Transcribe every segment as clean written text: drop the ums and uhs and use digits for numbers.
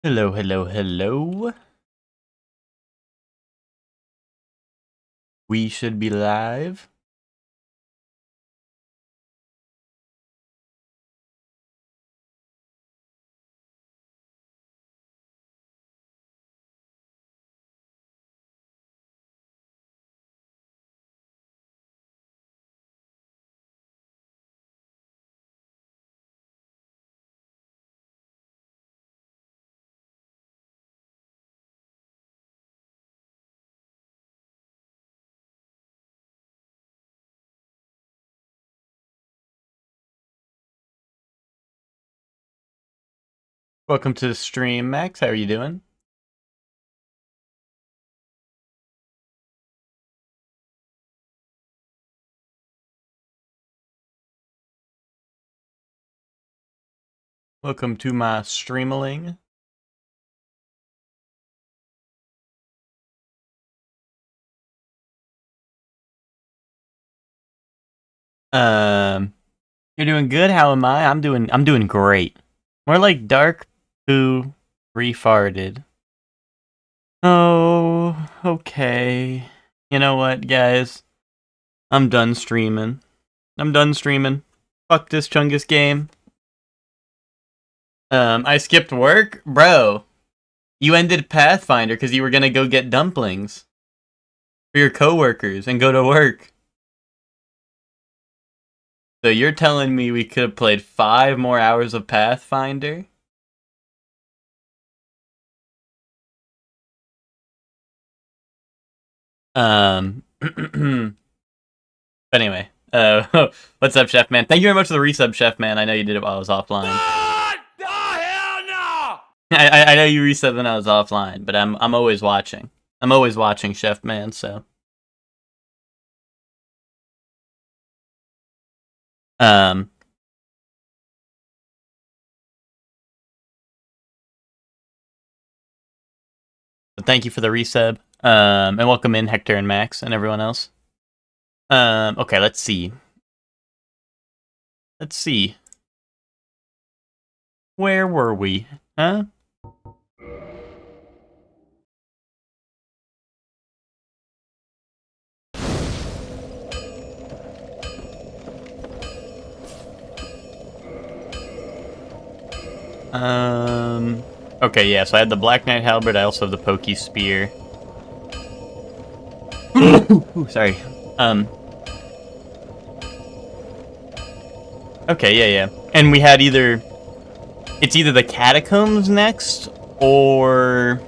Hello, hello, hello. We should be live. Welcome to the stream, Max. How are you doing? Welcome to my streamaling. You're doing good. How am I? I'm doing great. More like dark poo refarted. Oh, okay. You know what, guys? I'm done streaming. Fuck this Chungus game. I skipped work? Bro, you ended Pathfinder because you were gonna go get dumplings for your coworkers and go to work. So you're telling me we could have played 5 more hours of Pathfinder? Anyway, what's up, Chef Man? Thank you very much for the resub, Chef Man. I know you did it while I was offline. No, hell no! I know you resubbed when I was offline, but I'm always watching. I'm always watching, Chef Man. So, thank you for the resub. And welcome in Hector and Max and everyone else. Okay, let's see. Where were we? Huh? Okay, yeah, so I had the Black Knight Halberd, I also have the Pokey Spear. Ooh, sorry. Okay, yeah. And we had it's either the Catacombs next, or...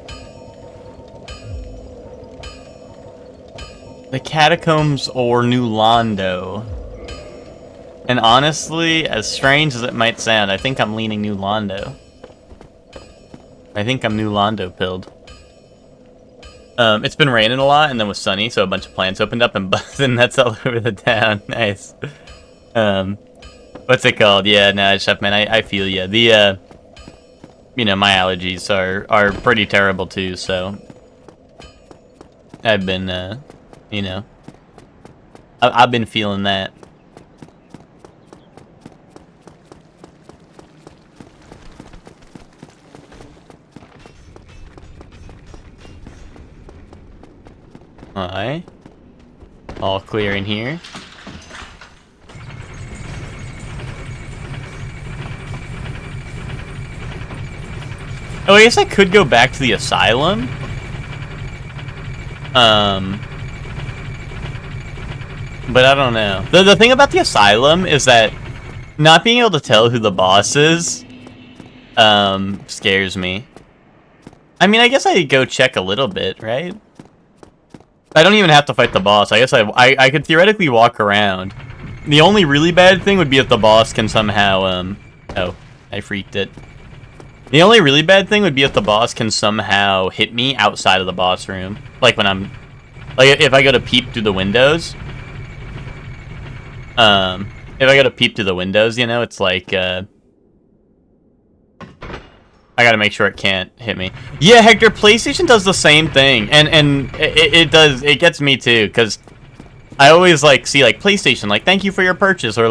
the Catacombs or New Londo. And honestly, as strange as it might sound, I think I'm leaning New Londo. I think I'm New Londo pilled. It's been raining a lot, and then it was sunny, so a bunch of plants opened up and buzzing nuts all over the town. Nice. What's it called? Yeah, no, Chef Man, I feel ya. The, my allergies are pretty terrible too, so... I've been, I've been feeling that. Alright. All clear in here. Oh, I guess I could go back to the asylum. But I don't know. The thing about the asylum is that not being able to tell who the boss is, scares me. I mean, I guess I could go check a little bit, right? I don't even have to fight the boss. I guess I could theoretically walk around. The only really bad thing would be if the boss can somehow, oh, I freaked it. The only really bad thing would be if the boss can somehow hit me outside of the boss room. Like when I'm... like, if I go to peep through the windows. If I go to peep through the windows, it's like, I gotta make sure it can't hit me. Yeah, Hector, PlayStation does the same thing, and it gets me too, because I always, see, PlayStation, thank you for your purchase, or,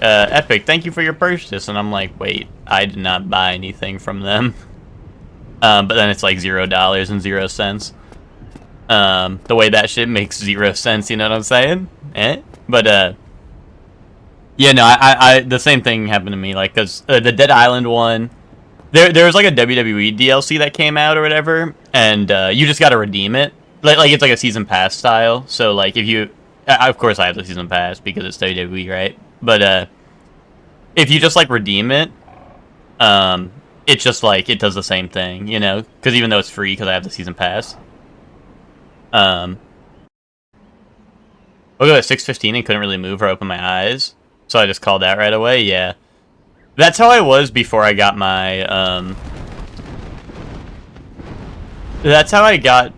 Epic, thank you for your purchase, and I'm like, wait, I did not buy anything from them. But then it's like $0.00. The way that shit makes 0 sense, you know what I'm saying? But yeah, no, I the same thing happened to me, like, cause the Dead Island one, there was like a WWE DLC that came out or whatever, and you just gotta redeem it, like it's like a season pass style. So like if you, of course I have the season pass because it's WWE, right? But if you just like redeem it, it's just like it does the same thing, you know, because even though it's free, because I have the season pass. Look at 6:15 and couldn't really move or open my eyes, so I just called out right away. Yeah, that's how I was before I got my That's how I got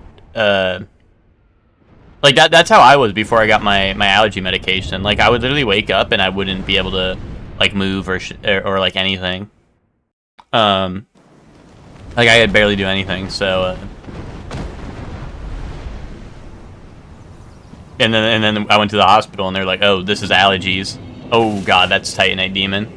like that's how I was before I got my allergy medication. Like I would literally wake up and I wouldn't be able to like move or like anything. Like I could barely do anything. So and then I went to the hospital and they're like, "Oh, this is allergies." Oh god, that's Titanite Demon.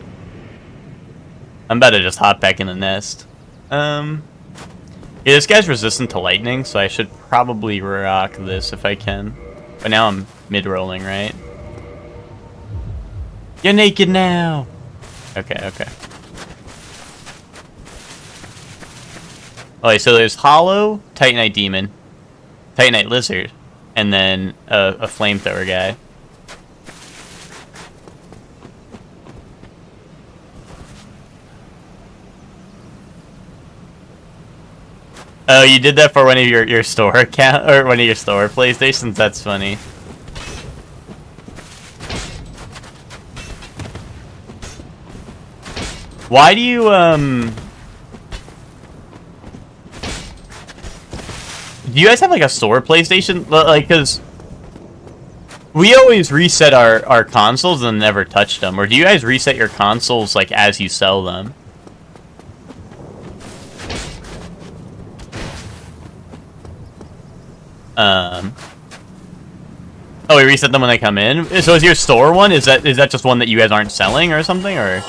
I'm about to just hop back in the nest. Yeah, this guy's resistant to lightning, so I should probably rock this if I can. But now I'm mid-rolling, right? You're naked now! Okay, okay. Okay, so there's Hollow, Titanite Demon, Titanite Lizard, and then a flamethrower guy. Oh, you did that for one of your store account or one of your store PlayStations? That's funny. Why do you do you guys have like a store PlayStation? Like, cause we always reset our consoles and never touch them. Or do you guys reset your consoles like as you sell them? Oh, we reset them when they come in. So is your store one? Is that just one that you guys aren't selling or something, or?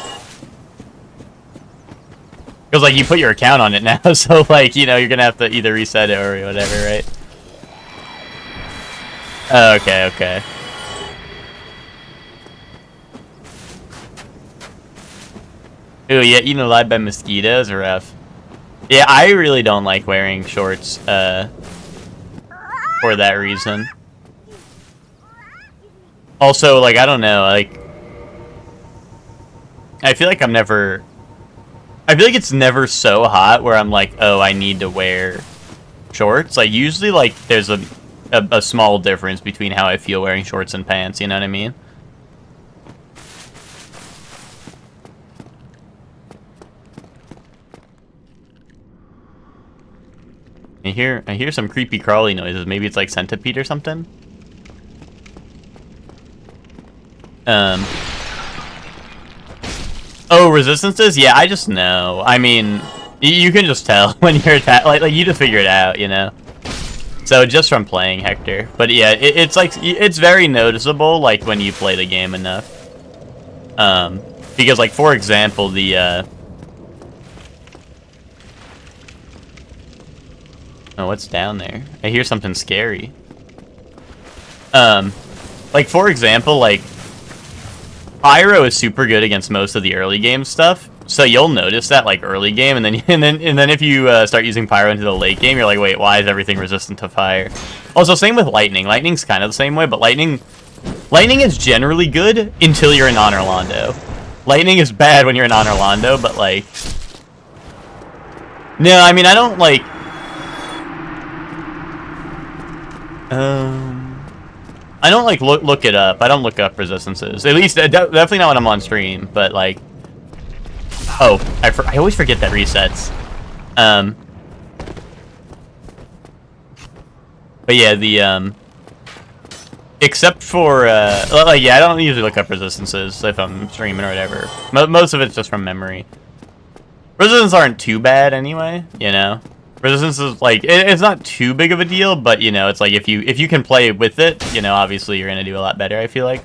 Because like you put your account on it now, so like you know you're gonna have to either reset it or whatever, right? Oh, okay, okay. Ooh, yeah, eaten alive by mosquitoes, rough. Yeah, I really don't like wearing shorts. For that reason. Also, like, I don't know, like, I feel like I feel like it's never so hot where I'm like, oh, I need to wear shorts. Like, usually, like, there's a small difference between how I feel wearing shorts and pants, you know what I mean? I hear some creepy crawly noises. Maybe it's like centipede or something. Oh, resistances? Yeah, I just know. I mean, you can just tell when you're attacked. Like you just figure it out, you know. So just from playing Hector, but yeah, it's like it's very noticeable like when you play the game enough. Because like for example, the oh, what's down there? I hear something scary. Like for example, like Pyro is super good against most of the early game stuff, so you'll notice that like early game, and then if you start using Pyro into the late game, you're like, wait, why is everything resistant to fire? Also, same with Lightning. Lightning's kind of the same way, but Lightning is generally good until you're in Honor Londo. Lightning is bad when you're in Honor Londo, but like, no, I mean I don't like. I don't like look it up. I don't look up resistances. At least definitely not when I'm on stream. But like, oh, I always forget that resets. But yeah, the except for like yeah, I don't usually look up resistances if I'm streaming or whatever. Most of it's just from memory. Resistances aren't too bad anyway, you know. Resistance is like it's not too big of a deal, but you know, it's like if you can play with it, you know, obviously you're gonna do a lot better, I feel like.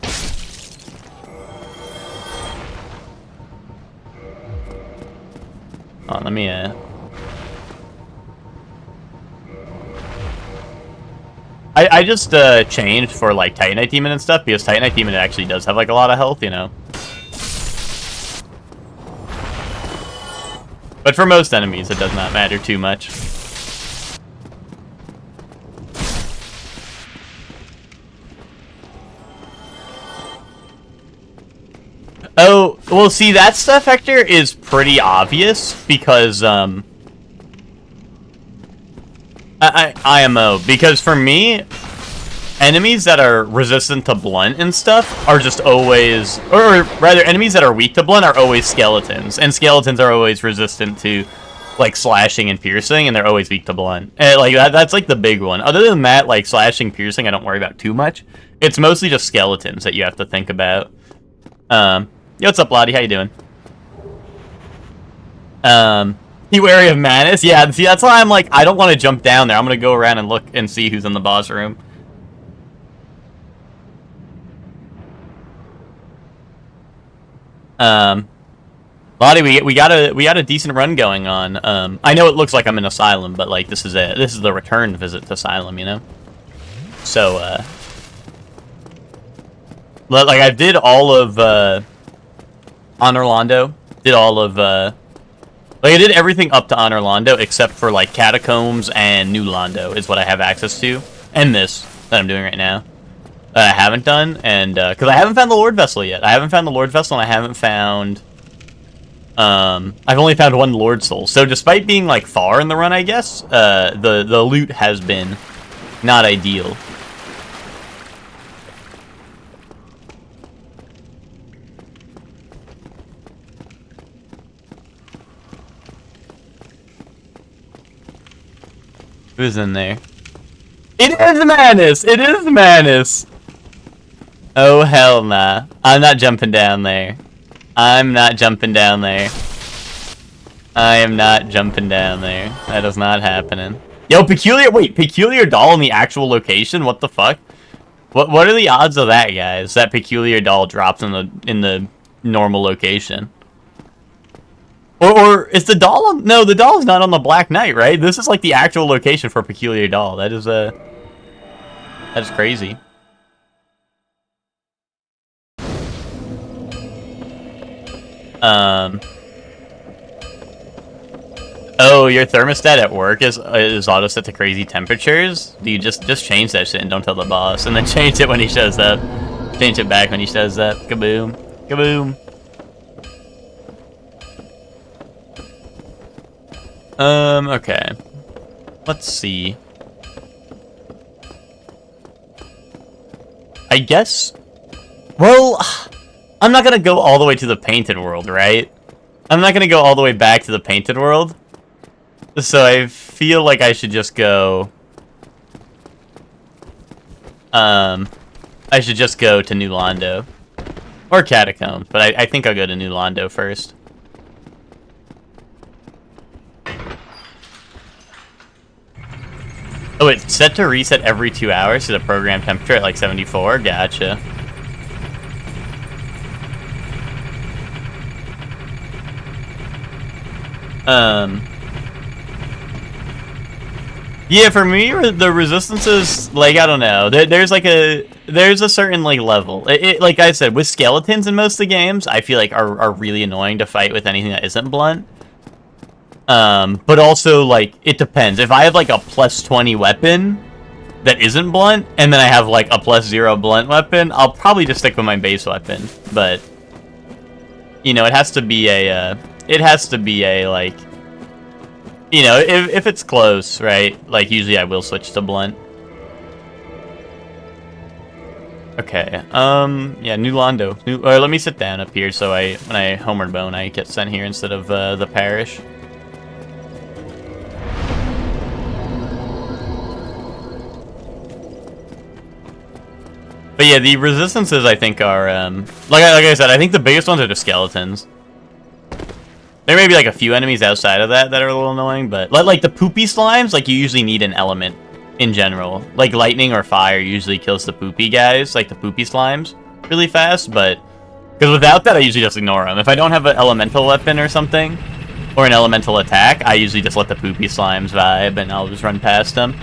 Hold on, let me I just changed for like Titanite Demon and stuff because Titanite Demon actually does have like a lot of health, you know. But for most enemies, it does not matter too much. Oh, well, see, that stuff, Hector, is pretty obvious because, IMO. Because for me, enemies that are resistant to blunt and stuff are just always, or rather, enemies that are weak to blunt are always skeletons. And skeletons are always resistant to, like, slashing and piercing, and they're always weak to blunt. And, like, that's, like, the big one. Other than that, like, slashing, piercing, I don't worry about too much. It's mostly just skeletons that you have to think about. Yo, what's up, Lottie? How you doing? You wary of Manus? Yeah, see, that's why I'm like, I don't want to jump down there. I'm gonna go around and look and see who's in the boss room. Lottie, we got a decent run going on. I know it looks like I'm in Asylum, but like this is the return visit to Asylum, you know? So, like I did all of, Honor Londo, did all of, like, I did everything up to Honor Londo except for, like, Catacombs and New Londo is what I have access to, and this that I'm doing right now that I haven't done, and, because I haven't found the Lord Vessel yet. I haven't found the Lord Vessel, and I haven't found, I've only found one Lord Soul, so despite being, like, far in the run, I guess, the loot has been not ideal. Who's in there? It is Manus! It is Manus! Oh, hell nah. I'm not jumping down there. I'm not jumping down there. I am not jumping down there. That is not happening. Yo, Peculiar Doll in the actual location? What the fuck? What are the odds of that, guys? That Peculiar Doll drops in the normal location? Or is the doll on... No, the doll is not on the Black Knight, right? This is like the actual location for Peculiar Doll. That is crazy. Oh, your thermostat at work is auto set to crazy temperatures? Do you just change that shit and don't tell the boss, and then change it when he shows up? Change it back when he shows up. Kaboom. Kaboom. Okay. Let's see. I guess... Well, I'm not gonna go all the way to the Painted World, right? I'm not gonna go all the way back to the Painted World. So I feel like I should just go... I should just go to New Londo. Or Catacombs, but I think I'll go to New Londo first. Oh, it's set to reset every 2 hours to the program temperature at like 74? Gotcha. Yeah, for me, the resistances, like, I don't know. There's a certain, like, level. Like I said, with skeletons in most of the games, I feel like are really annoying to fight with anything that isn't blunt. But also, like, it depends. If I have, like, a plus 20 weapon that isn't blunt, and then I have, like, a plus 0 blunt weapon, I'll probably just stick with my base weapon. But, you know, it has to be a, like, you know, if it's close, right? Like, usually I will switch to blunt. Okay, yeah, New Londo. Let me sit down up here so when I Homeward Bone, I get sent here instead of, the parish. But yeah, the resistances, I think, are, like I said, I think the biggest ones are the skeletons. There may be, like, a few enemies outside of that are a little annoying, but, like, the poopy slimes, like, you usually need an element in general. Like, lightning or fire usually kills the poopy guys, like the poopy slimes, really fast, but... Because without that, I usually just ignore them. If I don't have an elemental weapon or something, or an elemental attack, I usually just let the poopy slimes vibe, and I'll just run past them.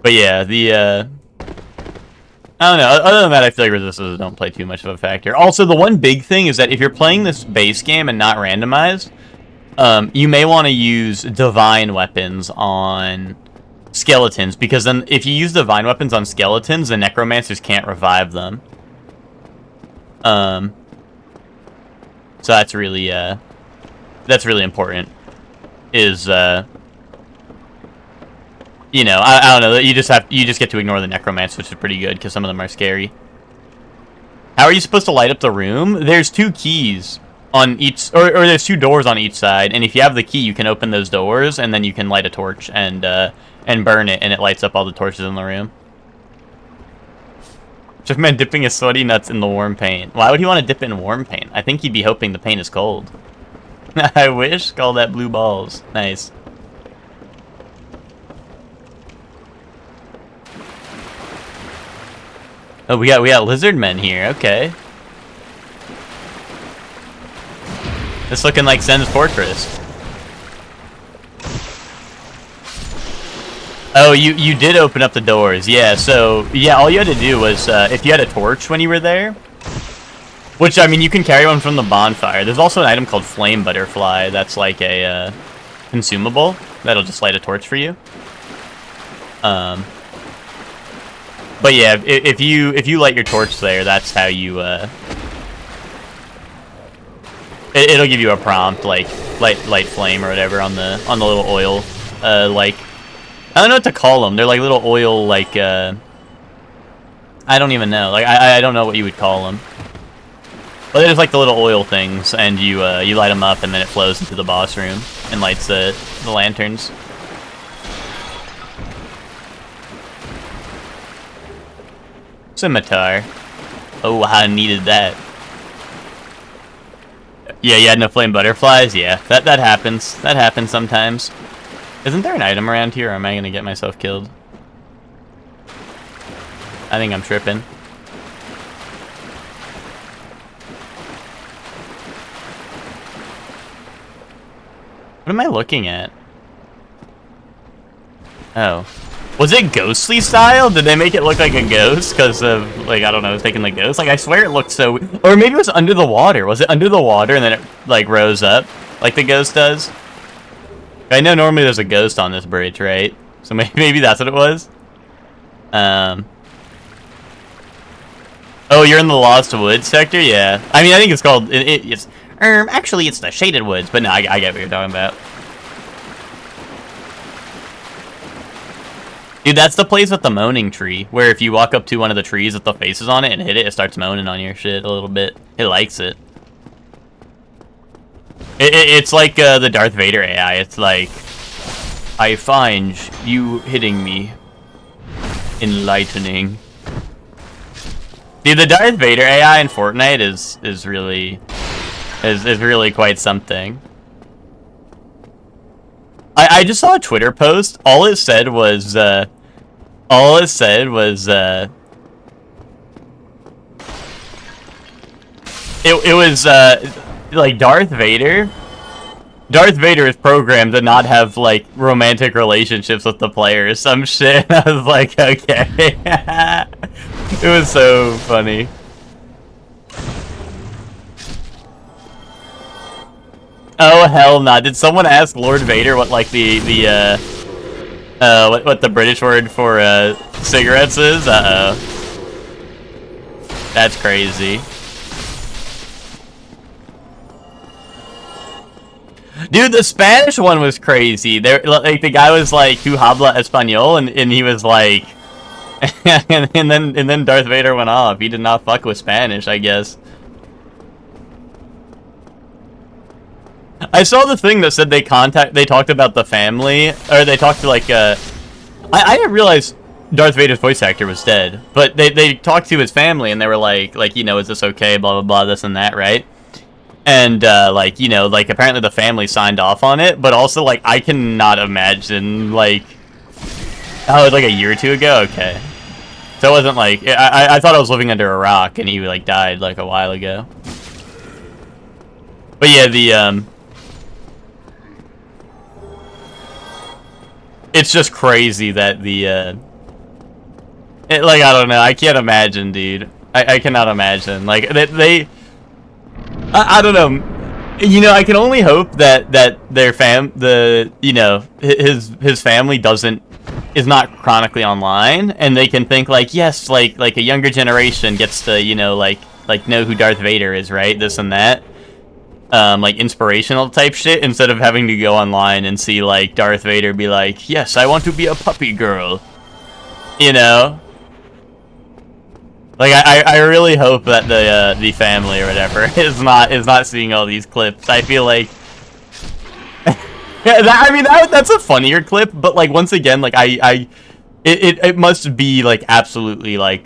But yeah, I don't know. Other than that, I feel like resistances don't play too much of a factor. Also, the one big thing is that if you're playing this base game and not randomized, you may want to use divine weapons on skeletons, because then if you use divine weapons on skeletons, the necromancers can't revive them. So that's really important. Is you know, I don't know. You just get to ignore the necromancers, which is pretty good because some of them are scary. How are you supposed to light up the room? There's 2 keys on each, or there's 2 doors on each side, and if you have the key, you can open those doors, and then you can light a torch and burn it, and it lights up all the torches in the room. Just man dipping his sweaty nuts in the warm paint. Why would he want to dip in warm paint? I think he'd be hoping the paint is cold. I wish. Call that blue balls. Nice. Oh, we got lizard men here. Okay. This looking like Zen's Fortress. Oh, you did open up the doors. Yeah, so yeah, all you had to do was if you had a torch when you were there, which I mean you can carry one from the bonfire. There's also an item called Flame Butterfly that's like a consumable that'll just light a torch for you. But yeah, if you light your torch there, that's how you it'll give you a prompt like light flame or whatever on the little oil like, I don't know what to call them. They're like little oil like I don't even know. Like I don't know what you would call them. But they're just like the little oil things, and you light them up, and then it flows into the boss room and lights the lanterns. Scimitar. Oh, I needed that. Yeah, you had no flame butterflies? Yeah, that happens. That happens sometimes. Isn't there an item around here, or am I gonna get myself killed? I think I'm tripping. What am I looking at? Oh. Was it ghostly style? Did they make it look like a ghost? Because of, like, I don't know, taking the ghost? Like, I swear it looked so... Or maybe it was under the water. Was it under the water and then it, like, rose up? Like the ghost does? I know normally there's a ghost on this bridge, right? So maybe that's what it was? Oh, you're in the Lost Woods sector? Yeah. I mean, I think it's called... It's... actually, it's the Shaded Woods. But no, I get what you're talking about. Dude, that's the place with the moaning tree, where if you walk up to one of the trees with the faces on it and hit it, it starts moaning on your shit a little bit. It likes it. It's like the Darth Vader AI. It's like, I find you hitting me enlightening. Dude, the Darth Vader AI in Fortnite is really quite something. I just saw a Twitter post. All it said was it was like Darth Vader is programmed to not have like romantic relationships with the players, some shit. I was like, okay. It was so funny. Oh hell nah. Did someone ask Lord Vader what like what the British word for cigarettes is? Uh-oh. That's crazy. Dude, the Spanish one was crazy. There, like the guy was like, "Tu habla español," and he was like, and then Darth Vader went off. He did not fuck with Spanish, I guess. I saw the thing that said they talked about the family, or they talked to like I didn't realize Darth Vader's voice actor was dead, but they talked to his family and they were like, you know, is this okay, blah blah blah, this and that, right? And like, you know, like apparently the family signed off on it, but also like I cannot imagine like, oh, it was like a year or two ago. Okay, so it wasn't like I thought I was living under a rock and he like died like a while ago. But yeah, it's just crazy that the like, I don't know, I can't imagine, dude. I cannot imagine, like, I don't know, you know, I can only hope that their his family is not chronically online, and they can think like, yes, like a younger generation gets to, you know, like know who Darth Vader is, right? This and that. Like inspirational type shit, instead of having to go online and see like Darth Vader be like, yes, I want to be a puppy girl. You know? Like, I really hope that the family or whatever is not seeing all these clips. I feel like I mean, that's a funnier clip, but like, once again, like, it must be like absolutely like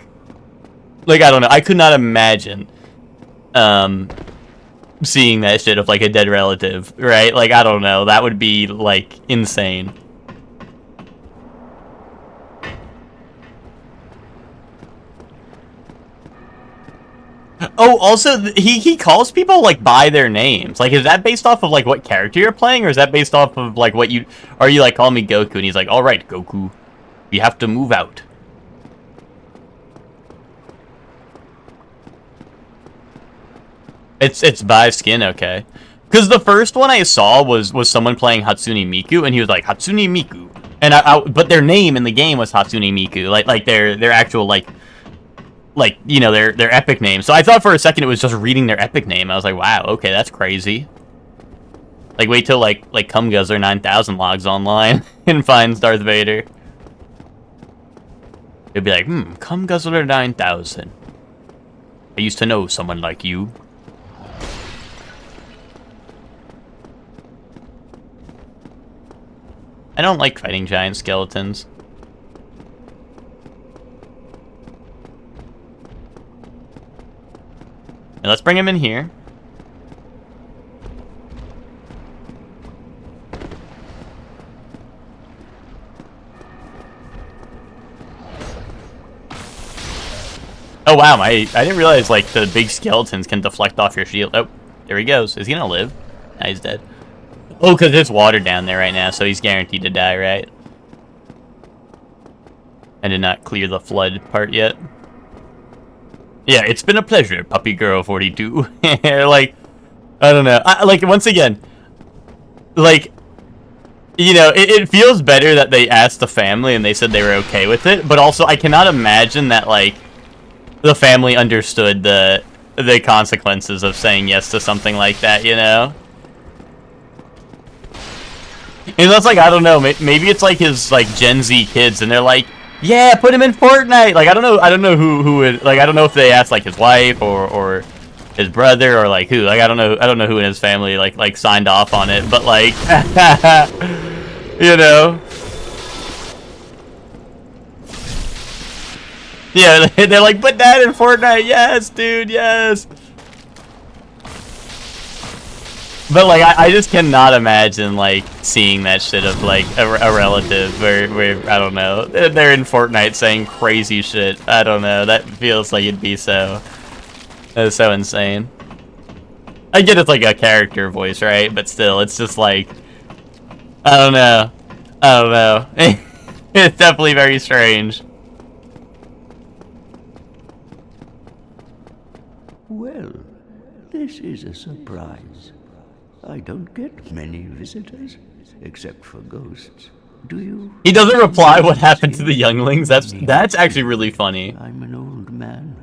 I don't know, I could not imagine seeing that shit of like a dead relative, right? Like, I don't know, that would be like insane. Oh, also, he calls people, like, by their names. Like, is that based off of, like, what character you're playing? Or is that based off of, like, what you... Are you, like, call me Goku? And he's like, alright, Goku, you have to move out. It's by skin, okay. Because the first one I saw was someone playing Hatsune Miku, and he was like, Hatsune Miku. And but their name in the game was Hatsune Miku. Like their actual, like, you know, their epic name. So I thought for a second it was just reading their epic name. I was like, wow, okay, that's crazy. Like, wait till like Cumguzzler 9000 logs online and finds Darth Vader. It'd be like, Cumguzzler 9000. I used to know someone like you. I don't like fighting giant skeletons. And let's bring him in here. Oh wow, I didn't realize like the big skeletons can deflect off your shield. Oh, there he goes. Is he gonna live? Nah, he's dead. Oh, because there's water down there right now, so he's guaranteed to die, right? I did not clear the flood part yet. Yeah, it's been a pleasure, Puppy Girl 42. Like, I don't know. Like, once again, like, you know, it feels better that they asked the family and they said they were okay with it, but also I cannot imagine that, like, the family understood the consequences of saying yes to something like that, you know? And that's like, I don't know, maybe it's like his, like, Gen Z kids, and they're like, yeah, put him in Fortnite. Like, I don't know who would, like, I don't know if they asked like his wife or his brother or like who. Like, I don't know who in his family like signed off on it, but like you know. Yeah, they're like, put that in Fortnite. Yes, dude, yes. But like, I just cannot imagine like seeing that shit of like a relative where I don't know, they're in Fortnite saying crazy shit. I don't know. That feels like it'd be so insane. I get it's like a character voice, right? But still, it's just like, I don't know. It's definitely very strange. Well, this is a surprise. I don't get many visitors, except for ghosts. Do you? He doesn't reply what happened to the younglings. That's actually really funny. I'm an old man.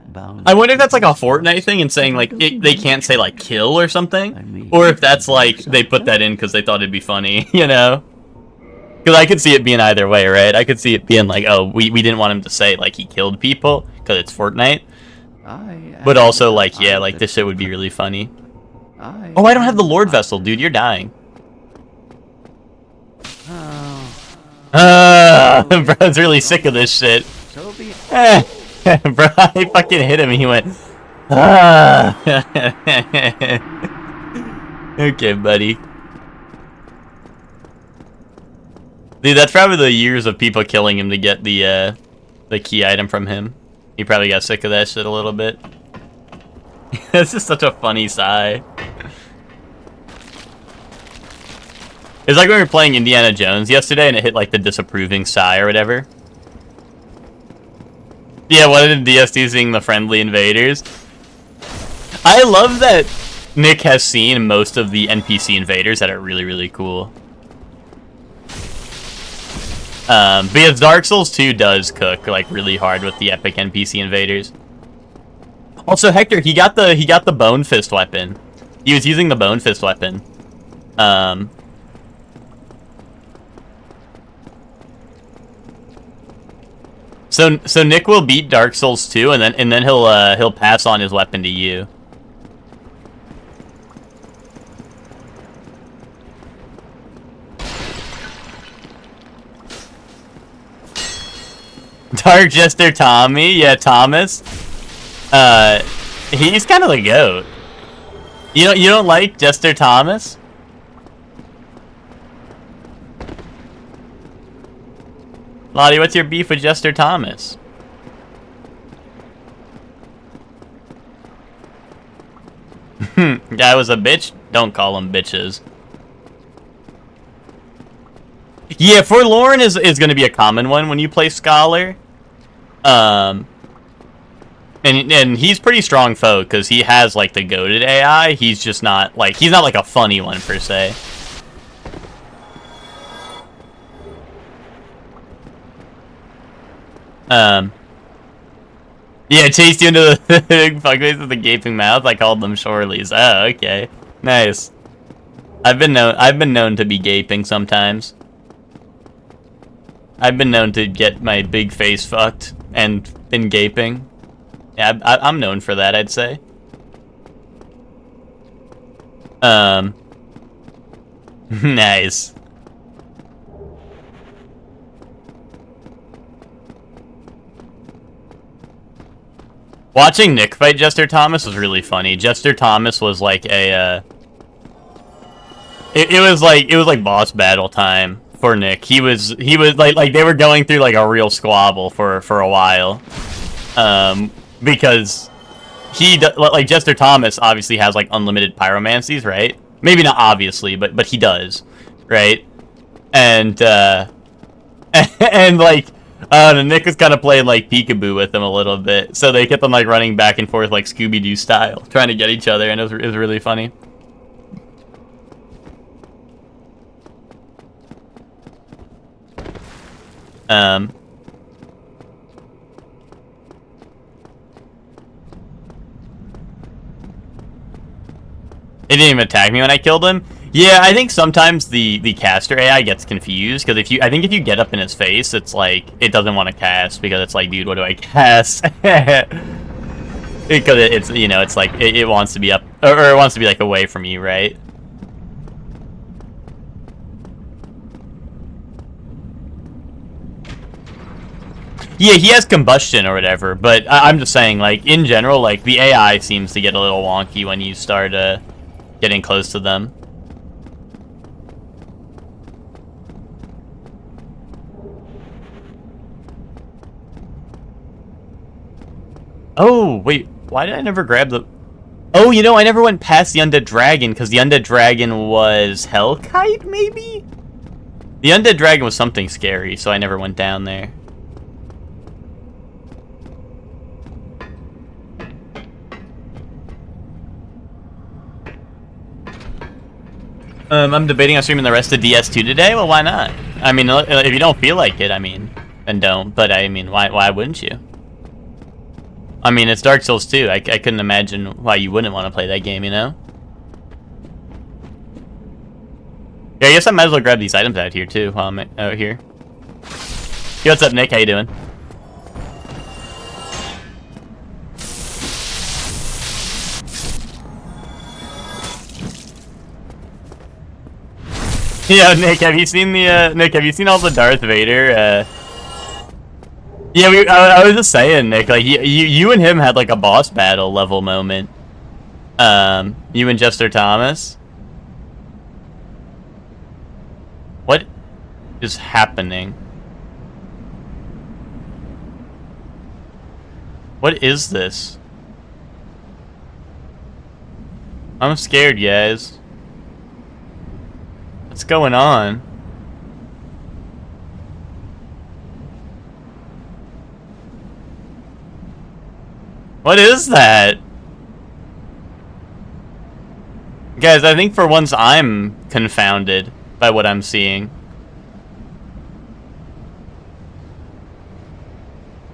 Bound. I wonder if that's like a Fortnite thing and saying like they can't say like kill or something, or if that's like they put that in because they thought it'd be funny, you know? Because I could see it being either way, right? I could see it being like, oh, we didn't want him to say like he killed people because it's Fortnite, but also like, yeah, like this shit would be really funny. Oh, I don't have the Lord Vessel, dude. You're dying. Bro's really sick of this shit. Bro, I fucking hit him and he went, Okay, buddy. Dude, that's probably the years of people killing him to get the key item from him. He probably got sick of that shit a little bit. This is such a funny sigh. It's like when we were playing Indiana Jones yesterday and it hit like the disapproving sigh or whatever. Yeah, one of the DST seeing the friendly invaders. I love that Nick has seen most of the NPC invaders that are really, really cool. Because Dark Souls 2 does cook like really hard with the epic NPC invaders. Also, Hector, he got the Bone Fist weapon. He was using the Bone Fist weapon. So Nick will beat Dark Souls 2, and then he'll pass on his weapon to you. Dark Jester Tommy, yeah, Thomas. He's kind of the goat. You don't like Jester Thomas? Lottie, what's your beef with Jester Thomas? Guy was a bitch? Don't call him bitches. Yeah, Forlorn is going to be a common one when you play Scholar. And he's pretty strong foe because he has like the goated AI. He's just not like a funny one per se. Yeah, chased you into the big fuckface with the gaping mouth. I called them Shorleys. Oh, okay, nice. I've been known to be gaping sometimes. I've been known to get my big face fucked and been gaping. Yeah, I'm known for that, I'd say. Nice. Watching Nick fight Jester Thomas was really funny. Jester Thomas was like a, it was like boss battle time for Nick. He was like they were going through like a real squabble for a while, because like Jester Thomas obviously has like unlimited pyromancies, right? Maybe not obviously, but he does, right? And and like. Nick was kind of playing like peekaboo with him a little bit, so they kept on like running back and forth like Scooby-Doo style, trying to get each other, and it was really funny. It didn't even attack me when I killed him. Yeah, I think sometimes the caster AI gets confused because I think if you get up in his face, it's like it doesn't want to cast because it's like, dude, what do I cast? Because it's it's like it wants to be up or it wants to be like away from you, right? Yeah, he has combustion or whatever, but I'm just saying, like in general, like the AI seems to get a little wonky when you start getting close to them. Oh, wait, why did I never grab the... Oh, I never went past the Undead Dragon, because the Undead Dragon was Hellkite, maybe? The Undead Dragon was something scary, so I never went down there. I'm debating on streaming the rest of DS2 today. Well, why not? I mean, if you don't feel like it, I mean, then don't. But I mean, why wouldn't you? I mean, it's Dark Souls 2. I couldn't imagine why you wouldn't want to play that game, Yeah, I guess I might as well grab these items out here too while I'm out here. Yo, what's up, Nick? How you doing? Yo, Nick, have you seen all the Darth Vader? Yeah, I was just saying, Nick, like you and him had like a boss battle level moment. You and Jester Thomas. What is happening? What is this? I'm scared, guys. What's going on? What is that? Guys, I think for once I'm confounded by what I'm seeing.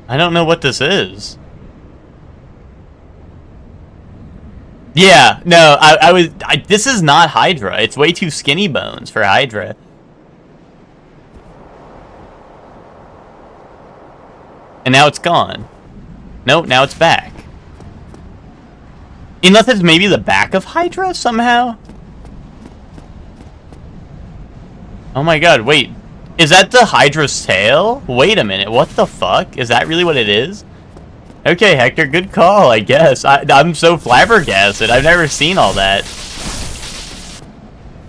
I don't know what this is. Yeah, no, this is not Hydra. It's way too skinny bones for Hydra. And now it's gone. Nope, now it's back. Unless it's maybe the back of Hydra somehow? Oh my god, wait. Is that the Hydra's tail? Wait a minute, what the fuck? Is that really what it is? Okay, Hector, good call, I guess. I'm so flabbergasted. I've never seen all that.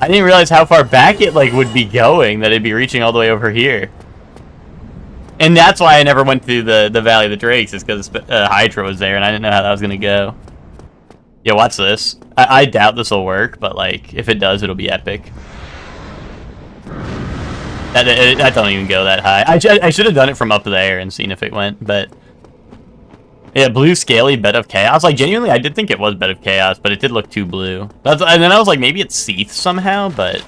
I didn't realize how far back it like would be going, that it'd be reaching all the way over here. And that's why I never went through the Valley of the Drakes, is because Hydra was there and I didn't know how that was going to go. Yeah, watch this. I doubt this will work, but like, if it does, it'll be epic. That don't even go that high. I should have done it from up there and seen if it went, but... Yeah, blue scaly bed of chaos. Like, genuinely, I did think it was bed of chaos, but it did look too blue. And then I was like, maybe it's Seath somehow, but...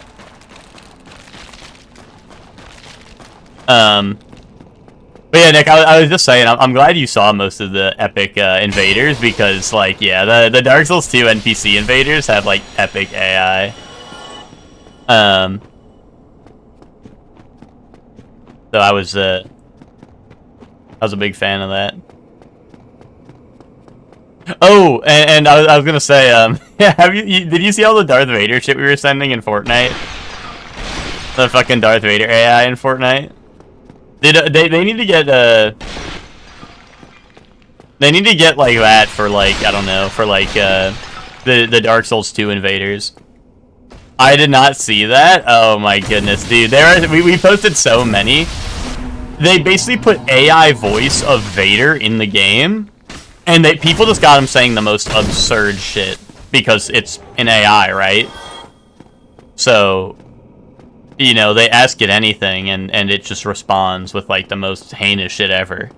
But yeah, Nick, I was just saying, I'm glad you saw most of the epic invaders, because, like, yeah, the Dark Souls 2 NPC invaders have, like, epic AI. So I was a big fan of that. Oh, and I was gonna say, yeah, did you see all the Darth Vader shit we were sending in Fortnite? The fucking Darth Vader AI in Fortnite? They need to get they need to get like that for like, I don't know, for like the Dark Souls 2 invaders. I did not see that. Oh my goodness, dude. We posted so many. They basically put AI voice of Vader in the game, and people just got him saying the most absurd shit because it's an AI, right? So, you know, they ask it anything, and it just responds with like the most heinous shit ever.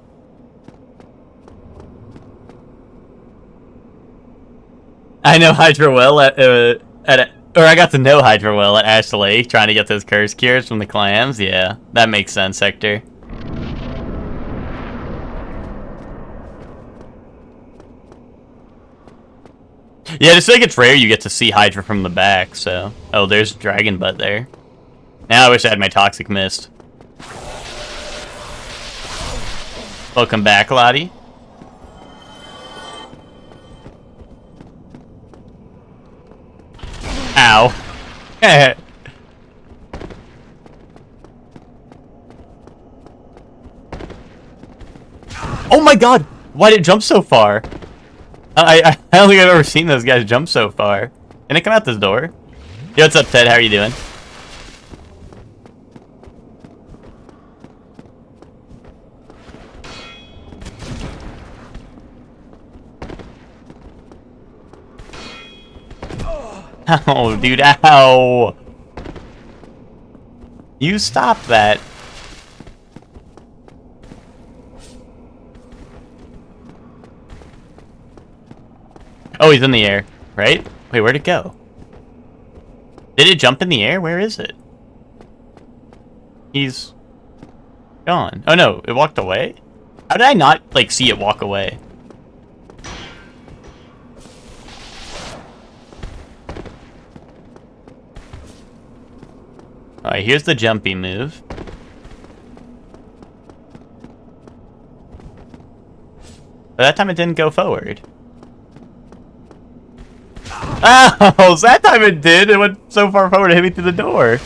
I know Hydra well or I got to know Hydra well at Ash Lake, trying to get those curse cures from the clams. Yeah, that makes sense, Hector. Yeah, just like it's rare you get to see Hydra from the back, so... Oh, there's Dragon Butt there. Now I wish I had my Toxic Mist. Welcome back, Lottie. Ow. Oh my god! Why did it jump so far? I don't think I've ever seen those guys jump so far. Can I come out this door? Yo, what's up, Ted? How are you doing? Oh, dude, ow! You stop that. Oh, he's in the air, right? Wait, where'd it go? Did it jump in the air? Where is it? He's gone. Oh no, it walked away? How did I not, like, see it walk away? Alright, here's the jumpy move. But that time it didn't go forward. Oh, so that time it did. It went so far forward it hit me through the door.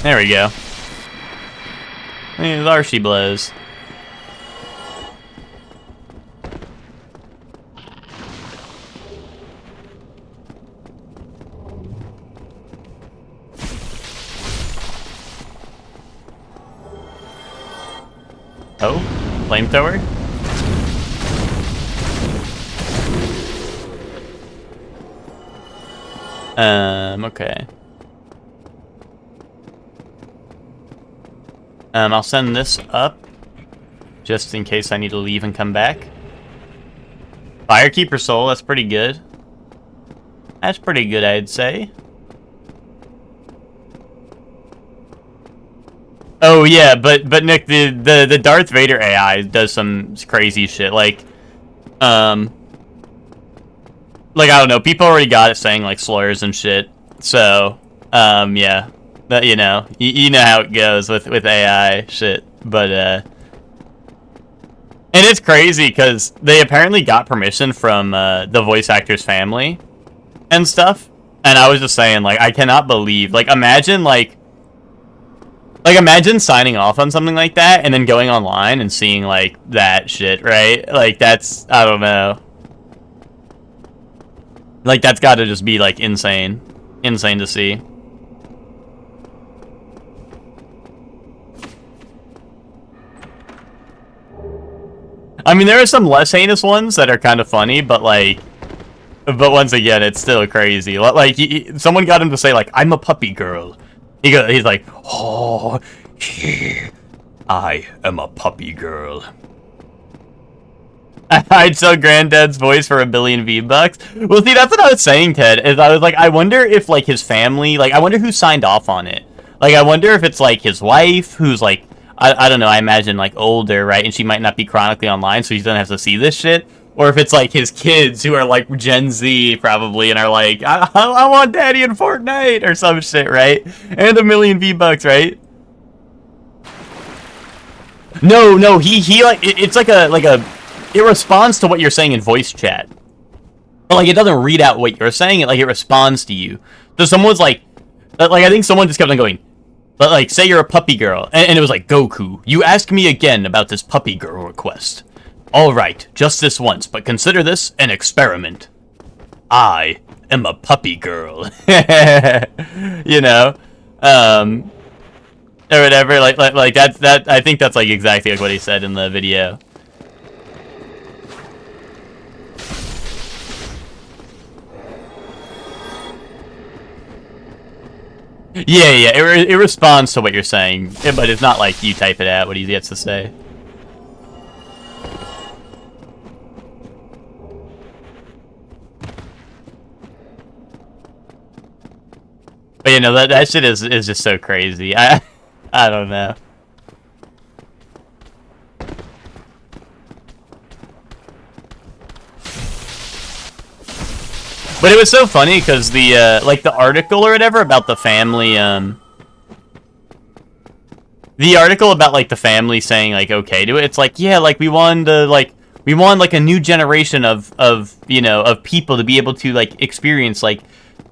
There we go. There she blows. Oh, flamethrower? Okay. I'll send this up, just in case I need to leave and come back. Firekeeper Soul, that's pretty good. That's pretty good, I'd say. Oh yeah, but Nick, the Darth Vader AI does some crazy shit. Like I don't know, people already got it saying like slurs and shit. So, yeah, that you know how it goes with AI shit. But and it's crazy because they apparently got permission from the voice actor's family and stuff. And I was just saying, like, I cannot believe, like, imagine imagine signing off on something like that and then going online and seeing, like, that shit, right? Like, that's, I don't know. Like, that's gotta just be, like, insane. Insane to see. I mean, there are some less heinous ones that are kind of funny, but, like, but once again, it's still crazy. Like, someone got him to say, like, I'm a puppy girl. He's like, oh, I am a puppy girl. I'd sell Granddad's voice for $1 billion V-Bucks. Well, see, that's what I was saying, Ted, is I was like, I wonder if, like, his family, like, I wonder who signed off on it. Like, I wonder if it's, like, his wife, who's, like, I don't know, I imagine, like, older, right? And she might not be chronically online, so she doesn't have to see this shit. Or if it's, like, his kids who are, like, Gen Z, probably, and are like, I want Daddy in Fortnite, or some shit, right? And $1 million V-Bucks, right? No, he like, it's like a, it responds to what you're saying in voice chat. But, like, it doesn't read out what you're saying, it responds to you. So someone's like, I think someone just kept on going, but, like, say you're a puppy girl, and it was like, Goku, you ask me again about this puppy girl request. Alright, just this once, but consider this an experiment. I am a puppy girl. You know? Or whatever, like that, I think that's, like, exactly like what he said in the video. Yeah, it responds to what you're saying, but it's not like you type it out what he gets to say. But you know, that shit is just so crazy. I don't know. But it was so funny because the like the article or whatever about the family, the article about like the family saying like okay to it. It's like, yeah, like we want like a new generation of you know, of people to be able to like experience like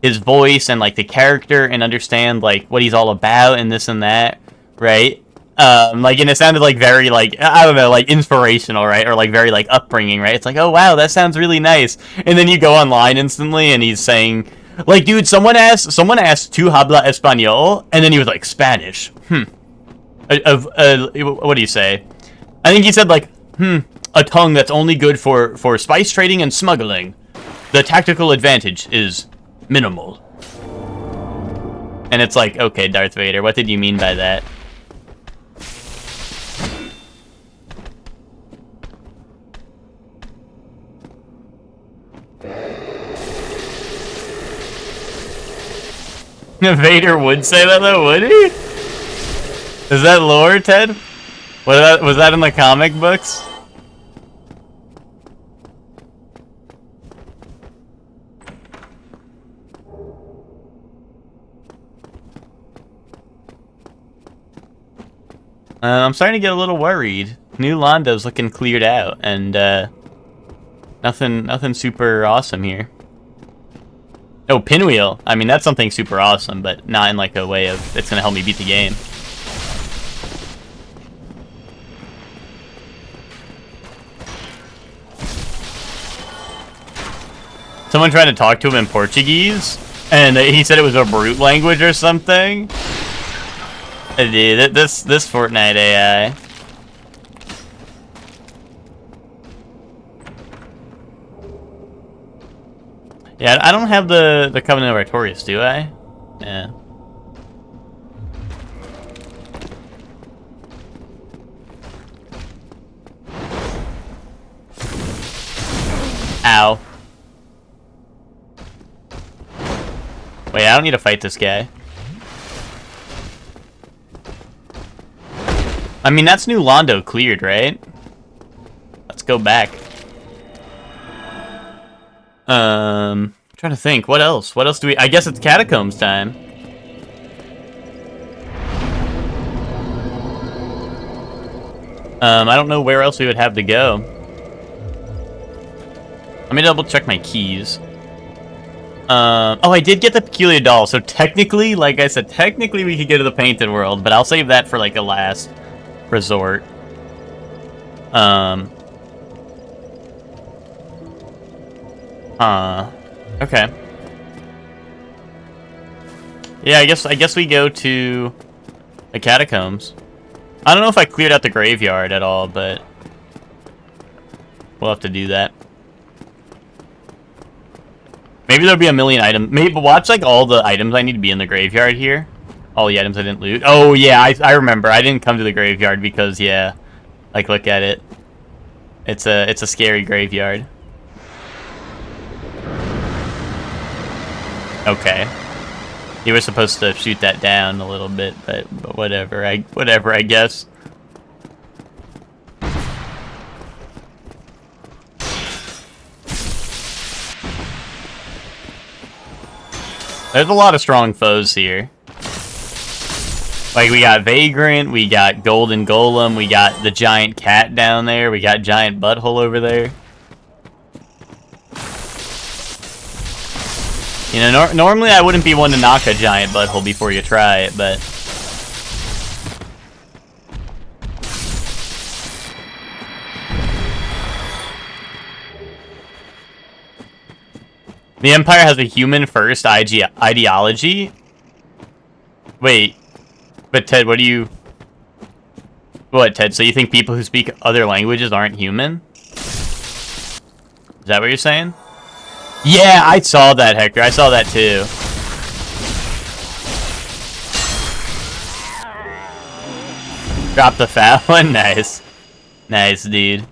his voice and like the character and understand like what he's all about and this and that, right? Like, and it sounded like very like, I don't know, like inspirational, right? Or like very like upbringing, right? It's like, oh wow, that sounds really nice. And then you go online instantly and he's saying like, dude, someone asked tu habla español, and then he was like, Spanish. What do you say? I think he said like, a tongue that's only good for spice trading and smuggling. The tactical advantage is minimal. And it's like, okay, Darth Vader, what did you mean by that? Vader would say that though, would he? Is that lore, Ted? Was that in the comic books? I'm starting to get a little worried. New Londo's looking cleared out, and nothing super awesome here. Oh, Pinwheel. I mean, that's something super awesome, but not in like a way of it's gonna help me beat the game. Someone tried to talk to him in Portuguese, and he said it was a brute language or something. Dude, this Fortnite AI. Yeah, I don't have the Covenant of Artorias, do I? Yeah. Ow. Wait, I don't need to fight this guy. I mean, that's New Londo cleared, right? Let's go back. Trying to think. What else? What else do we... I guess it's Catacombs time. I don't know where else we would have to go. Let me double check my keys. Oh, I did get the Peculiar Doll, so technically, like I said, technically we could go to the Painted World, but I'll save that for, like, a last resort. Okay. Yeah, I guess we go to the Catacombs. I don't know if I cleared out the graveyard at all, but we'll have to do that. Maybe there'll be a million items. Maybe watch like all the items I need to be in the graveyard here. All the items I didn't loot. Oh yeah, I remember. I didn't come to the graveyard because yeah, like look at it. It's a scary graveyard. Okay. You were supposed to shoot that down a little bit, but whatever. I guess. There's a lot of strong foes here. Like, we got Vagrant, we got Golden Golem, we got the giant cat down there, we got giant butthole over there. You know, normally I wouldn't be one to knock a giant butthole before you try it, but... The Empire has a human-first ideology? Wait. But Ted, what do you... What, Ted? So you think people who speak other languages aren't human? Is that what you're saying? Yeah, I saw that, Hector. I saw that, too. Drop the fat one? Nice. Nice, dude.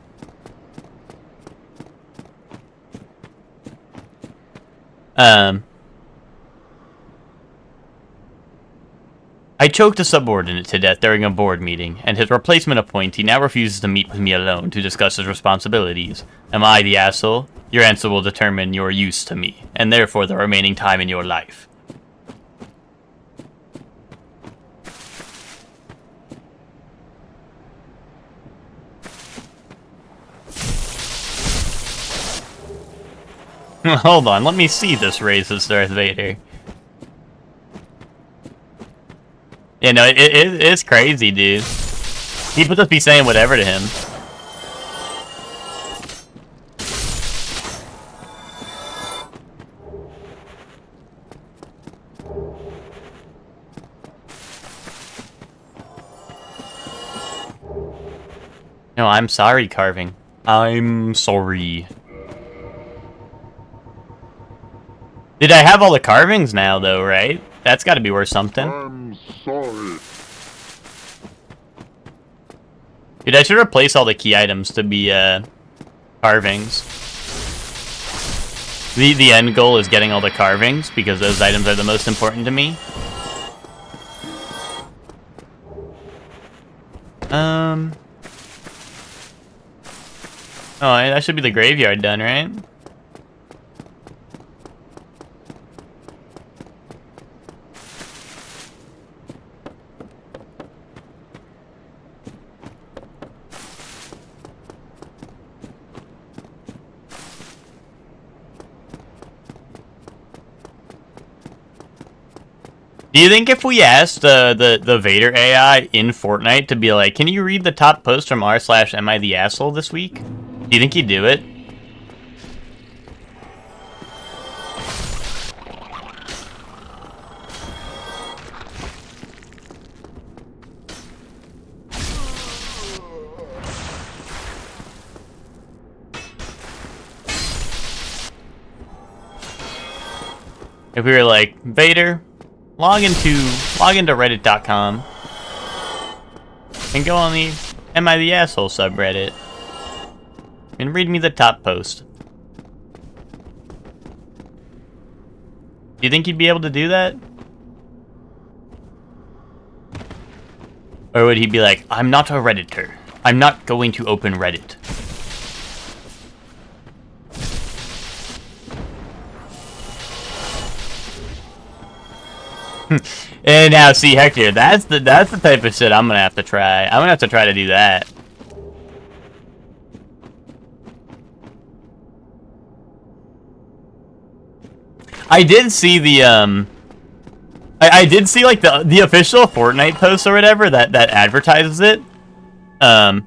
I choked a subordinate to death during a board meeting, and his replacement appointee now refuses to meet with me alone to discuss his responsibilities. Am I the asshole? Your answer will determine your use to me, and therefore the remaining time in your life. Hold on, let me see this racist Darth Vader. Yeah, no, it's crazy, dude. People just be saying whatever to him. No, I'm sorry, Carving. I'm sorry. Did I have all the carvings now, though, right? That's got to be worth something. I'm sorry. Dude, I should replace all the key items to be, carvings. The end goal is getting all the carvings, because those items are the most important to me. Oh, that should be the graveyard done, right? Do you think if we asked the Vader AI in Fortnite to be like, can you read the top post from r/am I the asshole this week? Do you think he'd do it? If we were like, Vader, log into reddit.com and go on the Am I the Asshole subreddit and read me the top post. Do you think you'd be able to do that? Or would he be like, I'm not a Redditor. I'm not going to open Reddit. And now, see, Hector, that's the type of shit I'm gonna have to try. I'm gonna have to try to do that. I did see the I did see like the official Fortnite post or whatever that advertises it. Like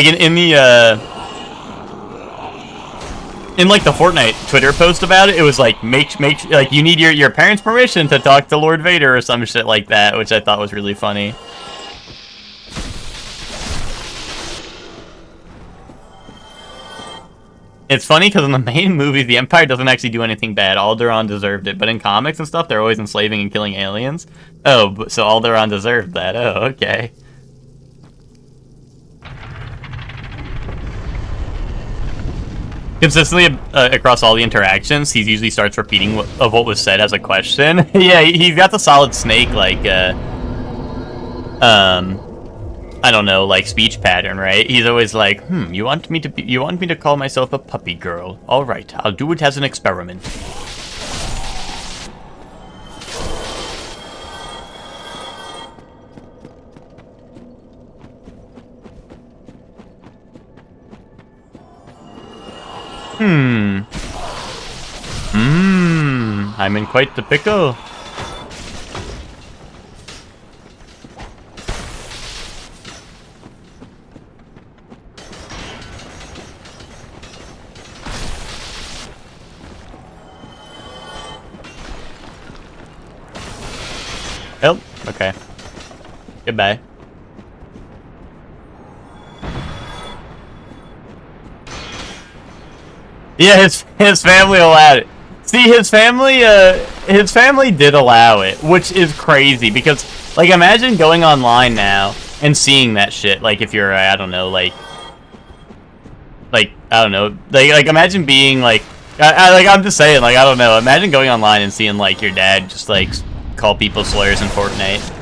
in the in like the Fortnite Twitter post about it, it was like make like you need your parents' permission to talk to Lord Vader or some shit like that, which I thought was really funny. It's funny because in the main movie, the Empire doesn't actually do anything bad. Alderaan deserved it, but in comics and stuff, they're always enslaving and killing aliens. Oh, so Alderaan deserved that. Oh, okay. Consistently across all the interactions, he usually starts repeating what was said as a question. Yeah, he's got the solid Snake, like, I don't know, like speech pattern, right? He's always like, you want me to call myself a puppy girl? All right, I'll do it as an experiment. I'm in quite the pickle. Oh, okay. Goodbye. Yeah, his family allowed it. See, his family did allow it, which is crazy because, like, imagine going online now and seeing that shit. Like, if you're, I don't know, like I don't know, like imagine being like, I'm just saying, like, I don't know. Imagine going online and seeing like your dad just like call people slurs in Fortnite.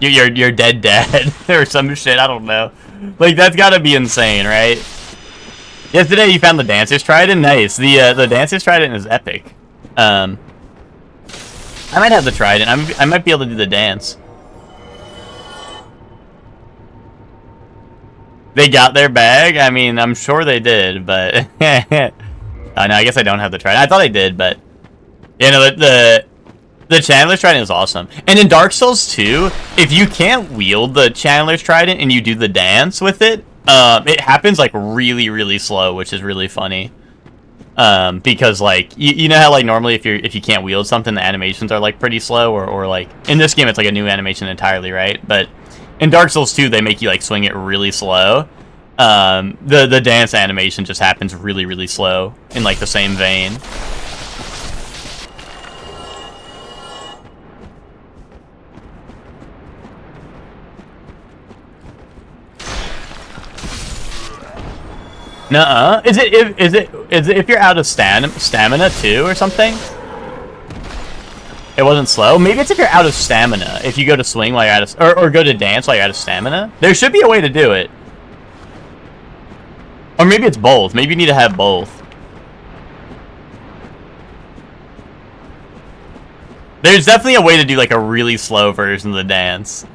Your dead dad or some shit. I don't know. Like, that's gotta be insane, right? Yesterday you found the Dancer's Trident. Nice. The Dancer's Trident is epic. I might have the Trident. I might be able to do the dance. They got their bag? I mean, I'm sure they did, but no, I guess I don't have the Trident. I thought I did, but you know, the Chandler's Trident is awesome. And in Dark Souls 2, if you can't wield the Chandler's Trident and you do the dance with it, it happens like really, really slow, which is really funny. Because like you know how like normally if you can't wield something, the animations are like pretty slow, or like in this game it's like a new animation entirely, right? But in Dark Souls 2, they make you like swing it really slow. The dance animation just happens really, really slow in like the same vein. Nuh-uh. Is it if you're out of stamina too or something? It wasn't slow. Maybe it's if you're out of stamina. If you go to swing while you're out of, or go to dance while you're out of stamina. There should be a way to do it. Or maybe it's both. Maybe you need to have both. There's definitely a way to do like a really slow version of the dance.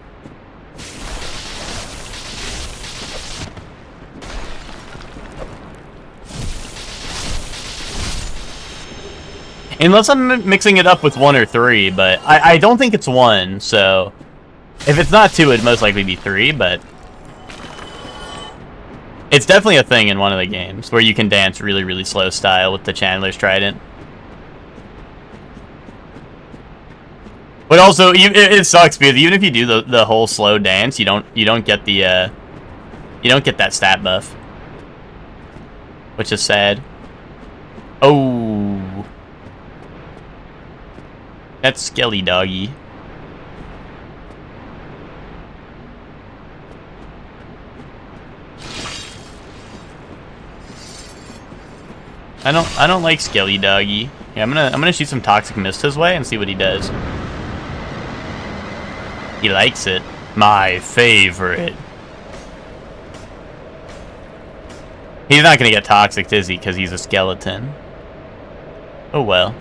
Unless I'm mixing it up with 1 or 3, but I don't think it's 1, so if it's not 2, it'd most likely be 3, but it's definitely a thing in one of the games where you can dance really, really slow style with the Chandler's Trident. But also, it sucks because even if you do the whole slow dance, you don't get the you don't get that stat buff, which is sad. Oh. That's Skelly Doggy. I don't like Skelly Doggy. Yeah, I'm gonna shoot some Toxic Mist his way and see what he does. He likes it. My favorite. He's not gonna get toxic, is he? Because he's a skeleton. Oh well.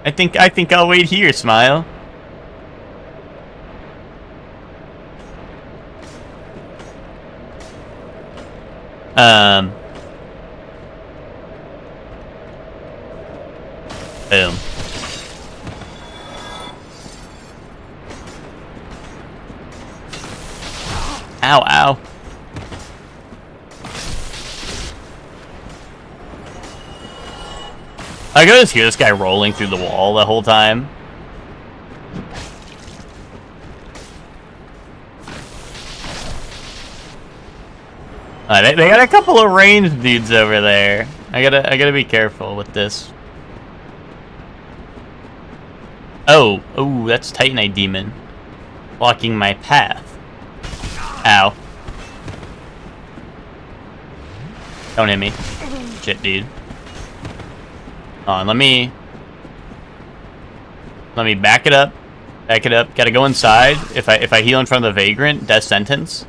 I think I'll wait here, Smile. Boom. Ow, ow. I could just hear this guy rolling through the wall the whole time. They got a couple of ranged dudes over there. I gotta be careful with this. Oh, that's Titanite Demon. Blocking my path. Ow. Don't hit me. Shit, dude. Hold on, let me back it up. Back it up. Gotta go inside. If I heal in front of the Vagrant, death sentence.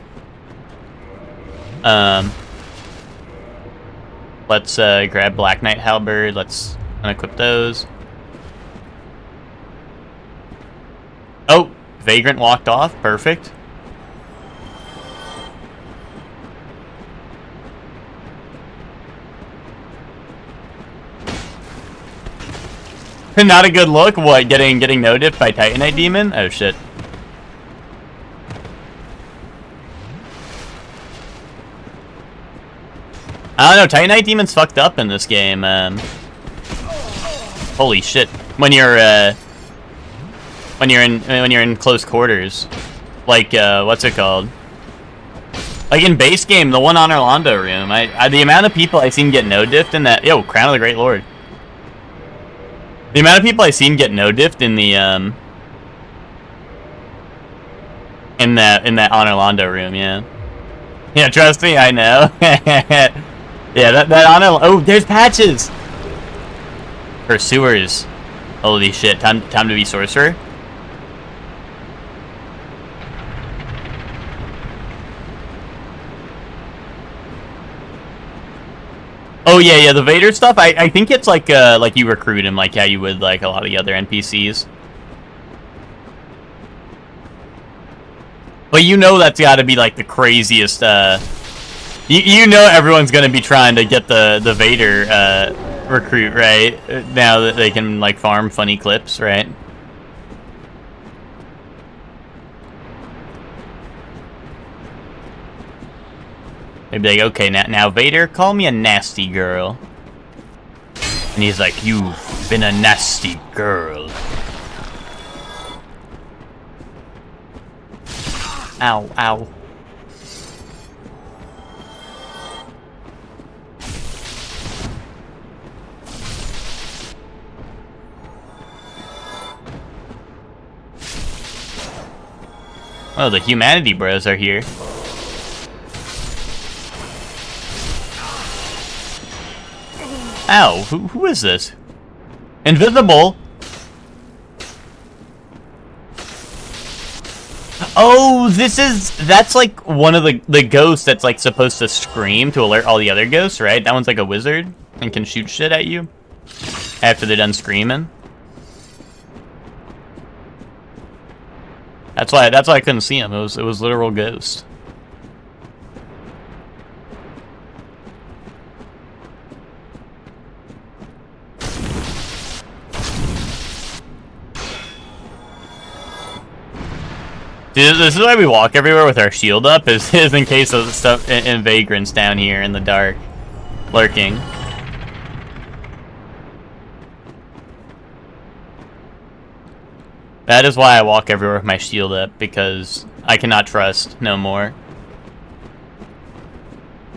Let's grab Black Knight Halberd. Let's unequip those. Oh, Vagrant walked off. Perfect. Not a good look. What? Getting no diff by Titanite Demon? Oh shit. I don't know. Titanite Demon's fucked up in this game. Holy shit. When you're in close quarters, like what's it called? Like in base game, the one on Orlando room. The amount of people I seen get no diffed in that. Yo, Crown of the Great Lord. The amount of people I seen get no diffed in the in that on Orlando room, yeah. Yeah, trust me, I know. Yeah, that on oh, there's patches. Pursuers. Holy shit! Time to be sorcerer. Oh yeah, the Vader stuff. I think it's like you recruit him like how you would like a lot of the other NPCs. But you know that's got to be like the craziest. You know everyone's gonna be trying to get the Vader recruit, right? Now that they can like farm funny clips, right? They'd be like, okay, now Vader, call me a nasty girl. And he's like, you've been a nasty girl. Ow, ow. Oh, the Humanity Bros are here. Ow, who is this? Invisible? Oh, that's like one of the ghosts that's like supposed to scream to alert all the other ghosts, right? That one's like a wizard and can shoot shit at you after they're done screaming. That's why I couldn't see him. It was literal ghost. Dude, this is why we walk everywhere with our shield up, is in case of stuff in vagrants down here in the dark, lurking. That is why I walk everywhere with my shield up, because I cannot trust no more.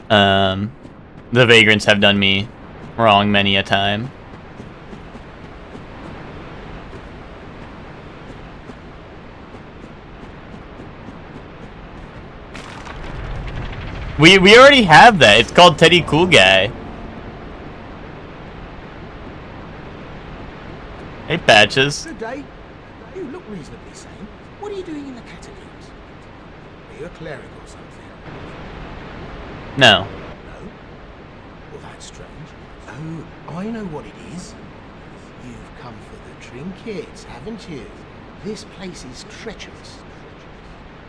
The vagrants have done me Wrong many a time. We already have that. It's called Teddy Cool Guy. Hey, Patches. Good day. You look reasonably sane. What are you doing in the catacombs? Are you a cleric or something? No. No? Well, that's strange. Oh, I know what it is. You've come for the trinkets, haven't you? This place is treacherous.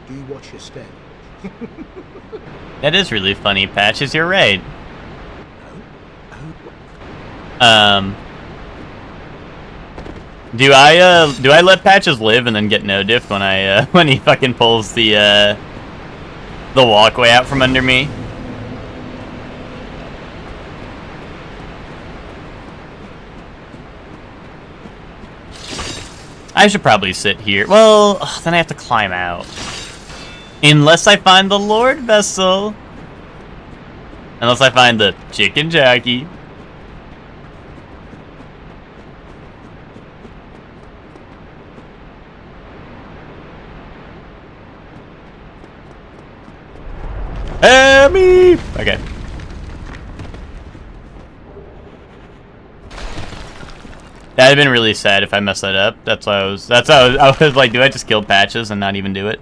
Do you watch your step? That is really funny, Patches. You're right. Oh. Do I let Patches live and then get no diff when I when he fucking pulls the walkway out from under me? I should probably sit here. Well, then I have to climb out. Unless I find the Lord Vessel. Unless I find the chicken jockey. Me. Okay. That'd have been really sad if I messed that up. That's why I was like, do I just kill Patches and not even do it?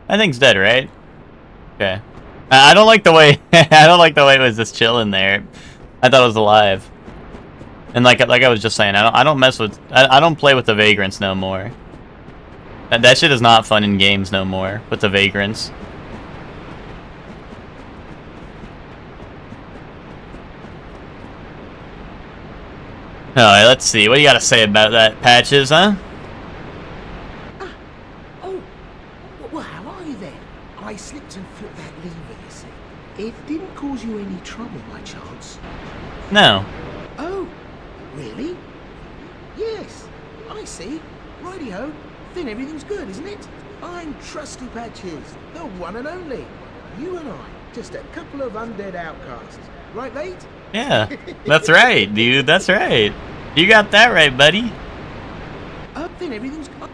I think it's dead, right? Okay. I don't like the way I don't like the way it was just chilling there. I thought it was alive. And like I was just saying, I don't mess with I don't play with the vagrants no more. That shit is not fun in games no more with the vagrants. Alright, let's see. What do you gotta say about that, Patches, huh? Oh, well, how are you then? I slipped and flipped that lever, you see. It didn't cause you any trouble by chance? No. Oh, really? Yes, I see. Righty-ho. Then everything's good, isn't it? I'm Trusty Patches, the one and only. You and I, just a couple of undead outcasts. Right, mate? Yeah, that's right, dude. That's right. You got that right, buddy. Then everything's good.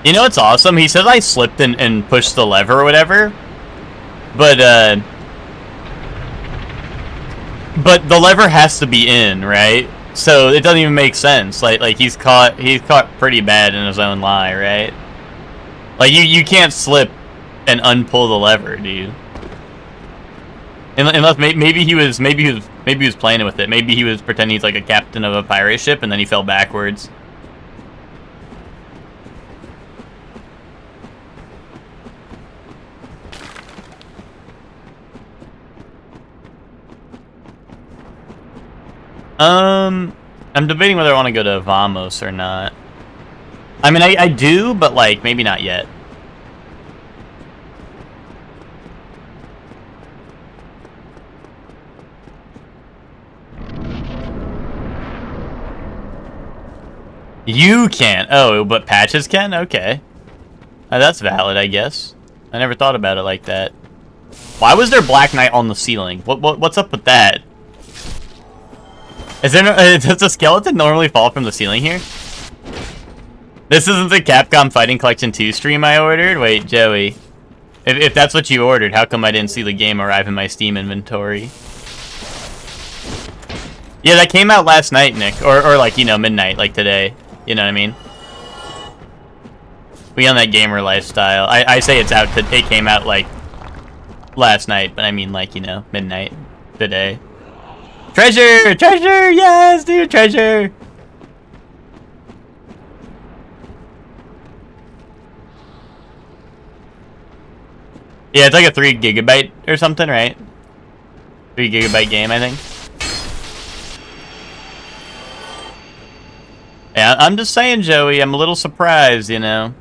You know what's awesome? He says I slipped and pushed the lever or whatever. But the lever has to be in, right? So it doesn't even make sense. Like he's caught pretty bad in his own lie, right? Like you can't slip and unpull the lever, dude. Unless maybe he was playing with it. Maybe he was pretending he's like a captain of a pirate ship and then he fell backwards. I'm debating whether I want to go to Vamos or not. I mean, I do, but like maybe not yet. You can't. Oh, but Patches can? Okay. That's valid, I guess. I never thought about it like that. Why was there Black Knight on the ceiling? What's up with that? Is there no, does a skeleton normally fall from the ceiling here? This isn't the Capcom Fighting Collection 2 stream I ordered? Wait, Joey. If that's what you ordered, how come I didn't see the game arrive in my Steam inventory? Yeah, that came out last night, Nick. Or like, you know, midnight, like today. You know what I mean? We on that gamer lifestyle. I say it's out, it came out like last night, but I mean like, you know, midnight today. Treasure! Treasure! Yes, dude, treasure! Yeah, it's like a 3 gigabyte or something, right? 3 gigabyte game, I think. Yeah, I'm just saying, Joey, I'm a little surprised, you know.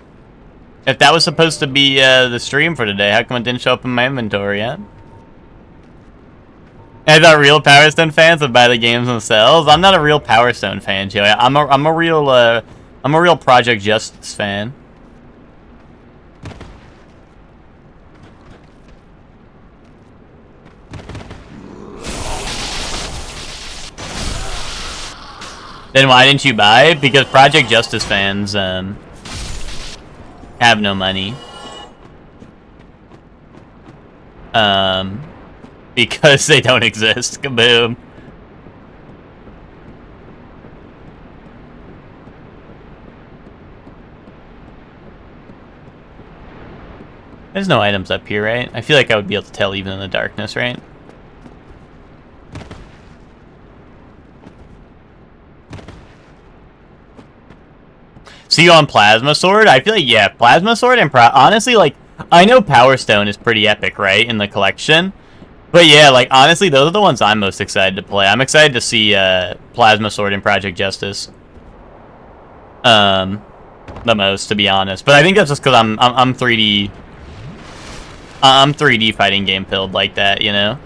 If that was supposed to be the stream for today, how come it didn't show up in my inventory, huh? I thought real Power Stone fans would buy the games themselves. I'm not a real Power Stone fan, Joey. I'm a real Project Justice fan. Then why didn't you buy it? Because Project Justice fans have no money. Because they don't exist. Kaboom. There's no items up here, right? I feel like I would be able to tell even in the darkness, right? See you on Plasma Sword? I feel like, yeah, Plasma Sword and honestly, like, I know Power Stone is pretty epic, right, in the collection. But yeah, like, honestly, those are the ones I'm most excited to play. I'm excited to see Plasma Sword and Project Justice. The most, to be honest. But I think that's just because I'm 3D... I'm 3D fighting game pilled like that, you know?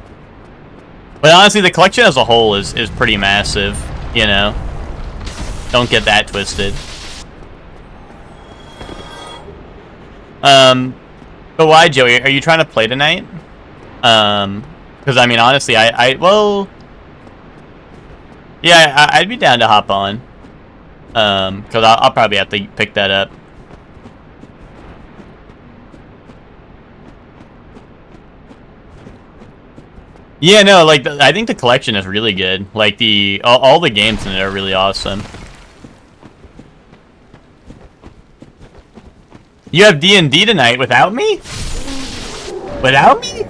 But honestly, the collection as a whole is pretty massive, you know? Don't get that twisted. But why, Joey? Are you trying to play tonight? Because, I mean, honestly, well... Yeah, I'd be down to hop on. Because I'll probably have to pick that up. Yeah, no, like, I think the collection is really good. Like, all the games in it are really awesome. You have D&D tonight without me? Without me?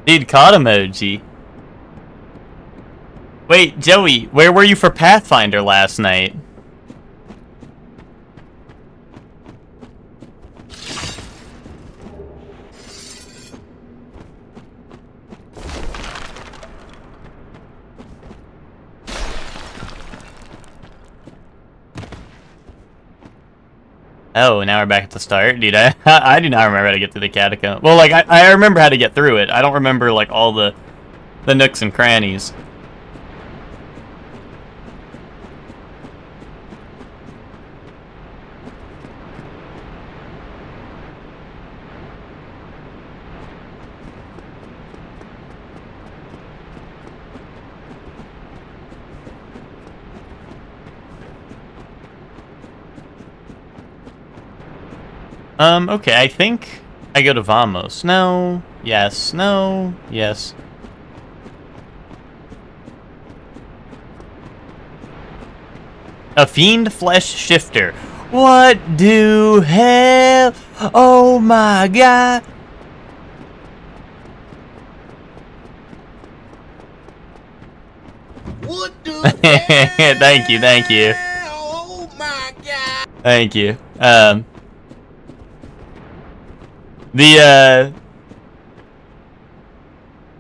Dude, COD emoji. Wait, Joey, where were you for Pathfinder last night? Oh, now we're back at the start? Dude, I do not remember how to get through the catacomb. Well, like, I remember how to get through it. I don't remember, like, all the nooks and crannies. Okay, I think I go to Vamos. No, yes, no, yes. A fiend flesh shifter. What do hell? Oh my god. What do Thank you, thank you. Oh my god. Thank you.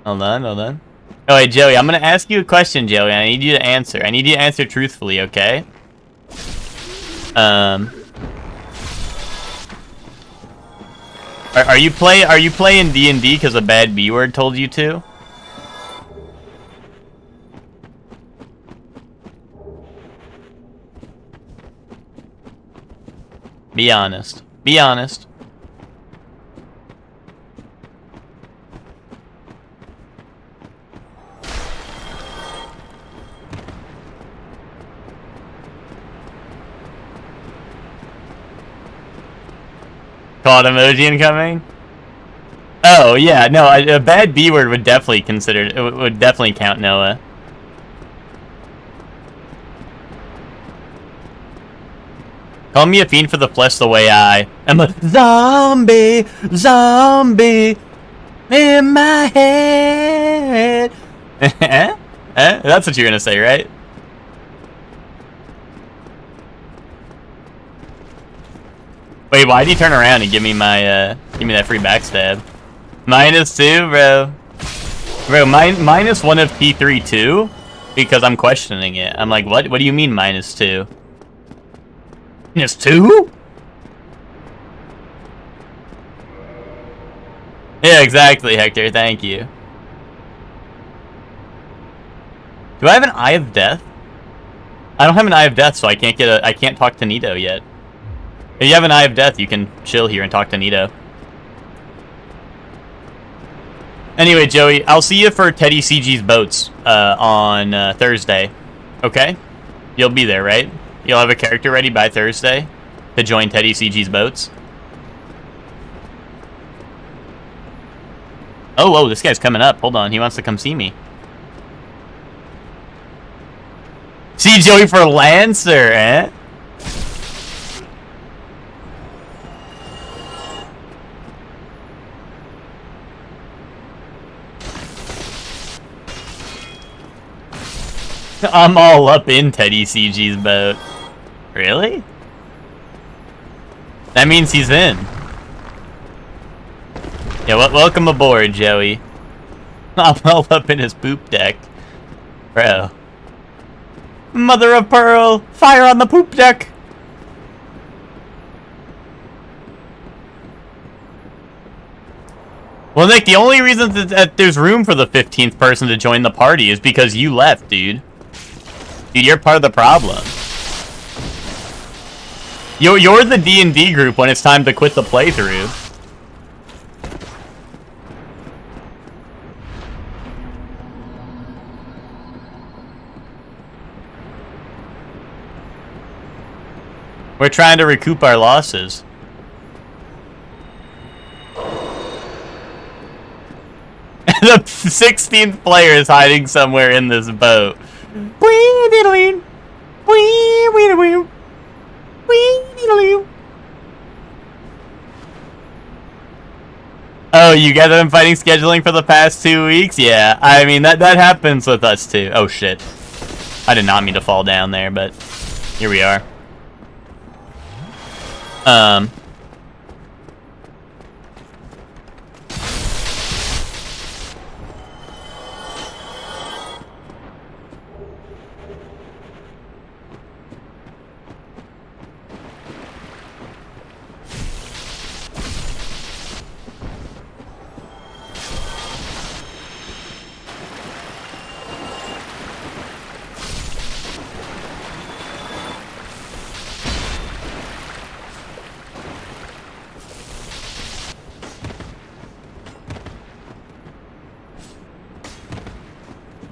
Hold on. Oh, wait, Joey, I'm gonna ask you a question, Joey, and I need you to answer. I need you to answer truthfully, okay? Are you playing D&D because a bad B word told you to? Be honest. Be honest. Called emoji incoming? Oh, yeah, no, a bad B word would definitely would definitely count, Noah. Call me a fiend for the flesh the way I am a zombie in my head. That's what you're gonna say, right? Wait, why'd you turn around and give me my, give me that free backstab? -2, bro. Bro, minus one of T3 too? Because I'm questioning it. I'm like, what? What do you mean -2? -2? Yeah, exactly, Hector. Thank you. Do I have an Eye of Death? I don't have an Eye of Death, so I can't talk to Nito yet. If you have an Eye of Death, you can chill here and talk to Nito. Anyway, Joey, I'll see you for Teddy CG's boats on Thursday. Okay? You'll be there, right? You'll have a character ready by Thursday to join Teddy CG's boats. Oh, whoa, this guy's coming up. Hold on, he wants to come see me. See Joey for Lancer, eh? I'm all up in Teddy CG's boat. Really? That means he's in. Yeah, welcome aboard, Joey. I'm all up in his poop deck. Bro. Mother of pearl, fire on the poop deck! Well, Nick, the only reason that there's room for the 15th person to join the party is because you left, dude. Dude, you're part of the problem. You're the D&D group when it's time to quit the playthrough. We're trying to recoup our losses. The 16th player is hiding somewhere in this boat. Oh, you guys have been fighting scheduling for the past 2 weeks? Yeah, I mean, that happens with us too. Oh, shit. I did not mean to fall down there, but here we are.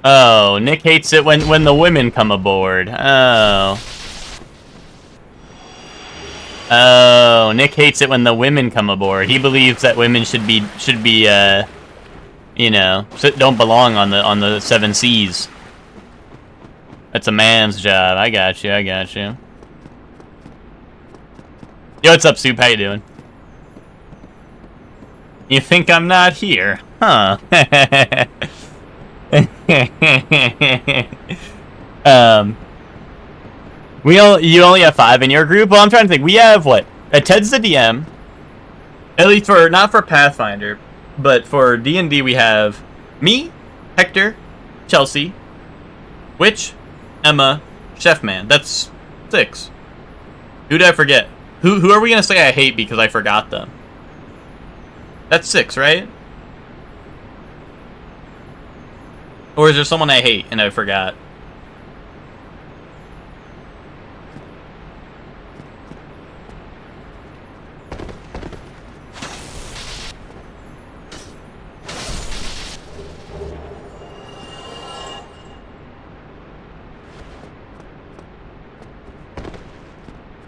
Oh, Nick hates it when the women come aboard. Oh. Oh, Nick hates it when the women come aboard. He believes that women should be you know, don't belong on the 7 seas. That's a man's job. I got you. Yo, what's up, Soup? How you doing? You think I'm not here? Huh. You only have 5 in your group? Well, I'm trying to think. We have what? Ted's the DM. At least for not for Pathfinder, but for D&D we have me, Hector, Chelsea, Witch, Emma, Chefman. That's 6. Who did I forget? Who are we gonna say I hate because I forgot them? That's 6, right? Or is there someone I hate and I forgot?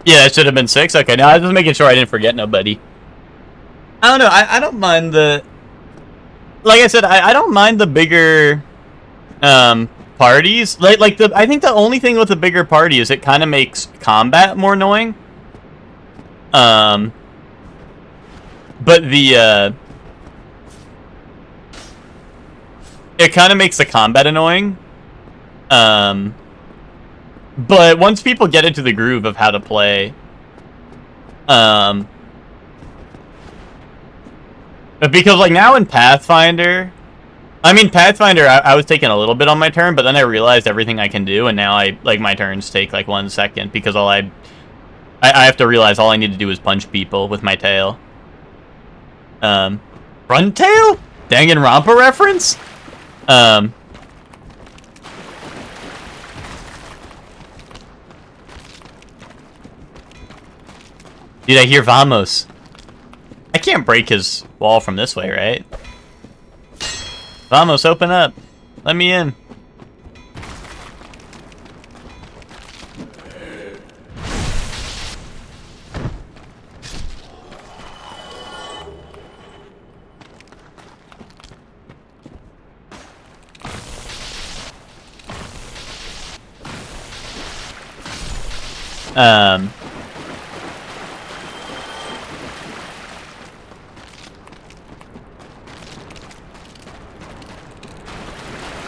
Yeah, it should have been 6. Okay, now I was just making sure I didn't forget nobody. I don't know. I don't mind the... Like I said, I don't mind the bigger... parties. I think the only thing with the bigger party is it kind of makes combat more annoying. But it kind of makes the combat annoying. But once people get into the groove of how to play, because like now in Pathfinder, I mean, Pathfinder, I was taking a little bit on my turn, but then I realized everything I can do, and now my turns take like 1 second, because I have to realize all I need to do is punch people with my tail. Front tail? Danganronpa reference? Dude, I hear Vamos. I can't break his wall from this way, right? Vamos, open up. Let me in.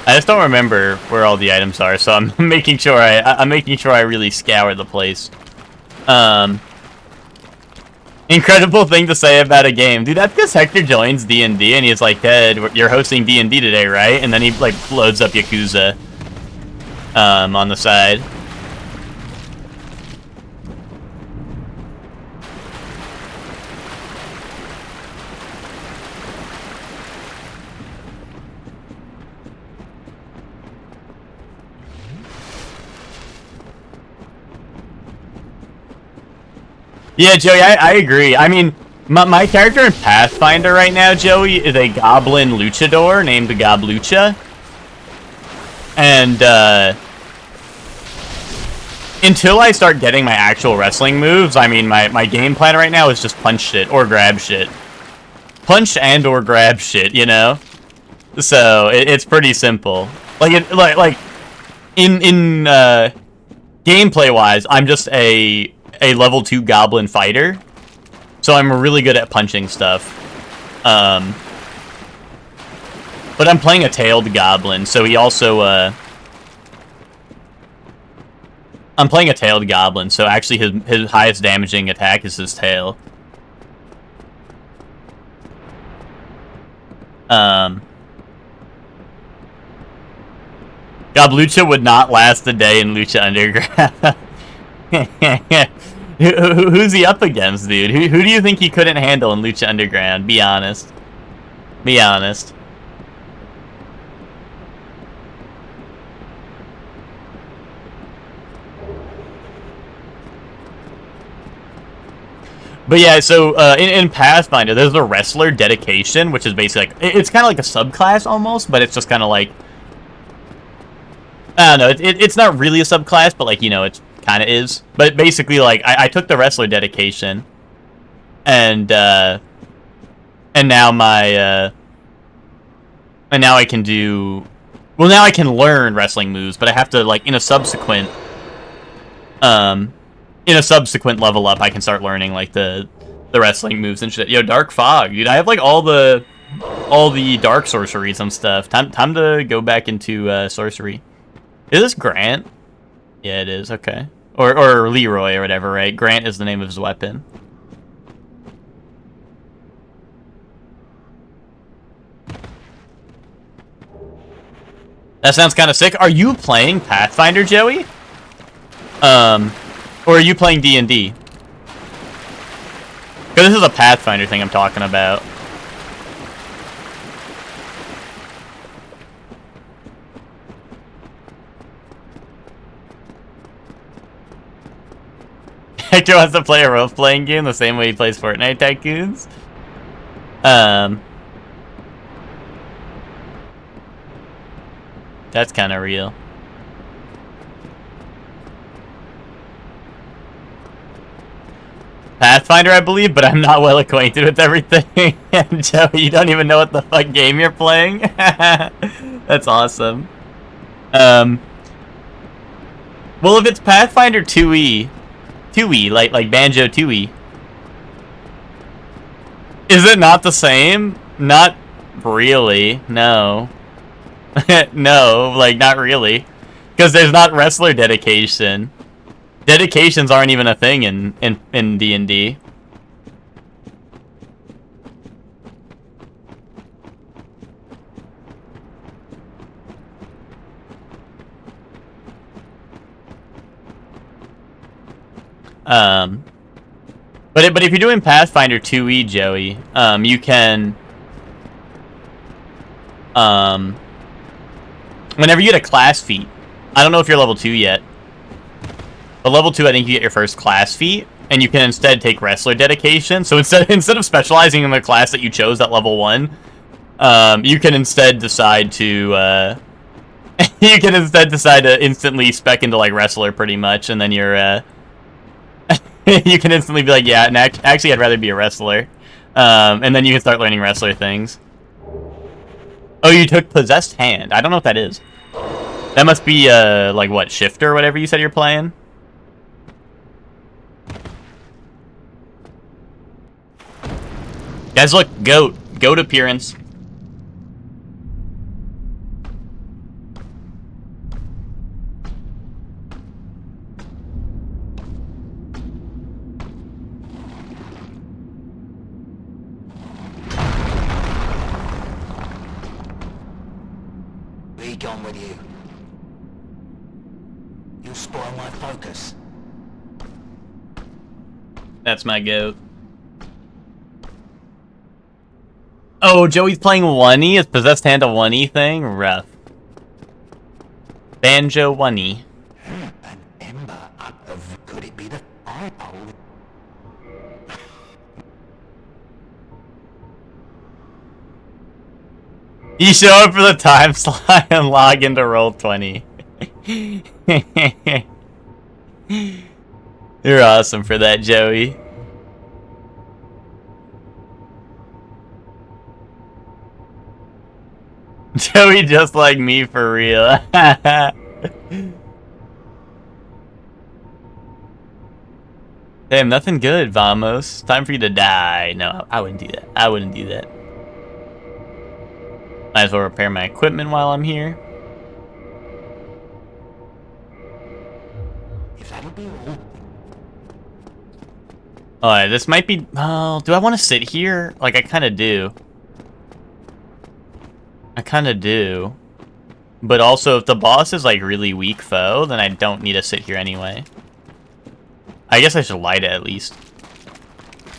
I just don't remember where all the items are, so I'm making sure I'm making sure I really scour the place. Incredible thing to say about a game, dude. That's because Hector joins D&D and he's like, "Ted, you're hosting D&D today, right?" And then he like loads up Yakuza on the side. Yeah, Joey, I agree. I mean, my character in Pathfinder right now, Joey, is a goblin luchador named Goblucha. And, until I start getting my actual wrestling moves, I mean, my game plan right now is just punch shit or grab shit. Punch and or grab shit, you know? So, it's pretty simple. Like, in gameplay-wise, I'm just a level 2 goblin fighter, so I'm really good at punching stuff. But I'm playing a tailed goblin, so he also I'm playing a tailed goblin, so actually his highest damaging attack is his tail. Goblucha would not last a day in Lucha Underground. Who's he up against, dude? Who do you think he couldn't handle in Lucha Underground? Be honest. Be honest. But yeah, so in Pathfinder, there's a wrestler dedication, which is basically like, it's kind of like a subclass almost, but it's just kind of like, I don't know, it's not really a subclass, but like, you know, it's kind of is. But basically, like, I took the wrestler dedication, and now my and now I can do, well, now I can learn wrestling moves, but I have to, like, in a subsequent level up, I can start learning like the wrestling moves and shit. Yo, Dark Fog, dude, I have like all the dark sorceries and stuff. Time to go back into sorcery. Is this Grant? Yeah, it is. Okay. Or Leroy or whatever, right? Grant is the name of his weapon. That sounds kind of sick. Are you playing Pathfinder, Joey? Or are you playing D&D? Because this is a Pathfinder thing I'm talking about. Hector wants to play a role-playing game the same way he plays Fortnite Tycoons. That's kind of real. Pathfinder, I believe, but I'm not well acquainted with everything. And Joey, you don't even know what the fuck game you're playing? That's awesome. Well, if it's Pathfinder 2E, like Banjo 2E, is it not the same? Not really, no. No, like, not really. Because there's not wrestler dedication. Dedications aren't even a thing in D&D. But if you're doing Pathfinder 2E, Joey, you can, whenever you get a class feat, I don't know if you're level 2 yet, but level 2, I think you get your first class feat, and you can instead take wrestler dedication. So instead of specializing in the class that you chose at level 1, You can instead decide to you can instead decide to instantly spec into like wrestler pretty much, and then you're you can instantly be like, yeah, and actually I'd rather be a wrestler, and then you can start learning wrestler things. Oh, you took possessed hand. I don't know what that is. That must be like what, shifter or whatever you said you're playing. Guys, look, goat appearance. Be gone with you. You spoil my focus. That's my goat. Oh, Joey's playing 1E? Is possessed hand a 1E thing? Rough. Banjo 1E. An ember up of... Could it be the fireball? You show up for the time slot and log into Roll20. You're awesome for that, Joey. Joey just like me for real. Damn, nothing good, Vamos. Time for you to die. No, I wouldn't do that. I wouldn't do that. Might as well repair my equipment while I'm here. If that'll be all. Alright, this might be... Oh, do I want to sit here? Like, I kind of do. I kind of do. But also, if the boss is, like, really weak foe, then I don't need to sit here anyway. I guess I should light it, at least.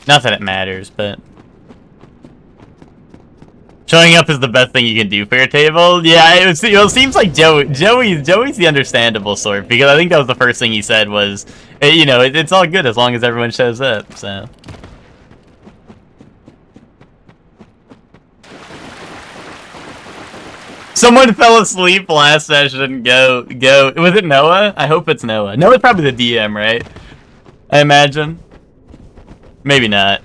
Not that it matters, but... Showing up is the best thing you can do for your table. Yeah, it seems like Joey's the understandable sort, because I think that was the first thing he said was, you know, it's all good as long as everyone shows up, so. Someone fell asleep last session. Go. Was it Noah? I hope it's Noah. Noah's probably the DM, right? I imagine. Maybe not.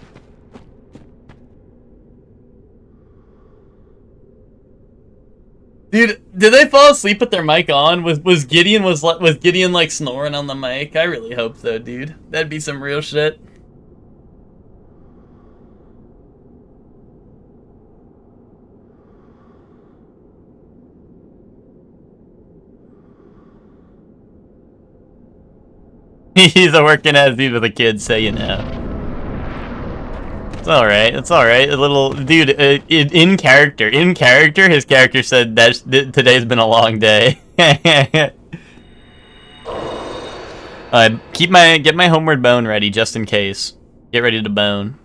Dude, did they fall asleep with their mic on? Was Gideon like snoring on the mic? I really hope so, dude. That'd be some real shit. He's a working as these are the kids say, you know. It's alright, it's alright. A little... Dude, in character, his character said that today's been a long day. Get my homeward bone ready, just in case. Get ready to bone.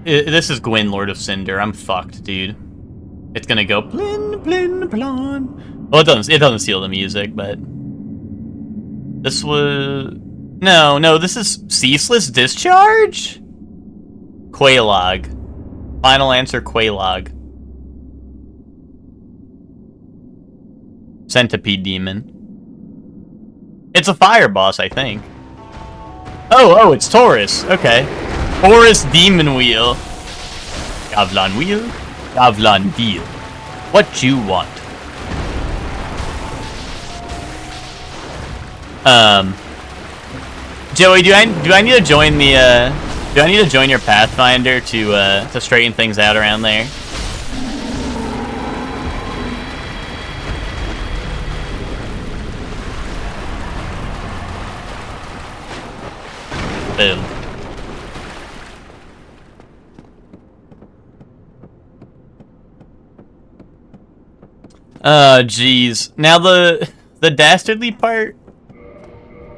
This is Gwyn, Lord of Cinder. I'm fucked, dude. It's gonna go blin, blin, blon. Well, it doesn't seal the music, but this was no. This is Ceaseless Discharge. Quaylog. Final answer, Quaylog. Centipede Demon. It's a fire boss, I think. Oh, it's Taurus. Okay. Taurus Demon Wheel. Gavlan Wheel. Gavlan Deal. What you want? Joey, do I need to join the do I need to join your Pathfinder to straighten things out around there? Boom. Oh, jeez. Now the dastardly part?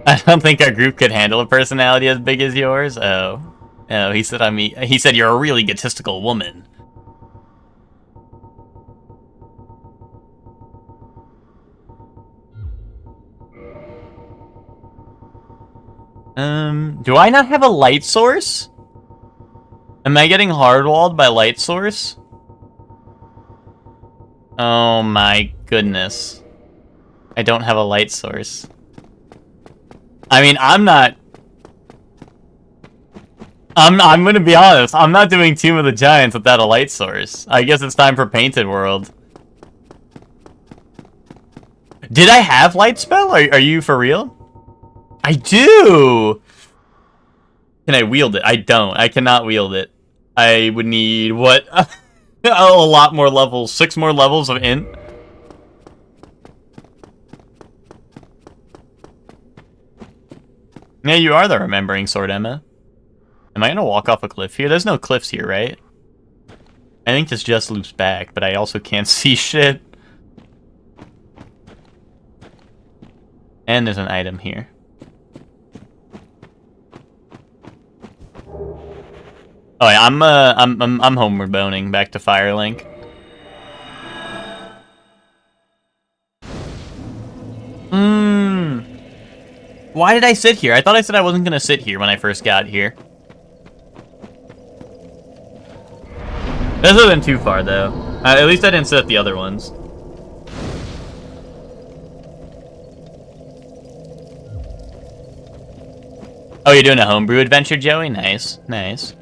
I don't think our group could handle a personality as big as yours. Oh, he said you're a really egotistical woman. Do I not have a light source? Am I getting hardwalled by light source? Oh my goodness. I don't have a light source. I mean, I'm gonna be honest, I'm not doing Tomb of the Giants without a light source. I guess it's time for Painted World. Did I have light spell? Are you for real? I do! Can I wield it? I don't. I cannot wield it. I would need, what? A lot more levels. 6 more levels of int. Yeah, you are the Remembering Sword, Emma. Am I gonna walk off a cliff here? There's no cliffs here, right? I think this just loops back, but I also can't see shit. And there's an item here. Oh yeah, I'm homeward boning back to Firelink. Why did I sit here? I thought I said I wasn't gonna sit here when I first got here. This isn't too far though. At least I didn't sit at the other ones. Oh, you're doing a homebrew adventure, Joey? Nice, nice.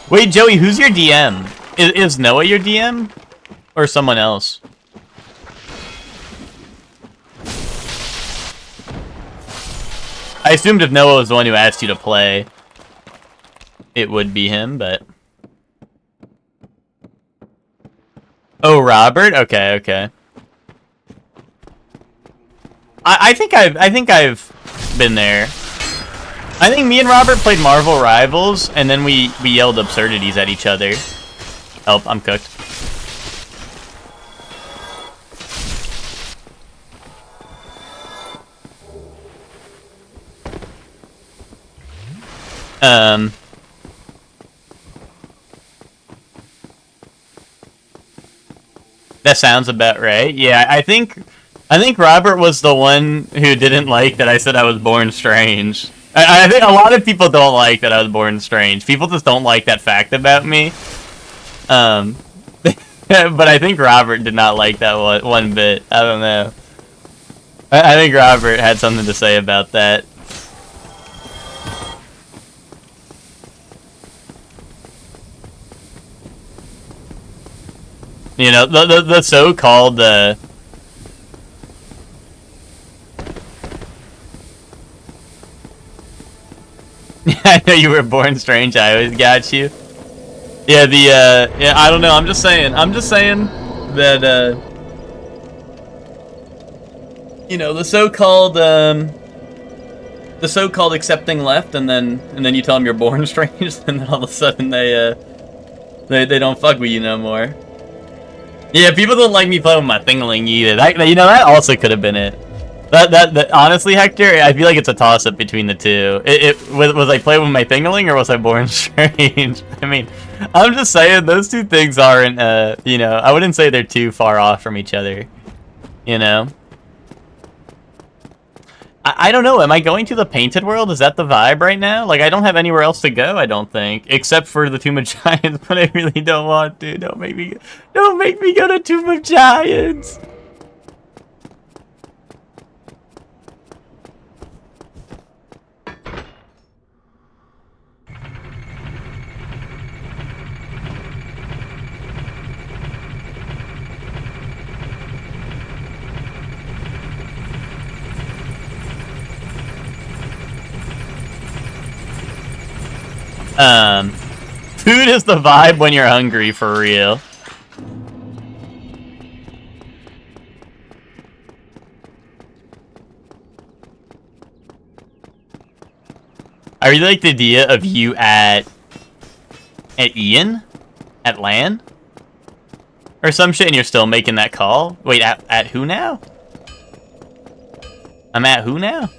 Wait, Joey, who's your DM? Is Noah your DM? Or someone else? I assumed if Noah was the one who asked you to play, it would be him, but... Oh, Robert? Okay, okay. I think I've been there. I think me and Robert played Marvel Rivals, and then we yelled absurdities at each other. Oh, I'm cooked. That sounds about right. Yeah, I think Robert was the one who didn't like that I said I was born strange. I think a lot of people don't like that I was born strange. People just don't like that fact about me. But I think Robert did not like that one bit. I don't know. I think Robert had something to say about that. You know, the so-called I know you were born strange. I always got you. Yeah, yeah, I don't know. I'm just saying that you know, the so-called accepting left, and then you tell them you're born strange, and then all of a sudden they don't fuck with you no more. Yeah, people don't like me playing with my thingling either. You know, that also could have been it. That honestly, Hector, I feel like it's a toss-up between the two. Was I playing with my thingling or was I born strange? I mean, I'm just saying those two things aren't, you know, I wouldn't say they're too far off from each other. You know? I don't know. Am I going to the Painted World? Is that the vibe right now? Like, I don't have anywhere else to go, I don't think. Except for the Tomb of Giants, but I really don't want to. Don't make me go to Tomb of Giants! Food is the vibe when you're hungry, for real. I really like the idea of you at Ian? At LAN? Or some shit, and you're still making that call? Wait, at who now? I'm at who now?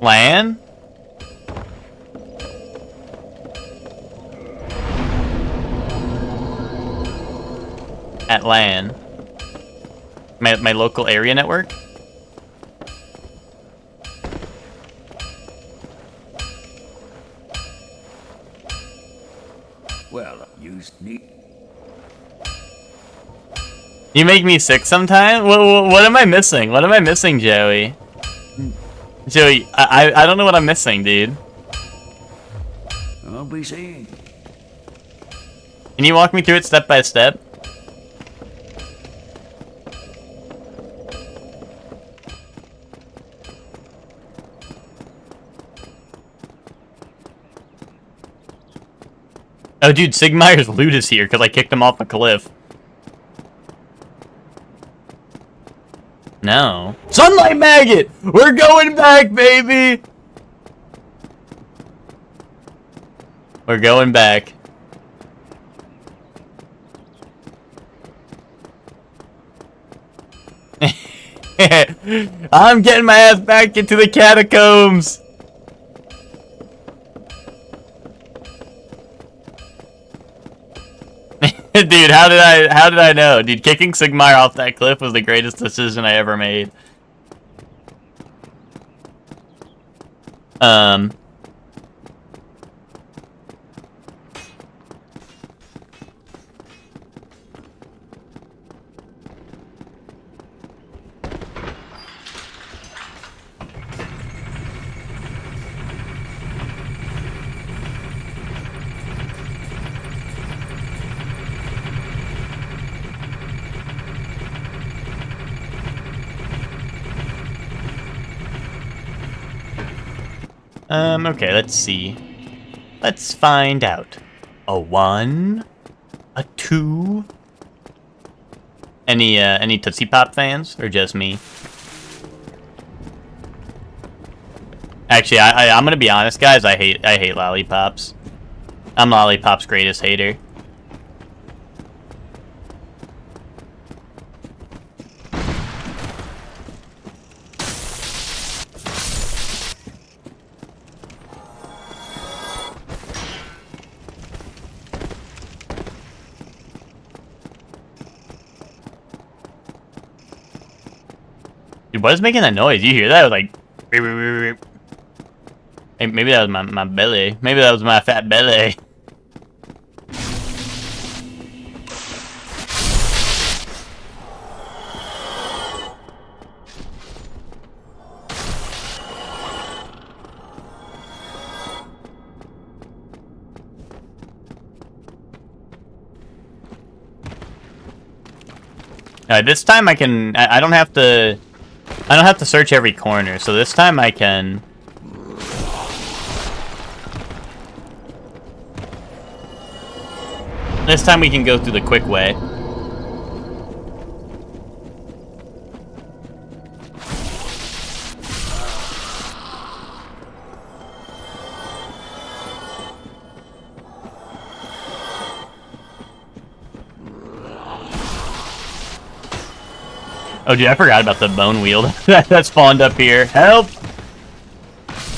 LAN? At LAN. my local area network. Well, you sneak. You make me sick sometimes? What am I missing? What am I missing, Joey? Joey, I don't know what I'm missing, dude. I'll be seeing. Can you walk me through it step by step? Oh, dude, Sigmire's loot is here because I kicked him off a cliff. No. Sunlight Maggot! We're going back, baby! We're going back. I'm getting my ass back into the catacombs! Dude, how did I know? Dude, kicking Sigmire off that cliff was the greatest decision I ever made. Okay, let's see. Let's find out. A 1? A 2? Any Tootsie Pop fans? Or just me? Actually, I'm gonna be honest, guys. I hate lollipops. I'm Lollipop's greatest hater. Dude, what is making that noise? You hear that? It was like... Hey, maybe that was my belly. Maybe that was my fat belly. This time I can... I don't have to... I don't have to search every corner, so this time I can... This time we can go through the quick way. Oh, dude, I forgot about the bone wheel that spawned up here. Help!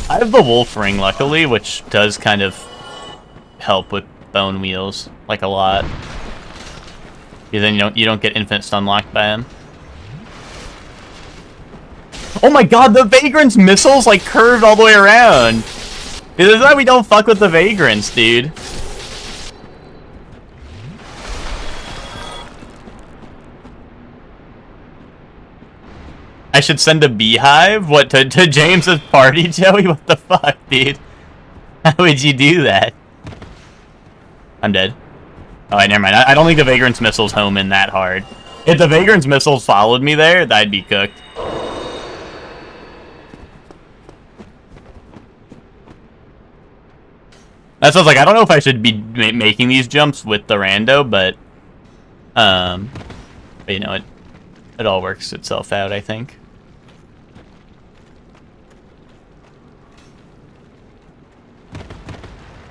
I have the wolf ring, luckily, which does kind of help with bone wheels, like a lot. Because then you don't get infinite stun locked by him. Oh my god, the Vagrant's missiles like curved all the way around. Dude, this is why we don't fuck with the Vagrants, dude. I should send a beehive? What, to James's party, Joey? What the fuck, dude? How would you do that? I'm dead. Alright, never mind. I don't think the Vagrant's missiles home in that hard. If the Vagrant's missiles followed me there, I'd be cooked. That sounds like, I don't know if I should be making these jumps with the rando, but you know, it all works itself out, I think.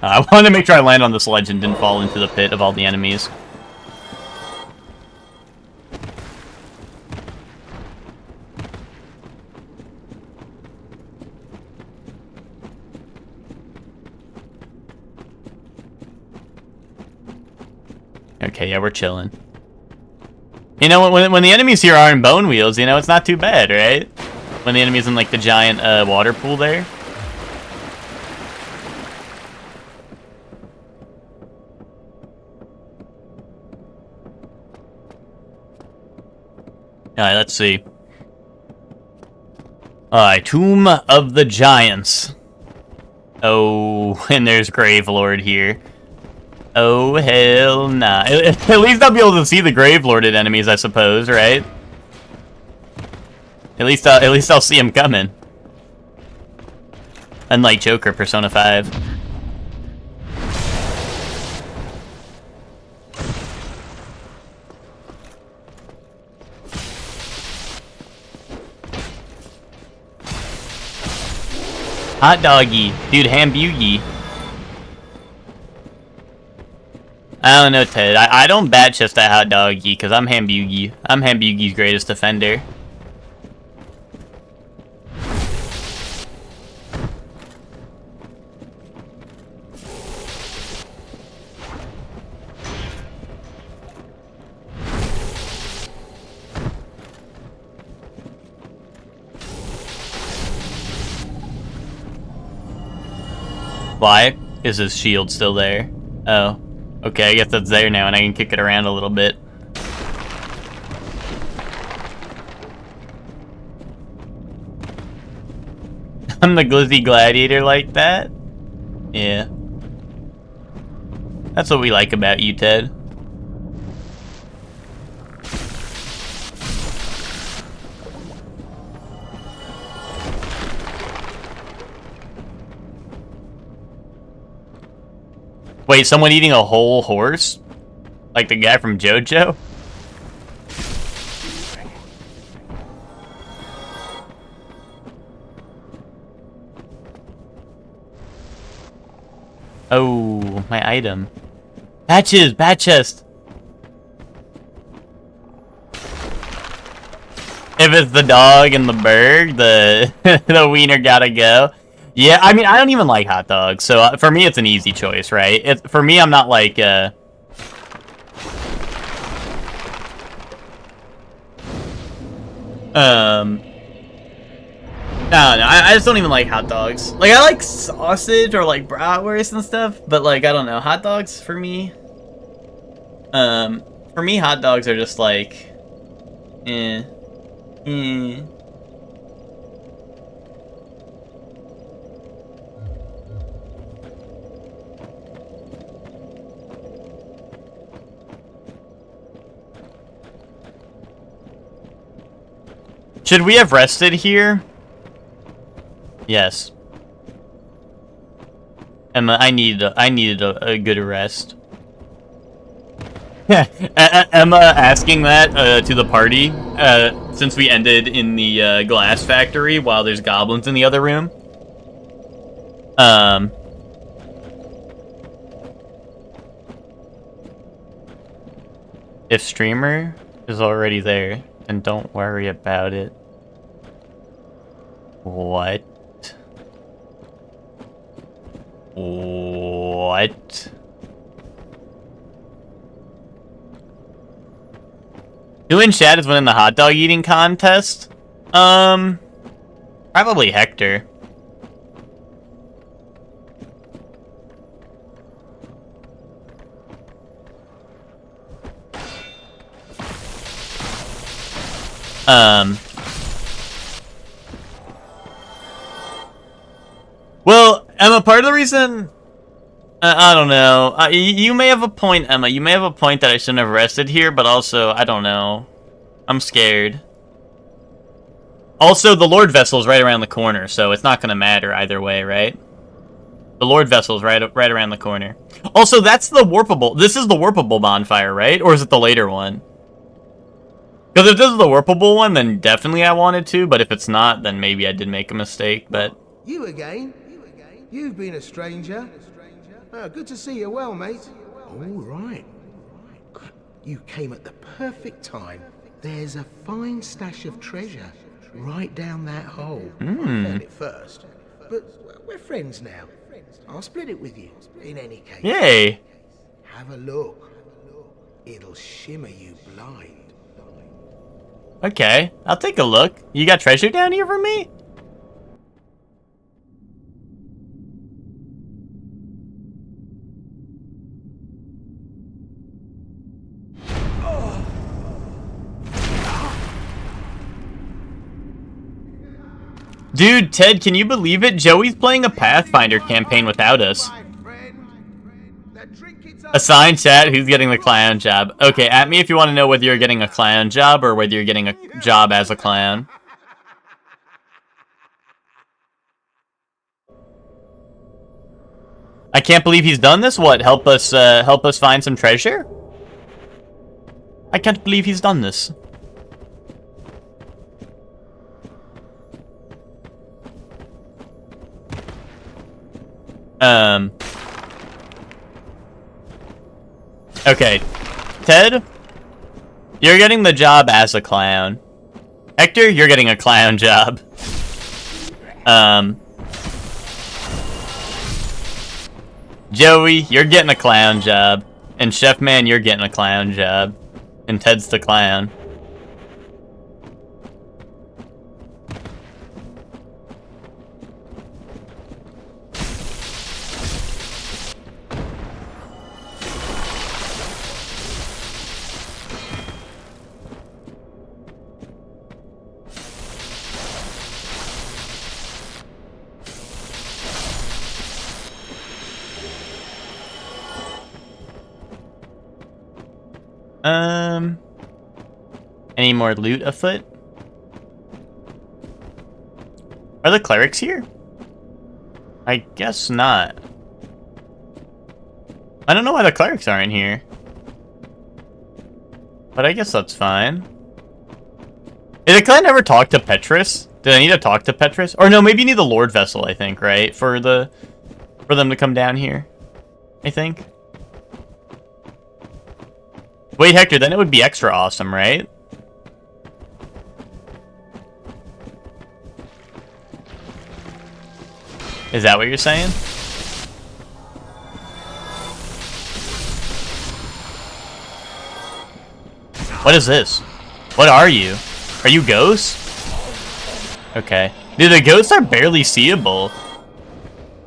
I wanted to make sure I land on this ledge and didn't fall into the pit of all the enemies. Okay, yeah, we're chilling. You know, when the enemies here are in bone wheels, you know, it's not too bad, right? When the enemy's in, like, the giant water pool there. Alright, let's see. Alright, Tomb of the Giants. Oh, and there's Gravelord here. Oh, hell nah. At least I'll be able to see the Gravelorded enemies, I suppose, right? At least I'll see him coming. Unlike Joker, Persona 5. Hot doggy. Dude, Hambugi. I don't know, Ted. I don't bat chest at hot doggy, because I'm Hambugi. I'm Hambugi's greatest defender. Why? Is his shield still there? Oh. Okay, I guess that's there now and I can kick it around a little bit. I'm the glizzy gladiator like that? Yeah. That's what we like about you, Ted. Wait, someone eating a whole horse? Like the guy from JoJo? Oh, my item. Patches! Bat chest! If it's the dog and the bird, the the wiener gotta go. Yeah, I mean, I don't even like hot dogs, so for me, it's an easy choice, right? For me, I'm not like, I don't know, I just don't even like hot dogs. Like, I like sausage or, like, bratwurst and stuff, but, like, I don't know, hot dogs, for me, hot dogs are just, like, Should we have rested here? Yes. Emma, I needed a good rest. Yeah, Emma asking that to the party since we ended in the glass factory while there's goblins in the other room. If streamer is already there, then don't worry about it. What? What? Who in chat is winning the hot dog eating contest? Probably Hector. Well, Emma, part of the reason... I don't know. You may have a point, Emma. You may have a point that I shouldn't have rested here, but also, I don't know. I'm scared. Also, the Lord Vessel's right around the corner, so it's not gonna matter either way, right? The Lord Vessel's right around the corner. Also, that's the Warpable... This is the Warpable bonfire, right? Or is it the later one? Because if this is the Warpable one, then definitely I wanted to, but if it's not, then maybe I did make a mistake, but... You again? You've been a stranger. Oh, good to see you well, mate. All right. You came at the perfect time. There's a fine stash of treasure right down that hole. I found it first. But we're friends now. I'll split it with you, in any case. Yay! Have a look. It'll shimmer you blind. Okay, I'll take a look. You got treasure down here for me? Dude, Ted, can you believe it? Joey's playing a Pathfinder campaign without us. Assign chat, who's getting the clown job? Okay, at me if you want to know whether you're getting a clown job or whether you're getting a job as a clown. I can't believe he's done this. What? Help us find some treasure? I can't believe he's done this. Okay. Ted, you're getting the job as a clown. Hector, you're getting a clown job. Joey, you're getting a clown job. And Chef Man, you're getting a clown job. And Ted's the clown. Any more loot afoot? Are the clerics here? I guess not. I don't know why the clerics aren't here. But I guess that's fine. Did the clan ever talk to Petrus? Did I need to talk to Petrus? Or no, maybe you need the Lord Vessel, I think, right? For them to come down here. I think. Wait, Hector, then it would be extra awesome, right? Is that what you're saying? What is this? What are you? Are you ghosts? Okay. Dude, the ghosts are barely seeable.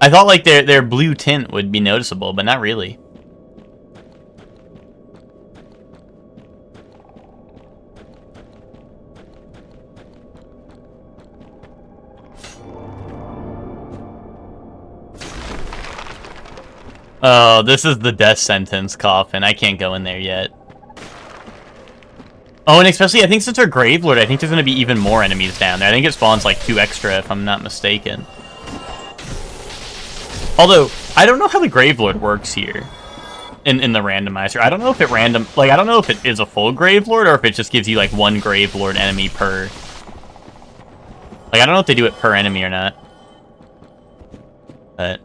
I thought like their blue tint would be noticeable, but not really. Oh, this is the death sentence coffin. I can't go in there yet. Oh, and especially, I think since we're Gravelord, I think there's going to be even more enemies down there. I think it spawns like 2 extra, if I'm not mistaken. Although, I don't know how the Gravelord works here in the randomizer. I don't know if it I don't know if it is a full Gravelord or if it just gives you like 1 Gravelord enemy per. Like, I don't know if they do it per enemy or not. But.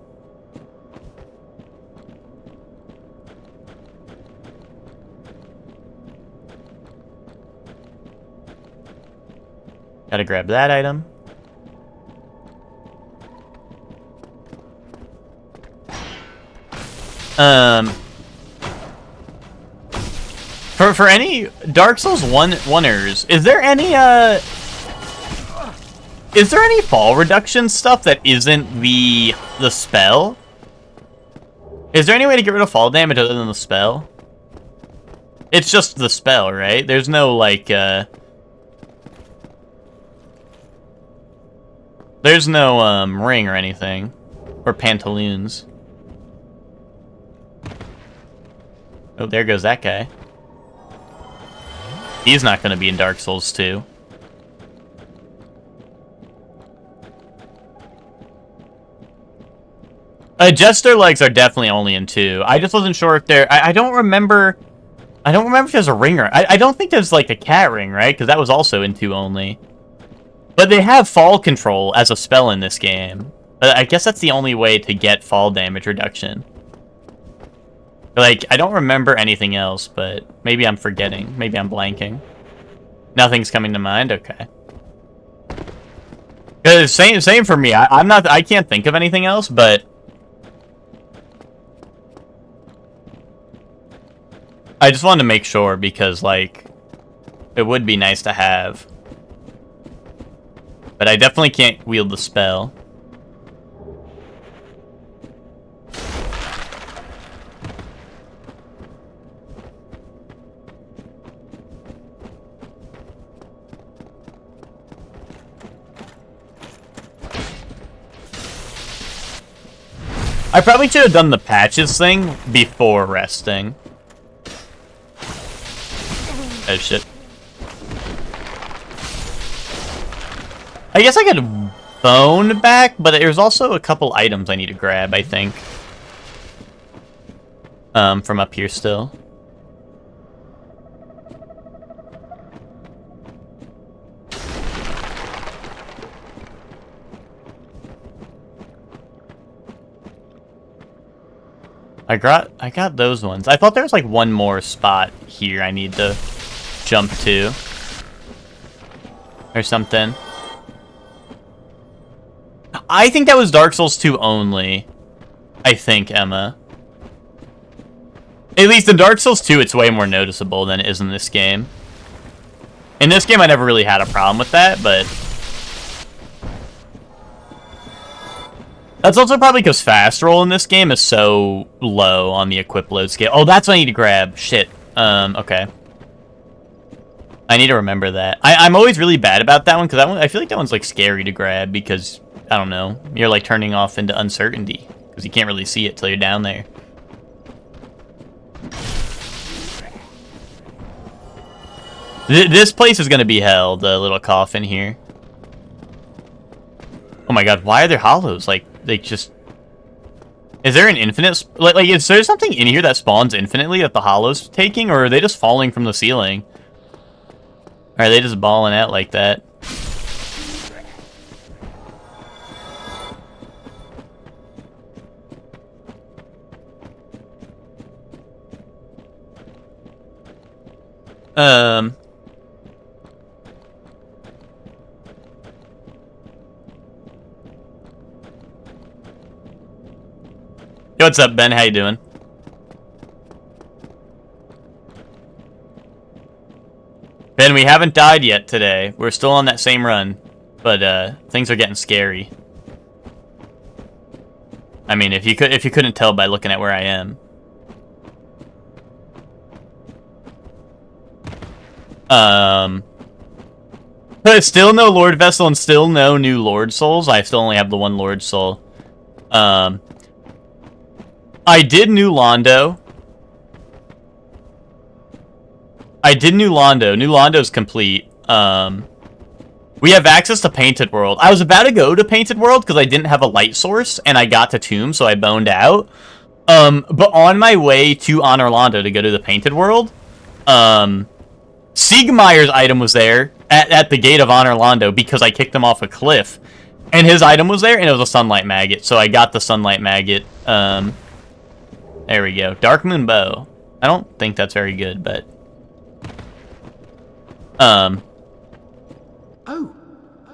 Gotta grab that item. For any Dark Souls 1ers, is there any fall reduction stuff that isn't the spell? Is there any way to get rid of fall damage other than the spell? It's just the spell, right? There's no like there's no ring or anything. Or pantaloons. Oh, there goes that guy. He's not gonna be in Dark Souls 2. Jester legs are definitely only in 2. I just wasn't sure if they're... I don't remember if there's a ringer. I don't think there's like a cat ring, right? Because that was also in 2 only. But they have fall control as a spell in this game. I guess that's the only way to get fall damage reduction. Like, I don't remember anything else, but maybe I'm forgetting. Maybe I'm blanking. Nothing's coming to mind? Okay. Same for me. I can't think of anything else, but I just wanted to make sure because, like, It would be nice to have. But I definitely can't wield the spell. I probably should have done the patches thing before resting. Oh shit. I guess I could bone back, but there's also a couple items I need to grab, I think. From up here still. I got those ones. I thought there was like one more spot here I need to jump to. Or something. I think that was Dark Souls 2 only. I think, Emma. At least in Dark Souls 2, it's way more noticeable than it is in this game. In this game, I never really had a problem with that, but... That's also probably because fast roll in this game is so low on the equip load scale. Oh, that's what I need to grab. Shit. Okay. I need to remember that. I'm always really bad about that one, because that one, I feel like that one's, like, scary to grab, because, I don't know, you're, like, turning off into uncertainty, because you can't really see it till you're down there. This place is gonna be hell, the little coffin here. Oh my god, why are there hollows? Like, they just... Is there an infinite... Like, is there something in here that spawns infinitely that the hollow's taking, or are they just falling from the ceiling? Or are they just balling out like that? Yo, what's up, Ben? How you doing? Ben, we haven't died yet today. We're still on that same run, but things are getting scary. I mean, if you couldn't tell by looking at where I am. But still no Lord Vessel and still no new Lord Souls. I still only have the one Lord Soul. I did New Londo. New Londo's complete. We have access to Painted World. I was about to go to Painted World because I didn't have a light source, and I got to Tomb, so I boned out. But on my way to Honor Londo to go to the Painted World, Siegmeyer's item was there at the gate of Honor Londo because I kicked him off a cliff. And his item was there, and it was a Sunlight Maggot, so I got the Sunlight Maggot. There we go. Dark Moon Bow. I don't think that's very good, but... Oh.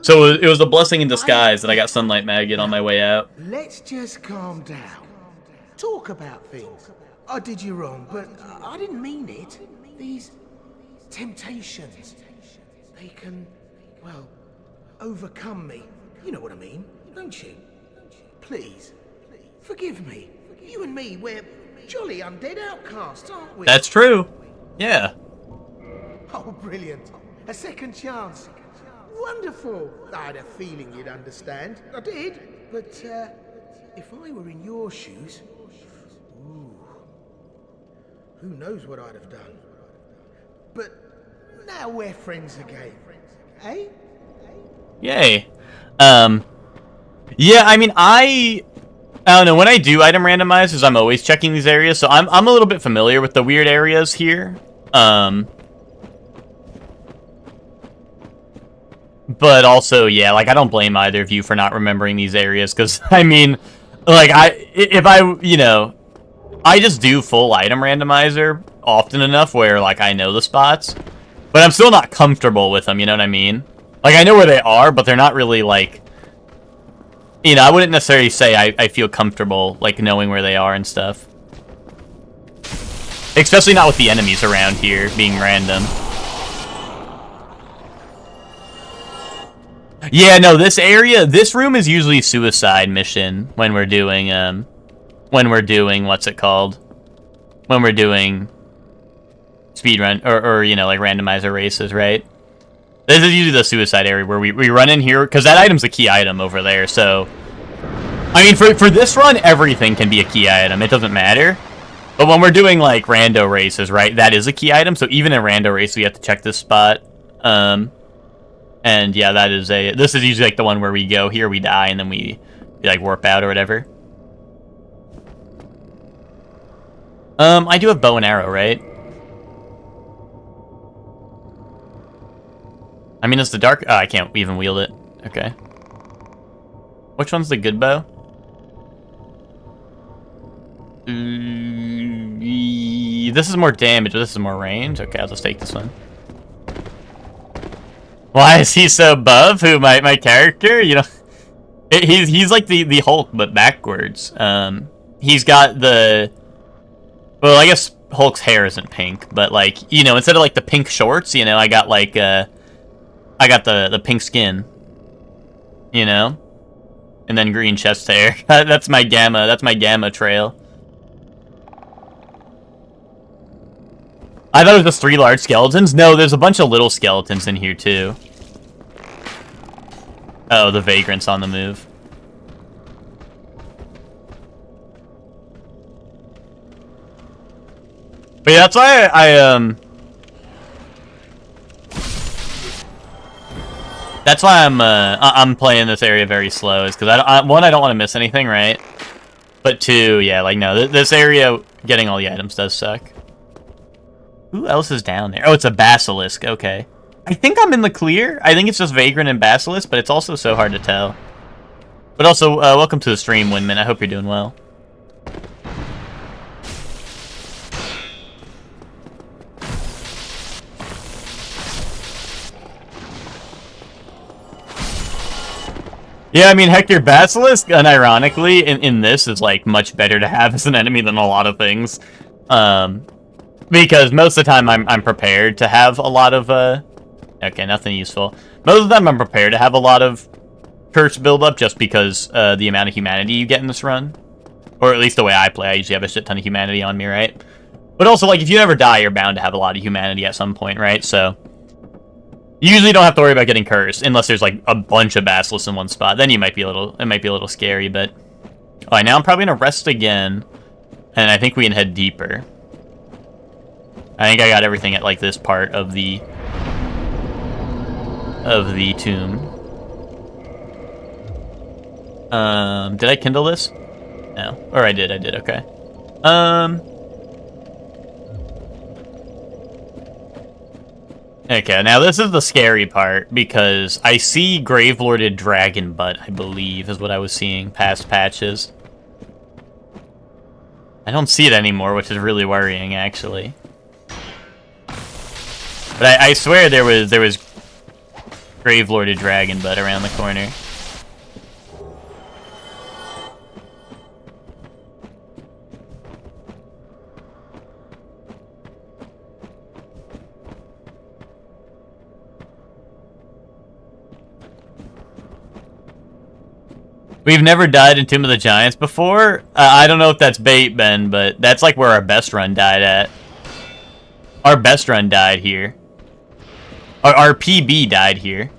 So it was a blessing in disguise that I got Sunlight Maggot on my way out. Let's just calm down. Talk about things. I did you wrong, but I didn't mean it. These temptations, they can, well, overcome me. You know what I mean, don't you? Please, forgive me. You and me, we're jolly undead outcasts, aren't we? That's true. Yeah. Oh, brilliant. A second chance. Wonderful. I had a feeling you'd understand. I did. But, if I were in your shoes... Ooh, who knows what I'd have done. But now we're friends again. Eh? Yay. Yeah, I mean, I don't know, when I do item randomizers, I'm always checking these areas, so I'm a little bit familiar with the weird areas here. But also, yeah, like, I don't blame either of you for not remembering these areas, because, I mean, like, you know, I just do full item randomizer often enough where, like, I know the spots, but I'm still not comfortable with them, you know what I mean? Like, I know where they are, but they're not really, like... You know, I wouldn't necessarily say I feel comfortable, like, knowing where they are and stuff. Especially not with the enemies around here being random. Yeah, no, this room is usually suicide mission when we're doing, what's it called? When we're doing speedrun, or, you know, like randomizer races, right? This is usually the suicide area where we run in here, because that item's a key item over there, so... I mean, for this run, everything can be a key item, it doesn't matter. But when we're doing, like, rando races, right, that is a key item, so even in rando race, we have to check this spot. And yeah, this is usually, like, the one where we go here, we die, and then we like, warp out or whatever. I do have bow and arrow, right? I mean, it's the dark... Oh, I can't even wield it. Okay. Which one's the good bow? This is more damage, but this is more range. Okay, I'll just take this one. Why is he so buff? Who, my character? You know, he's like the Hulk, but backwards. He's got the... Well, I guess Hulk's hair isn't pink, but, like, you know, instead of, like, the pink shorts, you know, I got, like, I got the pink skin. You know? And then green chest hair. That's my gamma trail. I thought it was just 3 large skeletons. No, there's a bunch of little skeletons in here, too. Oh, the vagrant's on the move. But yeah, that's why that's why I'm playing this area very slow, is because one, I don't want to miss anything, right? But 2, yeah, like, no, this area, getting all the items does suck. Who else is down there? Oh, it's a basilisk. Okay. I think I'm in the clear. I think it's just Vagrant and Basilisk, but it's also so hard to tell. But also, welcome to the stream, Winman. I hope you're doing well. Yeah, I mean, Hector Basilisk, unironically, in this is, like, much better to have as an enemy than a lot of things. Because most of the time I'm prepared to have a lot of, okay, nothing useful. Most of the time I'm prepared to have a lot of curse build-up just because, the amount of humanity you get in this run. Or at least the way I play, I usually have a shit ton of humanity on me, right? But also, like, if you never die, you're bound to have a lot of humanity at some point, right? So, you usually don't have to worry about getting cursed, unless there's, like, a bunch of basilisks in one spot. Then it might be a little scary, but... Alright, now I'm probably gonna rest again, and I think we can head deeper. I think I got everything at, like, this part of the tomb. Did I kindle this? No. Or I did, okay. Okay, now this is the scary part, because I see Gravelorded Dragon Butt, I believe, is what I was seeing past patches. I don't see it anymore, which is really worrying, actually. But I swear there was Gravelorded Dragon Butt around the corner. We've never died in Tomb of the Giants before. I don't know if that's bait, Ben, but that's like where our best run died at. Our best run died here. Our PB died here.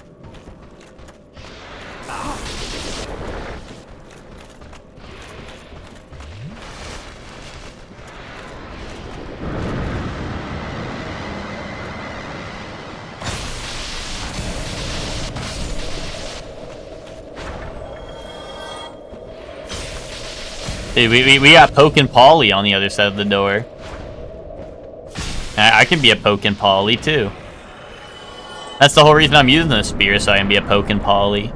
Dude, we got Poke and Polly on the other side of the door. I can be a Poke and Polly too. That's the whole reason I'm using the spear, so I can be a Poke and Polly.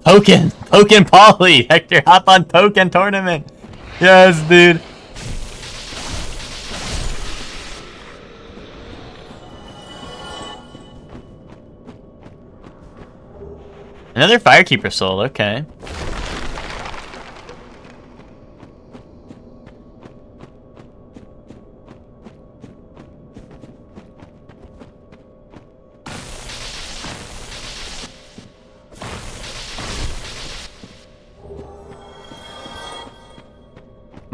Poke and Polly! Hector, hop on Poke tournament! Yes, dude. Another Firekeeper soul, okay.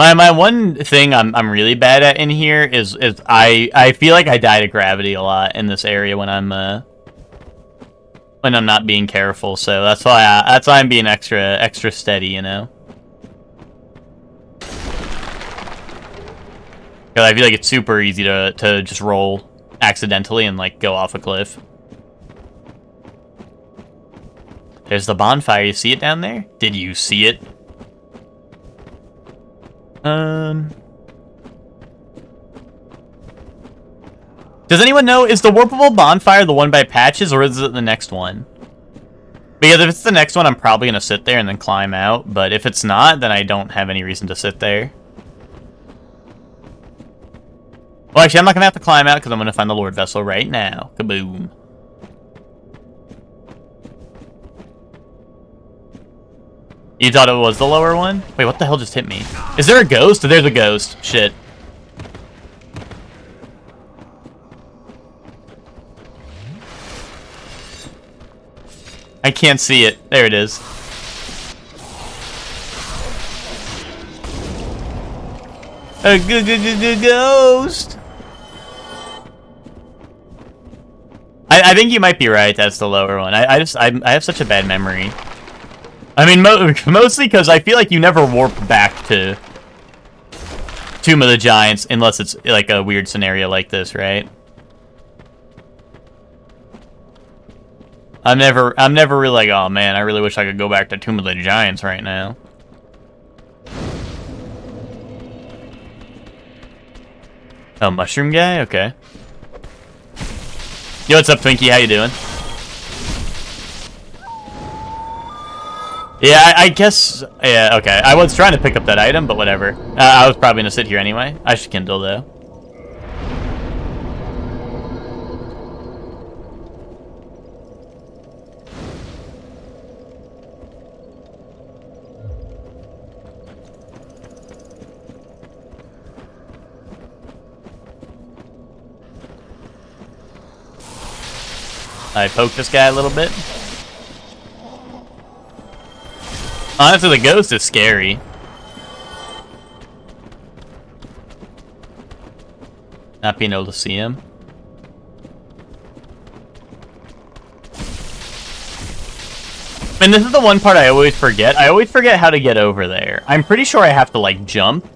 My one thing I'm really bad at in here is I feel like I die to gravity a lot in this area when I'm not being careful. So that's why I'm being extra steady, you know. Because I feel like it's super easy to just roll accidentally and like go off a cliff. There's the bonfire. You see it down there? Did you see it? Does anyone know, is the warpable bonfire the one by Patches, or is it the next one? Because if it's the next one, I'm probably going to sit there and then climb out. But if it's not, then I don't have any reason to sit there. Well, actually, I'm not going to have to climb out because I'm going to find the Lord Vessel right now. Kaboom. You thought it was the lower one? Wait, what the hell just hit me? Is there a ghost? There's a ghost. Shit. I can't see it. There it is. A ghost! I think you might be right, that's the lower one. I have such a bad memory. I mean, mostly because I feel like you never warp back to Tomb of the Giants unless it's like a weird scenario like this, right? I'm never really like, oh man, I really wish I could go back to Tomb of the Giants right now. Oh, mushroom guy? Okay. Yo, what's up, Twinkie? How you doing? Yeah, I guess... Yeah, okay. I was trying to pick up that item, but whatever. I was probably gonna sit here anyway. I should kindle, though. I poked this guy a little bit. Honestly, the ghost is scary. Not being able to see him. And this is the one part I always forget. I always forget how to get over there. I'm pretty sure I have to, like, jump.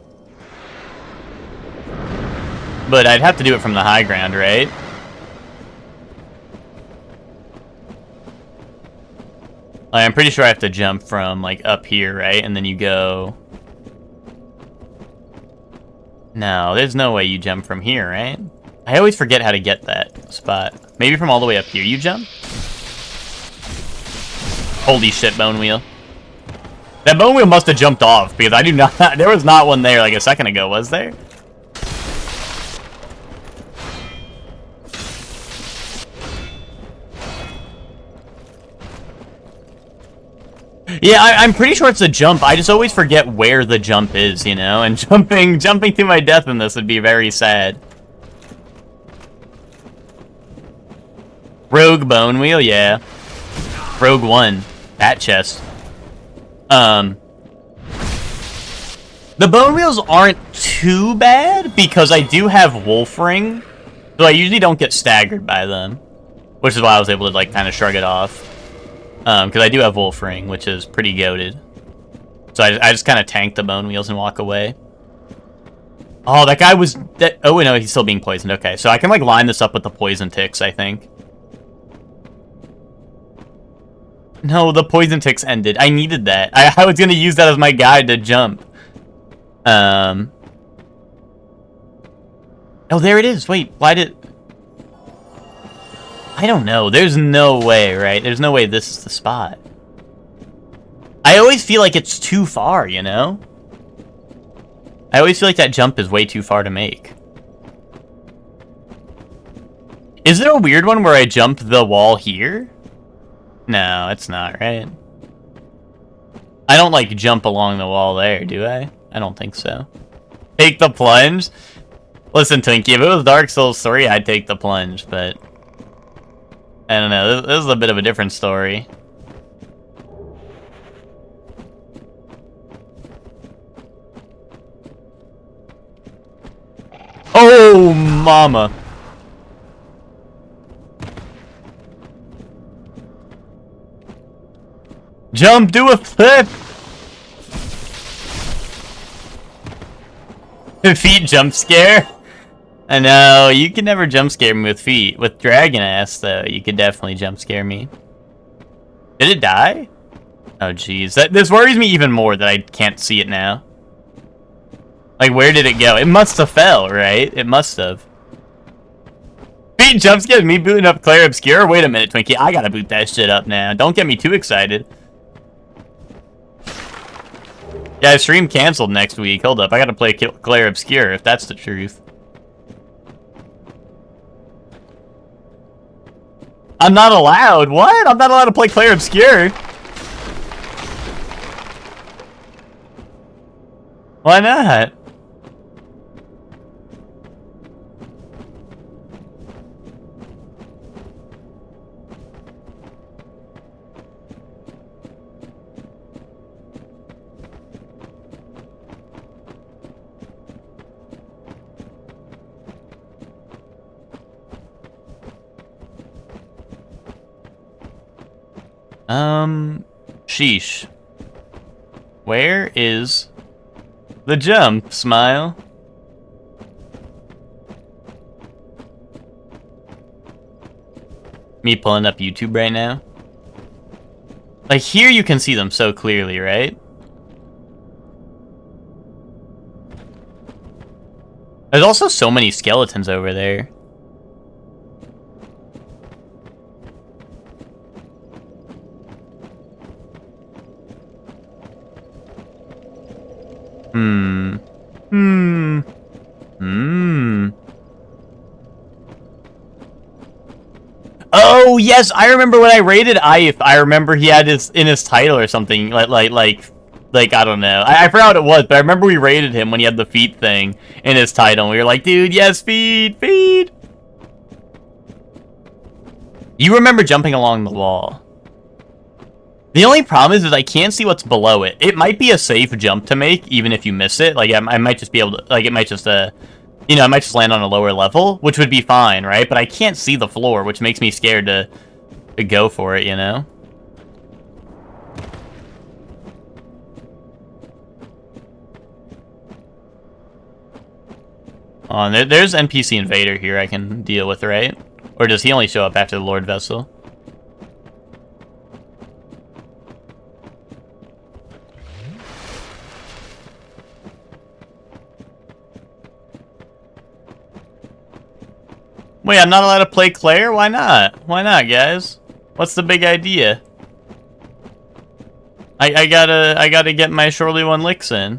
But I'd have to do it from the high ground, right? I'm pretty sure I have to jump from, like, up here, right? And then you go... No, there's no way you jump from here, right? I always forget how to get that spot. Maybe from all the way up here you jump? Holy shit, bone wheel. That bone wheel must have jumped off, because I do not... There was not one there, like, a second ago, was there? Yeah, I'm pretty sure it's a jump. I just always forget where the jump is, you know? And jumping to my death in this would be very sad. Rogue bone wheel, yeah. Rogue 1. Bat chest. The bone wheels aren't too bad, because I do have wolf ring. So I usually don't get staggered by them. Which is why I was able to, like, kind of shrug it off. Because I do have wolf ring, which is pretty goated. So I just kind of tank the bone wheels and walk away. Oh, that guy was... Oh, no, he's still being poisoned. Okay, so I can, like, line this up with the poison ticks, I think. No, the poison ticks ended. I needed that. I was going to use that as my guide to jump. Oh, there it is. Wait, why did... I don't know. There's no way, right? There's no way this is the spot. I always feel like it's too far, you know? I always feel like that jump is way too far to make. Is there a weird one where I jump the wall here? No, it's not, right? I don't, like, jump along the wall there, do I? I don't think so. Take the plunge? Listen, Twinkie, if it was Dark Souls 3, I'd take the plunge, but... I don't know, this is a bit of a different story. Oh, mama. Jump, do a flip. Feet jump scare. I know, you can never jump scare me with feet. With dragon ass, though, you could definitely jump scare me. Did it die? Oh, jeez. This worries me even more that I can't see it now. Like, where did it go? It must have fell, right? It must have. Feet jump scares me booting up Claire Obscure? Wait a minute, Twinkie. I gotta boot that shit up now. Don't get me too excited. Yeah, stream canceled next week. Hold up. I gotta play Claire Obscure if that's the truth. I'm not allowed. What? I'm not allowed to play Claire Obscure. Why not? Sheesh. Where is the jump, Smile? Me pulling up YouTube right now. Like, here you can see them so clearly, right? There's also so many skeletons over there. Oh yes, I remember when I raided If. I remember he had his in his title or something like I don't know. I forgot what it was, but I remember we raided him when he had the feet thing in his title. And we were like, dude, yes, feet. You remember jumping along the wall. The only problem is I can't see what's below it. It might be a safe jump to make, even if you miss it. Like, I might just be able to, like, it might just, you know, I might just land on a lower level, which would be fine, right? But I can't see the floor, which makes me scared to go for it, you know? There's NPC Invader here I can deal with, right? Or does he only show up after the Lord Vessel? Wait, I'm not allowed to play Claire? Why not? Why not, guys? What's the big idea? I gotta get my Surely One licks in.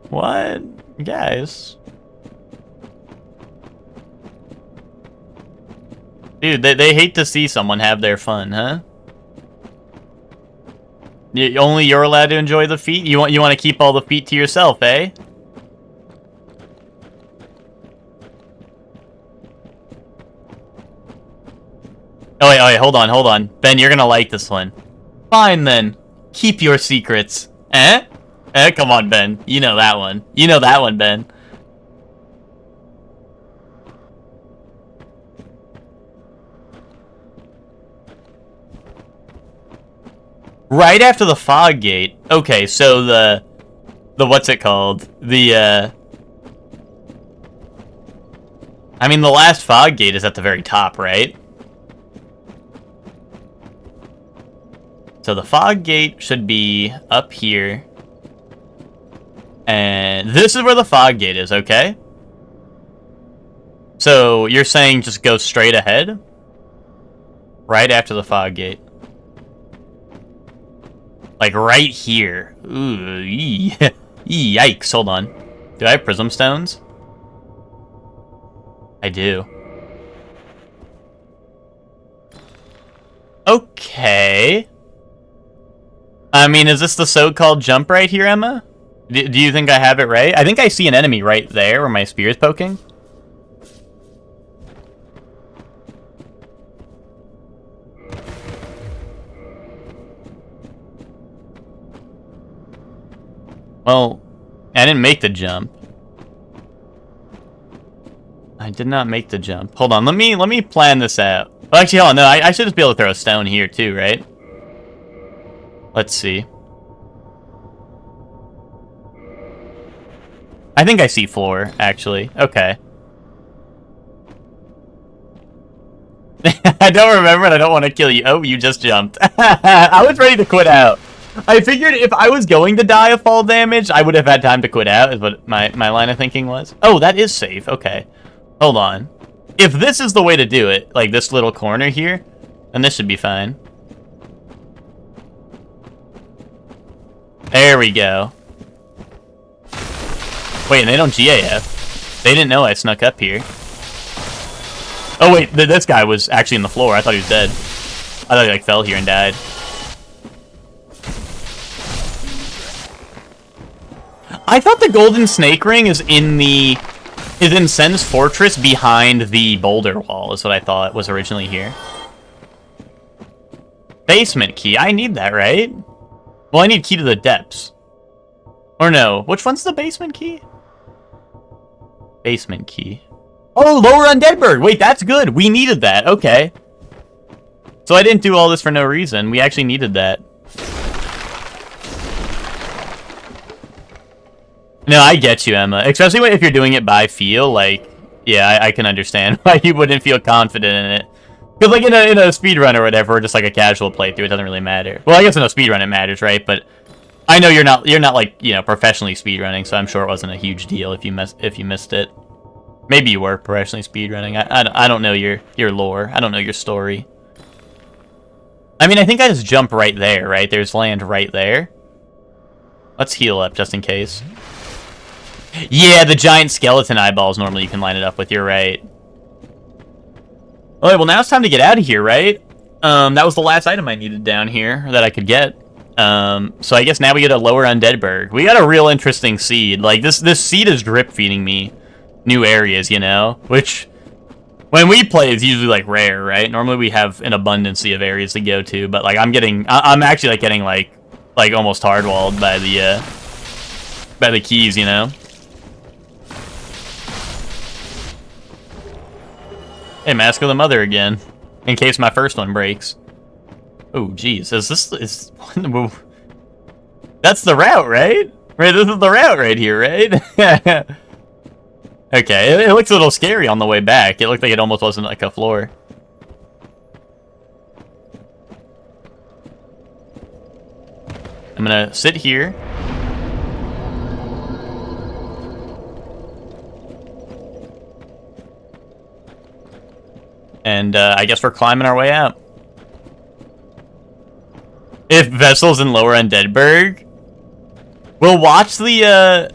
What? Guys? Dude, they hate to see someone have their fun, huh? Only you're allowed to enjoy the feet? You want to keep all the feet to yourself, eh? Oh wait, hold on. Ben, you're gonna like this one. Fine then. Keep your secrets. Eh? Come on, Ben. You know that one. You know that one, Ben. Right after the fog gate. Okay, so the what's it called? I mean, the last fog gate is at the very top, right? So the fog gate should be up here. And this is where the fog gate is, okay? So you're saying just go straight ahead? Right after the fog gate. Like right here. Ooh, yikes, hold on. Do I have prism stones? I do. Okay. I mean, is this the so-called jump right here, Emma? Do you think I have it right? I think I see an enemy right there where my spear is poking. Well, I didn't make the jump. I did not make the jump. Hold on, let me plan this out. Well, actually, hold on, no, I should just be able to throw a stone here too, right? Let's see. I think I see floor, actually. Okay. I don't remember and I don't want to kill you. Oh, you just jumped. I was ready to quit out. I figured if I was going to die of fall damage, I would have had time to quit out, is what my line of thinking was. Oh, that is safe. Okay. Hold on. If this is the way to do it, like this little corner here, then this should be fine. There we go. Wait, and they don't GAF. They didn't know I snuck up here. Oh wait, this guy was actually in the floor. I thought he was dead. I thought he like fell here and died. I thought the golden snake ring is in Sen's fortress behind the boulder wall, is what I thought was originally here. Basement key. I need that, right? Well, I need key to the depths. Or no, which one's the basement key? Basement key. Oh, lower Undeadburg! Wait, that's good! We needed that, okay. So I didn't do all this for no reason. We actually needed that. No, I get you, Emma. Especially if you're doing it by feel, like, yeah, I can understand why you wouldn't feel confident in it. Because, like, in a speedrun or whatever, or just like a casual playthrough, it doesn't really matter. Well, I guess in a speedrun it matters, right? But I know you're not like, you know, professionally speedrunning, so I'm sure it wasn't a huge deal if you missed it. Maybe you were professionally speedrunning. I don't know your lore. I don't know your story. I mean, I think I just jump right there, right? There's land right there. Let's heal up just in case. Yeah, the giant skeleton eyeballs normally you can line it up with. You're right. Alright, well now it's time to get out of here, right? That was the last item I needed down here that I could get. So I guess now we get a lower Undeadburg. We got a real interesting seed. Like, this seed is drip feeding me new areas, you know? Which, when we play, is usually, like, rare, right? Normally we have an abundance of areas to go to, but, like, I'm actually, like, getting, like almost hardwalled by the keys, you know? Hey, Mask of the Mother again, in case my first one breaks. Oh, jeez, that's the route, right? Right, this is the route right here, right? Okay, it looks a little scary on the way back. It looked like it almost wasn't like a floor. I'm gonna sit here. And I guess we're climbing our way out. If Vessel's in lower Undeadburg, we'll watch the,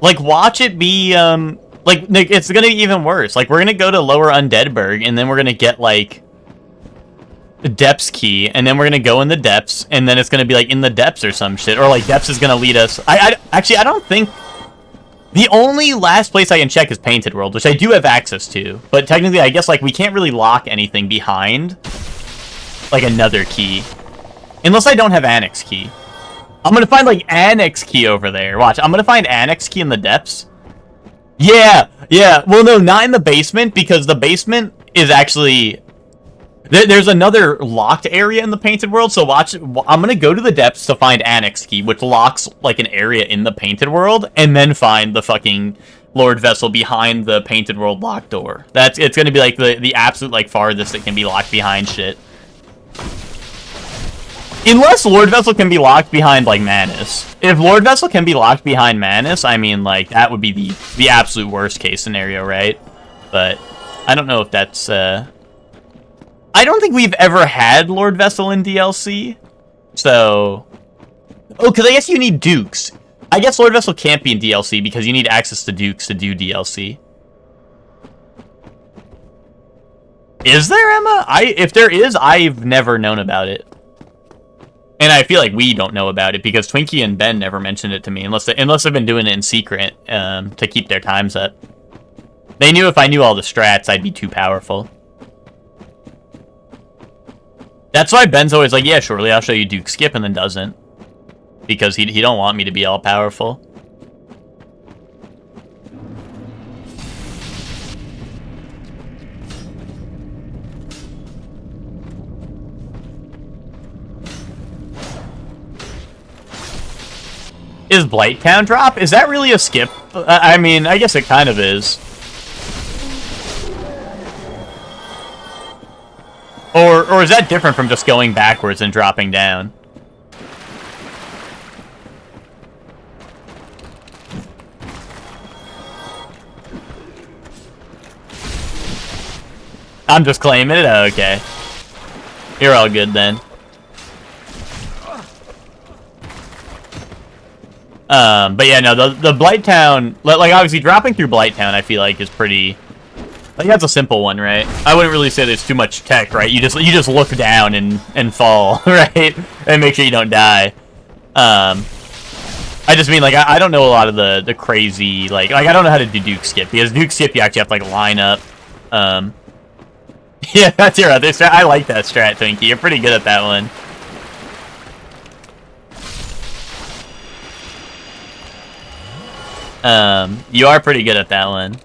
watch it be, it's gonna be even worse. Like, we're gonna go to lower Undeadburg, and then we're gonna get, like, the depths key, and then we're gonna go in the depths, and then it's gonna be, like, in the depths or some shit. Or, like, depths is gonna lead us... Actually, I don't think... The only last place I can check is Painted World, which I do have access to. But technically, I guess, like, we can't really lock anything behind, like, another key. Unless I don't have Annex Key. I'm gonna find, like, Annex Key over there. Watch, I'm gonna find Annex Key in the depths. Yeah. Well, no, not in the basement, because the basement is actually... There's another locked area in the Painted World, so watch. I'm gonna go to the depths to find Annex Key, which locks, like, an area in the Painted World, and then find the fucking Lord Vessel behind the Painted World locked door. It's gonna be, like, the absolute, like, farthest it can be locked behind shit. Unless Lord Vessel can be locked behind, like, Manus. If Lord Vessel can be locked behind Manus, I mean, like, that would be the absolute worst case scenario, right? But I don't know if that's, I don't think we've ever had Lord Vessel in DLC, so... Oh, because I guess you need Dukes. I guess Lord Vessel can't be in DLC because you need access to Dukes to do DLC. Is there, Emma? If there is, I've never known about it. And I feel like we don't know about it because Twinkie and Ben never mentioned it to me, unless they've been doing it in secret to keep their times up. They knew if I knew all the strats, I'd be too powerful. That's why Ben's always like, yeah, surely I'll show you Duke Skip, and then doesn't. Because he don't want me to be all powerful. Is Blighttown drop? Is that really a skip? I mean, I guess it kind of is. Or is that different from just going backwards and dropping down? I'm just claiming it? Oh, okay. You're all good then. But yeah, no, the Blighttown, like obviously dropping through Blighttown, I feel like is pretty, like that's a simple one, right? I wouldn't really say there's too much tech, right? You just look down and fall, right? And make sure you don't die. I just mean like I don't know a lot of the crazy like I don't know how to do Duke Skip, because Duke Skip you actually have to like line up. Yeah, that's your other strat. I like that strat, Twinkie. You're pretty good at that one. You are pretty good at that one.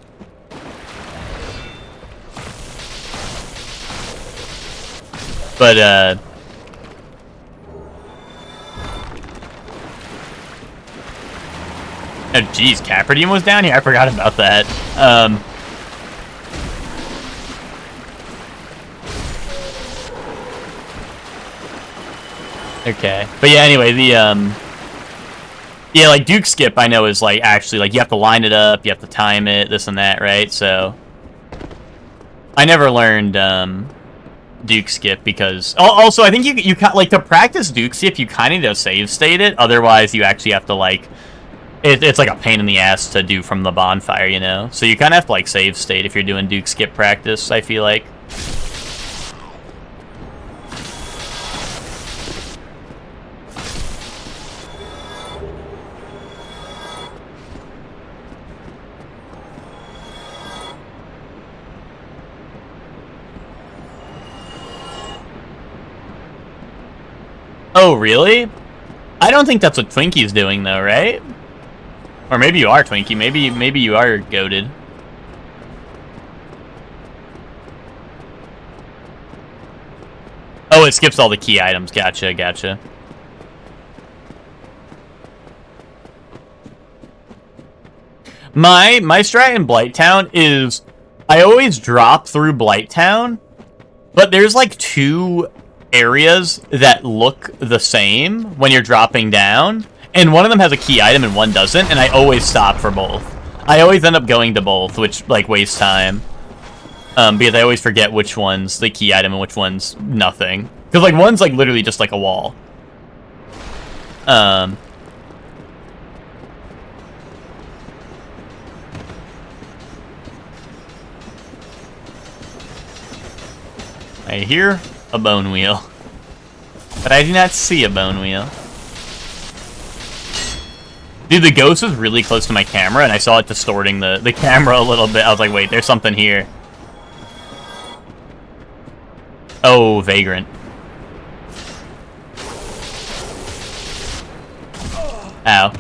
But, oh, geez, Capridium was down here? I forgot about that. Okay. But yeah, anyway, the, yeah, like, Duke Skip, I know, is, like, actually, like, you have to line it up, you have to time it, this and that, right? So, I never learned, Duke Skip, because... Also, I think you like, to practice Duke Skip, you kind of need to save state it, otherwise you actually have to, like... It's like a pain in the ass to do from the bonfire, you know? So you kind of have to, like, save state if you're doing Duke Skip practice, I feel like. Oh, really? I don't think that's what Twinkie's doing, though, right? Or maybe you are, Twinkie. Maybe you are goated. Oh, it skips all the key items. Gotcha, gotcha. My strat in Blighttown is I always drop through Blighttown, but there's like two areas that look the same when you're dropping down, and one of them has a key item and one doesn't, and I always stop for both. I always end up going to both, which like wastes time, because I always forget which one's the key item and which one's nothing, because like one's like literally just like a wall. I hear a bone wheel, but I do not see a bone wheel. Dude, the ghost was really close to my camera, and I saw it distorting the camera a little bit. I was like, wait, there's something here. Oh, Vagrant. Ow.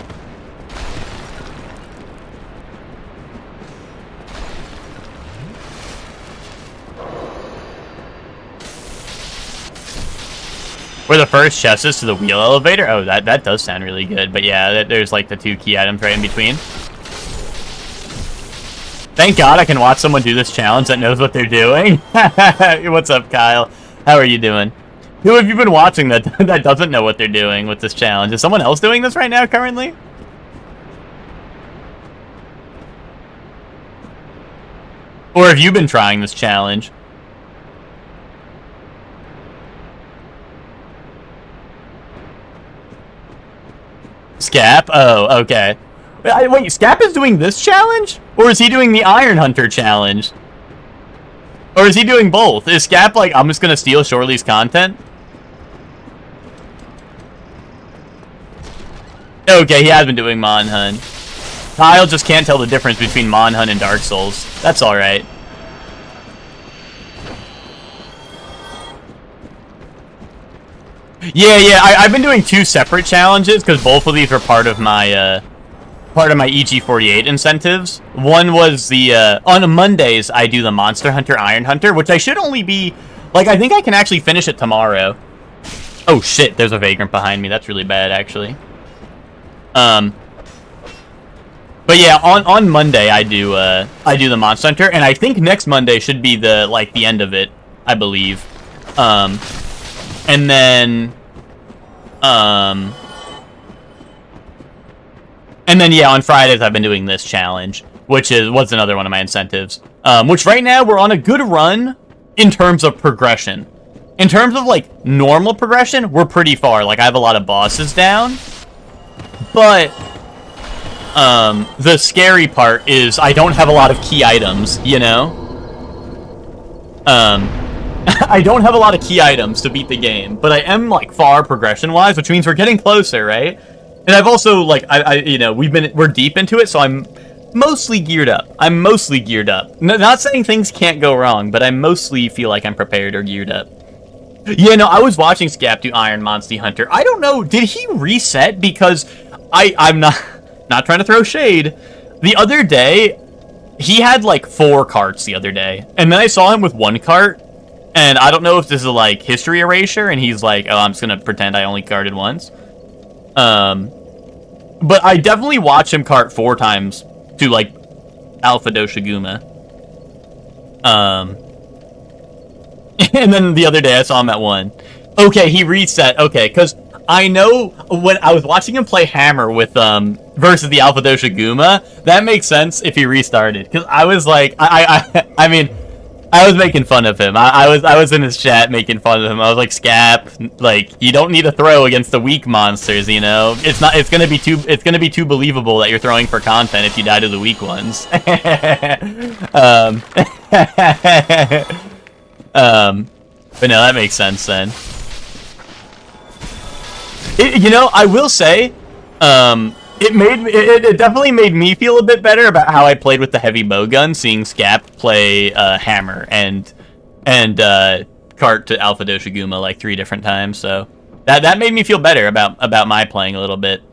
Where the first chest is to the wheel elevator? Oh, that does sound really good. But yeah, there's like the two key items right in between. Thank God I can watch someone do this challenge that knows what they're doing. What's up, Kyle? How are you doing? Who have you been watching that doesn't know what they're doing with this challenge? Is someone else doing this right now currently? Or have you been trying this challenge? Scap? Oh, okay. Wait, Scap is doing this challenge? Or is he doing the Iron Hunter challenge? Or is he doing both? Is Scap like, I'm just gonna steal Shorely's content? Okay, he has been doing Monhunt. Kyle just can't tell the difference between Monhunt and Dark Souls. That's alright. Yeah, I've been doing two separate challenges because both of these are part of my EG48 incentives. One was the on Mondays I do the Monster Hunter Iron Hunter, which I should only be like, I think I can actually finish it tomorrow. Oh shit, there's a Vagrant behind me. That's really bad, actually. But yeah, on Monday I do the Monster Hunter, and I think next Monday should be the end of it, I believe. And then yeah, on Fridays I've been doing this challenge, which was another one of my incentives. Which right now we're on a good run in terms of progression. In terms of like normal progression, we're pretty far. Like I have a lot of bosses down, but the scary part is I don't have a lot of key items, you know? I don't have a lot of key items to beat the game, but I am, like, far progression-wise, which means we're getting closer, right? And I've also, like, we're deep into it, so I'm mostly geared up. Not saying things can't go wrong, but I mostly feel like I'm prepared or geared up. Yeah, no, I was watching Scap do Iron Monster Hunter. I don't know, did he reset? Because I'm not trying to throw shade. The other day, he had like 4 carts the other day. And then I saw him with 1 cart. And I don't know if this is like history erasure. And he's like, oh, I'm just going to pretend I only carted once. But I definitely watched him cart 4 times to like Alpha Doshiguma. And then the other day I saw him at 1. Okay, he reset. Okay, because I know when I was watching him play Hammer with versus the Alpha Doshiguma, that makes sense if he restarted. Because I was like, I mean, I was making fun of him. I was in his chat making fun of him. I was like, Scap, like, you don't need to throw against the weak monsters, you know? It's gonna be too believable that you're throwing for content if you die to the weak ones. But no, that makes sense then. You know, I will say, it definitely made me feel a bit better about how I played with the heavy bowgun, seeing Scap play Hammer and cart to Alpha Doshiguma like 3 different times. So that made me feel better about my playing a little bit.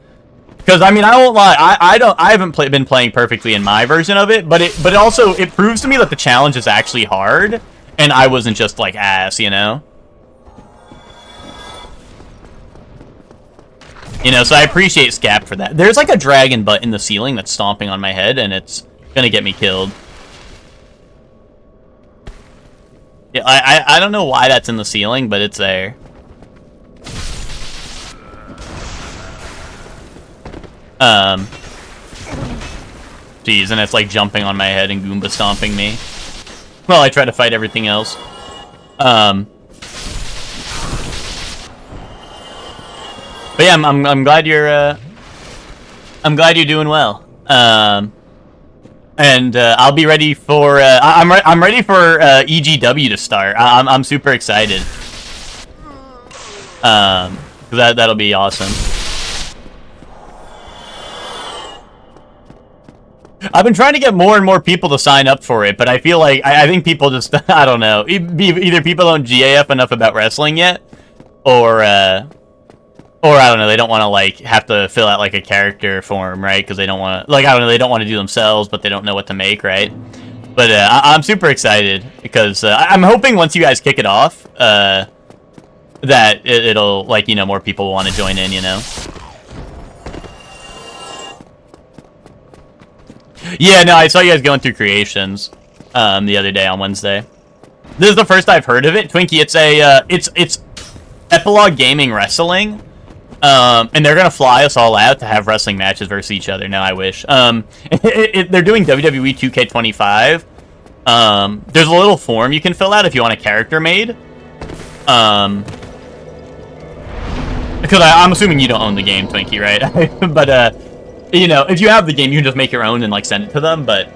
Because I mean, I won't lie, I haven't been playing perfectly in my version of it, but it also proves to me that the challenge is actually hard, and I wasn't just like ass, you know. You know, so I appreciate Scap for that. There's like a dragon butt in the ceiling that's stomping on my head, and it's gonna get me killed. Yeah, I don't know why that's in the ceiling, but it's there. Geez, and it's like jumping on my head and Goomba stomping me. Well, I try to fight everything else. But yeah, I'm glad you're doing well. And I'll be ready for I'm ready for EGW to start. I'm super excited. That'll be awesome. I've been trying to get more and more people to sign up for it, but I feel like I think people just I don't know. Either people don't GAF enough about wrestling yet, or I don't know, they don't want to, like, have to fill out, like, a character form, right? Because they don't want to, like, I don't know, they don't want to do themselves, but they don't know what to make, right? But I'm super excited, because I'm hoping once you guys kick it off, that it'll, like, you know, more people want to join in, you know? Yeah, no, I saw you guys going through creations, the other day on Wednesday. This is the first I've heard of it. Twinkie, it's Epilogue Gaming Wrestling. And they're gonna fly us all out to have wrestling matches versus each other. Now I wish. They're doing WWE 2K25. There's a little form you can fill out if you want a character made. Because I'm assuming you don't own the game, Twinkie, right? But you know, if you have the game, you can just make your own and like send it to them. But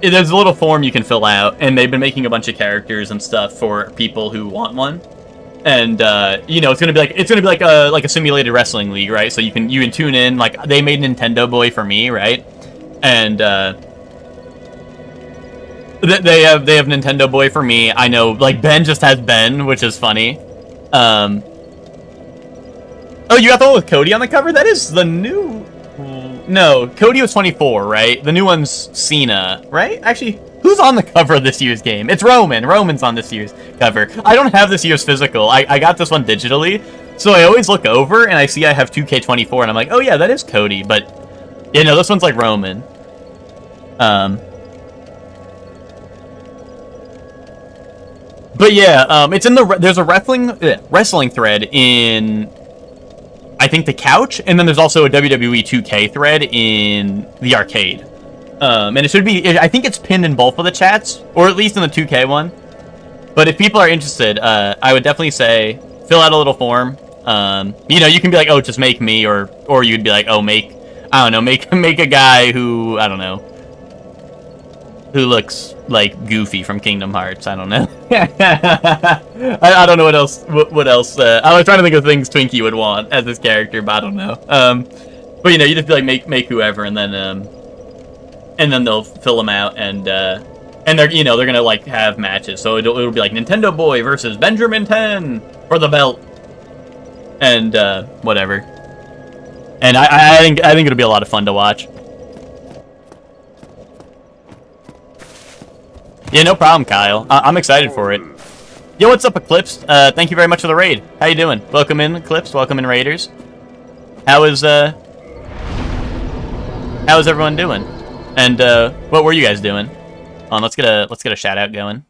there's a little form you can fill out, and they've been making a bunch of characters and stuff for people who want one. And you know, it's gonna be like a simulated wrestling league, right? So you can tune in. Like, they made Nintendo Boy for me, right? And they have Nintendo Boy for me. I know, like, Ben just has Ben, which is funny. Oh, you got the one with Cody on the cover? That is the new. No, Cody was 24, right? The new one's Cena, right? Actually, who's on the cover of this year's game? It's Roman. Roman's on this year's cover. I don't have this year's physical. I got this one digitally, So I always look over and I see I have 2K24 and I'm like, oh yeah, that is Cody. But yeah, no, this one's like Roman. But yeah, it's in there's a wrestling thread in, I think, the couch, and then there's also a WWE 2K thread in the arcade. And it should be, I think it's pinned in both of the chats, or at least in the 2K one. But if people are interested, I would definitely say fill out a little form. You know, you can be like, oh, just make me, or you'd be like, oh, I don't know, make a guy who, I don't know, who looks like Goofy from Kingdom Hearts. I don't know. I don't know what else. What else? I was trying to think of things Twinkie would want as his character, but I don't know. But you know, you just be like make whoever, and then they'll fill them out, and they're, you know, they're gonna like have matches. So it'll be like Nintendo Boy versus Benjamin 10 for the belt, and whatever. And I think it'll be a lot of fun to watch. Yeah, no problem, Kyle. I'm excited for it. Yo, what's up, Eclipse? Thank you very much for the raid. How you doing? Welcome in, Eclipse. Welcome in, Raiders. How is everyone doing? And what were you guys doing? Let's get a shout out going.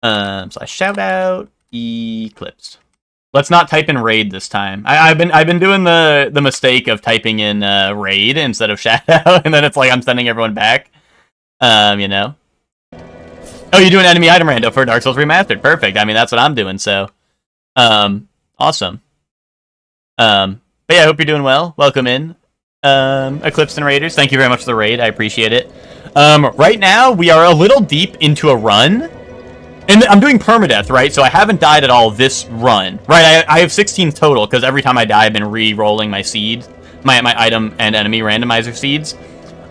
So I shout out Eclipse. Let's not type in raid this time. I've been doing the mistake of typing in raid instead of shout out, and then it's like I'm sending everyone back. You know. Oh, you're doing enemy item rando for Dark Souls Remastered. Perfect. I mean, that's what I'm doing, so. Awesome. But yeah, I hope you're doing well. Welcome in, Eclipse and Raiders. Thank you very much for the raid. I appreciate it. Right now, we are a little deep into a run. And I'm doing permadeath, right? So I haven't died at all this run. Right, I have 16 total, because every time I die, I've been re-rolling my seeds. My item and enemy randomizer seeds.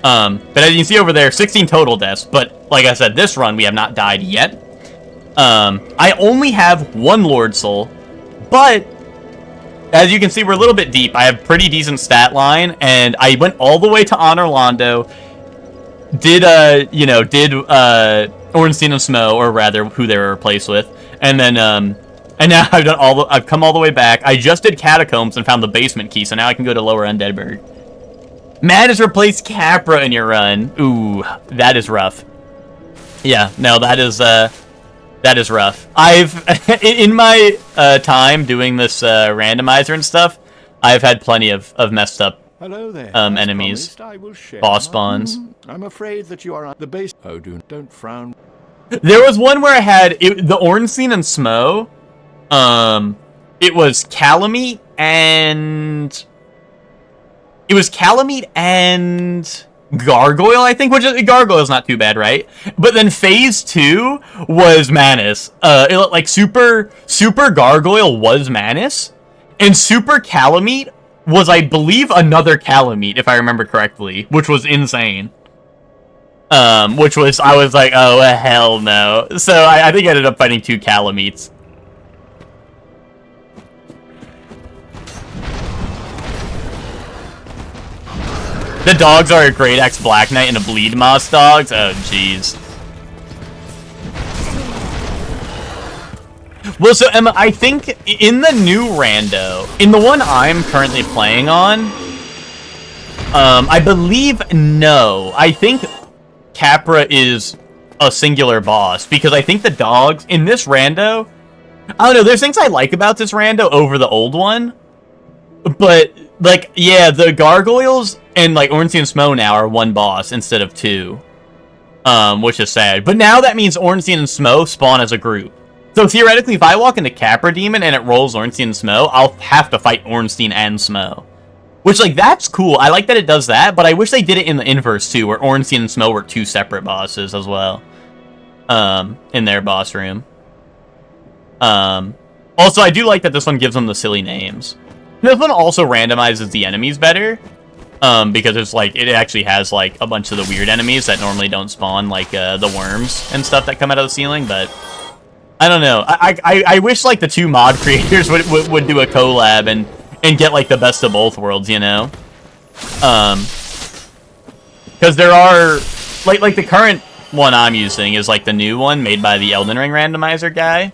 But as you can see over there, 16 total deaths. But like I said, this run we have not died yet. I only have one Lord Soul, but as you can see, we're a little bit deep. I have pretty decent stat line, and I went all the way to Honor Londo. Did Ornstein and Smo, or rather, who they were replaced with, and then and now I've come all the way back. I just did Catacombs and found the basement key, so now I can go to Lower Undeadburg. Matt has replaced Capra in your run. Ooh, that is rough. Yeah, no, that is rough. I've in my time doing this randomizer and stuff, I've had plenty of messed up Hello there. enemies, I will share. boss spawns. I'm afraid that you are at the base. Oh, don't frown. There was one where I had the Ornstein and Smo. It was Calamite and Gargoyle, I think, which Gargoyle's not too bad, right? But then phase 2 was Manus. Like super Gargoyle was Manus, and super Calamite was, I believe, another Calamite, if I remember correctly, which was insane. I was like, oh hell no. So I think I ended up fighting 2 Calamites. The dogs are a Great Axe Black Knight and a Bleed Moss dogs? Oh, jeez. Well, so, Emma, I think in the new rando, in the one I'm currently playing on, I believe no. I think Capra is a singular boss, because I think the dogs in this rando, I don't know, there's things I like about this rando over the old one, but, like, yeah, the gargoyles and, like, Ornstein and Smo now are one boss instead of 2. Which is sad. But now that means Ornstein and Smo spawn as a group. So theoretically, if I walk into Capra Demon and it rolls Ornstein and Smo, I'll have to fight Ornstein and Smo. Which, like, that's cool. I like that it does that, but I wish they did it in the inverse, too, where Ornstein and Smo were 2 separate bosses as well. In their boss room. Also, I do like that this one gives them the silly names. This one also randomizes the enemies better, because it's like, it actually has like a bunch of the weird enemies that normally don't spawn, like the worms and stuff that come out of the ceiling. But I don't know. I wish like the 2 mod creators would do a collab and get like the best of both worlds, you know? Because there are like the current one I'm using is like the new one made by the Elden Ring randomizer guy.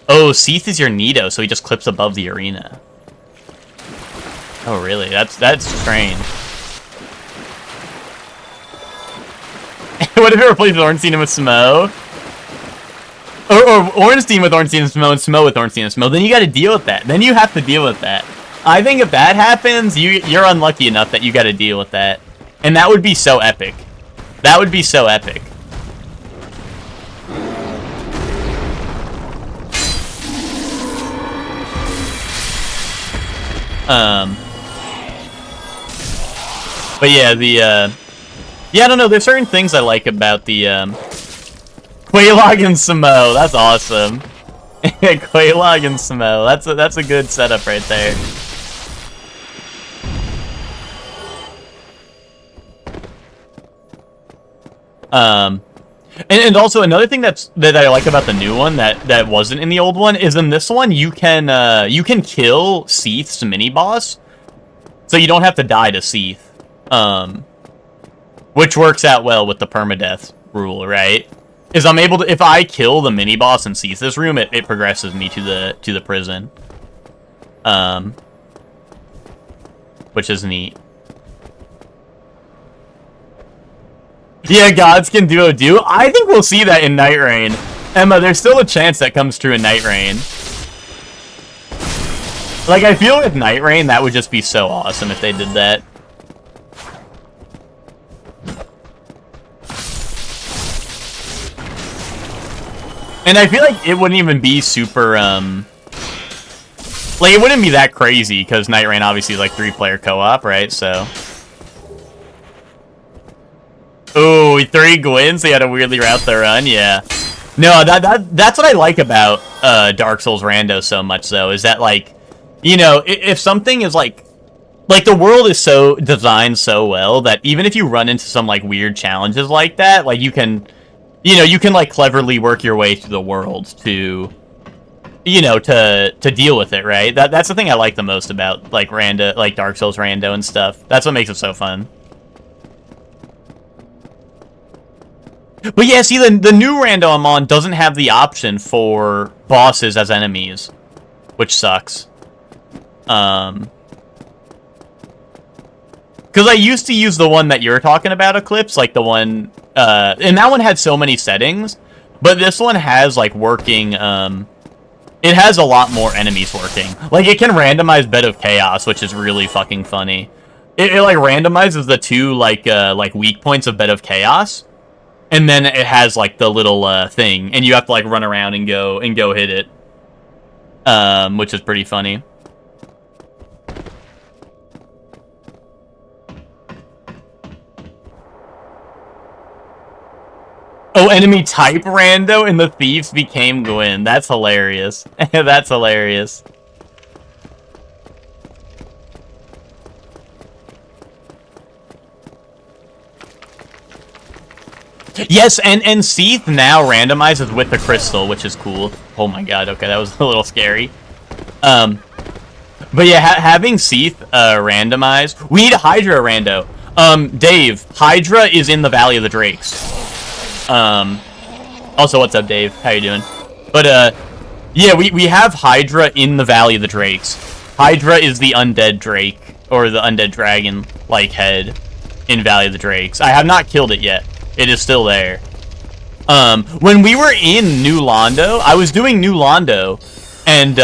Oh, Seath is your Nido, so he just clips above the arena. Oh, really? That's strange. What if it replaces Ornstein with Smo? Or Ornstein with Ornstein and Smo with Ornstein and Smo? Then you gotta deal with that. Then you have to deal with that. I think if that happens, you're unlucky enough that you gotta deal with that. And that would be so epic. That would be so epic. But yeah, yeah, I don't know, there's certain things I like about the, Quaylog and Samo, that's awesome. Quaylog and Samo, that's a good setup right there. And also another thing that I like about the new one that wasn't in the old one is in this one you can kill Seath's mini boss, so you don't have to die to Seath, which works out well with the permadeath rule, right? Is I'm able to, if I kill the mini boss in Seath's room, it progresses me to the prison, which is neat. Yeah, gods can do. I think we'll see that in Night Rain. Emma, there's still a chance that comes true in Night Rain. Like, I feel with Night Rain, that would just be so awesome if they did that. And I feel like it wouldn't even be super, like, it wouldn't be that crazy, because Night Rain obviously is, like, 3-player co-op, right? So... Ooh, 3 Gwyn, so you had to weirdly route the run, yeah. No, that's what I like about Dark Souls Rando so much, though, is that, like, you know, if something is, like, the world is so designed so well that even if you run into some, like, weird challenges like that, like, you can, like, cleverly work your way through the world to, you know, to deal with it, right? That's the thing I like the most about, like, Dark Souls Rando and stuff. That's what makes it so fun. But yeah, see, the new Rando I'm on doesn't have the option for bosses as enemies, which sucks. Because I used to use the one that you're talking about, Eclipse, like the one, and that one had so many settings, but this one has, like, working, it has a lot more enemies working. Like, it can randomize Bed of Chaos, which is really fucking funny. It like, randomizes the 2, like, weak points of Bed of Chaos. And then it has, like, the little, thing. And you have to, like, run around and go hit it. Which is pretty funny. Oh, enemy type Rando and the thieves became Gwyn. That's hilarious. That's hilarious. Yes, and Seath now randomizes with the crystal, which is cool. Oh my god, okay, that was a little scary. But yeah, having Seath randomize... We need a Hydra rando. Dave, Hydra is in the Valley of the Drakes. Also, what's up, Dave? How you doing? But, yeah, we have Hydra in the Valley of the Drakes. Hydra is the undead drake, or the undead dragon-like head in Valley of the Drakes. I have not killed it yet. It is still there. When we were in New Londo, I was doing New Londo, and,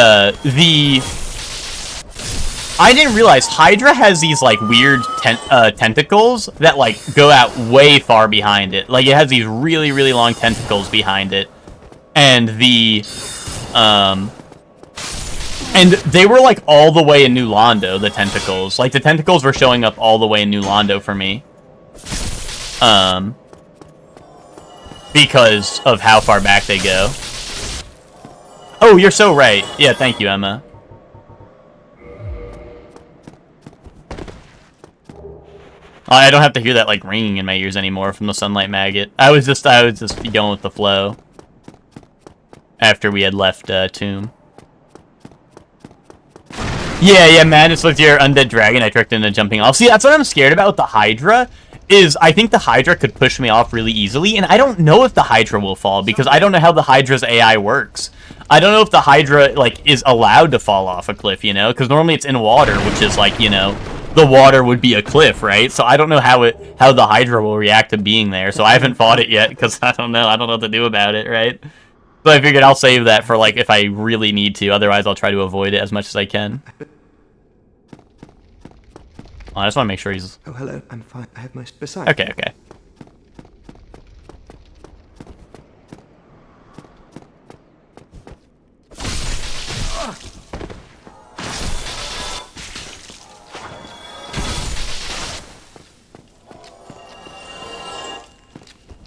I didn't realize Hydra has these, like, weird tentacles that, like, go out way far behind it. Like, it has these really, really long tentacles behind it. And and they were, like, all the way in New Londo, the tentacles. Like, the tentacles were showing up all the way in New Londo for me. Because of how far back they go. Oh, you're so right. Yeah, thank you, Emma. I don't have to hear that, like, ringing in my ears anymore from the Sunlight Maggot. I was just going with the flow. After we had left, Tomb. Yeah, Madness with your undead dragon. I tricked into jumping off. See, that's what I'm scared about with the Hydra. is I think the Hydra could push me off really easily, and I don't know if the Hydra will fall, because I don't know how the Hydra's AI works. I don't know if the Hydra, like, is allowed to fall off a cliff, you know? Because normally it's in water, which is, like, you know, the water would be a cliff, right? So I don't know how the Hydra will react to being there, so I haven't fought it yet, because I don't know what to do about it, right? So I figured I'll save that for, like, if I really need to, otherwise I'll try to avoid it as much as I can. Oh, I just want to make sure he's... Oh, hello, I'm fine. I have my... Besides... Okay.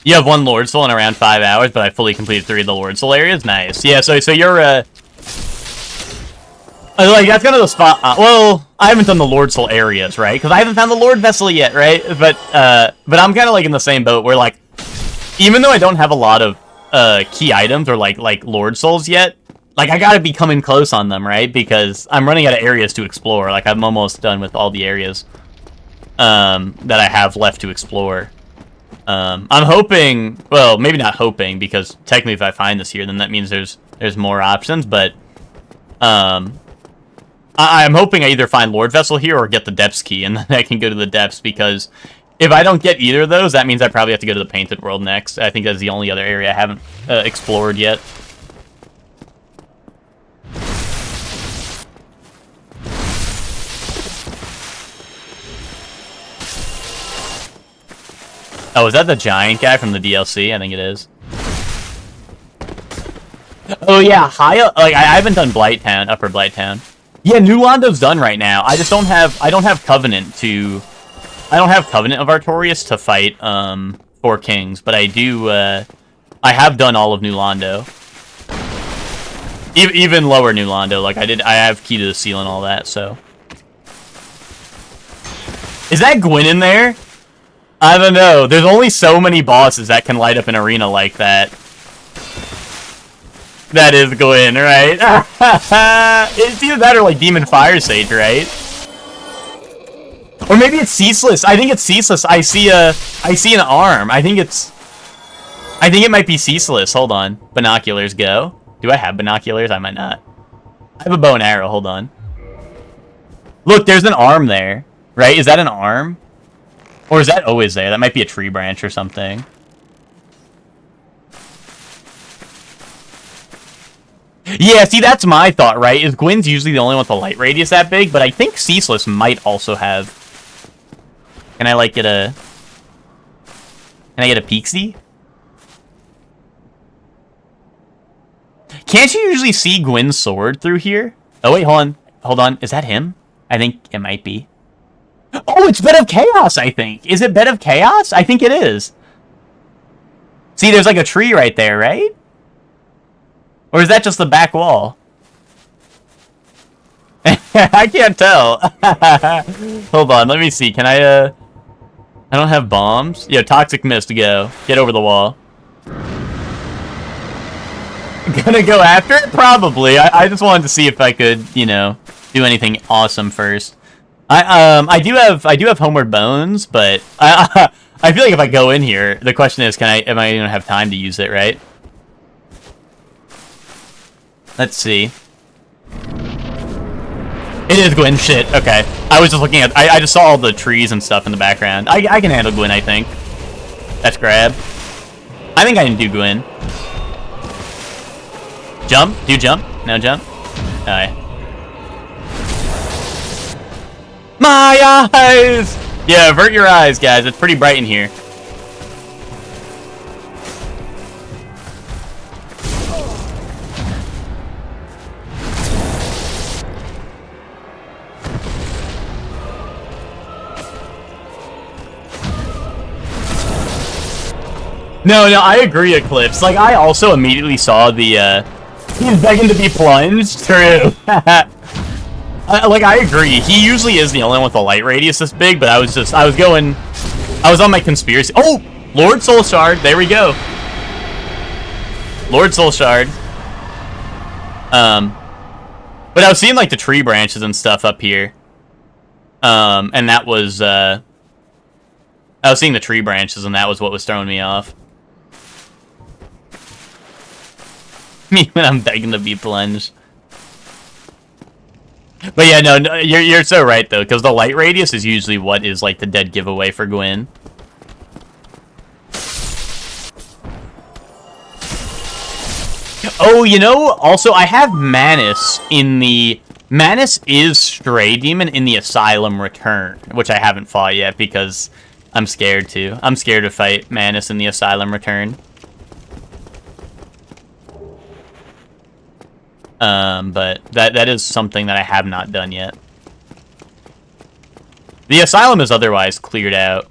You have 1 Lord Soul in around 5 hours, but I fully completed 3 of the Lord Soul areas. Nice. Yeah, so you're, like, that's kind of the spot... well, I haven't done the Lord Soul areas, right? Because I haven't found the Lord Vessel yet, right? But I'm kind of, like, in the same boat where, like, even though I don't have a lot of key items or, like Lord Souls yet, like, I gotta be coming close on them, right? Because I'm running out of areas to explore. Like, I'm almost done with all the areas that I have left to explore. I'm hoping, well, maybe not hoping, because technically if I find this here, then that means there's more options, but I'm hoping I either find Lord Vessel here or get the Depths key, and then I can go to the Depths, because if I don't get either of those, that means I probably have to go to the Painted World next. I think that's the only other area I haven't explored yet. Oh, is that the giant guy from the DLC? I think it is. Oh yeah, like I haven't done Blighttown, Upper Blighttown. Yeah, New Londo's done right now. I just don't have Covenant of Artorias to fight 4 Kings, but I do I have done all of New Londo. Even lower New Londo, like I have Key to the Seal and all that, so. Is that Gwyn in there? I don't know. There's only so many bosses that can light up an arena like that. That is Gwyn, right? It's either that or like Demon Fire Sage, right? Or maybe it's Ceaseless. I think it's Ceaseless. I see an arm. I think it might be Ceaseless. Hold on. Binoculars, go. Do I have binoculars? I might not. I have a bow and arrow. Hold on. Look, there's an arm there, right? Is that an arm? Or is that always there? That might be a tree branch or something. Yeah, see, that's my thought, right? Is Gwyn's usually the only one with the light radius that big, but I think Ceaseless might also have... Can I, like, get a... Can I get a Peaksy? Can't you usually see Gwyn's sword through here? Oh, wait, hold on. Hold on. Is that him? I think it might be. Oh, it's Bed of Chaos, I think. Is it Bed of Chaos? I think it is. See, there's like a tree right there, right? Or is that just the back wall? I can't tell. Hold on, let me see. Can I don't have bombs. Yeah, Toxic Mist, go. Get over the wall. Gonna go after it? Probably. I just wanted to see if I could, you know, do anything awesome first. I do have Homeward Bones, but I feel like if I go in here, the question is, am I gonna have time to use it, right? Let's see. It is Gwyn. Shit. Okay. I was just looking at... I just saw all the trees and stuff in the background. I can handle Gwyn, I think. That's grab. I think I can do Gwyn. Jump? Do jump? No jump? Alright. My eyes! Yeah, avert your eyes, guys. It's pretty bright in here. No, I agree, Eclipse. Like, I also immediately saw the, he's begging to be plunged. True. Like, I agree. He usually is the only one with a light radius this big, but I was on my conspiracy. Oh! Lord Soul Shard. There we go. Lord Soul Shard. But I was seeing, like, the tree branches and stuff up here. And that was, I was seeing the tree branches, and that was what was throwing me off. Me when I'm begging to be plunged. But yeah, no, you're so right though, because the light radius is usually what is like the dead giveaway for Gwyn. Oh, you know, also I have Manus in the... Manus is Stray Demon in the Asylum Return, which I haven't fought yet because I'm scared to. I'm scared to fight Manus in the Asylum Return. But that is something that I have not done yet. The Asylum is otherwise cleared out.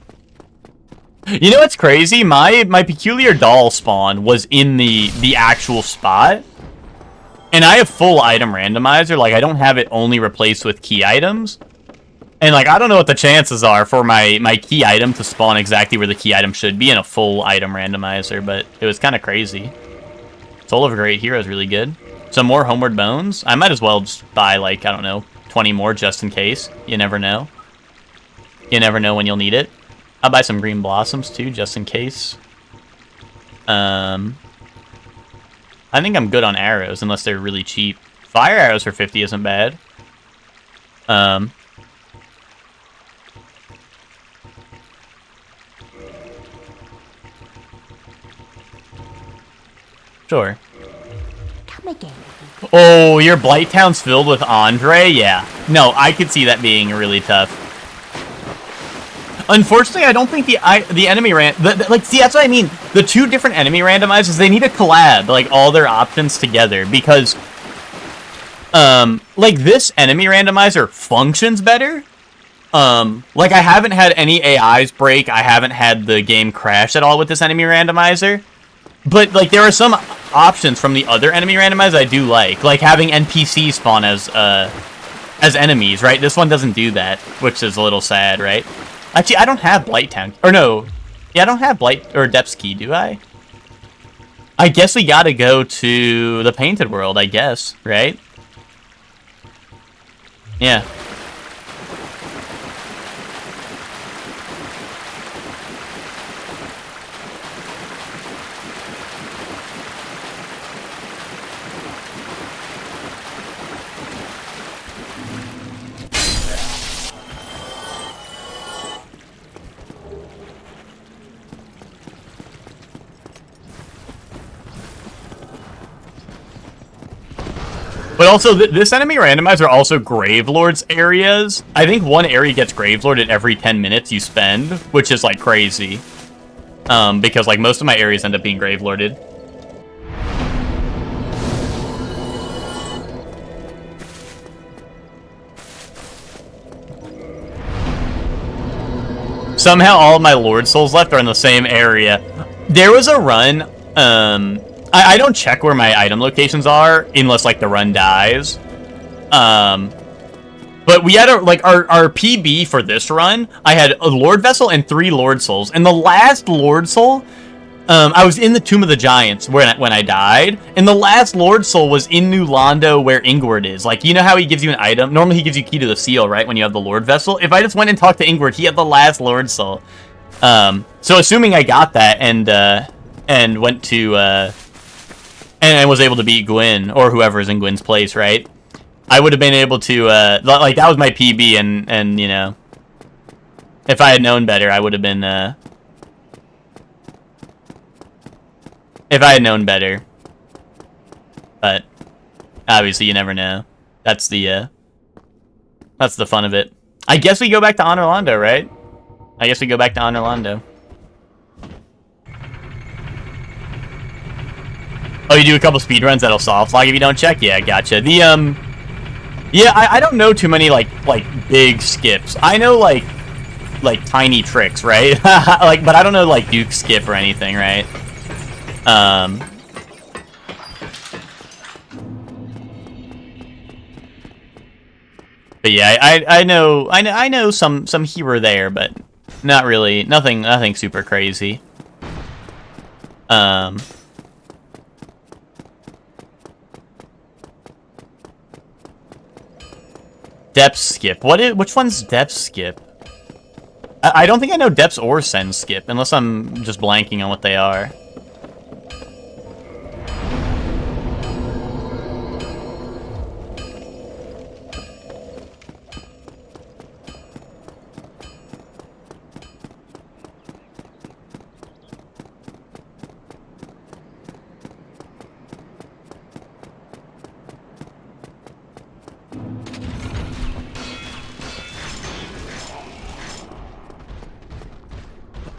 You know what's crazy? My Peculiar Doll spawn was in the actual spot. And I have full item randomizer. Like, I don't have it only replaced with key items. And, like, I don't know what the chances are for my key item to spawn exactly where the key item should be in a full item randomizer. But it was kind of crazy. Soul of a Great Hero is really good. Some more Homeward Bones. I might as well just buy, like, I don't know, 20 more just in case. You never know. You never know when you'll need it. I'll buy some Green Blossoms, too, just in case. I think I'm good on arrows, unless they're really cheap. Fire arrows for 50 isn't bad. Sure. Come again. Oh, your Blight Town's filled with Andre? Yeah. No, I could see that being really tough. Unfortunately, I don't think the enemy like, see, that's what I mean. The two different enemy randomizers, they need to collab, like, all their options together, because, like, this enemy randomizer functions better. Like, I haven't had any AIs break, I haven't had the game crash at all with this enemy randomizer, but, like, there are some options from the other enemy randomizer I do like having NPCs spawn as enemies, right? This one doesn't do that, which is a little sad, right? Actually, I don't have Blight Town. Or no. Yeah, I don't have Blight or Depths Key, do I? I guess we gotta go to the Painted World, I guess, right? Yeah. But also, this enemy randomizer also Gravelord's areas. I think one area gets Gravelord every 10 minutes you spend, which is, like, crazy. Because, like, most of my areas end up being Gravelorded. Somehow all of my Lord Souls left are in the same area. There was a run, I don't check where my item locations are unless, like, the run dies. But we had our PB for this run. I had a Lord Vessel and 3 Lord Souls. And the last Lord Soul, I was in the Tomb of the Giants when I died. And the last Lord Soul was in New Londo where Ingward is. Like, you know how he gives you an item? Normally he gives you Key to the Seal, right? When you have the Lord Vessel. If I just went and talked to Ingward, he had the last Lord Soul. So assuming I got that and went to, and was able to beat Gwyn, or whoever's in Gwyn's place, right? I would have been able to, like, that was my PB, and, you know, if I had known better, I would have been, if I had known better. But, obviously, you never know. That's the fun of it. I guess we go back to Honor Londo, right? I guess we go back to Honor Londo. Oh, you do a couple speedruns that'll soft log if you don't check? Yeah, gotcha. The, yeah, I don't know too many, like, big skips. I know, like tiny tricks, right? Like, but I don't know, like, Duke skip or anything, right? But yeah, I know some here or there, but not really, nothing super crazy. Depth skip. Which one's depth skip? I don't think I know depths or send skip, unless I'm just blanking on what they are.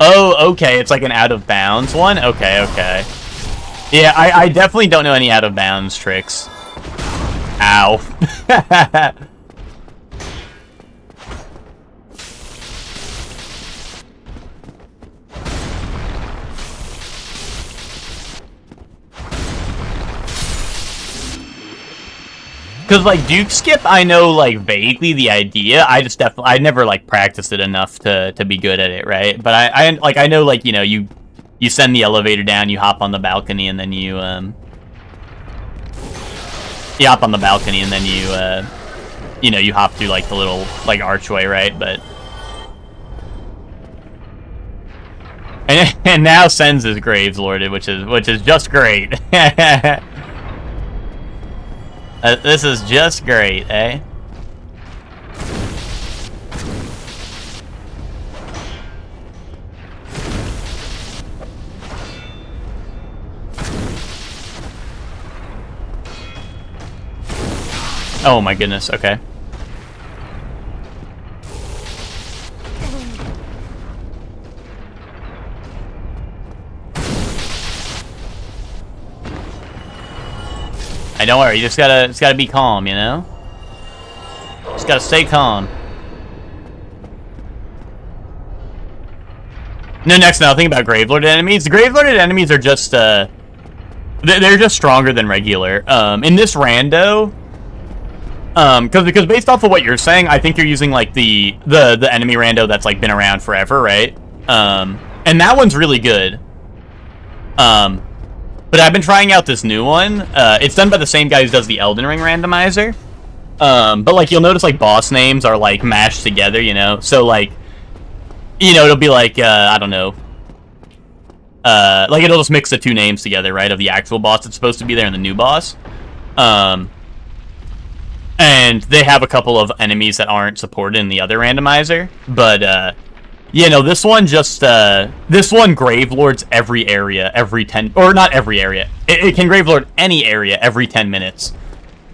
Oh, okay, it's like an out-of-bounds one? Okay, okay. Yeah, I definitely don't know any out-of-bounds tricks. Ow. Because, like, Duke Skip, I know, like, vaguely the idea. I just definitely... I never, like, practiced it enough to be good at it, right? But I know, like, you know, you send the elevator down, you hop on the balcony, and then you hop on the balcony, and then you know, you hop through, like, the little, like, archway, right? But... And now Sens is Graves Lorded, which is just great. This is just great, eh? Oh my goodness, okay. Hey, don't worry, you just gotta be calm, you know? Just gotta stay calm. No, next now, think about Gravelord enemies. The Gravelord enemies are just, they're just stronger than regular. In this rando, because based off of what you're saying, I think you're using, like, the enemy rando that's, like, been around forever, right? And that one's really good. But I've been trying out this new one. It's done by the same guy who does the Elden Ring randomizer. But, like, you'll notice, like, boss names are, like, mashed together, you know? So, like, you know, it'll be, like, I don't know. Like, it'll just mix the two names together, right? Of the actual boss that's supposed to be there and the new boss. And they have a couple of enemies that aren't supported in the other randomizer. But, you know, this one just, this one Gravelords every area, every 10, or not every area. It can Gravelord any area every 10 minutes.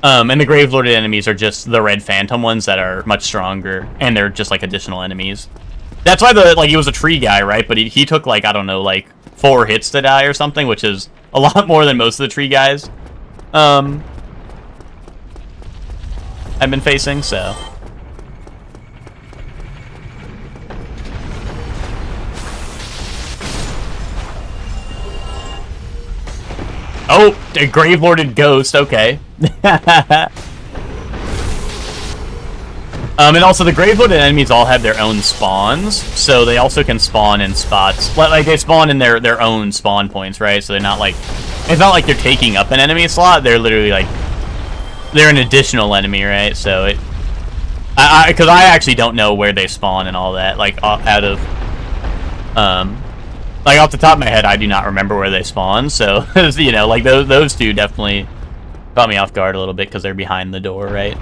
And the Gravelorded enemies are just the red phantom ones that are much stronger, and they're just, like, additional enemies. That's why he was a tree guy, right? But he took, like, I don't know, like, 4 hits to die or something, which is a lot more than most of the tree guys, I've been facing, so... Oh, a Gravelorded ghost, okay. And also the Gravelorded enemies all have their own spawns, so they also can spawn in spots. Like, they spawn in their own spawn points, right? So they're not like... It's not like they're taking up an enemy slot, they're literally like... They're an additional enemy, right? So it... Because I actually don't know where they spawn and all that, like, out of... Like, off the top of my head, I do not remember where they spawn, so, you know, like, those two definitely caught me off guard a little bit because they're behind the door, right?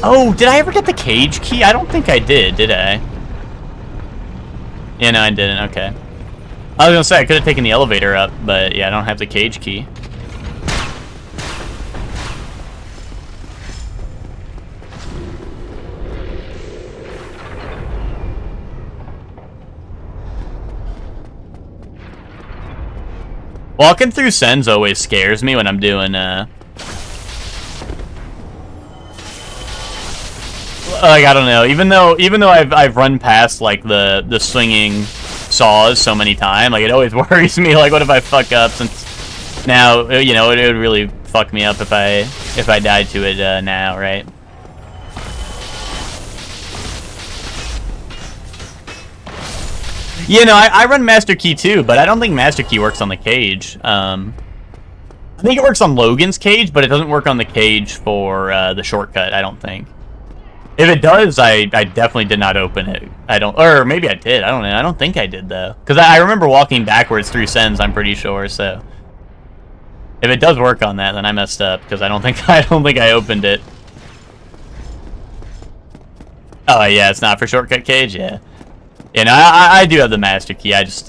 Oh, did I ever get the cage key? I don't think I did I? Yeah, no, I didn't, okay. I was gonna say, I could have taken the elevator up, but yeah, I don't have the cage key. Walking through Sens always scares me when I'm doing, like, I don't know. Even though I've run past, like, the swinging saws so many times, like, it always worries me. Like, what if I fuck up? Since now, you know, it would really fuck me up if I died to it now, right? You know, I run Master Key too, but I don't think Master Key works on the cage. I think it works on Logan's cage, but it doesn't work on the cage for the shortcut, I don't think. If it does, I definitely did not open it. Or maybe I did. I don't know. I don't think I did, though. Because I remember walking backwards through Sens, I'm pretty sure, so. If it does work on that, then I messed up, because I don't think I opened it. Oh, yeah, it's not for shortcut cage? Yeah. Yeah, no, I do have the master key, I just,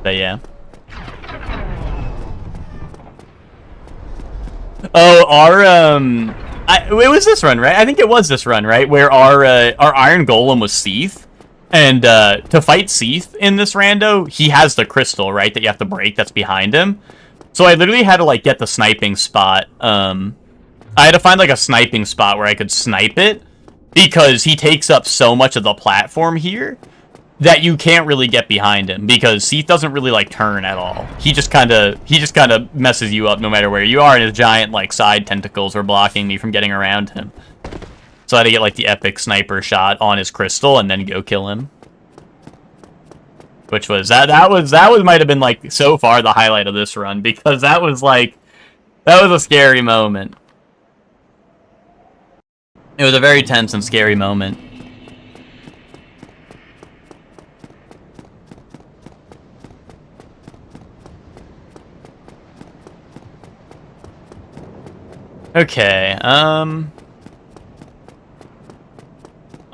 But, yeah. Oh, it was this run, right? I think it was this run, right? Where our Iron Golem was Seath. And, to fight Seath in this rando, he has the crystal, right? That you have to break that's behind him. So I literally had to, like, get the sniping spot. I had to find, like, a sniping spot where I could snipe it. Because he takes up so much of the platform here that you can't really get behind him. Because Seath doesn't really, like, turn at all. He just kind of messes you up no matter where you are. And his giant, like, side tentacles were blocking me from getting around him. So I had to get, like, the epic sniper shot on his crystal and then go kill him. Which was, that might have been, like, so far the highlight of this run. Because that was, like, that was a scary moment. It was a very tense and scary moment. Okay, I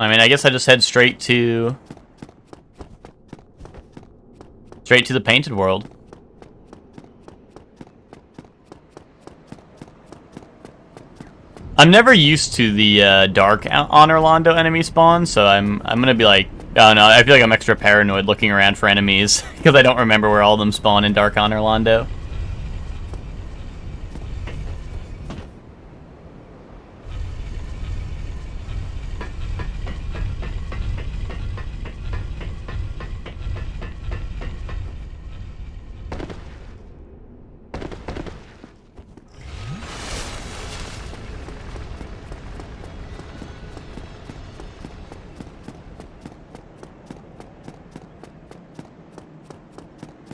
mean, I guess I just head straight to the painted world. I'm never used to the dark on Orlando enemy spawn, so I'm gonna be like, oh no, I feel like I'm extra paranoid looking around for enemies because I don't remember where all of them spawn in dark on Orlando.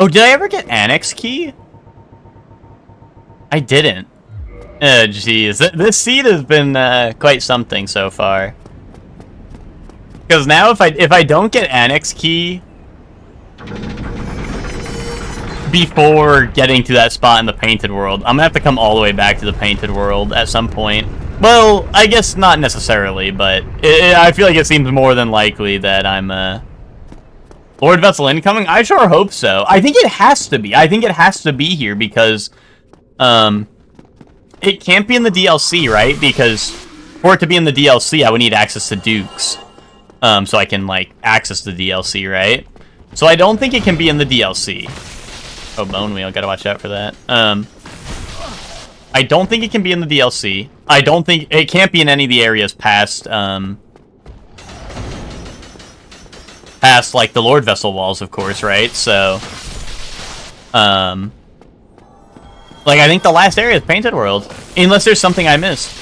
Oh, did I ever get Annex Key? I didn't. Oh, jeez. This seed has been quite something so far. Because now if I don't get Annex Key before getting to that spot in the Painted World, I'm gonna have to come all the way back to the Painted World at some point. Well, I guess not necessarily, but I feel like it seems more than likely that I'm Lord Vessel incoming? I sure hope so. I think it has to be. I think it has to be here because it can't be in the DLC, right? Because for it to be in the DLC, I would need access to Dukes. So I can, like, access the DLC, right? So I don't think it can be in the DLC. Oh, Bone Wheel. Gotta watch out for that. I don't think it can be in the DLC. I don't think... It can't be in any of the areas past, past, like, the Lord Vessel walls, of course, right? So, like, I think the last area is Painted World. Unless there's something I missed.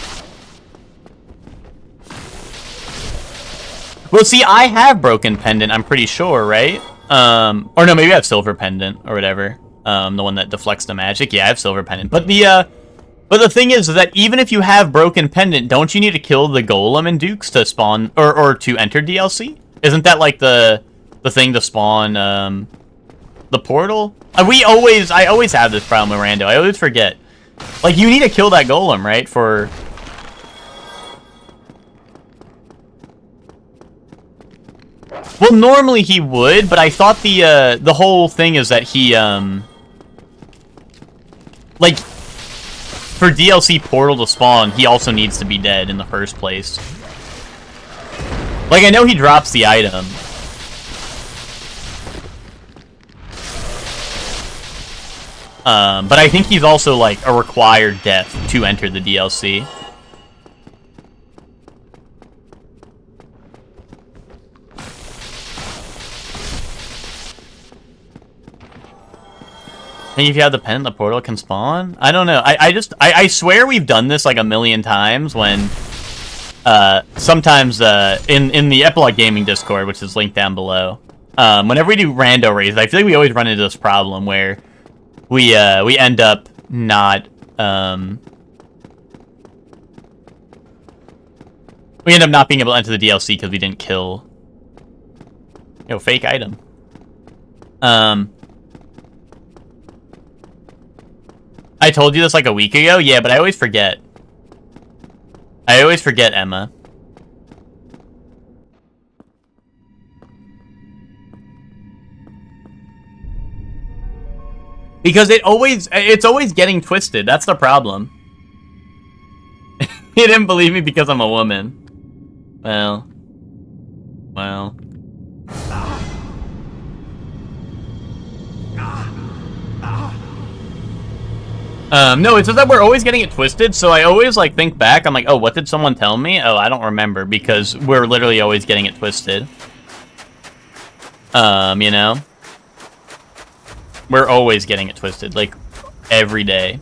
Well, see, I have Broken Pendant, I'm pretty sure, right? Or no, maybe I have Silver Pendant, or whatever. The one that deflects the magic. Yeah, I have Silver Pendant. But the thing is that even if you have Broken Pendant, don't you need to kill the Golem and Dukes to spawn, or to enter DLC? Isn't that, like, the thing to spawn, the portal? I always have this problem with Rando. I always forget. Like, you need to kill that Golem, right? Well, normally he would, but I thought the whole thing is that he, like, for DLC portal to spawn, he also needs to be dead in the first place. Like, I know he drops the item. But I think he's also, like, a required death to enter the DLC. I think if you have the pen, the portal can spawn? I don't know. I swear we've done this, like, a million times when... sometimes in the Epilogue Gaming Discord, which is linked down below, Whenever we do rando raids, I feel like we always run into this problem where we end up not, we end up not being able to enter the DLC because we didn't kill... Yo, fake item. I told you this like a week ago? Yeah, but I always forget. I always forget, Emma. Because it's always getting twisted. That's the problem. He didn't believe me because I'm a woman. Well. No, it's just that we're always getting it twisted, so I always, like, think back. I'm like, oh, what did someone tell me? Oh, I don't remember, because we're literally always getting it twisted. You know? We're always getting it twisted, like, every day.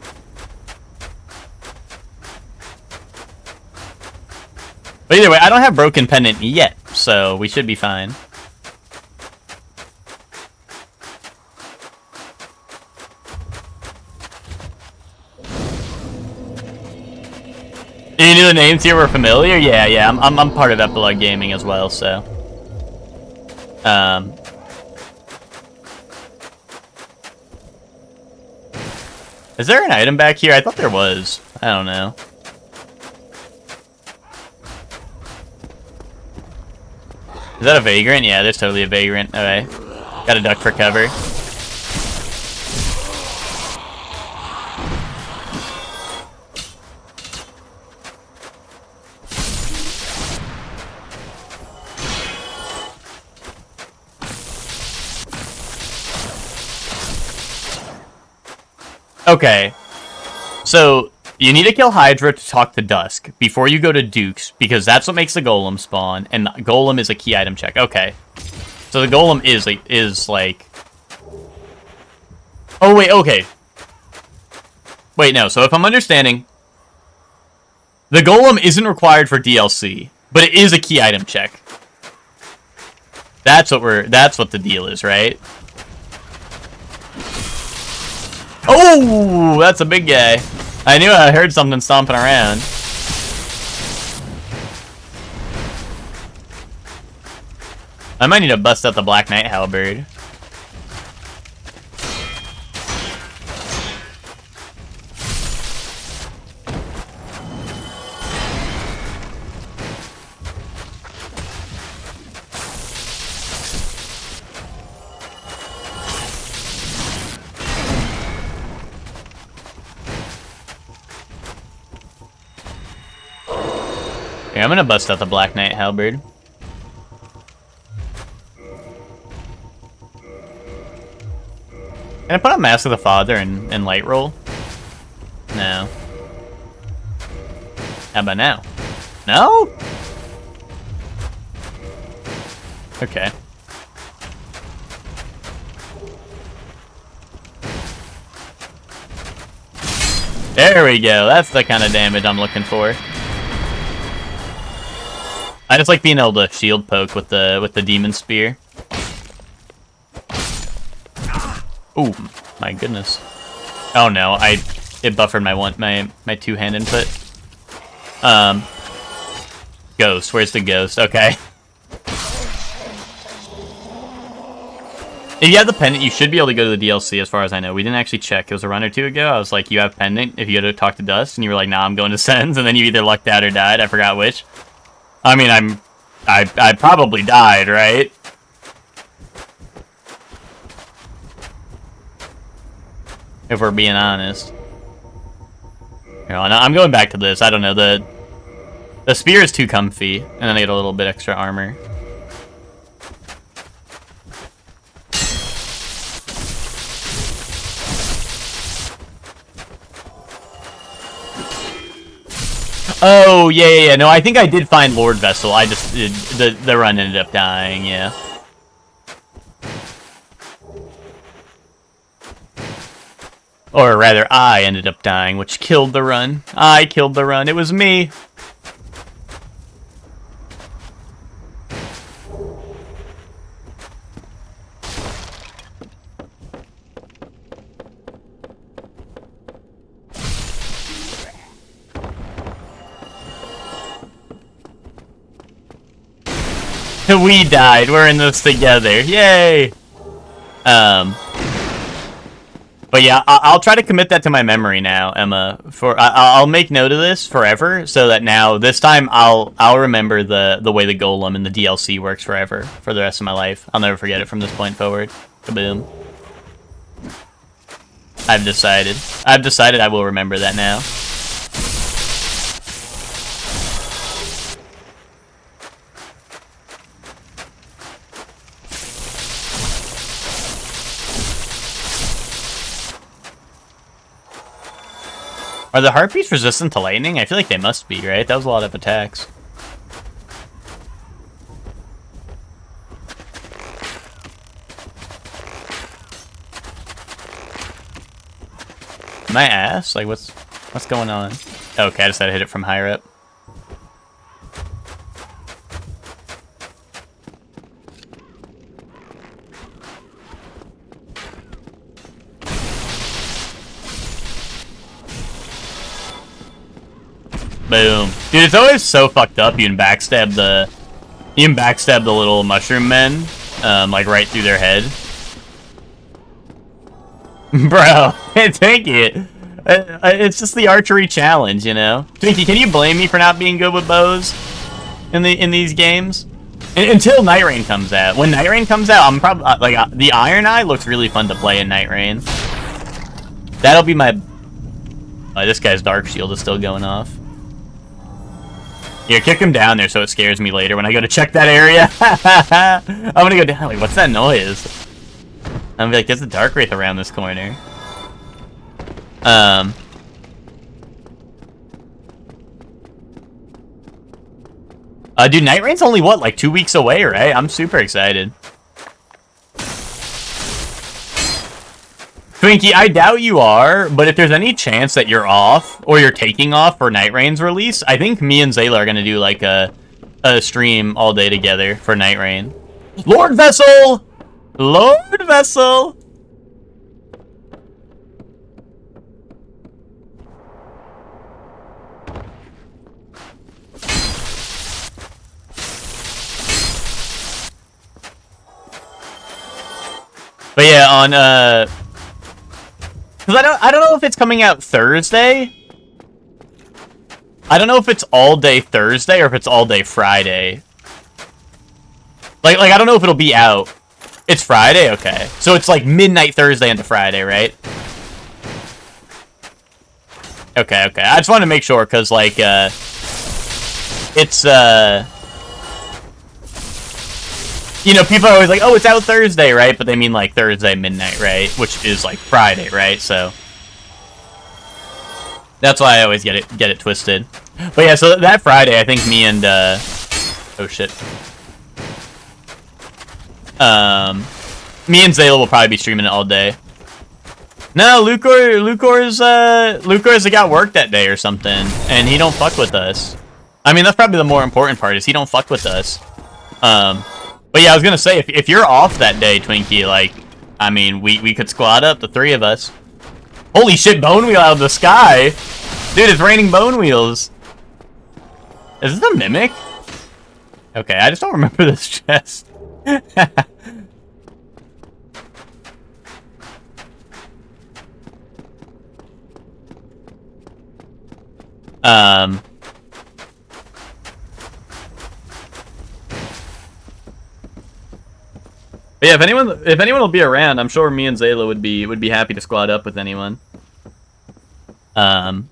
But either way, I don't have Broken Pendant yet, so we should be fine. You knew the names here were familiar? Yeah, I'm part of Epilogue Gaming as well, so... Is there an item back here? I thought there was. I don't know. Is that a vagrant? Yeah, there's totally a vagrant. Okay. Gotta duck for cover. Okay, so you need to kill Hydra to talk to Dusk before you go to Duke's, because that's what makes the Golem spawn, and the Golem is a key item check. Okay, so the Golem is like... Oh, wait, okay. Wait, no, so if I'm understanding, the Golem isn't required for DLC, but it is a key item check. That's what the deal is, right? Oh, that's a big guy. I knew I heard something stomping around. I might need to bust out the Black Knight Halberd. Here, I'm gonna bust out the Black Knight Halberd. Can I put on Mask of the Father and light roll? No. How about now? No? Okay. There we go. That's the kind of damage I'm looking for. I just like being able to shield poke with the demon spear. Oh my goodness! Oh no, it buffered my two-hand input. Ghost. Where's the ghost? Okay. If you have the pendant, you should be able to go to the DLC, as far as I know. We didn't actually check. It was a run or two ago. I was like, you have pendant if you go to talk to Dust, and you were like, nah, I'm going to Sens, and then you either lucked out or died. I forgot which. I mean, I probably died, right? If we're being honest. You know, I'm going back to this. I don't know. The spear is too comfy, and then I get a little bit extra armor. Oh, yeah. No, I think I did find Lord Vessel. I just... The run ended up dying, yeah. Or rather, I ended up dying, which killed the run. I killed the run. It was me. We died. We're in this together. Yay! But yeah, I'll try to commit that to my memory now, Emma. I'll make note of this forever, so that now this time I'll remember the way the golem and the DLC works forever for the rest of my life. I'll never forget it from this point forward. Kaboom! I've decided I will remember that now. Are the harpies resistant to lightning? I feel like they must be, right? That was a lot of attacks. My ass? Like, what's going on? Okay, I just had to hit it from higher up. Boom. Dude, it's always so fucked up. You can backstab the little mushroom men, like right through their head. Bro, take it. It's just the archery challenge, you know. Twinkie, can you blame me for not being good with bows in these games? Until Night Rain comes out. When Night Rain comes out, I'm probably like the Iron Eye looks really fun to play in Night Rain. That'll be my. This guy's Dark Shield is still going off. Here, kick him down there so it scares me later when I go to check that area. I'm gonna go down. Like, what's that noise? I'm gonna be like, there's a Dark Wraith around this corner. Dude, Night Rain's only what, like 2 weeks away, right? I'm super excited. Twinkie, I doubt you are, but if there's any chance that you're off, or you're taking off for Night Rain's release, I think me and Zayla are gonna do like a stream all day together for Night Rain. Lord Vessel! Lord Vessel! But yeah, on because I don't know if it's coming out Thursday. I don't know if it's all day Thursday or if it's all day Friday. Like I don't know if it'll be out. It's Friday, okay. So it's like midnight Thursday into Friday, right? Okay. I just want to make sure because like it's you know, people are always like, oh, it's out Thursday, right? But they mean like Thursday midnight, right? Which is like Friday, right? So that's why I always get it twisted. But yeah, so that Friday, I think me and oh shit. Me and Zayla will probably be streaming it all day. No, Lucor's got work that day or something, and he don't fuck with us. I mean, that's probably the more important part is he don't fuck with us. But yeah, I was gonna say if you're off that day, Twinkie, like, I mean, we could squad up, the three of us. Holy shit, bone wheel out of the sky, dude! It's raining bone wheels. Is this a mimic? Okay, I just don't remember this chest. But yeah, if anyone will be around, I'm sure me and Zayla would be happy to squad up with anyone. Because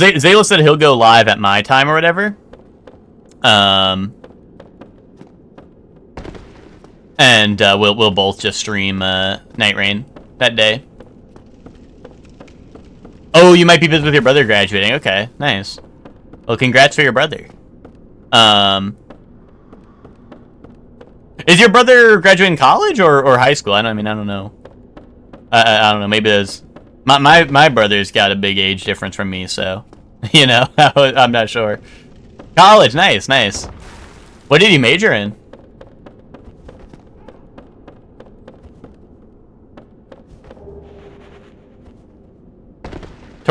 Zayla said he'll go live at my time or whatever. And we'll both just stream Night Rain that day. Oh, you might be busy with your brother graduating. Okay, nice. Well, congrats for your brother. Is your brother graduating college or high school? I don't know. I don't know. Maybe there's my brother's got a big age difference from me, so you know, I'm not sure. College, nice. What did he major in?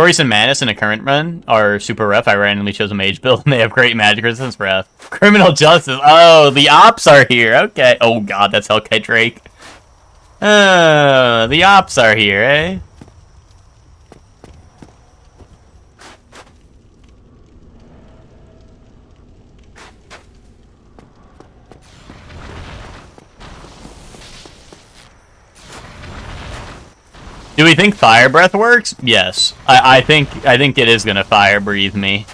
Stories and Madness in a current run are super rough. I randomly chose a mage build, and they have great magic resistance. Rough. Criminal Justice. Oh, the ops are here. Okay. Oh god, that's Hellkite Drake. The ops are here, eh? Do we think Fire Breath works? Yes. I think it is gonna Fire Breathe me.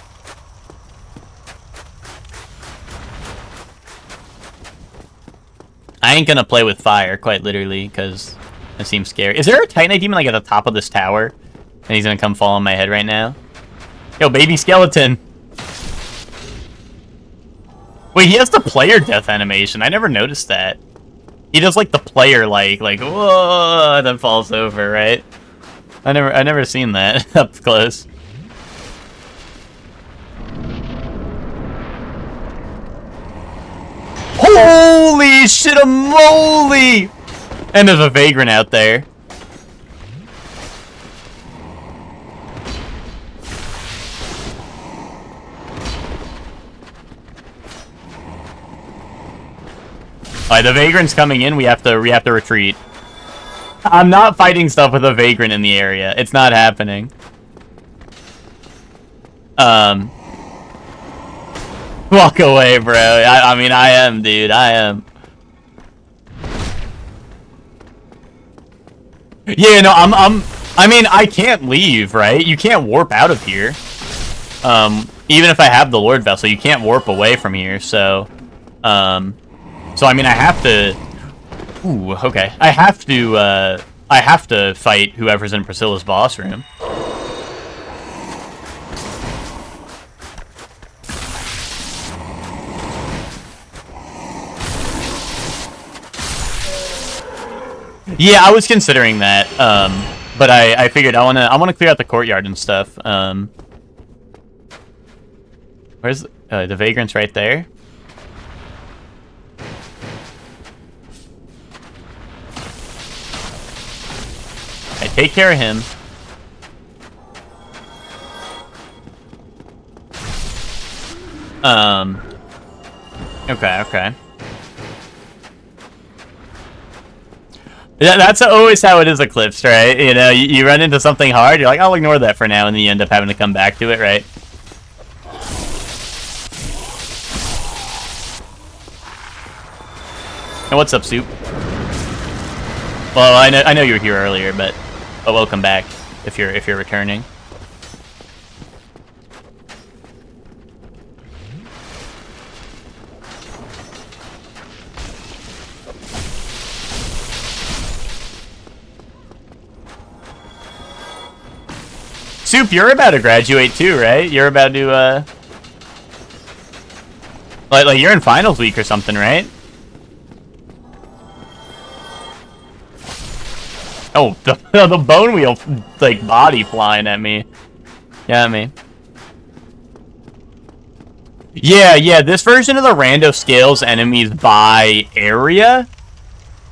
I ain't gonna play with fire, quite literally, because it seems scary. Is there a Titanite Demon like at the top of this tower? And he's gonna come fall on my head right now? Yo, baby skeleton! Wait, he has the player death animation. I never noticed that. He does like the player like whoa, then falls over, right? I never seen that up close. Holy shit a moly! And there's a vagrant out there. Alright, the vagrant's coming in. We have to retreat. I'm not fighting stuff with a vagrant in the area. It's not happening. Walk away, bro. I mean, I am, dude. I am. Yeah, no, I mean, I can't leave, right? You can't warp out of here. Even if I have the Lord Vessel, you can't warp away from here, so... So, I mean, I have to... Ooh, okay. I have to fight whoever's in Priscilla's boss room. Yeah, I was considering that, but I figured I wanna clear out the courtyard and stuff. Where's the vagrant's right there? Okay, take care of him. Okay. Yeah, that's always how it is, Eclipse, right? You know, you run into something hard, you're like, I'll ignore that for now, and then you end up having to come back to it, right? And what's up, Soup? Well, I know you were here earlier, but welcome back if you're returning. Soup, you're about to graduate too, right? You're about to like you're in finals week or something, right? Oh, the bone wheel, like, body flying at me. Yeah, me. Yeah, this version of the rando scales enemies by area.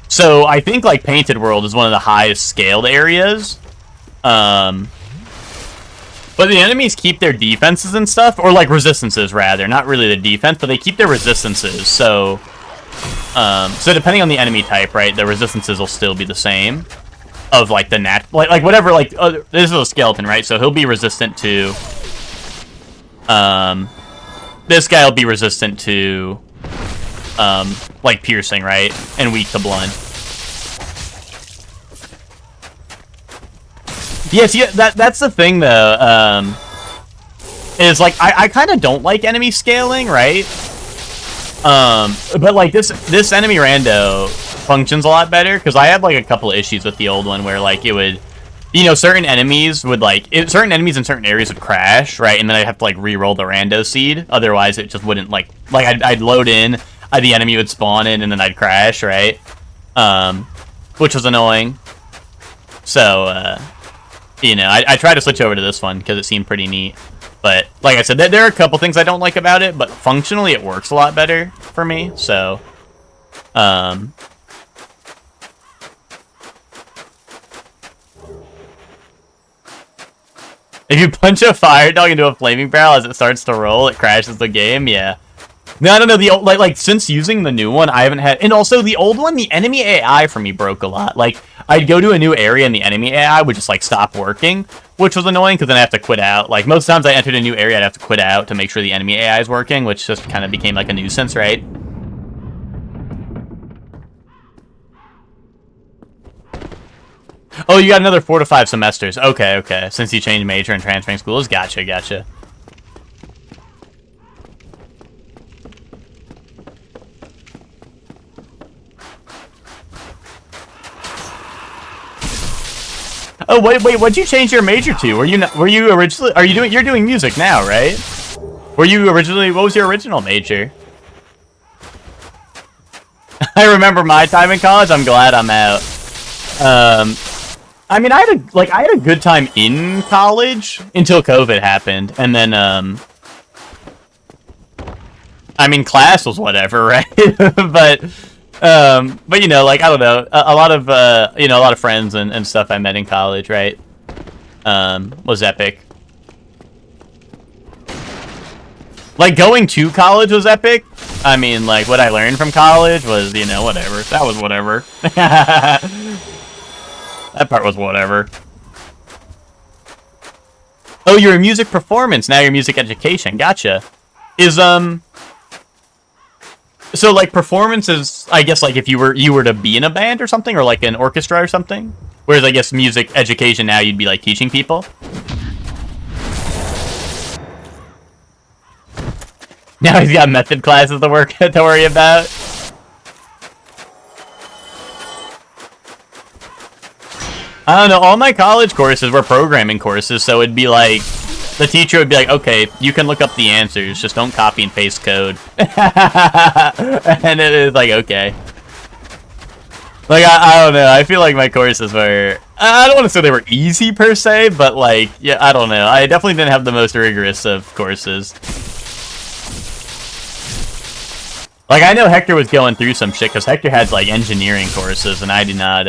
So, I think, like, Painted World is one of the highest scaled areas. But the enemies keep their defenses and stuff, or, like, resistances, rather. Not really the defense, but they keep their resistances, so... So, depending on the enemy type, right, the resistances will still be the same. Of like the like whatever, like this is a skeleton, right? So he'll be resistant to this guy will be resistant to like piercing, right? And weak to blunt. Yes, yeah, that's the thing though. Is like I kind of don't like enemy scaling, right? But like this enemy rando functions a lot better, because I had like a couple of issues with the old one where like it would, you know, certain enemies would like certain enemies in certain areas would crash, right? And then I'd have to like re-roll the rando seed, otherwise it just wouldn't like I'd load in, the enemy would spawn in, and then I'd crash, right? Which was annoying. So you know, I tried to switch over to this one because it seemed pretty neat. But like I said, there are a couple things I don't like about it, but functionally it works a lot better for me. So If you punch a fire dog into a flaming barrel as it starts to roll, it crashes the game. Yeah. No, I don't know. The old, like since using the new one, I haven't had, and also the old one, the enemy AI for me broke a lot. Like I'd go to a new area and the enemy AI would just like stop working, which was annoying because then I have to quit out. Like most times I entered a new area, I'd have to quit out to make sure the enemy AI is working, which just kind of became like a nuisance, right? Oh, you got another 4 to 5 semesters. Okay, okay. Since you changed major and transferring schools, gotcha, gotcha. Oh wait, what'd you change your major to? Were you originally? You're doing music now, right? Were you originally? What was your original major? I remember my time in college. I'm glad I'm out. I mean, I had a good time in college until COVID happened, and then I mean, class was whatever, right? but you know, like I don't know, a lot of friends and stuff I met in college, right? Was epic. Like going to college was epic. I mean, like what I learned from college was, you know, whatever. That was whatever. That part was whatever. Oh, you're a music performance. Now you're music education. Gotcha. Is so like performance is, I guess, like if you were to be in a band or something, or like an orchestra or something. Whereas I guess music education now you'd be like teaching people. Now he's got method classes to worry about. I don't know, all my college courses were programming courses, so it'd be like, the teacher would be like, okay, you can look up the answers, just don't copy and paste code. And it is like, okay. Like, I don't know, I feel like my courses were, I don't want to say they were easy per se, but like, yeah, I don't know. I definitely didn't have the most rigorous of courses. Like, I know Hector was going through some shit, because Hector had, like, engineering courses, and I did not,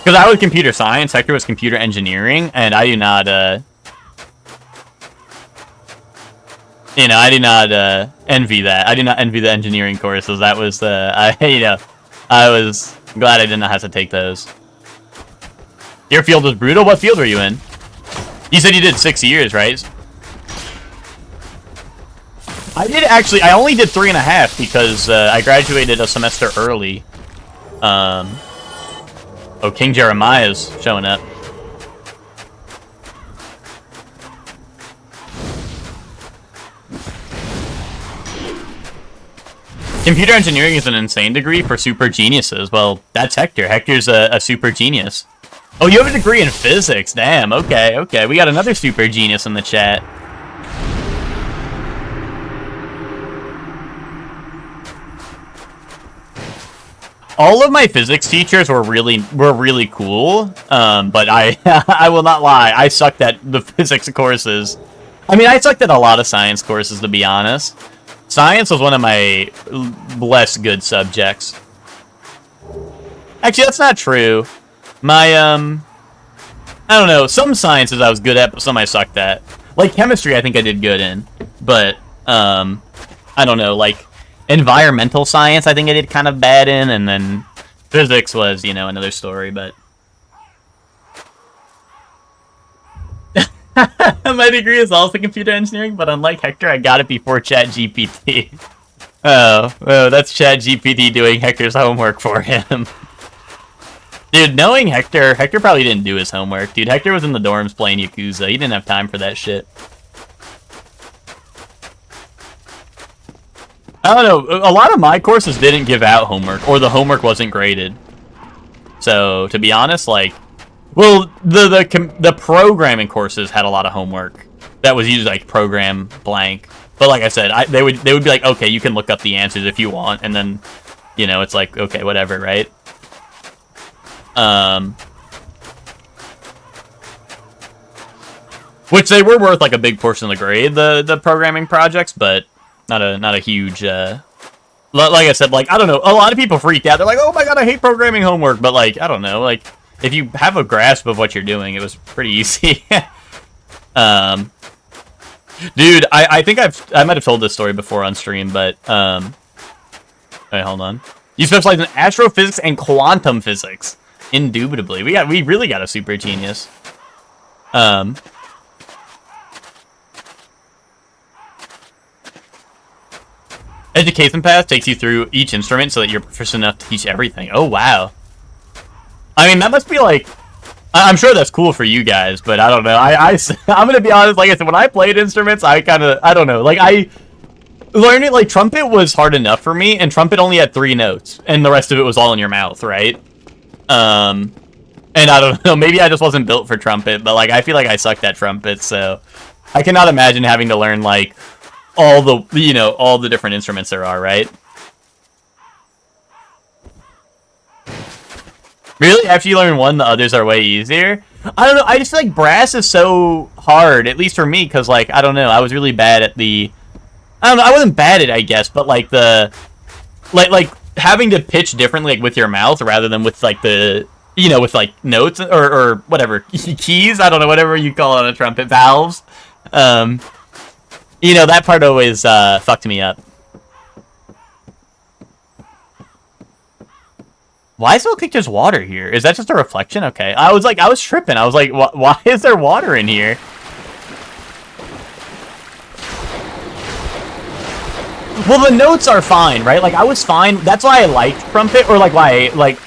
because I was computer science, Hector was computer engineering, and I do not, you know, I do not, envy that. I do not envy the engineering courses. That was, you know, I was glad I did not have to take those. Your field was brutal? What field were you in? You said you did 6 years, right? I did actually, I only did 3.5 because, I graduated a semester early. Oh, King Jeremiah's showing up. Computer engineering is an insane degree for super geniuses. Well, that's Hector. Hector's a super genius. Oh, you have a degree in physics. Damn, okay, okay. We got another super genius in the chat. All of my physics teachers were really cool, but I will not lie, I sucked at the physics courses. I mean, I sucked at a lot of science courses, to be honest. Science was one of my less good subjects. Actually, that's not true. My, I don't know, some sciences I was good at, but some I sucked at. Like chemistry, I think I did good in, but, I don't know, like, environmental science, I think I did kind of bad in, and then physics was, you know, another story, but... My degree is also computer engineering, but unlike Hector, I got it before ChatGPT. Oh, that's ChatGPT doing Hector's homework for him. Dude, knowing Hector probably didn't do his homework. Dude, Hector was in the dorms playing Yakuza. He didn't have time for that shit. I don't know, a lot of my courses didn't give out homework, or the homework wasn't graded. So, to be honest, like, well, the programming courses had a lot of homework. That was usually, like, program blank. But like I said, they would be like, okay, you can look up the answers if you want, and then, you know, it's like, okay, whatever, right? Which they were worth, like, a big portion of the grade, the programming projects, but... Not a huge, like I said, like, I don't know, a lot of people freaked out. They're like, oh my god, I hate programming homework, but, like, I don't know, like, if you have a grasp of what you're doing, it was pretty easy. Dude, I think I might have told this story before on stream, but wait, hold on. You specialize in astrophysics and quantum physics. Indubitably. We really got a super genius. Education path takes you through each instrument so that you're proficient enough to teach everything. Oh, wow. I mean, that must be like... I'm sure that's cool for you guys, but I don't know. I'm gonna be honest, like I said, when I played instruments, I don't know. Like, I learned it, like, trumpet was hard enough for me, and trumpet only had 3 notes, and the rest of it was all in your mouth, right? And I don't know, maybe I just wasn't built for trumpet, but, like, I feel like I sucked at trumpet, so... I cannot imagine having to learn, like, all the different instruments there are, right? Really? After you learn one, the others are way easier? I don't know, I just feel like brass is so hard, at least for me, because, like, I don't know, I was really bad at the... I don't know, I wasn't bad at it, I guess, but, like, the... Like, having to pitch differently, like, with your mouth, rather than with, like, the... You know, with, like, notes, or whatever, keys? I don't know, whatever you call it on a trumpet, valves. You know, that part always fucked me up. Why is it look like there's water here? Is that just a reflection? Okay. I was tripping. I was like, why is there water in here? Well, the notes are fine, right? Like, I was fine. That's why I liked trumpet, or, like, why, like...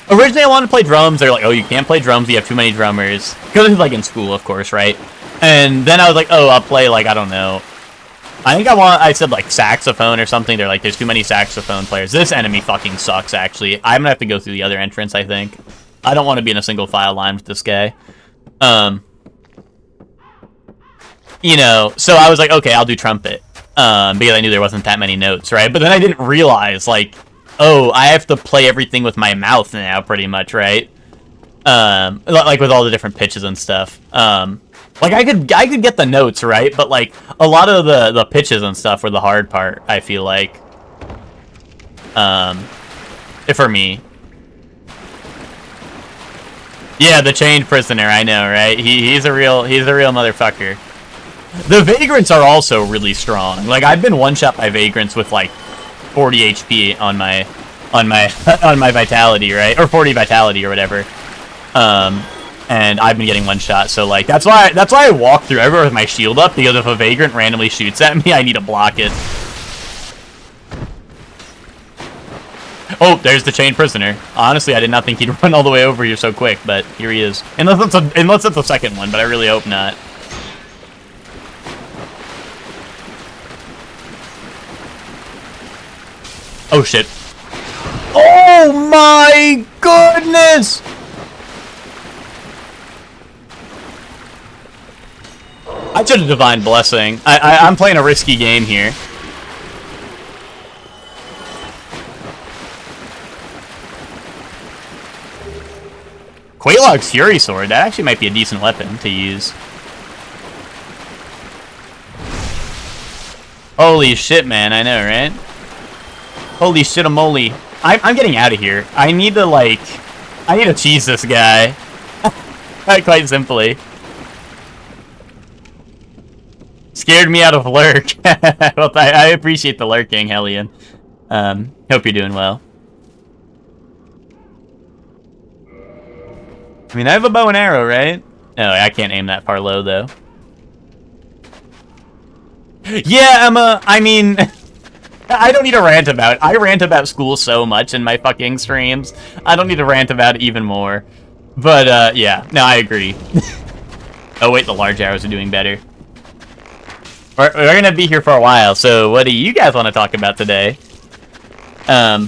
Originally, I wanted to play drums. They're like, oh, you can't play drums. You have too many drummers. Because it's, like, in school, of course, right? And then I was like, oh, I'll play, like, I don't know. I think I said, like, saxophone or something. They're like, there's too many saxophone players. This enemy fucking sucks, actually. I'm gonna have to go through the other entrance, I think. I don't want to be in a single file line with this guy. You know, so I was like, okay, I'll do trumpet. Because I knew there wasn't that many notes, right? But then I didn't realize, like, oh, I have to play everything with my mouth now, pretty much, right? Like, with all the different pitches and stuff. Like, I could get the notes, right? But, like, a lot of the pitches and stuff were the hard part, I feel like. For me. Yeah, the chained prisoner, I know, right? He's a real motherfucker. The vagrants are also really strong. Like, I've been one-shot by vagrants with, like, 40 HP on my vitality, right? Or 40 vitality or whatever. And I've been getting one shot, so, like, that's why I walk through everywhere with my shield up, because if a vagrant randomly shoots at me, I need to block it. Oh, there's the chained prisoner. Honestly, I did not think he'd run all the way over here so quick, but here he is. Unless it's the second one, but I really hope not. Oh, shit. Oh, my goodness! I took a divine blessing. I'm playing a risky game here. Quaylog's Fury Sword, that actually might be a decent weapon to use. Holy shit, man, I know, right? Holy shit-a-moly. I'm getting out of here. I need to cheese this guy. Quite simply. Scared me out of lurk. Well, I appreciate the lurking, Hellion. Hope you're doing well. I mean, I have a bow and arrow, right? No, I can't aim that far low, though. Yeah, Emma, I mean... I don't need to rant about it. I rant about school so much in my fucking streams. I don't need to rant about it even more. But, yeah. No, I agree. Oh, wait, the large arrows are doing better. We're gonna be here for a while, so what do you guys want to talk about today? Yeah,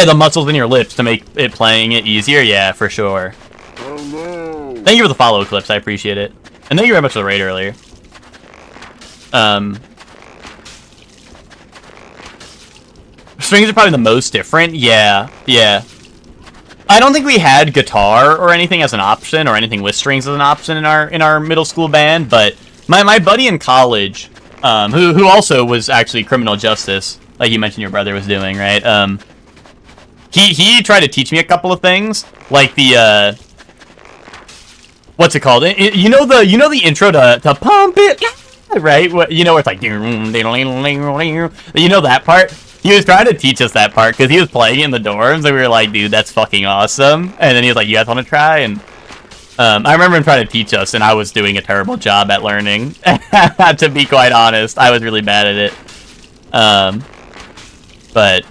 the muscles in your lips to make it playing it easier? Yeah, for sure. Oh, no. Thank you for the follow, Clips. I appreciate it. And thank you very much for the raid earlier. Strings are probably the most different. Yeah, yeah. I don't think we had guitar or anything as an option, or anything with strings as an option in our middle school band, but my buddy in college, who also was actually criminal justice, like you mentioned your brother was doing, right? he tried to teach me a couple of things, like the what's it called? You know the intro to Pump It, right? You know where it's like, you know that part. He was trying to teach us that part because he was playing in the dorms, and we were like, dude, that's fucking awesome. And then he was like, you guys want to try? And I remember him trying to teach us, and I was doing a terrible job at learning. To be quite honest, I was really bad at it. But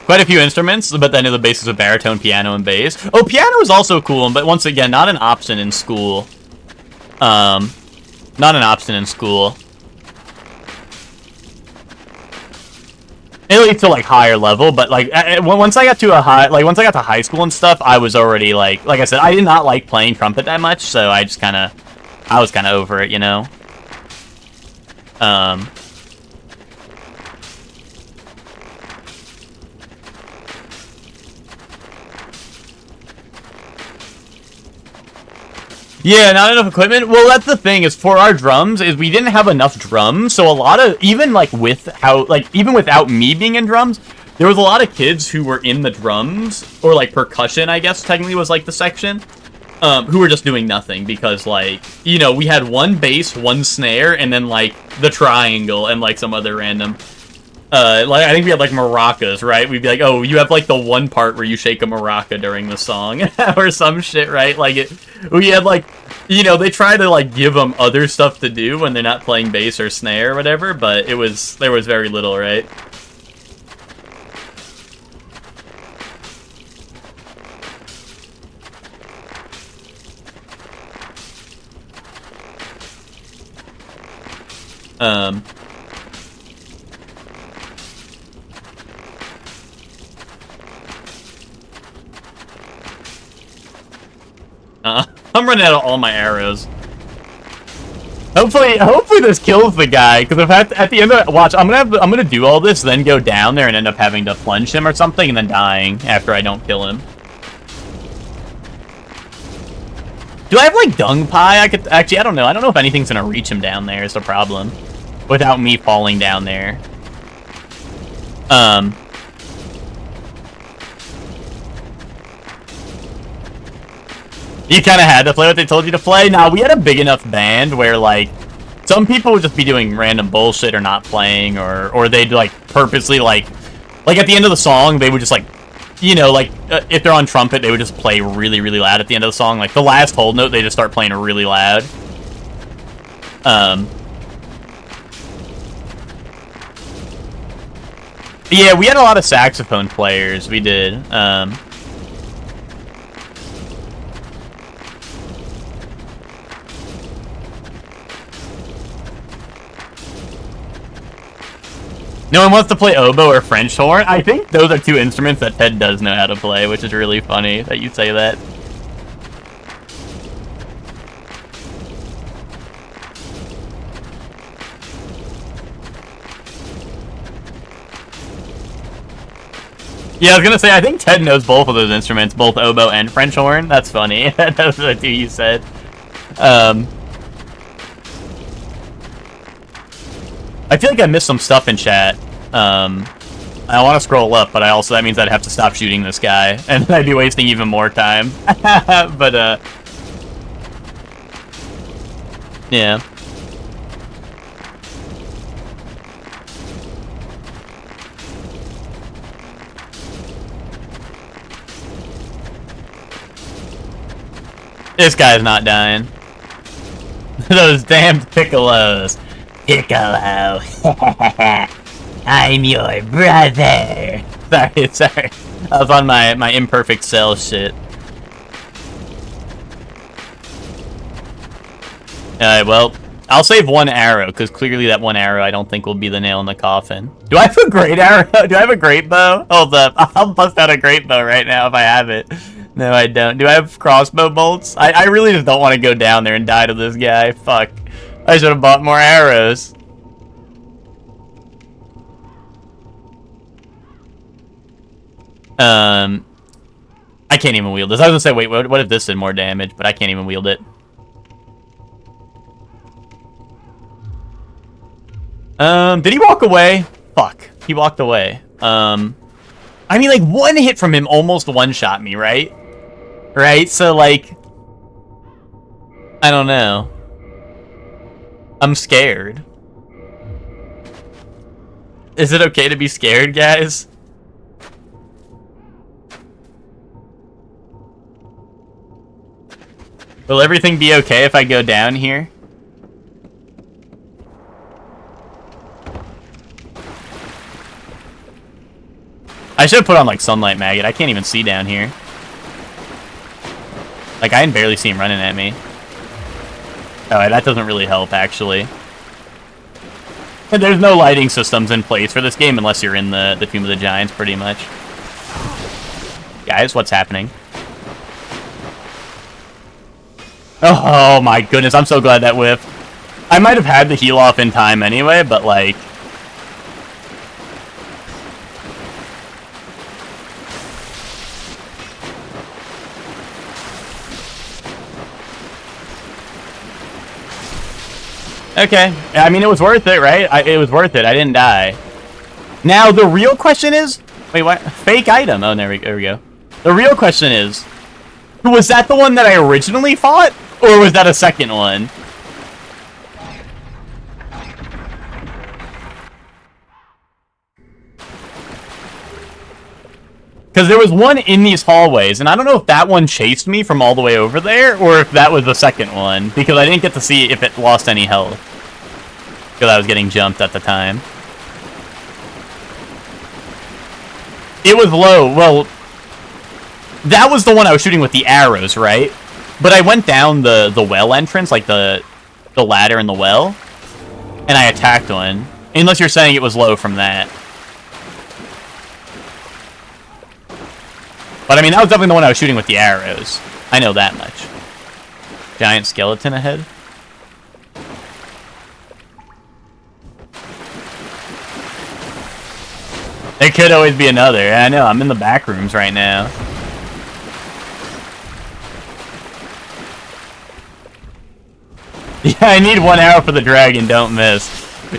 quite a few instruments, but then the bass is a baritone, piano, and bass. Oh, piano is also cool, but once again, not an option in school. Not an option in school. At least to like higher level, but like once I got to high school and stuff, I was already like I said, I did not like playing trumpet that much, so I was kind of over it, you know. Yeah, not enough equipment. Well, that's the thing, is for our drums, is we didn't have enough drums, so a lot of, even without me being in drums, there was a lot of kids who were in the drums, or like percussion, I guess, technically was like the section, who were just doing nothing, because like, you know, we had one bass, one snare, and then like the triangle, and like some other random, like, I think we had like maracas, right? We'd be like, oh, you have like the one part where you shake a maraca during the song, or some shit, right? Like, we had like, you know, they try to like give them other stuff to do when they're not playing bass or snare or whatever, but there was very little, right? I'm running out of all my arrows. Hopefully this kills the guy, because if at the end of it, watch, I'm gonna do all this, then go down there and end up having to plunge him or something, and then dying after I don't kill him. Do I have like dung pie? I could actually, I don't know if anything's gonna reach him down there is the problem, without me falling down there. You kind of had to play what they told you to play. Nah, we had a big enough band where, like, some people would just be doing random bullshit or not playing, or they'd, like, purposely, like, at the end of the song, they would just, like, you know, like, if they're on trumpet, they would just play really, really loud at the end of the song. Like, the last hold note, they just start playing really loud. Yeah, we had a lot of saxophone players. We did. No one wants to play oboe or French horn? I think those are two instruments that Ted does know how to play, which is really funny that you say that. Yeah, I was gonna say, I think Ted knows both of those instruments, both oboe and French horn. That's funny. Those are the two you said. I feel like I missed some stuff in chat. I want to scroll up, but that means I'd have to stop shooting this guy, and I'd be wasting even more time. But, yeah. This guy's not dying. Those damned piccolos. Piccolo. I'm your brother. Sorry. I was on my imperfect sales shit. Alright, well, I'll save one arrow, because clearly that one arrow I don't think will be the nail in the coffin. Do I have a great arrow? Do I have a great bow? Hold up. I'll bust out a great bow right now if I have it. No, I don't. Do I have crossbow bolts? I really just don't want to go down there and die to this guy. Fuck. I should have bought more arrows. I can't even wield this. I was gonna say, wait, what if this did more damage? But I can't even wield it. Did he walk away? Fuck. He walked away. I mean, like, one hit from him almost one-shot me, right? Right? So, like... I don't know. I'm scared. Is it okay to be scared, guys? Will everything be okay if I go down here? I should have put on, like, Sunlight Maggot. I can't even see down here. Like, I can barely see him running at me. Oh, that doesn't really help, actually. And there's no lighting systems in place for this game unless you're in the Tomb of the Giants, pretty much. Guys, what's happening? Oh my goodness, I'm so glad that whiffed. I might have had the heal off in time anyway, but like... Okay, I mean, it was worth it, right? It was worth it, I didn't die. Now, the real question is... Wait, what? Fake item. Oh, there we go. The real question is... Was that the one that I originally fought? Or was that a second one? Because there was one in these hallways, and I don't know if that one chased me from all the way over there, or if that was the second one, because I didn't get to see if it lost any health. Because I was getting jumped at the time. It was low. Well, that was the one I was shooting with the arrows, right? But I went down the well entrance, like the ladder in the well, and I attacked one. Unless you're saying it was low from that. But I mean, that was definitely the one I was shooting with the arrows. I know that much. Giant skeleton ahead. There could always be another. I know, I'm in the back rooms right now. Yeah, I need one arrow for the dragon, don't miss.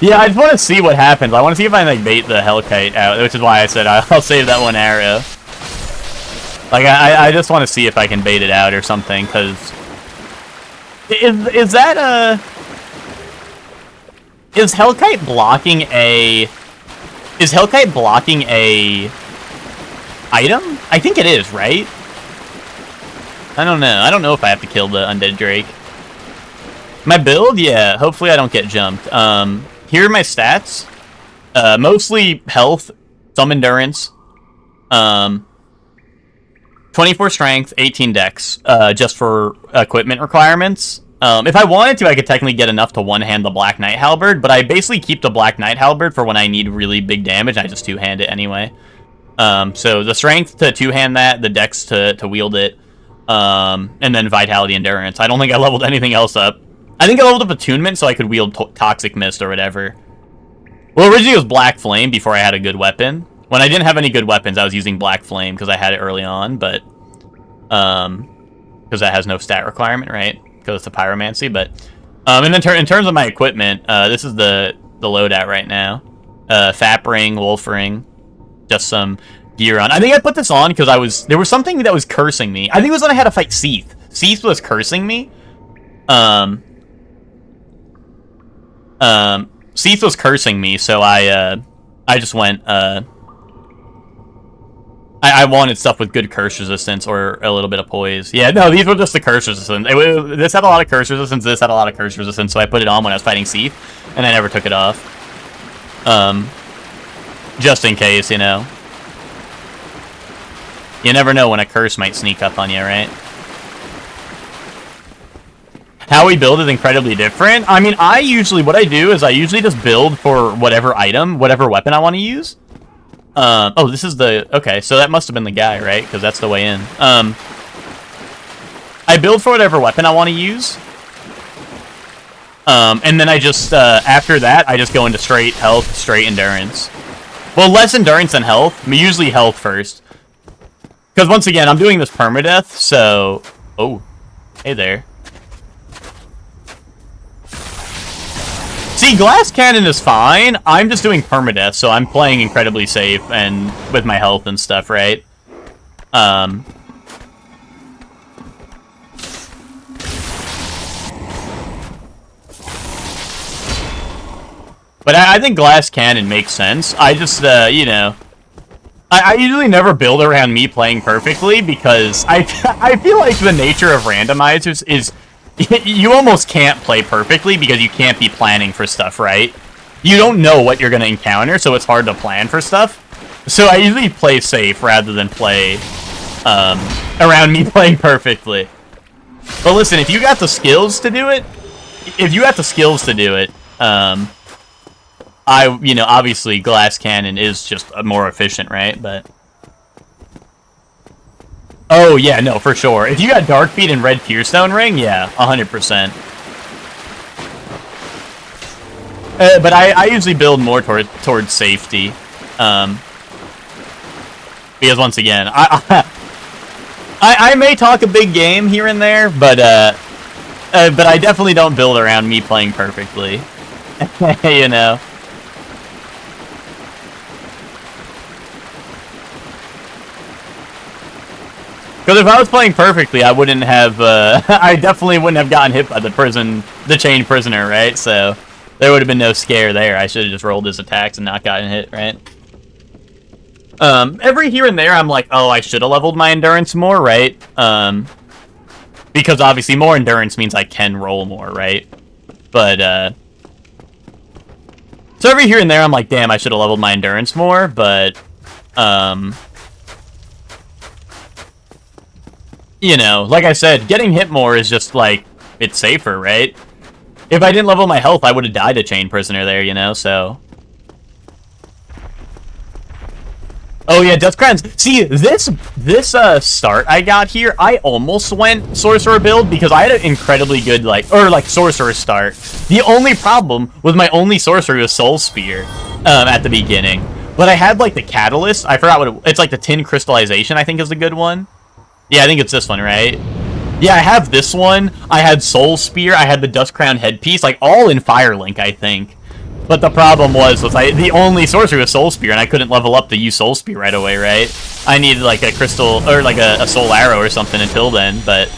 Yeah, I just want to see what happens. I want to see if I can, like, bait the Hellkite out, which is why I said I'll save that one arrow. Like, I just want to see if I can bait it out or something, because... Is that, Is Hellkite blocking a... Is Hellkite blocking a... item? I think it is, right? I don't know. I don't know if I have to kill the Undead Drake. My build? Yeah, hopefully I don't get jumped. Here are my stats. Mostly health, some endurance. 24 strength, 18 dex, just for equipment requirements. If I wanted to, I could technically get enough to one-hand the Black Knight Halberd, but I basically keep the Black Knight Halberd for when I need really big damage. I just two-hand it anyway. So the strength to two-hand that, the dex to wield it, and then vitality, endurance. I don't think I leveled anything else up. I think I leveled up attunement so I could wield Toxic Mist or whatever. Well, originally it was Black Flame before I had a good weapon. When I didn't have any good weapons, I was using Black Flame because I had it early on, but... because that has no stat requirement, right? Because it's a pyromancy, but... and then in terms of my equipment, this is the loadout right now. Fap Ring, Wolf Ring, just some gear on. I think I put this on because there was something that was cursing me. I think it was when I had to fight Seath. Seath was cursing me. Seath was cursing me, so I just went, I wanted stuff with good curse resistance or a little bit of poise. Yeah, no, these were just the curse resistance. This had a lot of curse resistance, this had a lot of curse resistance, so I put it on when I was fighting Seath, and I never took it off. Just in case, you know. You never know when a curse might sneak up on you, right? How we build is incredibly different. I mean, what I do is I usually just build for whatever item, whatever weapon I want to use. Oh, this is okay, so that must have been the guy, right? Because that's the way in. I build for whatever weapon I want to use. And then I just, after that, I just go into straight health, straight endurance. Well, less endurance than health. I mean, usually health first. Because once again, I'm doing this permadeath, so... Oh, hey there. See, glass cannon is fine. I'm just doing permadeath, so I'm playing incredibly safe and with my health and stuff, right? But I think glass cannon makes sense. I just, you know... I usually never build around me playing perfectly because I feel like the nature of randomizers is you almost can't play perfectly because you can't be planning for stuff, right? You don't know what you're going to encounter, so it's hard to plan for stuff. So I usually play safe rather than play around me playing perfectly. But listen, if you got the skills to do it, you know, obviously glass cannon is just more efficient, right? But oh yeah, no, for sure. If you got dark beat and red pierstone ring, yeah, 100%. But I usually build more towards safety, because once again, I may talk a big game here and there, but I definitely don't build around me playing perfectly, you know. Because if I was playing perfectly, I wouldn't have, I definitely wouldn't have gotten hit by the chained prisoner, right? So, there would have been no scare there. I should have just rolled his attacks and not gotten hit, right? Every here and there, I'm like, oh, I should have leveled my endurance more, right? Because obviously more endurance means I can roll more, right? But, so every here and there, I'm like, damn, I should have leveled my endurance more, but, you know, like I said, getting hit more is just, like, it's safer, right? If I didn't level my health, I would have died a chain prisoner there, you know, so... Oh, yeah, Death Crowns. See, this start I got here, I almost went Sorcerer build because I had an incredibly good, Sorcerer start. The only problem with my only Sorcerer was Soul Spear, at the beginning. But I had, like, the Catalyst. I forgot what it's like the Tin Crystallization, I think is a good one. Yeah, I think it's this one, right? Yeah, I have this one. I had Soul Spear. I had the Dust Crown headpiece, like all in Firelink, I think. But the problem was the only sorcery was Soul Spear, and I couldn't level up to use Soul Spear right away, right? I needed like a crystal or like a Soul Arrow or something until then. But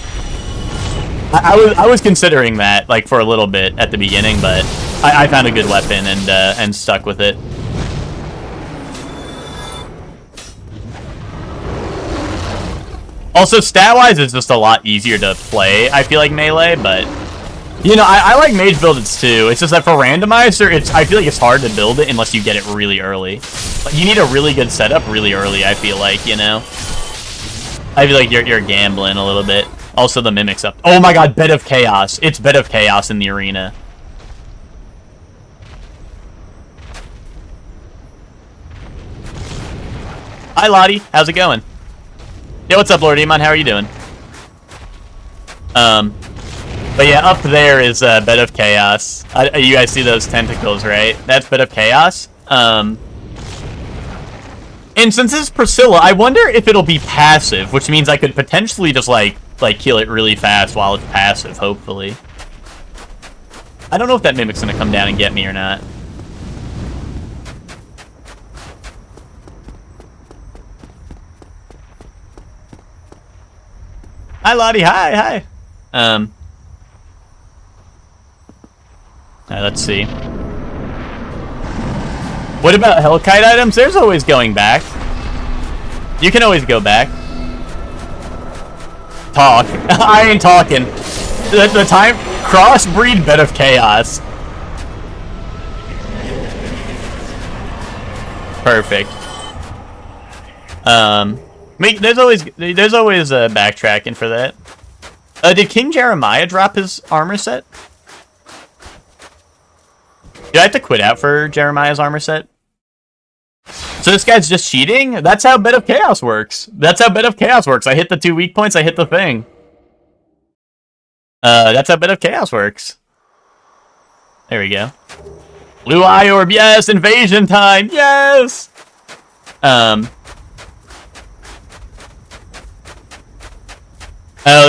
I was considering that like for a little bit at the beginning, but I found a good weapon and stuck with it. Also, stat-wise, it's just a lot easier to play, I feel like, Melee, but... You know, I like mage builds too. It's just that for Randomizer, I feel like it's hard to build it unless you get it really early. Like, you need a really good setup really early, I feel like, you know? I feel like you're gambling a little bit. Also, the Mimic's up. Oh my god, Bed of Chaos. It's Bed of Chaos in the arena. Hi, Lottie. How's it going? Yeah, what's up, Lord Emon? How are you doing? But yeah, up there is Bed of Chaos. You guys see those tentacles, right? That's Bed of Chaos. And since this is Priscilla, I wonder if it'll be passive, which means I could potentially just like kill it really fast while it's passive, hopefully. I don't know if that Mimic's gonna come down and get me or not. Hi, Lottie. Hi. Alright, let's see. What about Hellkite items? There's always going back. You can always go back. Talk. I ain't talking. The time... Crossbreed Bed of Chaos. Perfect. There's always backtracking for that. Did King Jeremiah drop his armor set? Do I have to quit out for Jeremiah's armor set? So this guy's just cheating? That's how Bed of Chaos works. I hit the 2 weak points, I hit the thing. That's how Bed of Chaos works. There we go. Blue Eye Orb, yes! Invasion time, yes! Oh,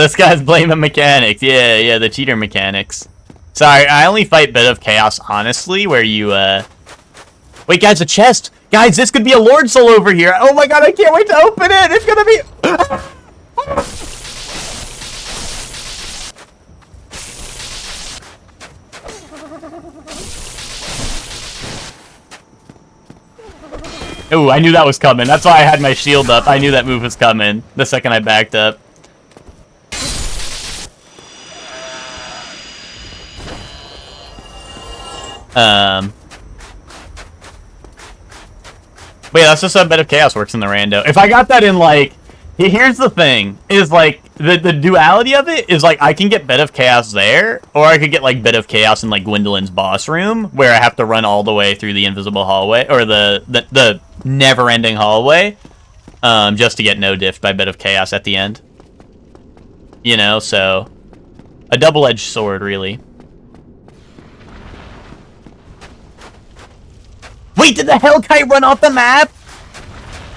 this guy's blaming mechanics. Yeah, the cheater mechanics. Sorry, I only fight Bit of Chaos, honestly, where you, Wait, guys, a chest! Guys, this could be a Lord Soul over here! Oh my god, I can't wait to open it! It's gonna be... Ooh, I knew that was coming. That's why I had my shield up. I knew that move was coming the second I backed up. Wait, that's just how Bit of Chaos works in the rando. If I got that in, like... Here's the thing, is, like, the duality of it is, like, I can get Bit of Chaos there, or I could get, like, Bit of Chaos in, like, Gwendolyn's boss room, where I have to run all the way through the invisible hallway, or the never-ending hallway, just to get no-diffed by Bit of Chaos at the end. You know, so... A double-edged sword, really. Wait, did the Hellkite run off the map?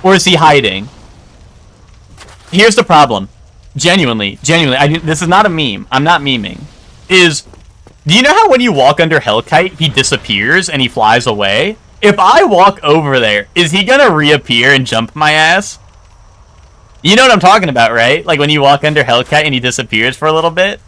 Or is he hiding? Here's the problem. Genuinely, this is not a meme. I'm not memeing. Do you know how when you walk under Hellkite, he disappears and he flies away? If I walk over there, is he gonna reappear and jump my ass? You know what I'm talking about, right? Like when you walk under Hellkite and he disappears for a little bit?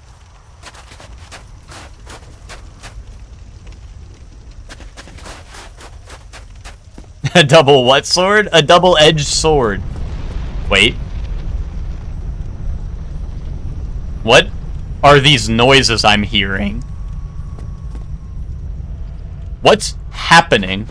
A double what sword? A double-edged sword. Wait. What are these noises I'm hearing? What's happening?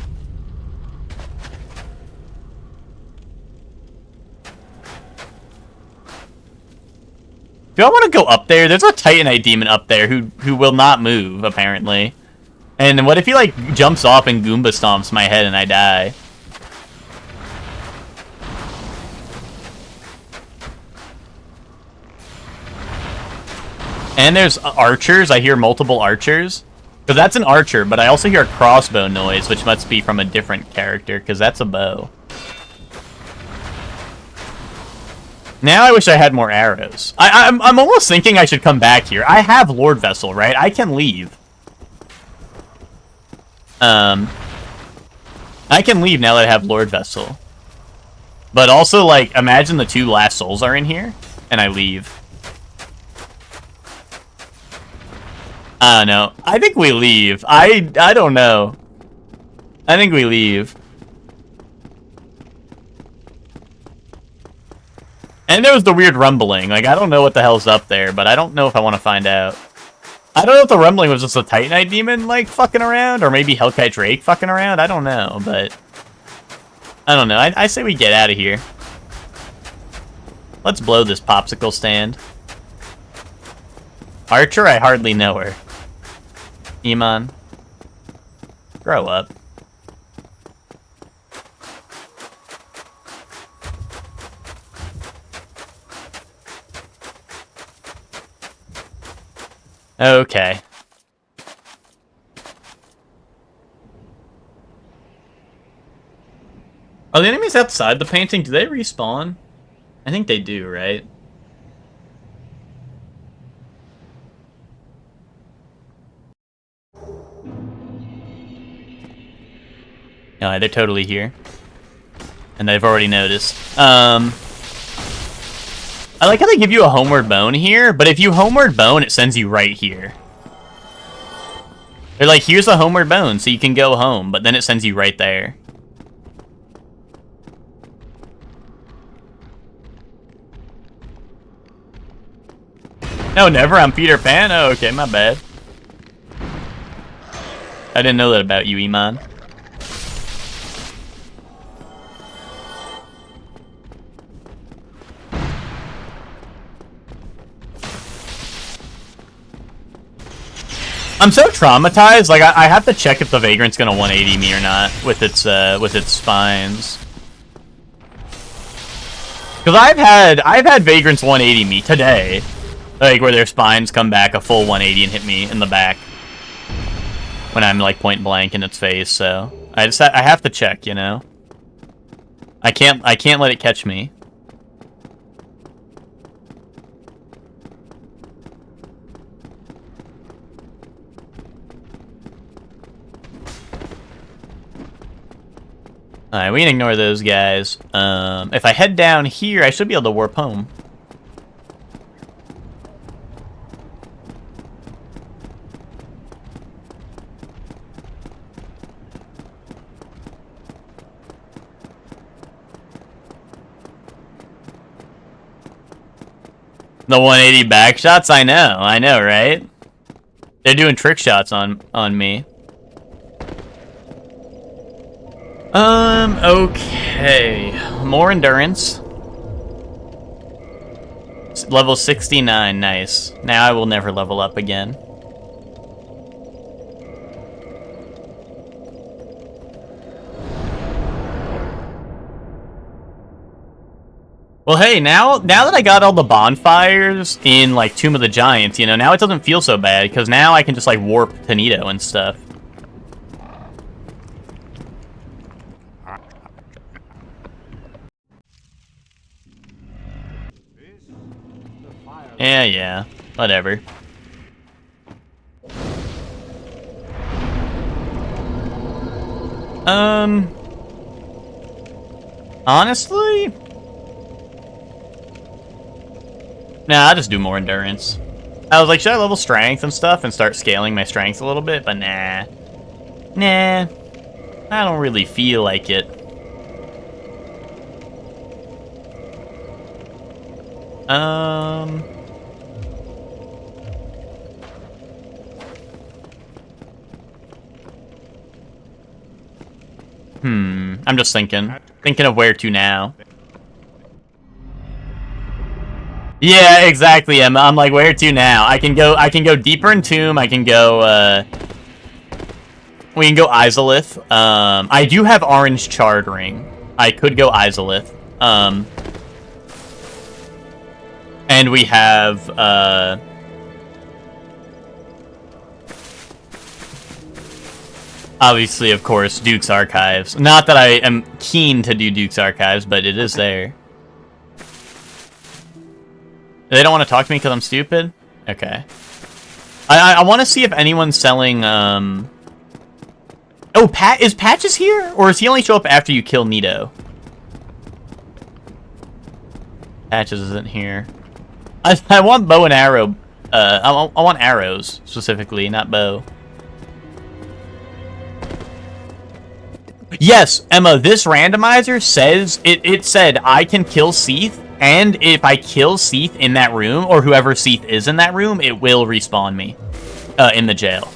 Do I want to go up there? There's a Titanite demon up there who will not move, apparently. And what if he, like, jumps off and Goomba stomps my head and I die? And there's archers. I hear multiple archers. Because that's an archer, but I also hear a crossbow noise, which must be from a different character, because that's a bow. Now I wish I had more arrows. I'm almost thinking I should come back here. I have Lord Vessel, right? I can leave. I can leave now that I have Lord Vessel. But also, like, imagine the 2 last souls are in here, and I leave. I don't know. I think we leave. I don't know. I think we leave. And there was the weird rumbling. Like, I don't know what the hell's up there, but I don't know if I want to find out. I don't know if the rumbling was just a Titanite demon, like, fucking around, or maybe Hellkite Drake fucking around. I don't know, but... I don't know. I say we get out of here. Let's blow this popsicle stand. Archer, I hardly know her. Iman. Grow up. Okay. Are the enemies outside the painting? Do they respawn? I think they do, right? No, they're totally here. And they've already noticed. I like how they give you a homeward bone here, but if you homeward bone, it sends you right here. They're like, here's a homeward bone, so you can go home, but then it sends you right there. No, never. I'm Peter Pan? Oh, okay, my bad. I didn't know that about you, Iman. I'm so traumatized. Like, I have to check if the Vagrant's gonna 180 me or not with its spines. Because I've had Vagrants 180 me today, like where their spines come back a full 180 and hit me in the back when I'm like point blank in its face. So I have to check, you know. I can't let it catch me. Alright, we can ignore those guys. If I head down here, I should be able to warp home. The 180 back shots? I know, right? They're doing trick shots on me. Okay. More endurance. Level 69, nice. Now I will never level up again. Well, hey, now that I got all the bonfires in, like, Tomb of the Giants, you know, now it doesn't feel so bad, because now I can just, like, warp to Nito and stuff. Yeah, whatever. Honestly? Nah, I'll just do more endurance. I was like, should I level strength and stuff and start scaling my strength a little bit? But nah. Nah. I don't really feel like it. I'm just thinking of where to now. Yeah, exactly, Emma. I'm like, where to now? I can go deeper in Tomb. I can go, we can go Izalith. I do have Orange Charred Ring. I could go Izalith. And we have, obviously, of course, Duke's Archives. Not that I am keen to do Duke's Archives, but it is there. They don't want to talk to me because I'm stupid? Okay. I want to see if anyone's selling, Oh, is Patches here? Or does he only show up after you kill Nito? Patches isn't here. I want bow and arrow. I want arrows, specifically, not bow. Yes, Emma, this randomizer says, it said I can kill Seath, and if I kill Seath in that room, or whoever Seath is in that room, it will respawn me in the jail.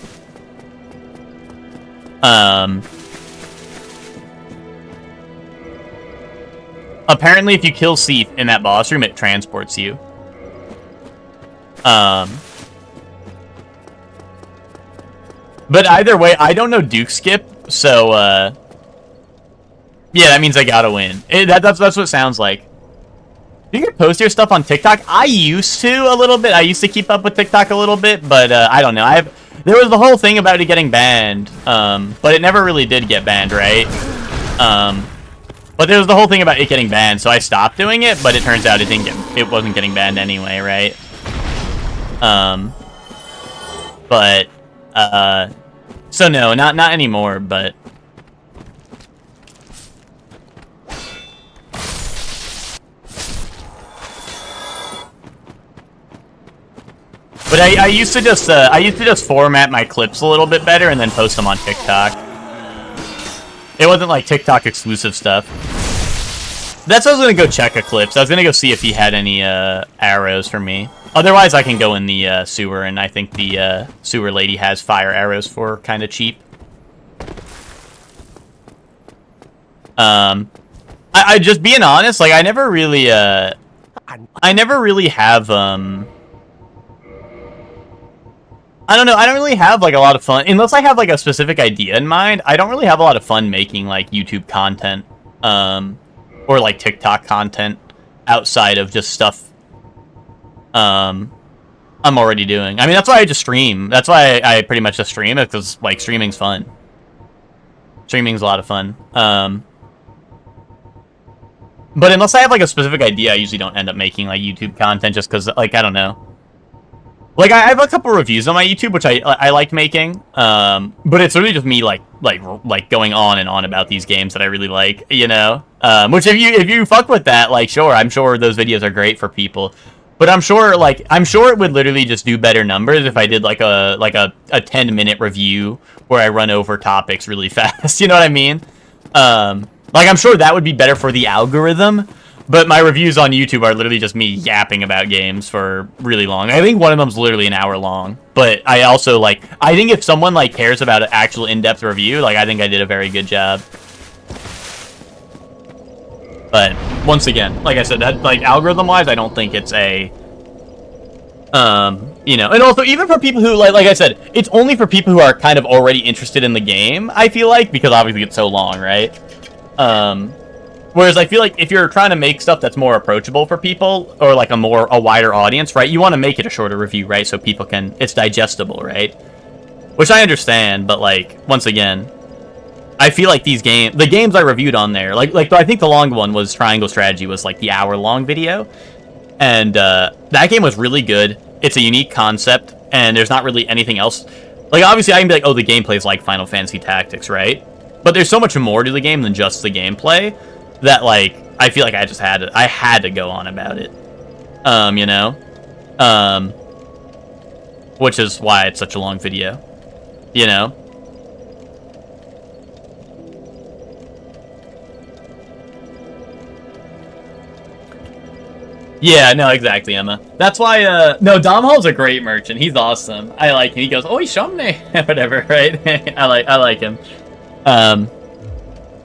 Apparently, if you kill Seath in that boss room, it transports you. But either way, I don't know Duke Skip, so, yeah, that means I gotta win. That's what it sounds like. You can post your stuff on TikTok. I used to a little bit. I used to keep up with TikTok a little bit, but I don't know. There was the whole thing about it getting banned, but it never really did get banned, right? But there was the whole thing about it getting banned, so I stopped doing it. But it turns out it wasn't getting banned anyway, right? So no, not anymore, but. But I used to just format my clips a little bit better and then post them on TikTok. It wasn't like TikTok exclusive stuff. That's why I was gonna go check Eclipse. I was gonna go see if he had any arrows for me. Otherwise, I can go in the sewer, and I think the sewer lady has fire arrows for kind of cheap. I just being honest, like I never really have I don't know, I don't really have like a lot of fun unless I have like a specific idea in mind. I don't really have a lot of fun making like YouTube content or like TikTok content outside of just stuff I'm already doing. I mean, that's why I just stream. That's why I pretty much just stream it, because like streaming's fun. Streaming's a lot of fun. But unless I have like a specific idea, I usually don't end up making like YouTube content just because like I don't know. Like, I have a couple reviews on my YouTube, which I like making, but it's really just me, like going on and on about these games that I really like, you know? Which if you fuck with that, like, sure, I'm sure those videos are great for people. But I'm sure it would literally just do better numbers if I did, like a 10-minute review where I run over topics really fast, you know what I mean? Like, I'm sure that would be better for the algorithm. But my reviews on YouTube are literally just me yapping about games for really long. I think one of them's literally an hour long. But I also, like, I think if someone, like, cares about an actual in-depth review, like, I think I did a very good job. But, once again, like I said, that, like, algorithm-wise, I don't think it's a... you know, and also, even for people who, like I said, it's only for people who are kind of already interested in the game, I feel like, because obviously it's so long, right? Whereas I feel like if you're trying to make stuff that's more approachable for people, or like a wider audience, right, you want to make it a shorter review, right, so people can, it's digestible, right? Which I understand, but like, once again, I feel like the games I reviewed on there, like I think the long one was Triangle Strategy, was like the hour-long video, and that game was really good. It's a unique concept, and there's not really anything else. Like, obviously, I can be like, oh, the gameplay is like Final Fantasy Tactics, right? But there's so much more to the game than just the gameplay that, like, I feel like I had to go on about it. You know? Which is why it's such a long video. You know? Yeah, no, exactly, Emma. That's why, no, Dom Hall's a great merchant. He's awesome. I like him. He goes, oh, he's Shumne. Whatever, right? I like him.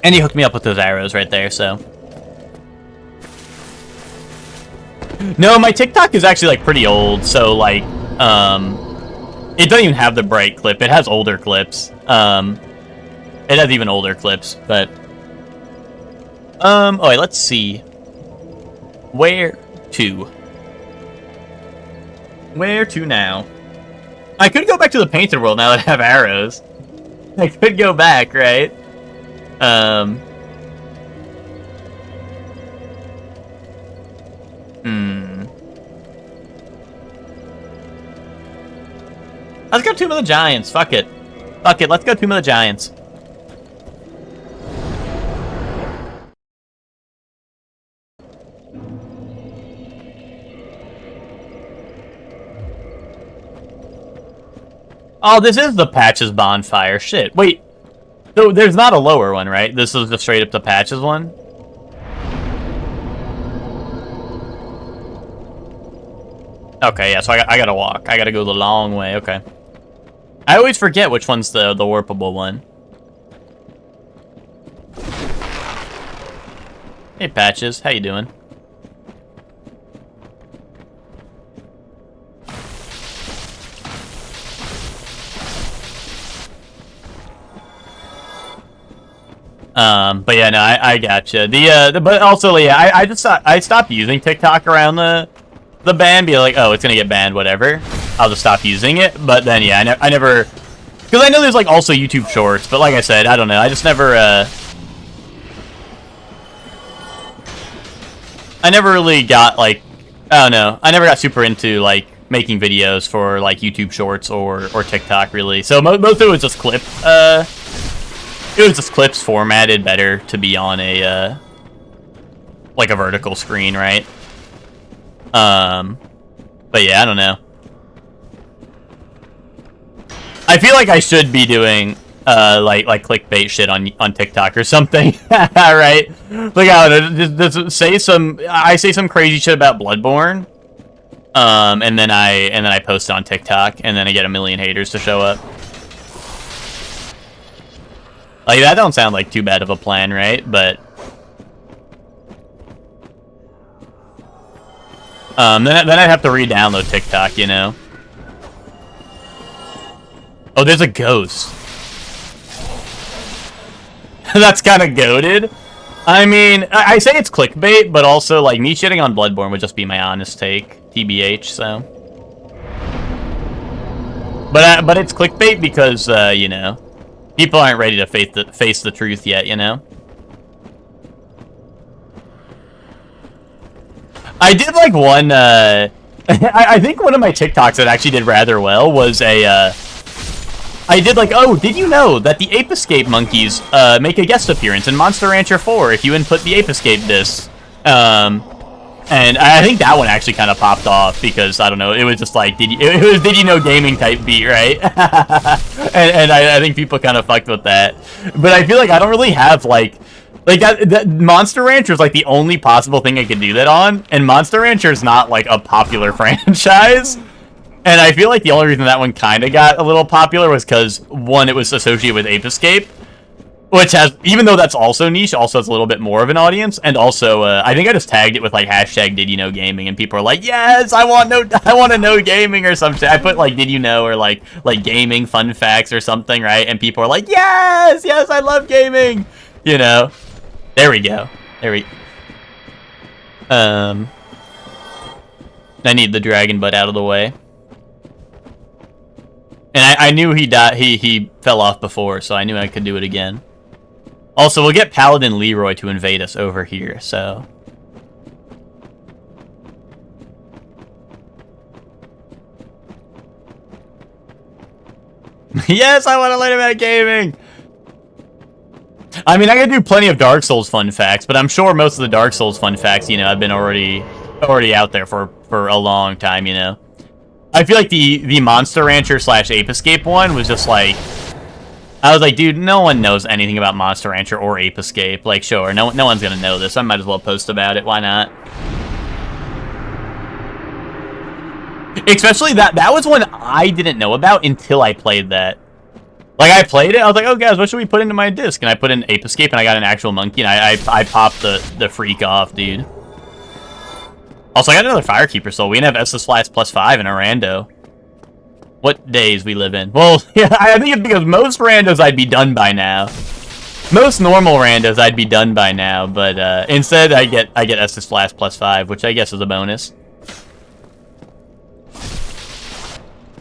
And he hooked me up with those arrows right there, so. No, my TikTok is actually, like, pretty old, so, like, it doesn't even have the bright clip. It has older clips. It has even older clips, but. Oh, wait, let's see. Where to now? I could go back to the painted world now that I have arrows. I could go back, right? Let's go Tomb of the Giants. Fuck it. Fuck it, let's go Tomb of the Giants. Oh, this is the Patches bonfire. Shit. Wait. So there's not a lower one, right? This is just straight up the Patches one? Okay, yeah, so I gotta walk. I gotta go the long way, okay. I always forget which one's the warpable one. Hey, Patches. How you doing? But yeah, no, I gotcha. But also, yeah, I stopped using TikTok around the ban, be like, oh, it's gonna get banned, whatever. I'll just stop using it. But then, yeah, I never, because I know there's like also YouTube Shorts, but like I said, I don't know. I just never, I never really got like, I don't know. I never got super into like making videos for like YouTube Shorts or TikTok really. So most of it was just clip. It was just clips formatted better to be on a like a vertical screen, right? But yeah, I don't know. I feel like I should be doing like clickbait shit on TikTok or something, right? Like, I don't know, just say some crazy shit about Bloodborne, and then I post it on TikTok, and then I get a million haters to show up. Like, that don't sound like too bad of a plan, right? But then I'd have to re-download TikTok, you know? Oh, there's a ghost. That's kind of goated. I mean, I say it's clickbait, but also, like, me shitting on Bloodborne would just be my honest take, TBH, so. But it's clickbait because, you know, people aren't ready to face the truth yet, you know? I did, like, one I think one of my TikToks that actually did rather well was a, I did like, oh, did you know that the Ape Escape monkeys make a guest appearance in Monster Rancher 4 if you input the Ape Escape disc? And I think that one actually kind of popped off because, I don't know, it was just like, did you know gaming type beat, right? and I think people kind of fucked with that. But I feel like I don't really have, like that Monster Rancher is like the only possible thing I could do that on, and Monster Rancher is not like a popular franchise. And I feel like the only reason that one kind of got a little popular was because, one, it was associated with Ape Escape, which has, even though that's also niche, also has a little bit more of an audience. And also, I think I just tagged it with like hashtag Did You Know Gaming, and people are like, yes, I want to know gaming or some shit. I put like Did You Know or like gaming fun facts or something, right? And people are like, yes, I love gaming. You know, there we go. I need the dragon butt out of the way. And I knew he died. He fell off before, so I knew I could do it again. Also, we'll get Paladin Leroy to invade us over here, so... Yes, I want to learn about gaming! I mean, I could do plenty of Dark Souls fun facts, but I'm sure most of the Dark Souls fun facts, you know, have been already out there for a long time, you know? I feel like the Monster Rancher / Ape Escape one was just like... I was like, dude, no one knows anything about Monster Rancher or Ape Escape. Like, sure, no one's gonna know this. I might as well post about it. Why not? Especially that was one I didn't know about until I played that. Like, I played it, I was like, oh, guys, what should we put into my disc? And I put in Ape Escape, and I got an actual monkey, and I popped the freak off, dude. Also, I got another Firekeeper Soul. We didn't have SS Flats +5 in a rando. What days we live in? Well, yeah, I think it's because most randos I'd be done by now. Most normal randos I'd be done by now, but instead I get SS Flash +5, which I guess is a bonus.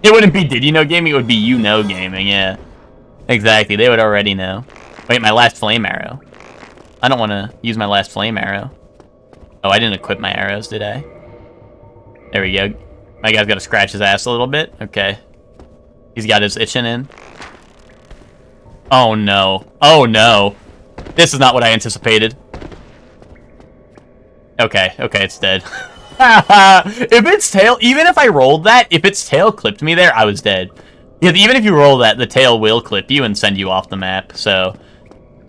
It wouldn't be Did You Know Gaming, it would be You Know Gaming, yeah. Exactly, they would already know. Wait, my last flame arrow. I don't want to use my last flame arrow. Oh, I didn't equip my arrows, did I? There we go. My guy's got to scratch his ass a little bit. Okay. He's got his itching in. Oh no. Oh no. This is not what I anticipated. Okay, it's dead. If its tail, even if I rolled that, if its tail clipped me there, I was dead. Because even if you roll that, the tail will clip you and send you off the map, so...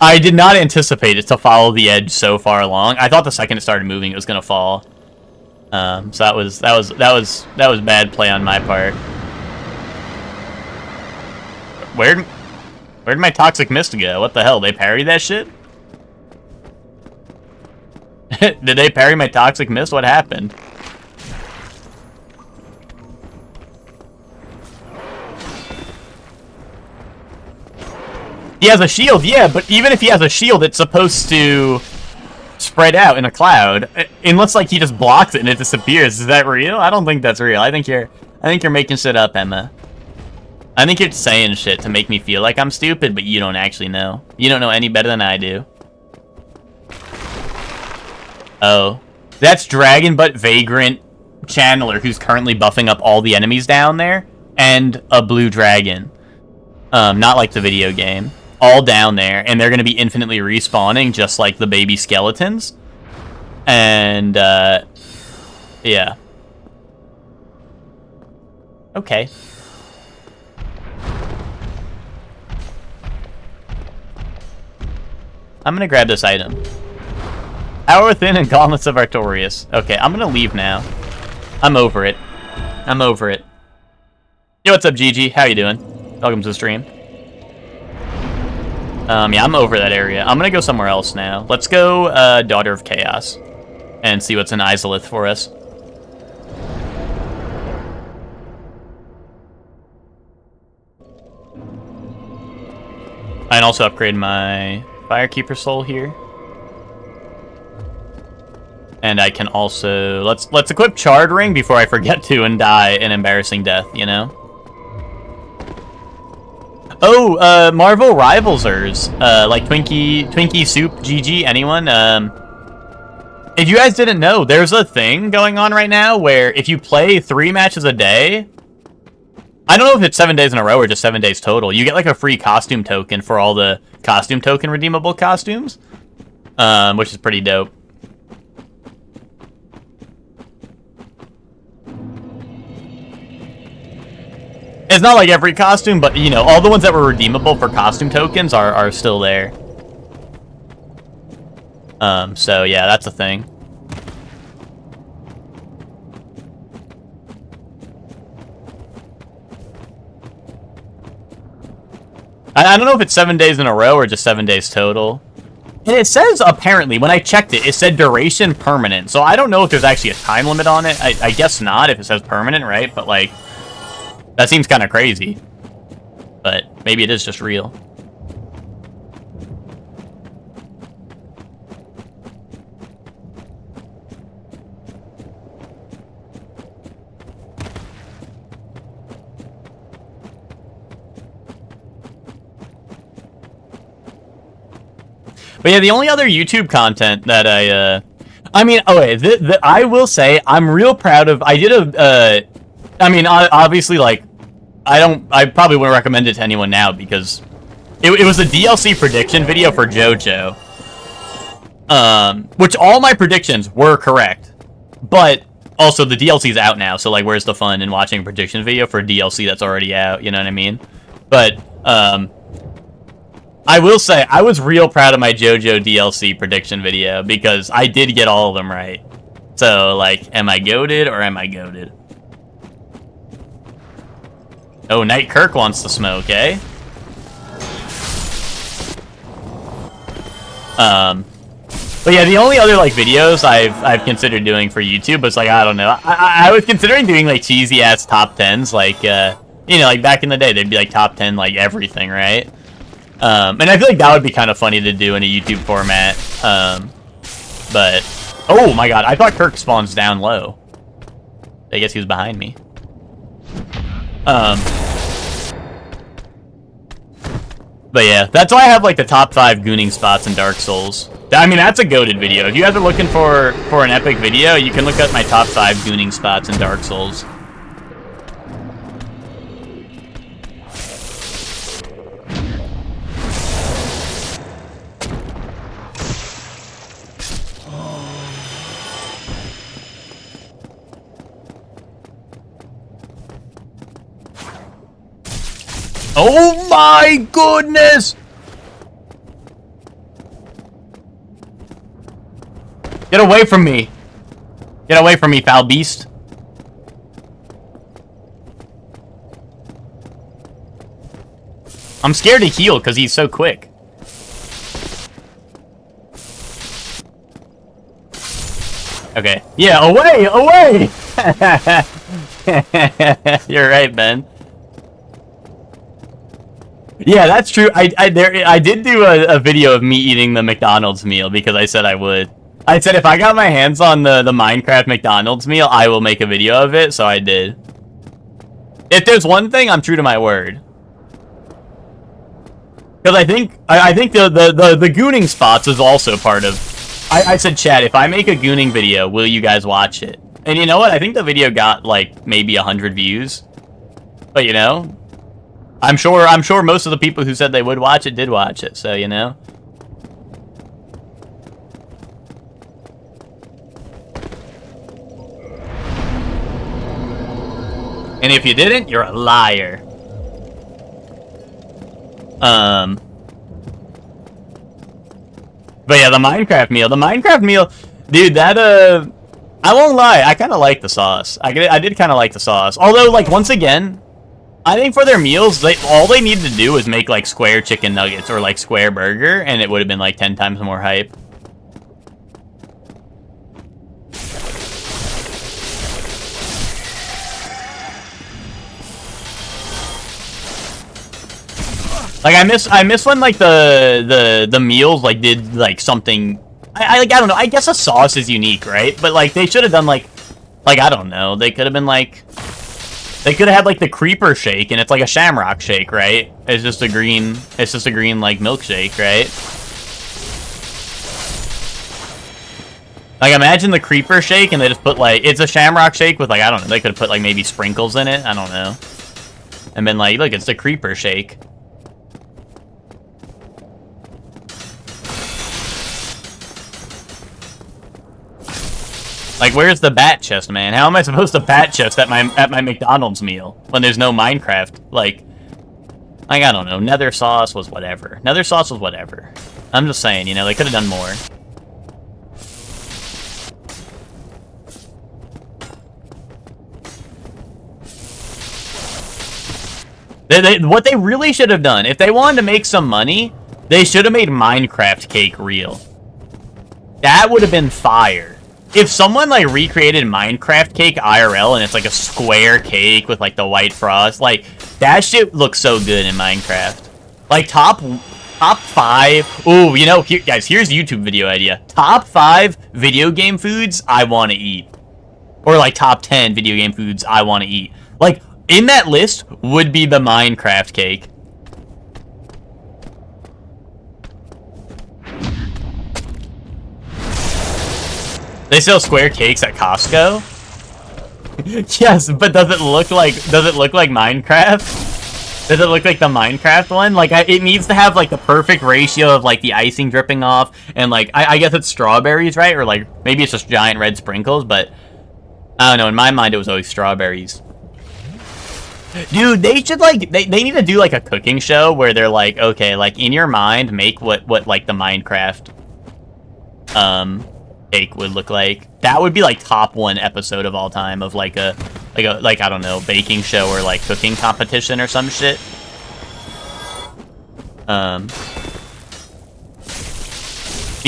I did not anticipate it to follow the edge so far along. I thought the second it started moving, it was gonna fall. So that was bad play on my part. Where'd my Toxic Mist go? What the hell? They parried that shit? Did they parry my Toxic Mist? What happened? He has a shield, yeah, but even if he has a shield, it's supposed to spread out in a cloud. Unless, like, he just blocks it and it disappears. Is that real? I don't think that's real. I think you're making shit up, Emma. I think you're saying shit to make me feel like I'm stupid, but you don't actually know. You don't know any better than I do. Oh. That's Dragon Butt Vagrant Channeler, who's currently buffing up all the enemies down there, and a blue dragon. Not like the video game. All down there, and they're going to be infinitely respawning, just like the baby skeletons. And, yeah. Okay. I'm going to grab this item. Hour Within and Gauntlets of Artorias. Okay, I'm going to leave now. I'm over it. Yo, what's up, Gigi? How you doing? Welcome to the stream. Yeah, I'm over that area. I'm gonna go somewhere else now. Let's go, Daughter of Chaos. And see what's in Izalith for us. I can also upgrade my Firekeeper Soul here. And I can also... Let's equip Charred Ring before I forget to and die an embarrassing death, you know? Oh, Marvel Rivalsers. Like Twinkie Soup, GG, anyone? If you guys didn't know, there's a thing going on right now where if you play 3 matches a day, I don't know if it's 7 days in a row or just 7 days total, you get like a free costume token for all the costume token redeemable costumes, which is pretty dope. It's not like every costume, but, you know, all the ones that were redeemable for costume tokens are still there. So, yeah, that's a thing. I don't know if it's 7 days in a row or just 7 days total. And it says, apparently, when I checked it, it said duration permanent. So I don't know if there's actually a time limit on it. I guess not if it says permanent, right? But, like, that seems kind of crazy. But maybe it is just real. But yeah, the only other YouTube content that I mean, okay, I will say I'm real proud of. I did a, I mean, obviously, like, I probably wouldn't recommend it to anyone now because it was a DLC prediction video for JoJo, which all my predictions were correct, but also the DLC's out now, so like, where's the fun in watching a prediction video for a DLC that's already out? You know what I mean? But I will say, I was real proud of my JoJo DLC prediction video, because I did get all of them right. So, like, am I goated or am I goated? Oh, Knight Kirk wants to smoke, eh? But yeah, the only other, like, videos I've considered doing for YouTube was, like, I don't know. I was considering doing, like, cheesy-ass top 10s, like, you know, like, back in the day, they'd be, like, top 10, like, everything, right? And I feel like that would be kind of funny to do in a YouTube format. But, oh my god, I thought Kirk spawns down low. I guess he was behind me. But yeah, that's why I have like the top 5 gooning spots in Dark Souls. I mean, that's a goated video. If you guys are looking for an epic video, you can look at my top 5 gooning spots in Dark Souls. Oh my goodness! Get away from me! Get away from me, foul beast! I'm scared to heal because he's so quick. Okay. Yeah, away! Away! You're right, Ben. Yeah, that's true. I did do a video of me eating the McDonald's meal because I said I would. I said if I got my hands on the Minecraft McDonald's meal, I will make a video of it, so I did. If there's one thing, I'm true to my word. Because I think the gooning spots is also part of. I said, chat, if I make a gooning video, will you guys watch it? And you know what? I think the video got like maybe 100 views. But you know, I'm sure most of the people who said they would watch it did watch it, so you know. And if you didn't, you're a liar. But yeah, the Minecraft meal, dude, that, I won't lie, I kind of like the sauce. I did kind of like the sauce. Although, like, once again, I think for their meals, all they needed to do was make, like, square chicken nuggets or, like, square burger, and it would have been, like, 10 times more hype. Like, I miss when, like, the meals, like, did, like, something... I don't know, I guess a sauce is unique, right? But, like, they should have done, like, I don't know, they could have been, like... They could have had, like, the creeper shake, and it's, like, a shamrock shake, right? It's just a green, like, milkshake, right? Like, imagine the creeper shake, and they just put, like, it's a shamrock shake with, like, I don't know, they could have put, like, maybe sprinkles in it, I don't know. And been like, look, it's the creeper shake. Like, where's the bat chest, man? How am I supposed to bat chest at my McDonald's meal when there's no Minecraft? Like, I don't know, nether sauce was whatever. Nether sauce was whatever. I'm just saying, you know, they could have done more. What they really should have done, if they wanted to make some money, they should have made Minecraft cake real. That would have been fire. If someone, like, recreated Minecraft cake IRL and it's, like, a square cake with, like, the white frost, like, that shit looks so good in Minecraft. Like, top 5... Ooh, you know, guys, here's a YouTube video idea. Top 5 video game foods I want to eat. Or, like, top 10 video game foods I want to eat. Like, in that list would be the Minecraft cake. They sell square cakes at Costco? Yes, but does it look like Minecraft? Does it look like the Minecraft one? Like, it needs to have, like, the perfect ratio of, like, the icing dripping off, and, like, I guess it's strawberries, right? Or, like, maybe it's just giant red sprinkles, but I don't know, in my mind it was always strawberries. Dude, they should, like, they need to do, like, a cooking show where they're like, okay, like, in your mind, make what like, the Minecraft, cake would look like. That would be, like, top 1 episode of all time of, like, I don't know, baking show or, like, cooking competition or some shit. The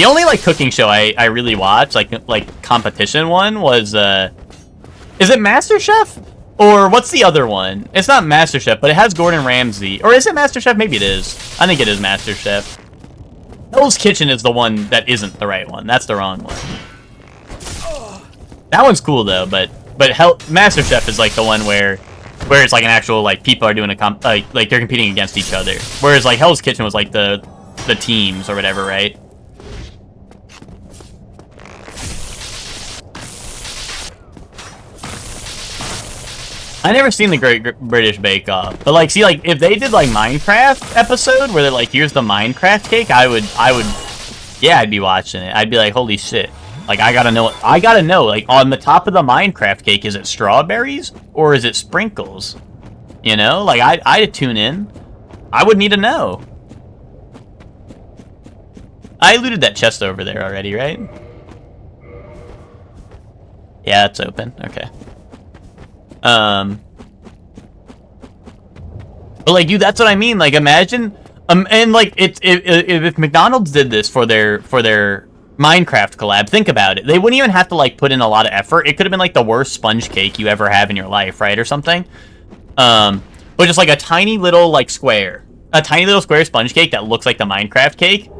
only, like, cooking show I really watched, like, competition one was, is it MasterChef? Or what's the other one? It's not MasterChef, but it has Gordon Ramsay. Or is it MasterChef? Maybe it is. I think it is MasterChef. Hell's Kitchen is the one that isn't the right one. That's the wrong one. That one's cool though, but MasterChef is like the one where it's like an actual, like, people are doing a like they're competing against each other. Whereas like Hell's Kitchen was like the teams or whatever, right? I never seen the Great British Bake Off, but like, see, like, if they did like Minecraft episode where they're like, here's the Minecraft cake, I would, yeah, I'd be watching it. I'd be like, holy shit, like, I gotta know, like, on the top of the Minecraft cake, is it strawberries or is it sprinkles? You know, like, I'd tune in. I would need to know. I looted that chest over there already, right? Yeah, it's open. Okay. But like, dude, that's what I mean. Like, imagine, and like, if McDonald's did this for their Minecraft collab, think about it. They wouldn't even have to like put in a lot of effort. It could have been like the worst sponge cake you ever have in your life, right, or something. But just like a tiny little like square sponge cake that looks like the Minecraft cake.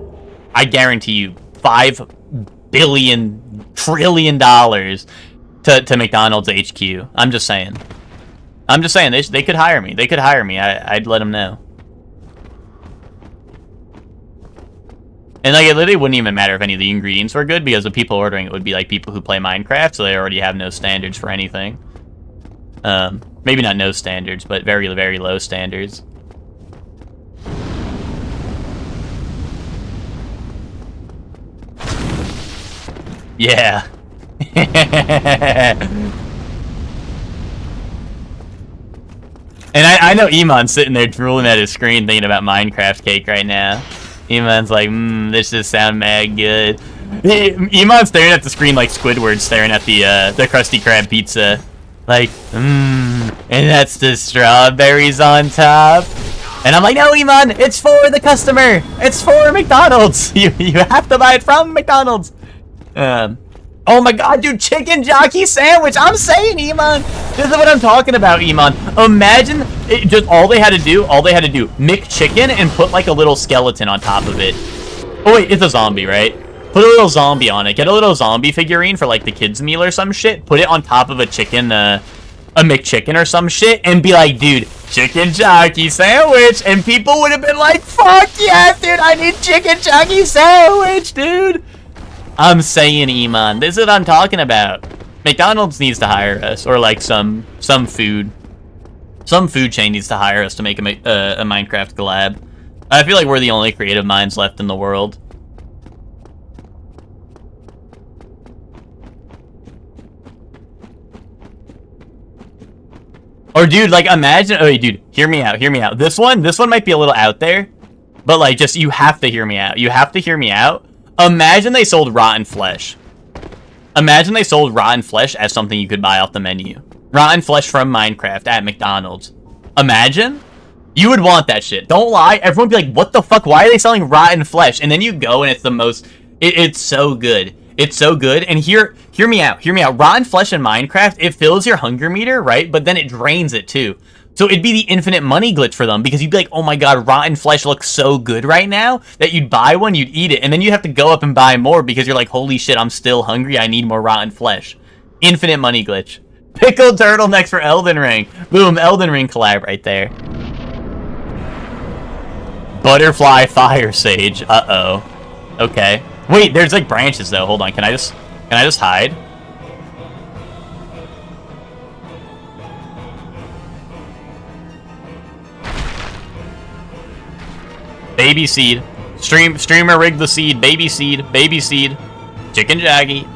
I guarantee you, $5 billion trillion to McDonald's HQ. I'm just saying. They could hire me. I'd let them know. And like, it literally wouldn't even matter if any of the ingredients were good, because the people ordering it would be like people who play Minecraft, so they already have no standards for anything. Maybe not no standards, but very, very low standards. Yeah. And I know Iman's sitting there drooling at his screen thinking about Minecraft cake right now. Iman's like, this just sound mad good. Iman's staring at the screen like Squidward staring at the Krusty Krab pizza. Like, and that's the strawberries on top. And I'm like, no, Iman, it's for the customer. It's for McDonald's. You have to buy it from McDonald's. Oh my god, dude, chicken jockey sandwich. I'm saying, Iman, this is what I'm talking about, Iman. Imagine just all they had to do, McChicken and put like a little skeleton on top of it. Oh wait, it's a zombie, right? Put a little zombie on it. Get a little zombie figurine for like the kids' meal or some shit. Put it on top of a chicken, a McChicken or some shit, and be like, dude, chicken jockey sandwich. And people would have been like, fuck yeah, dude, I need chicken jockey sandwich, dude. I'm saying, Iman. This is what I'm talking about. McDonald's needs to hire us, or like some food chain needs to hire us to make a Minecraft collab. I feel like we're the only creative minds left in the world. Or dude, like imagine, oh dude, hear me out. This one might be a little out there, but like just, you have to hear me out. Imagine they sold rotten flesh. Imagine they sold rotten flesh as something you could buy off the menu. Rotten flesh from Minecraft at McDonald's. Imagine? You would want that shit. Don't lie. Everyone would be like, what the fuck? Why are they selling rotten flesh? And then you go and it's the most, it's so good. It's so good. And hear me out. Rotten flesh in Minecraft, it fills your hunger meter, right? But then it drains it too. So it'd be the infinite money glitch for them, because you'd be like, oh my god, rotten flesh looks so good right now that you'd buy one, you'd eat it, and then you'd have to go up and buy more because you're like, holy shit, I'm still hungry, I need more rotten flesh. Infinite money glitch. Pickled turtlenecks for Elden Ring. Boom, Elden Ring collab right there. Butterfly fire sage. Uh-oh. Okay. Wait, there's like branches though. Hold on, can I just hide? Baby seed. Streamer rig the seed. Baby seed. Chicken jaggy.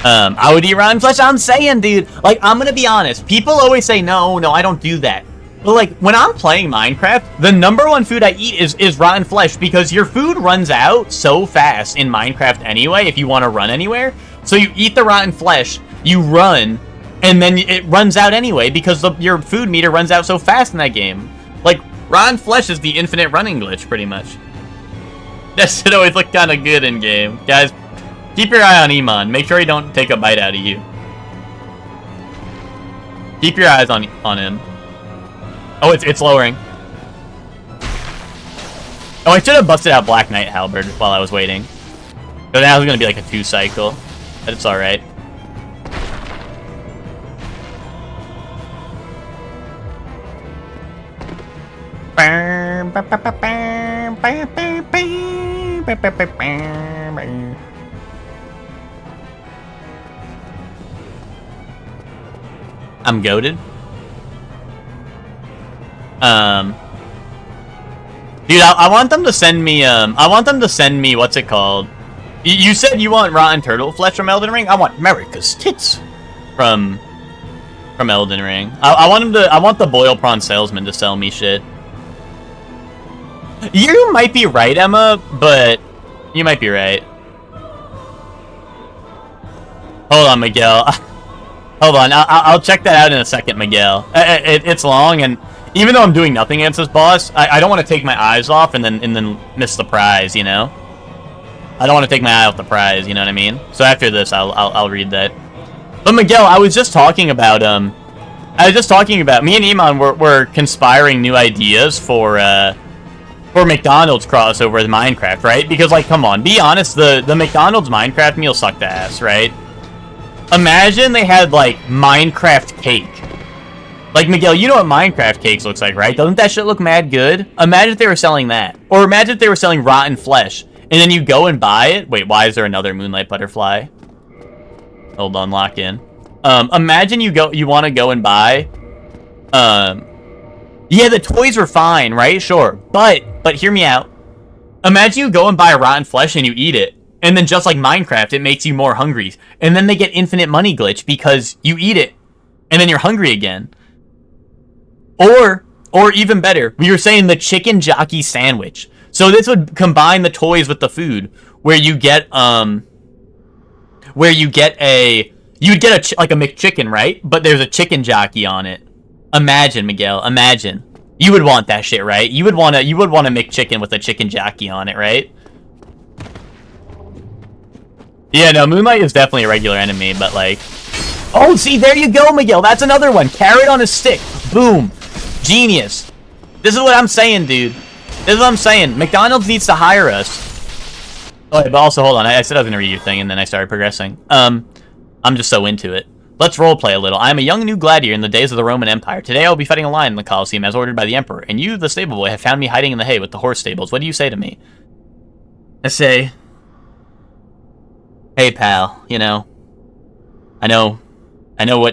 I would eat rotten flesh. I'm saying, dude, like, I'm gonna be honest. People always say, no, I don't do that. But like, when I'm playing Minecraft, the #1 food I eat is rotten flesh, because your food runs out so fast in Minecraft anyway, if you want to run anywhere. So you eat the rotten flesh, you run, and then it runs out anyway, because your food meter runs out so fast in that game. Like, rotten flesh is the infinite running glitch, pretty much. That shit always look kind of good in game. Guys, keep your eye on Iman. Make sure he don't take a bite out of you. Keep your eyes on him. Oh, it's lowering. Oh, I should have busted out Black Knight Halberd while I was waiting. But now it's gonna be like a 2-cycle. But it's alright. I'm goated. Dude, I want them to send me, what's it called? You said you want rotten turtle flesh from Elden Ring? I want America's tits from Elden Ring. I want the boil prawn salesman to sell me shit. You might be right, Emma, but you might be right. Hold on, Miguel. Hold on, I'll check that out in a second, Miguel. It's long, and even though I'm doing nothing against this boss, I don't want to take my eyes off and then miss the prize, you know? I don't want to take my eye off the prize, you know what I mean? So after this, I'll read that. But Miguel, I was just talking about me and Iman were conspiring new ideas for McDonald's crossover with Minecraft, right? Because, like, come on, be honest, the McDonald's Minecraft meal sucked ass, right? Imagine they had, like, Minecraft cake. Like, Miguel, you know what Minecraft cakes looks like, right? Doesn't that shit look mad good? Imagine if they were selling that. Or imagine if they were selling rotten flesh, and then you go and buy it. Wait, why is there another moonlight butterfly? Hold on, lock in. Imagine you want to go and buy, yeah, the toys were fine, right? Sure. But hear me out. Imagine you go and buy a rotten flesh and you eat it. And then just like Minecraft, it makes you more hungry. And then they get infinite money glitch because you eat it. And then you're hungry again. Or even better, we were saying the chicken jockey sandwich. So this would combine the toys with the food. Where you get, like a McChicken, right? But there's a chicken jockey on it. Imagine, Miguel, imagine. You would want that shit, right? You would want a McChicken with a chicken jockey on it, right? Yeah, no, Moonlight is definitely a regular enemy, but like... Oh, see, there you go, Miguel. That's another one. Carrot on a stick. Boom. Genius. This is what I'm saying, dude. This is what I'm saying. McDonald's needs to hire us. Oh, but also, hold on. I said I was going to read your thing, and then I started progressing. I'm just so into it. Let's roleplay a little. I am a young new gladiator in the days of the Roman Empire. Today I will be fighting a lion in the Colosseum as ordered by the Emperor, and you, the stable boy, have found me hiding in the hay with the horse stables. What do you say to me? I say, hey pal, you know, I know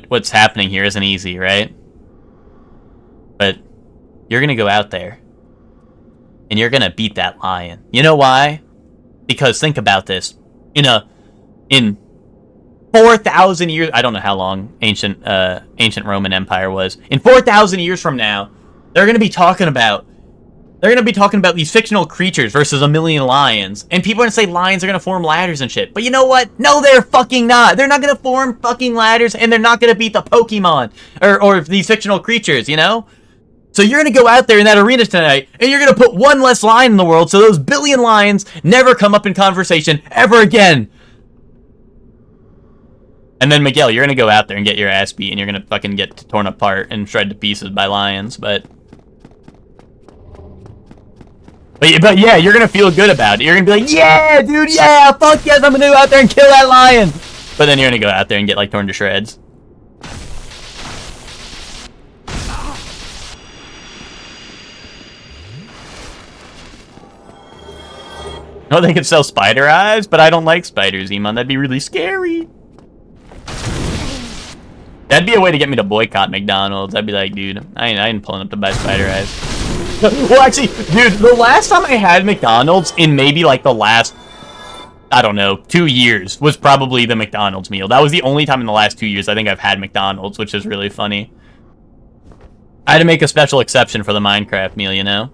what's happening here isn't easy, right? But you're gonna go out there, and you're gonna beat that lion. You know why? Because think about this. In 4,000 years, I don't know how long ancient Roman Empire was. In 4,000 years from now, they're gonna be talking about these fictional creatures versus a million lions, and people are gonna say lions are gonna form ladders and shit. But you know what? No, they're fucking not. They're not gonna form fucking ladders, and they're not gonna beat the Pokemon or these fictional creatures. You know. So you're gonna go out there in that arena tonight, and you're gonna put one less lion in the world, so those billion lions never come up in conversation ever again. And then, Miguel, you're gonna go out there and get your ass beat, and you're gonna fucking get torn apart and shred to pieces by lions, but yeah, you're gonna feel good about it. You're gonna be like, yeah, dude, yeah, fuck yes, I'm gonna go out there and kill that lion. But then you're gonna go out there and get, like, torn to shreds. Oh, they could sell spider eyes, but I don't like spiders, Iman. That'd be really scary. That'd be a way to get me to boycott McDonald's. I'd be like, dude, I ain't pulling up to buy spider eyes. Well, actually, dude, the last time I had McDonald's in maybe like the last, I don't know, 2 years was probably the McDonald's meal. That was the only time in the last 2 years I think I've had McDonald's, which is really funny. I had to make a special exception for the Minecraft meal, you know?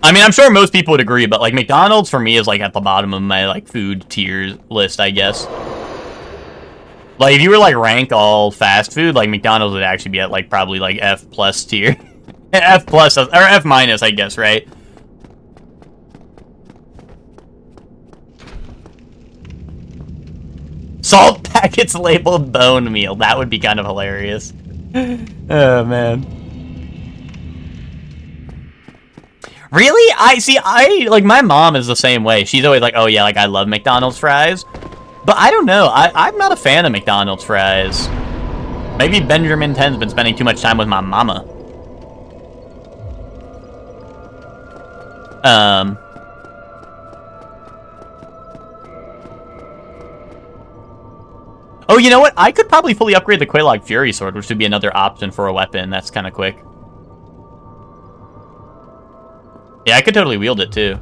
I mean, I'm sure most people would agree, but, like, McDonald's for me is, like, at the bottom of my, like, food tier list, I guess. Like, if you were, like, rank all fast food, like, McDonald's would actually be at, like, probably, like, F plus tier. F plus, or F minus, I guess, right? Salt packets labeled bone meal. That would be kind of hilarious. Oh, man. Really? Like, my mom is the same way. She's always like, oh, yeah, like, I love McDonald's fries. But I don't know. I'm not a fan of McDonald's fries. Maybe Benjamin 10's been spending too much time with my mama. Oh, you know what? I could probably fully upgrade the Quelaag Fury Sword, which would be another option for a weapon. That's kind of quick. Yeah, I could totally wield it, too.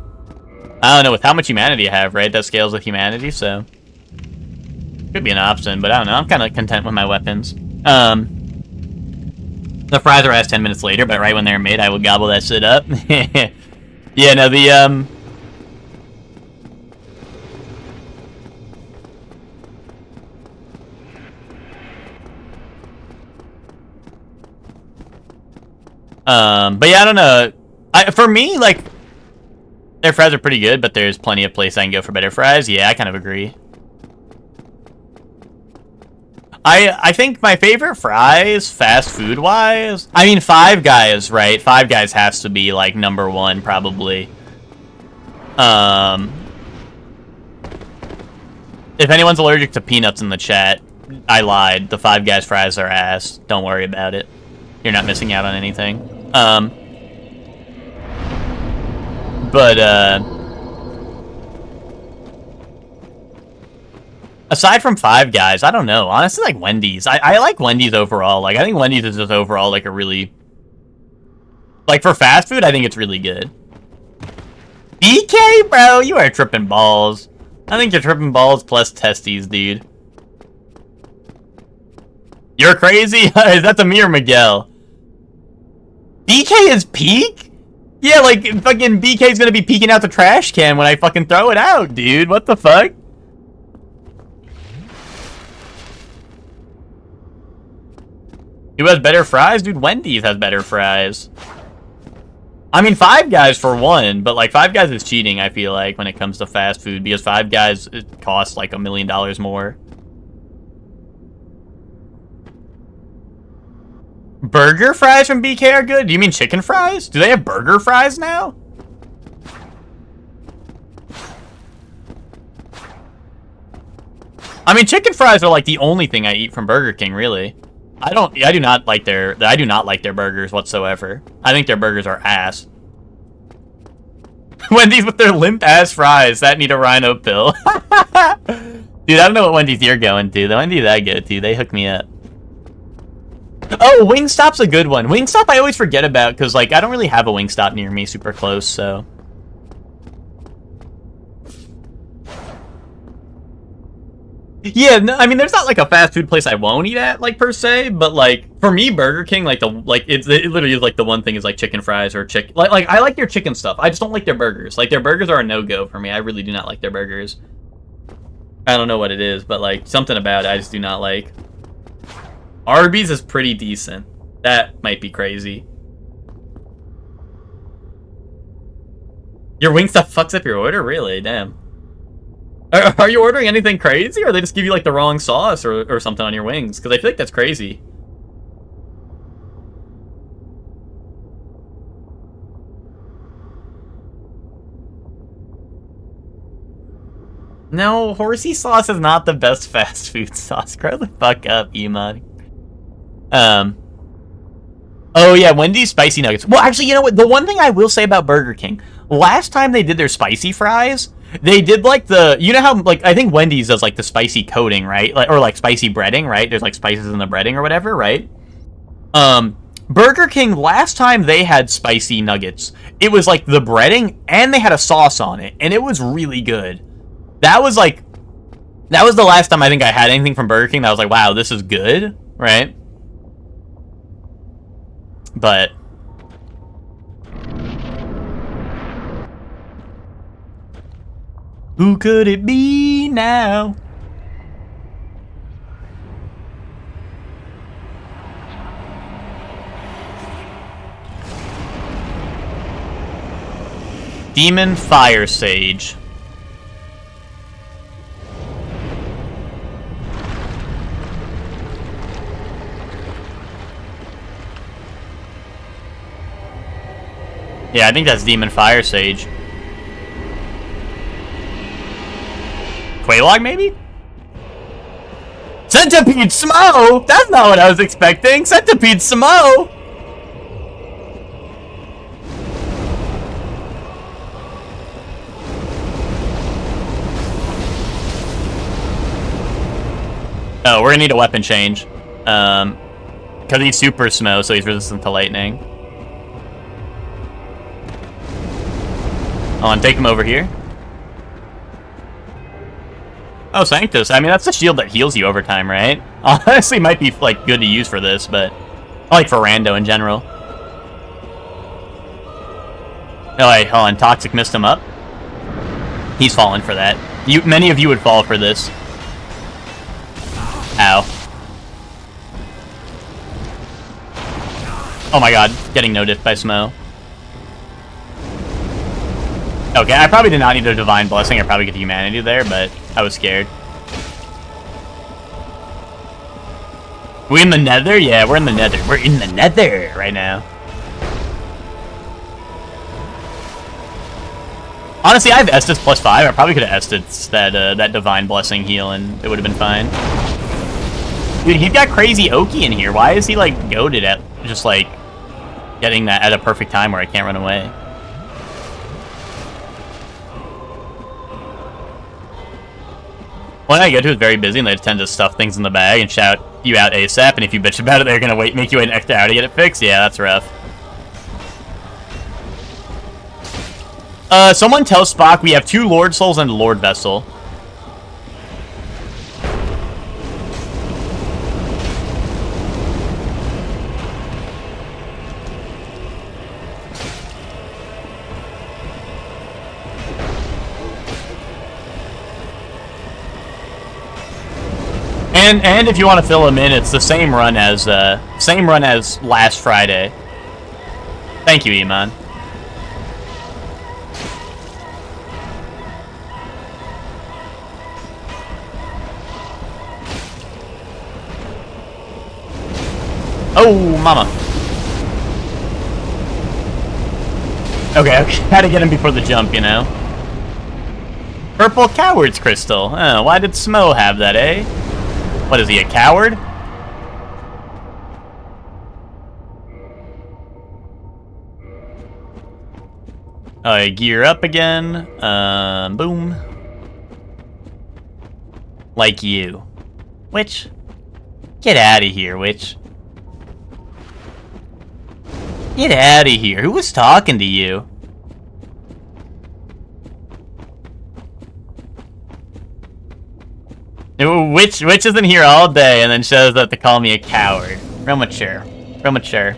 I don't know, with how much humanity I have, right? That scales with humanity, so... Could be an option, but I don't know. I'm kind of content with my weapons. The fries are asked 10 minutes later, but right when they're made, I will gobble that shit up. Yeah, no, but yeah, I don't know. For me, like, their fries are pretty good, but there's plenty of places I can go for better fries. Yeah, I kind of agree. I think my favorite fries, fast food-wise... I mean, Five Guys, right? Five Guys has to be, like, #1, probably. If anyone's allergic to peanuts in the chat, I lied. The Five Guys fries are ass. Don't worry about it. You're not missing out on anything. Aside from Five Guys, I don't know. Honestly, like Wendy's. I like Wendy's overall. Like, I think Wendy's is just overall, like, a really... Like, for fast food, I think it's really good. BK, bro? You are tripping balls. I think you're tripping balls plus testes, dude. You're crazy? Is that the me or Miguel? BK is peak? Yeah, like, fucking BK's gonna be peeking out the trash can when I fucking throw it out, dude. What the fuck? Who has better fries? Dude, Wendy's has better fries. I mean, Five Guys for one, but, like, Five Guys is cheating, I feel like, when it comes to fast food, because Five Guys, it costs, like, $1 million more. Burger fries from BK are good? Do you mean chicken fries? Do they have burger fries now? I mean, chicken fries are like the only thing I eat from Burger King, really. I do not like their burgers whatsoever. I think their burgers are ass. Wendy's with their limp ass fries that need a rhino pill. Dude, I don't know what Wendy's you're going to. The Wendy's I go to, they hook me up. Oh, Wingstop's a good one. Wingstop I always forget about because, like, I don't really have a Wingstop near me super close, so. Yeah, no, I mean, there's not like a fast food place I won't eat at, like, per se, but like for me, Burger King, like it literally is like the one thing is like chicken fries or chicken. Like I like their chicken stuff. I just don't like their burgers. Like their burgers are a no-go for me. I really do not like their burgers. I don't know what it is, but like something about it I just do not like. Arby's is pretty decent. That might be crazy. Your Wingstop fucks up your order? Really? Damn. Are you ordering anything crazy, or they just give you like the wrong sauce or something on your wings? Because I feel like that's crazy. No, horsey sauce is not the best fast food sauce. Grow the fuck up, Emon. Oh yeah, Wendy's spicy nuggets. Well, actually, you know what? The one thing I will say about Burger King, last time they did their spicy fries, they did like the, you know how like I think Wendy's does like the spicy coating, right? Like, or like spicy breading, right? There's like spices in the breading or whatever, right? Burger King, last time they had spicy nuggets, it was like the breading and they had a sauce on it, and it was really good. That was the last time I think I had anything from Burger King that I was like, wow, this is good, right? But who could it be now? Demon Fire Sage. Yeah, I think that's Demon Fire Sage. Quaylog, maybe? Centipede Smo! That's not what I was expecting! Centipede Smo! Oh, we're gonna need a weapon change. Because he's Super Smo, so he's resistant to lightning. Oh, and take him over here. Oh, Sanctus. I mean, that's the shield that heals you over time, right? Honestly, might be, like, good to use for this, but... I like for Rando in general. Oh, wait, hold on. Toxic missed him up. He's fallen for that. Many of you would fall for this. Ow. Oh my god. Getting no-diff by Smo. Okay, I probably did not need a Divine Blessing. I probably get Humanity there, but I was scared. We in the Nether? Yeah, we're in the Nether. We're in the Nether right now. Honestly, I have Estus +5. I probably could have Estus that Divine Blessing heal, and it would have been fine. Dude, he's got crazy Oki in here. Why is he, like, goated at just, like, getting that at a perfect time where I can't run away? One I go to is very busy, and they tend to stuff things in the bag and shout you out ASAP, and if you bitch about it, they're gonna make you wait an extra hour to get it fixed. Yeah, that's rough. Someone tell Spock we have 2 Lord Souls and a Lord Vessel. And if you want to fill them in, it's the same run as last Friday. Thank you, Iman. Oh, mama. Okay, had to get him before the jump, you know. Purple coward's crystal. Oh, why did Smo have that, eh? What, is he a coward? Alright, gear up again. Boom. Like you. Witch? Get out of here, witch. Get out of here. Who was talking to you? Witch isn't here all day and then shows up to call me a coward. Real mature. Real mature.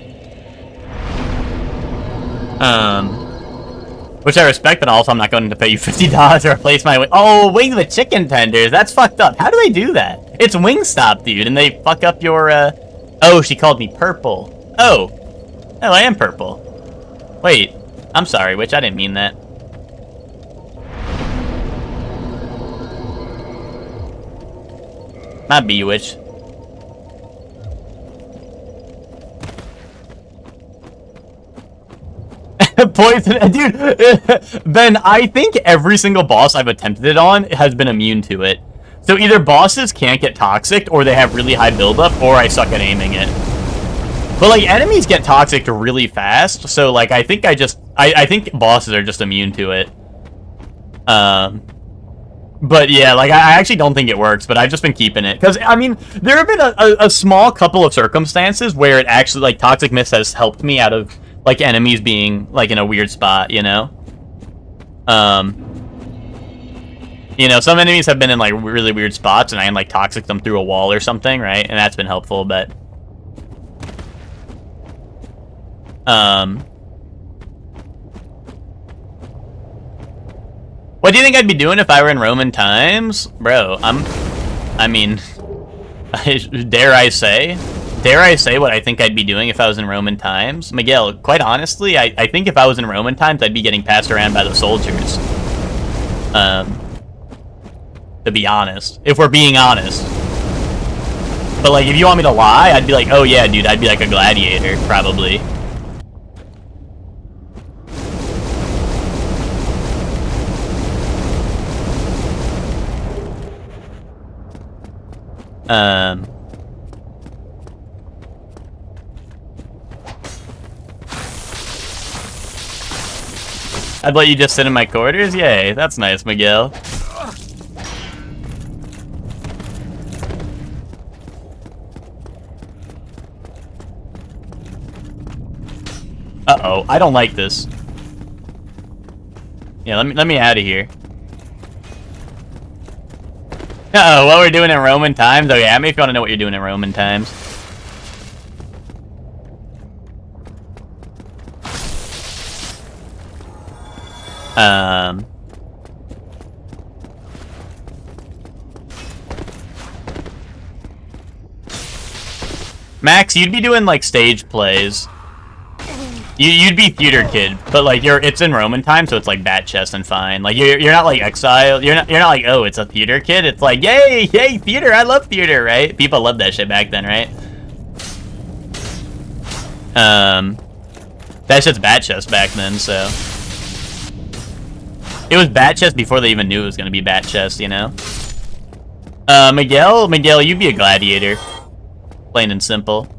Which I respect, but also I'm not going to pay you $50 to replace my oh, wings with chicken tenders. That's fucked up. How do they do that? It's Wingstop, dude, and they fuck up your, Oh, she called me purple. Oh. Oh, I am purple. Wait. I'm sorry, witch. I didn't mean that. Not be witch. Poison, dude. Ben, I think every single boss I've attempted it on has been immune to it. So either bosses can't get toxic, or they have really high buildup, or I suck at aiming it. But like enemies get toxic really fast, so like I think I think bosses are just immune to it. But yeah, like I actually don't think it works, but I've just been keeping it because I mean there have been a small couple of circumstances where it actually like toxic mist has helped me out of like enemies being like in a weird spot, you know. You know, some enemies have been in like really weird spots, and I can like toxic them through a wall or something, right? And that's been helpful, but what do you think I'd be doing if I were in Roman times? Bro, I mean, dare I say what I think I'd be doing if I was in Roman times? Miguel, quite honestly, I think if I was in Roman times, I'd be getting passed around by the soldiers. To be honest, if we're being honest. But like, if you want me to lie, I'd be like, oh yeah, dude, I'd be like a gladiator, probably. I'd let you just sit in my quarters? Yay, that's nice, Miguel. Uh-oh, I don't like this. Yeah, let me out of here. Uh-oh, what we're doing in Roman times? Oh yeah, if you want to know what you're doing in Roman times. Max, you'd be doing like stage plays. You'd be theater kid, but like it's in Roman time, so it's like bat chest and fine. Like you're not like exile. You're not like, oh, it's a theater kid. It's like yay theater. I love theater, right? People loved that shit back then, right? That shit's bat chest back then, so it was bat chest before they even knew it was gonna be bat chest, you know. Miguel, you'd be a gladiator, plain and simple.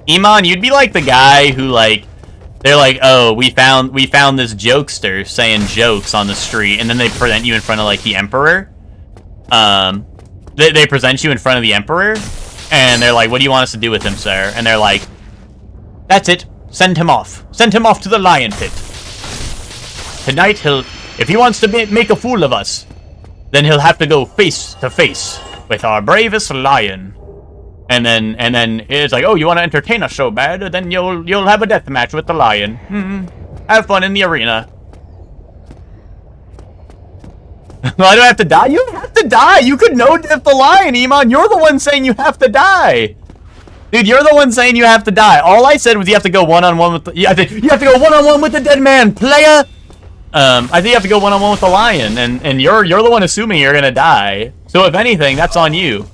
Iman, you'd be like the guy who like. They're like, oh, we found this jokester saying jokes on the street, and then they present you in front of like the emperor. They present you in front of the emperor, and they're like, what do you want us to do with him, sir? And they're like, that's it. Send him off. Send him off to the lion pit. Tonight if he wants to make a fool of us, then he'll have to go face to face with our bravest lion. And then it's like, oh, you want to entertain us so bad? Then you'll have a death match with the lion. Have fun in the arena. Well, I don't have to die. You don't have to die. You could no-death the lion, Iman. You're the one saying you have to die. Dude, you're the one saying you have to die. All I said was you have to go one-on-one with the... Yeah, you have to go one-on-one with the dead man, playa. I think you have to go one-on-one with the lion, and you're the one assuming you're gonna die. So if anything, that's on you.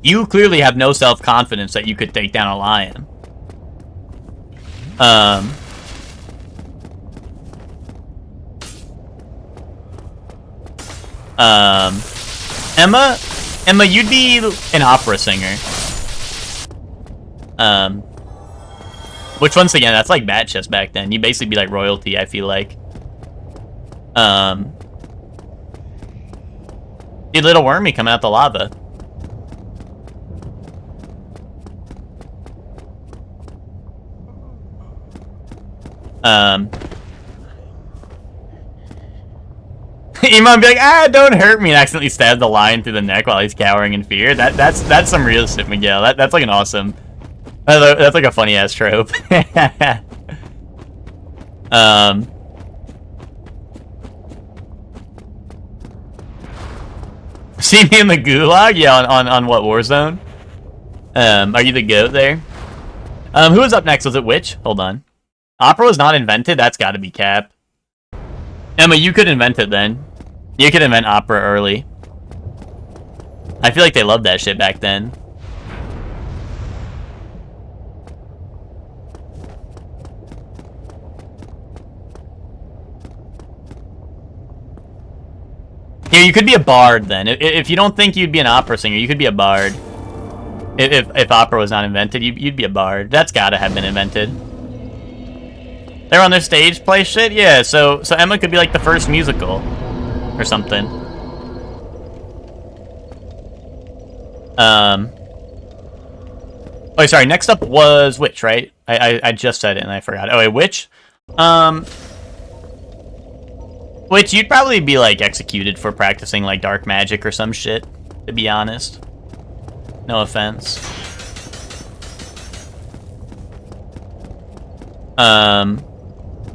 You clearly have no self-confidence that you could take down a lion. Emma, you'd be an opera singer. Which once again, that's like Batchest back then. You'd basically be like royalty, I feel like. You little wormy coming out the lava. Iman be like, ah, don't hurt me, and accidentally stab the lion through the neck while he's cowering in fear. That's some real shit, Miguel. That's like an awesome. That's like a funny ass trope. See me in the gulag? Yeah, on what, Warzone? Are you the goat there? Who was up next? Was it Witch? Hold on. Opera was not invented? That's gotta be Cap. Emma, you could invent it then. You could invent opera early. I feel like they loved that shit back then. Here, you could be a bard then. If you don't think you'd be an opera singer, you could be a bard. If opera was not invented, you'd be a bard. That's gotta have been invented. They're on their stage play shit? Yeah, so Emma could be like the first musical. Or something. Oh, sorry, next up was Witch, right? I just said it and I forgot. Oh, wait, Witch? Witch, you'd probably be, like, executed for practicing, like, dark magic or some shit, to be honest. No offense.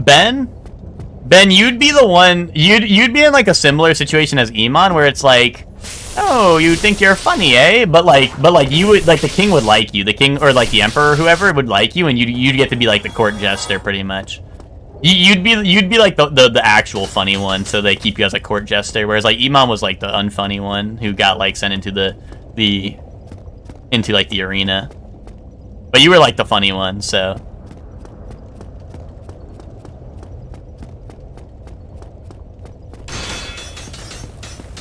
Ben, you'd be the one, you'd be in like a similar situation as Iman, where it's like, oh, you think you're funny, eh? But like you would, like, the king would like you, the king or like the emperor or whoever would like you, and you'd get to be like the court jester pretty much. You'd be like the actual funny one, so they keep you as a court jester, whereas like Iman was like the unfunny one who got like sent into the arena. But you were like the funny one, so.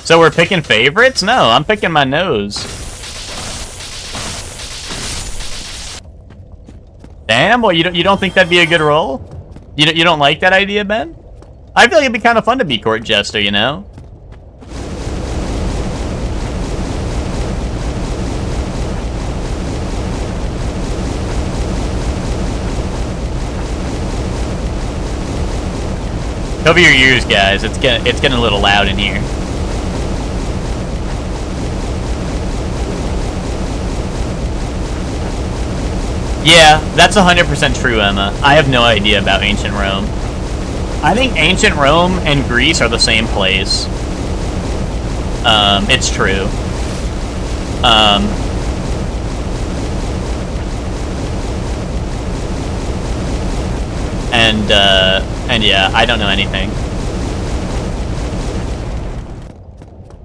So we're picking favorites? No, I'm picking my nose. Damn, well, you don't think that'd be a good role? You don't like that idea, Ben? I feel like it'd be kind of fun to be court jester, you know? Cover your ears, guys. It's getting a little loud in here. Yeah, that's 100% true, Emma. I have no idea about ancient Rome. I think ancient Rome and Greece are the same place. It's true. And yeah, I don't know anything.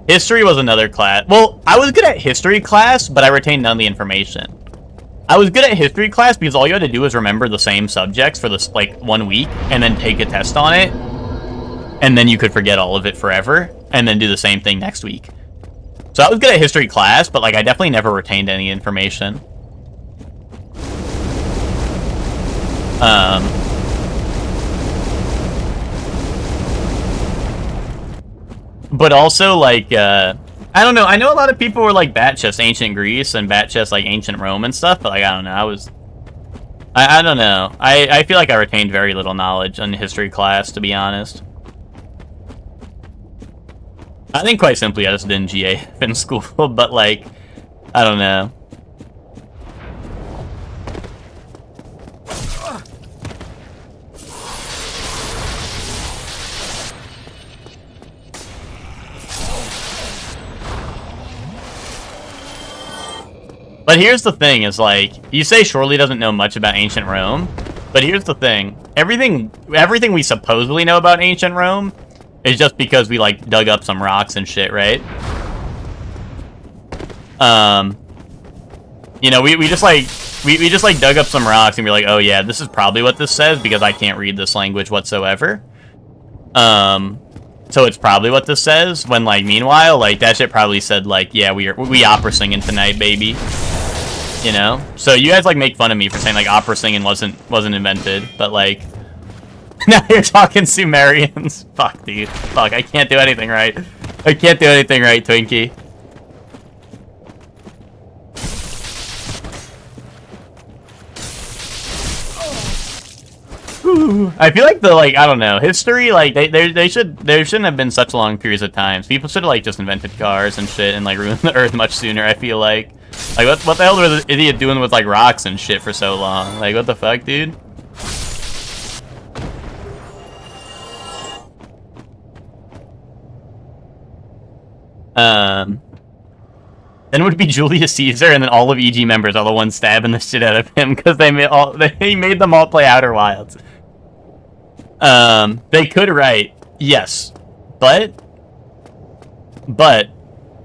History was another class. Well, I was good at history class, but I retained none of the information. I was good at history class because all you had to do was remember the same subjects for this, like, 1 week, and then take a test on it, and then you could forget all of it forever, and then do the same thing next week. So I was good at history class, but, like, I definitely never retained any information. But also, like, I don't know. I know a lot of people were like Batchest ancient Greece and Batchest like ancient Rome and stuff, but like I don't know. I don't know. I feel like I retained very little knowledge in history class, to be honest. I think quite simply I just didn't GA in school, but like I don't know. But here's the thing, is like, you say Shorley doesn't know much about ancient Rome, but here's the thing. Everything we supposedly know about ancient Rome is just because we, like, dug up some rocks and shit, right? You know, we just, like, we just, like, dug up some rocks and we're like, oh, yeah, this is probably what this says because I can't read this language whatsoever. So So it's probably what this says, when, like, meanwhile, like, that shit probably said, like, yeah, we opera singing tonight, baby. You know? So you guys, like, make fun of me for saying, like, opera singing wasn't invented, but, like, now you're talking Sumerians. Fuck, dude. Fuck, I can't do anything right. I can't do anything right, Twinkie. I feel like the, like, I don't know, history, like, there shouldn't have been such long periods of time. People should have, like, just invented cars and shit and, like, ruined the Earth much sooner, I feel like. Like, what the hell was the idiot doing with, like, rocks and shit for so long? Like, what the fuck, dude? Then it would be Julius Caesar, and then all of EG members are the ones stabbing the shit out of him because he made them all play Outer Wilds. They could write, yes, but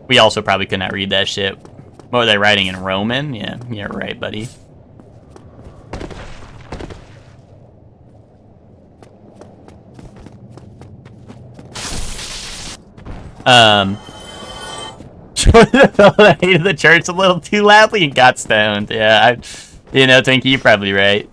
we also probably could not read that shit. What were they writing in Roman? Yeah, right, buddy. The fellow that hated the church a little too loudly and got stoned. Yeah, you know, Twinkie, you're probably right.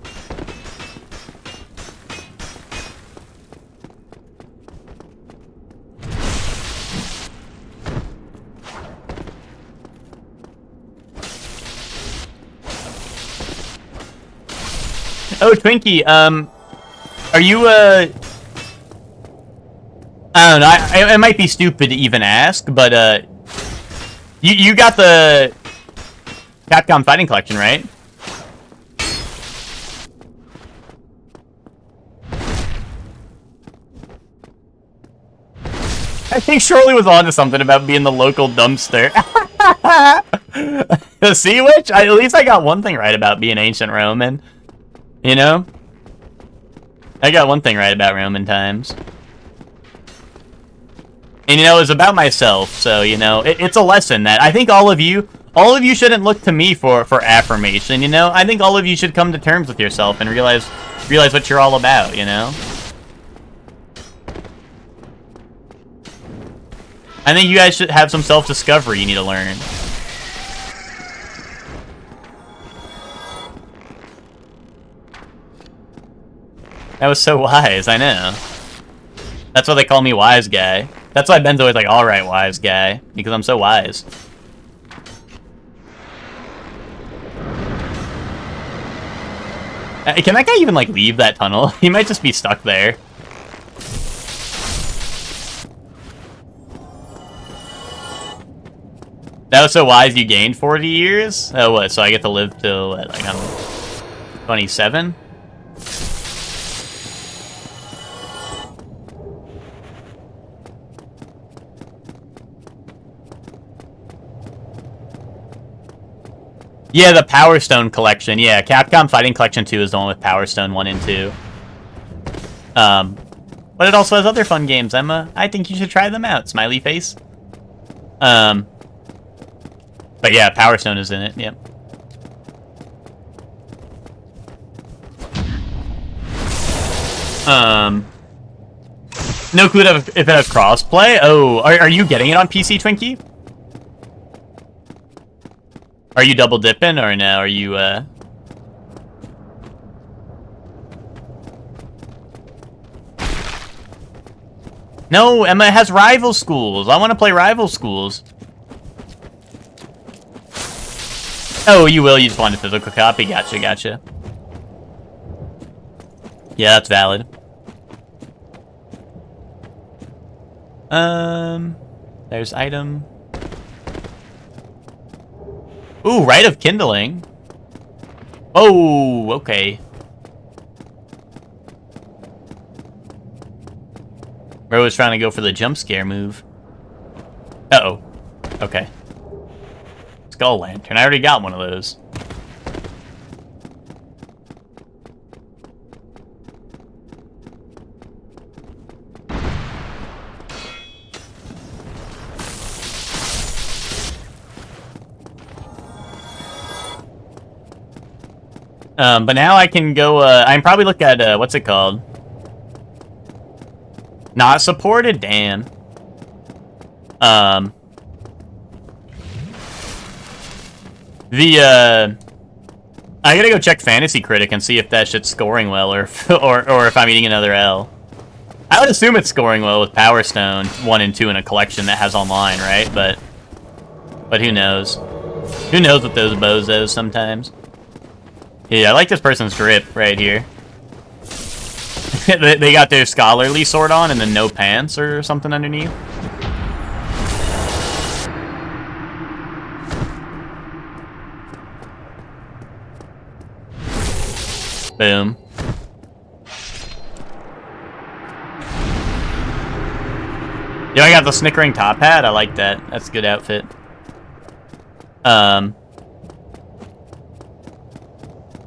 Oh, Twinkie, are you, I don't know, it might be stupid to even ask, but, you got the Capcom Fighting Collection, right? I think Shirley was onto something about being the local dumpster. See, which? At least I got one thing right about being ancient Roman. You know? I got one thing right about Roman times. And, you know, it's about myself, so, you know, it's a lesson that I think all of you shouldn't look to me for affirmation, you know? I think all of you should come to terms with yourself and realize what you're all about, you know? I think you guys should have some self-discovery you need to learn. That was so wise, I know. That's why they call me Wise Guy. That's why Ben's always like, alright, Wise Guy. Because I'm so wise. Can that guy even, like, leave that tunnel? He might just be stuck there. That was so wise you gained 40 years? Oh, what? So I get to live till, what, like, I'm 27? Yeah, the Power Stone collection. Yeah, Capcom Fighting Collection 2 is the one with Power Stone 1 and 2. But it also has other fun games, Emma. I think you should try them out, smiley face. But yeah, Power Stone is in it, yep. No clue if it has crossplay? Oh, are you getting it on PC, Twinkie? Are you double dipping, or no? Are you, No, Emma, it has Rival Schools. I want to play Rival Schools. Oh, you will? You just want a physical copy? Gotcha, gotcha. Yeah, that's valid. There's item. Ooh, Rite of Kindling. Oh, okay. Bro was trying to go for the jump scare move. Uh-oh. Okay. Skull Lantern. I already got one of those. But now I can go, I can probably look at, what's it called? Not supported? Damn. I gotta go check Fantasy Critic and see if that shit's scoring well, or if I'm eating another L. I would assume it's scoring well with Power Stone 1 and 2 in a collection that has online, right? But who knows? Who knows with those bozos sometimes? Yeah, I like this person's drip right here. They got their scholarly sword on and then no pants or something underneath. Boom. Yo, I got the snickering top hat. I like that. That's a good outfit.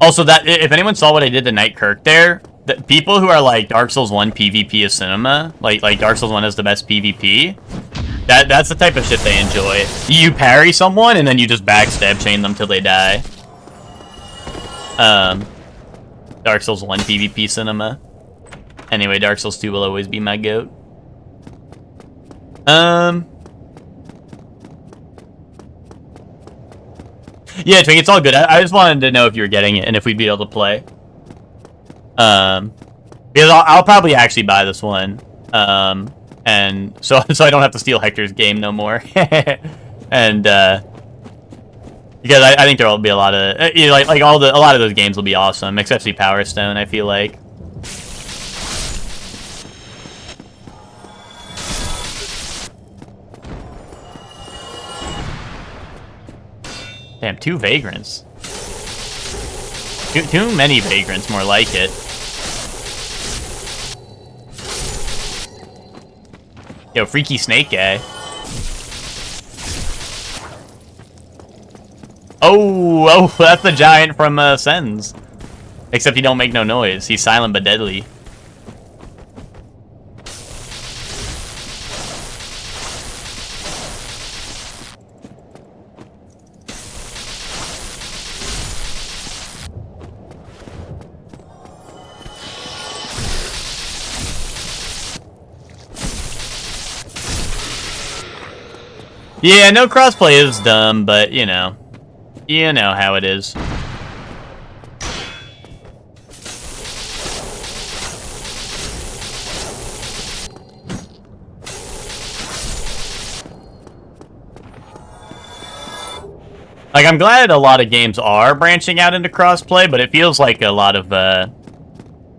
Also, that if anyone saw what I did to Knight Kirk there, the people who are like Dark Souls 1 PvP is cinema, like Dark Souls 1 is the best PvP. That's the type of shit they enjoy. You parry someone and then you just backstab chain them till they die. Dark Souls 1 PvP cinema. Anyway, Dark Souls 2 will always be my goat. Yeah, Twink, it's all good. I just wanted to know if you were getting it and if we'd be able to play. Because I'll probably actually buy this one. And so I don't have to steal Hector's game no more. And because I think there'll be a lot of a lot of those games will be awesome, especially Power Stone, I feel like. Damn, 2 vagrants. Too many vagrants, more like it. Yo, freaky snake guy. Oh, that's the giant from Sens. Except he don't make no noise. He's silent but deadly. Yeah, no crossplay is dumb, but you know how it is. Like, I'm glad a lot of games are branching out into crossplay, but it feels like a lot of, I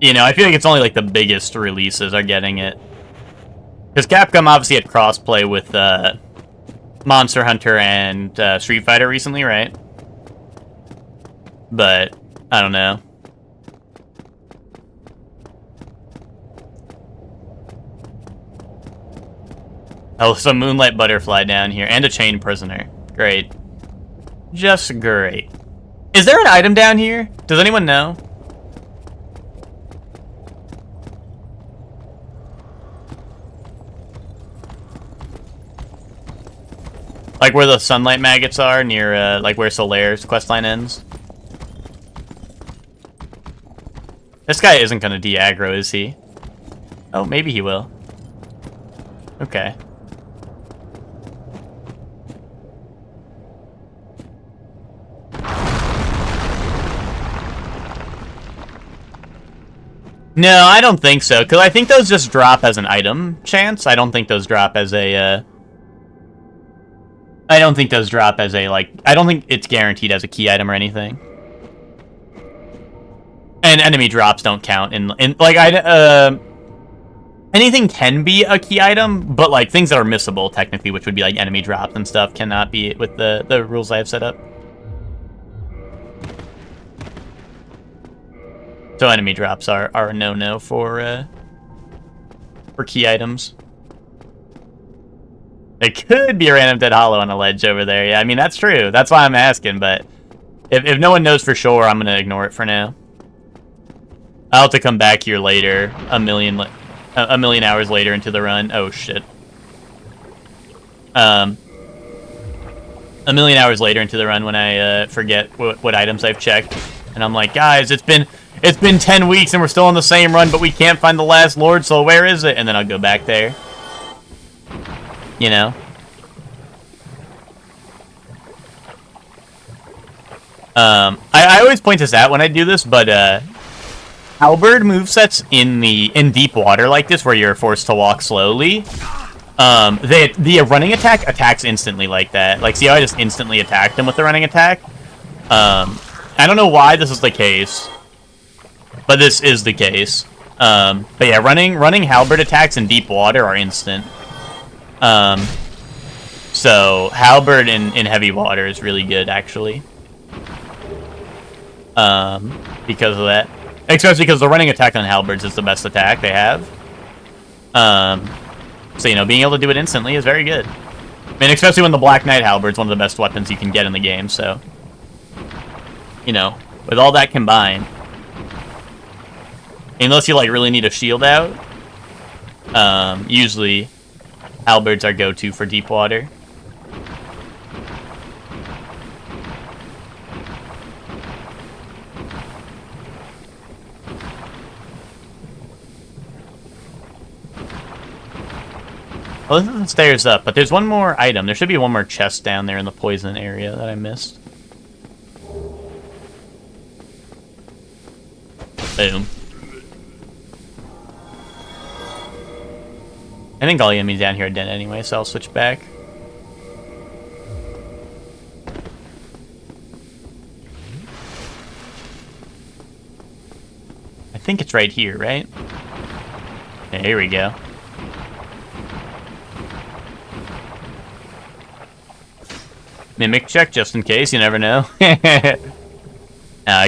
feel like it's only like the biggest releases are getting it. Because Capcom obviously had crossplay with, Monster Hunter and Street Fighter recently, right? But I don't know. Oh, some Moonlight Butterfly down here and a Chain Prisoner. Great. Just great. Is there an item down here? Does anyone know? Like where the sunlight maggots are, near, like where Solaire's questline ends. This guy isn't gonna de-aggro, is he? Oh, maybe he will. Okay. No, I don't think so, because I think those just drop as an item chance. I don't think those drop as a, I don't think those drop as a, like, I don't think it's guaranteed as a key item or anything. And enemy drops don't count in like, anything can be a key item, but, like, things that are missable, technically, which would be, like, enemy drops and stuff, cannot be with the rules I have set up. So enemy drops are a no-no for key items. It could be a random dead hollow on a ledge over there. Yeah, I mean, that's true. That's why I'm asking, but if no one knows for sure, I'm going to ignore it for now. I'll have to come back here later, a million hours later into the run. Oh, shit. A million hours later into the run when I forget what items I've checked. And I'm like, guys, it's been it's been 10 weeks and we're still on the same run, but we can't find the last Lord Soul. Where is it? And then I'll go back there. You know? I always point this out when I do this, but halberd movesets in deep water like this, where you're forced to walk slowly, the running attack attacks instantly like that. Like, see how I just instantly attacked him with the running attack? I don't know why this is the case, but this is the case. But yeah, running halberd attacks in deep water are instant. So halberd in heavy water is really good, actually. Because of that. Especially because the running attack on halberds is the best attack they have. So, you know, being able to do it instantly is very good. I mean, especially when the Black Knight halberd's one of the best weapons you can get in the game, so... You know, with all that combined... Unless you, like, really need a shield out, usually halberds are go-to for deep water. Well, this is the stairs up, but there's one more item. There should be one more chest down there in the poison area that I missed. Boom. I think all the enemies down here are dead anyway, so I'll switch back. I think it's right here, right? Yeah, here we go. Mimic check, just in case, you never know.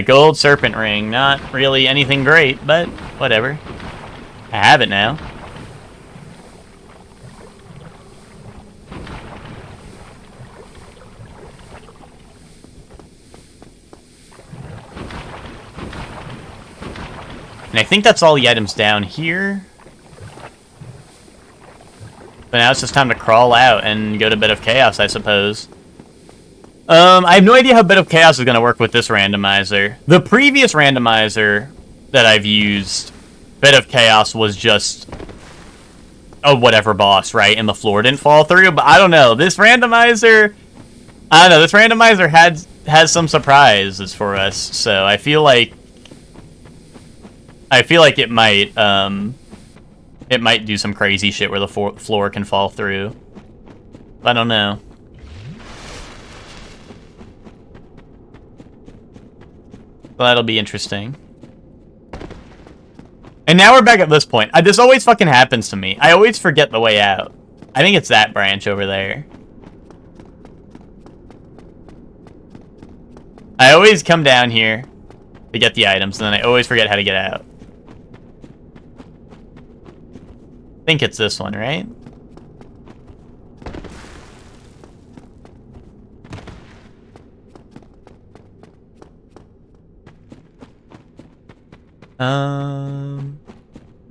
Gold serpent ring, not really anything great, but whatever. I have it now. And I think that's all the items down here. But now it's just time to crawl out and go to Bit of Chaos, I suppose. I have no idea how Bit of Chaos is going to work with this randomizer. The previous randomizer that I've used, Bit of Chaos was just a whatever boss, right? And the floor didn't fall through, but I don't know. This randomizer, I don't know. This randomizer has some surprises for us, so I feel like it might do some crazy shit where the floor can fall through. I don't know. Well, that'll be interesting. And now we're back at this point. This always fucking happens to me. I always forget the way out. I think it's that branch over there. I always come down here to get the items, and then I always forget how to get out. I think it's this one, right?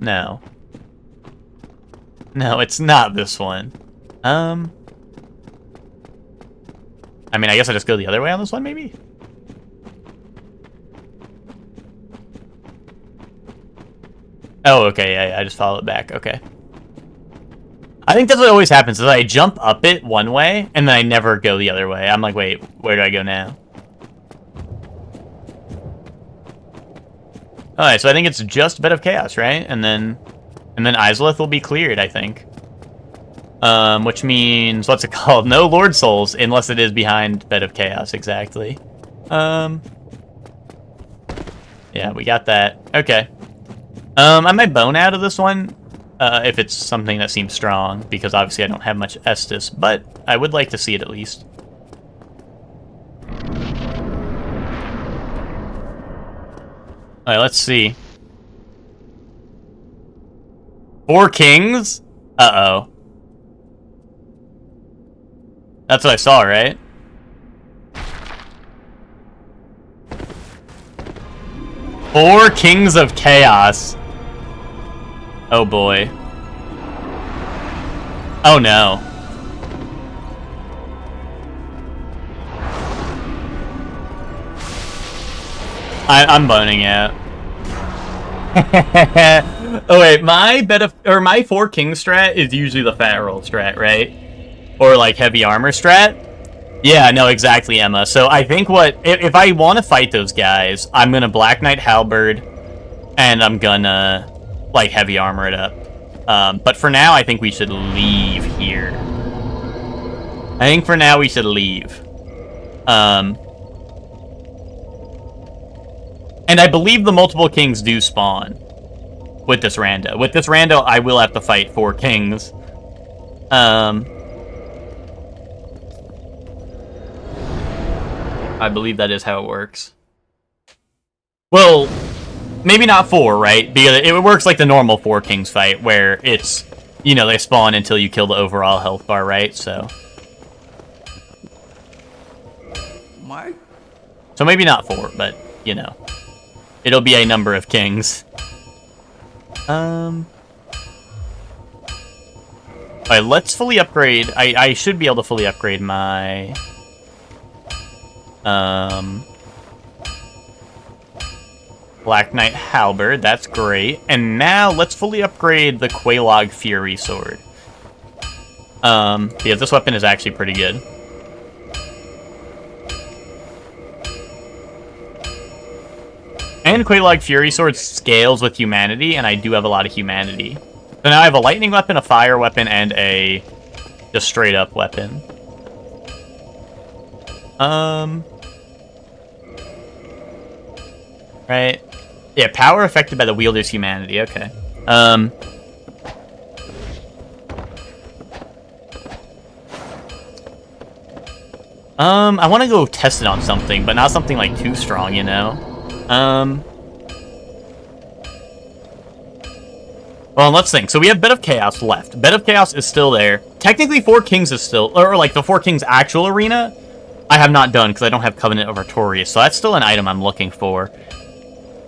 No. No, it's not this one. I mean, I guess I just go the other way on this one, maybe? Oh, okay, yeah, I just follow it back, okay. I think that's what always happens, is I jump up it one way, and then I never go the other way. I'm like, wait, where do I go now? Alright, so I think it's just a Bit of Chaos, right? And then Izalith will be cleared, I think. Which means, what's it called? No Lord Souls, unless it is behind Bit of Chaos, exactly. Yeah, we got that. Okay. I might bone out of this one, if it's something that seems strong, because obviously I don't have much Estus, but I would like to see it at least. Alright, let's see. 4 kings? Uh-oh. That's what I saw, right? Four Kings of Chaos. Oh boy. Oh no. I'm boning out. Oh wait, my 4 king strat is usually the fat roll strat, right? Or like heavy armor strat. Yeah, no, exactly, Emma. So I think if I want to fight those guys, I'm gonna Black Knight Halberd, and I'm gonna like heavy armor it up. But for now, I think we should leave here. I think for now we should leave. And I believe the multiple kings do spawn with this rando. With this rando, I will have to fight 4 kings. I believe that is how it works. Well, maybe not 4, right? Because it works like the normal 4 kings fight, where it's, you know, they spawn until you kill the overall health bar, right? So maybe not 4, but, you know, it'll be a number of kings. Alright, let's fully upgrade. I should be able to fully upgrade my... Black Knight Halberd, that's great. And now let's fully upgrade the Quelaag Fury Sword. Yeah, this weapon is actually pretty good. And Quelaag Fury Sword scales with humanity, and I do have a lot of humanity. So now I have a lightning weapon, a fire weapon, and a just straight up weapon. Right. Yeah, power affected by the wielder's humanity. Okay. I want to go test it on something, but not something like too strong, you know. Well, let's think. So we have Bed of Chaos left. Bed of Chaos is still there. Technically, 4 Kings is still, or like the 4 Kings actual arena, I have not done because I don't have Covenant of Artorias, so that's still an item I'm looking for.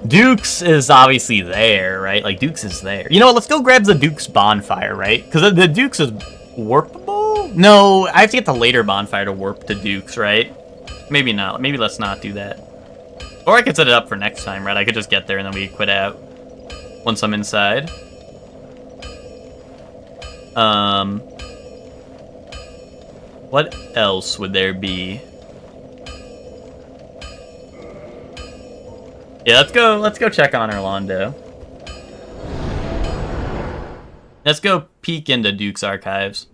Dukes is obviously there, right? Like, Dukes is there. You know what? Let's go grab the Dukes bonfire, right? Because the Dukes is warpable? No, I have to get the later bonfire to warp to Dukes, right? Maybe not. Maybe let's not do that. Or I could set it up for next time, right? I could just get there and then we quit out once I'm inside. What else would there be? Yeah, let's go check on Orlando. Let's go peek into Duke's archives.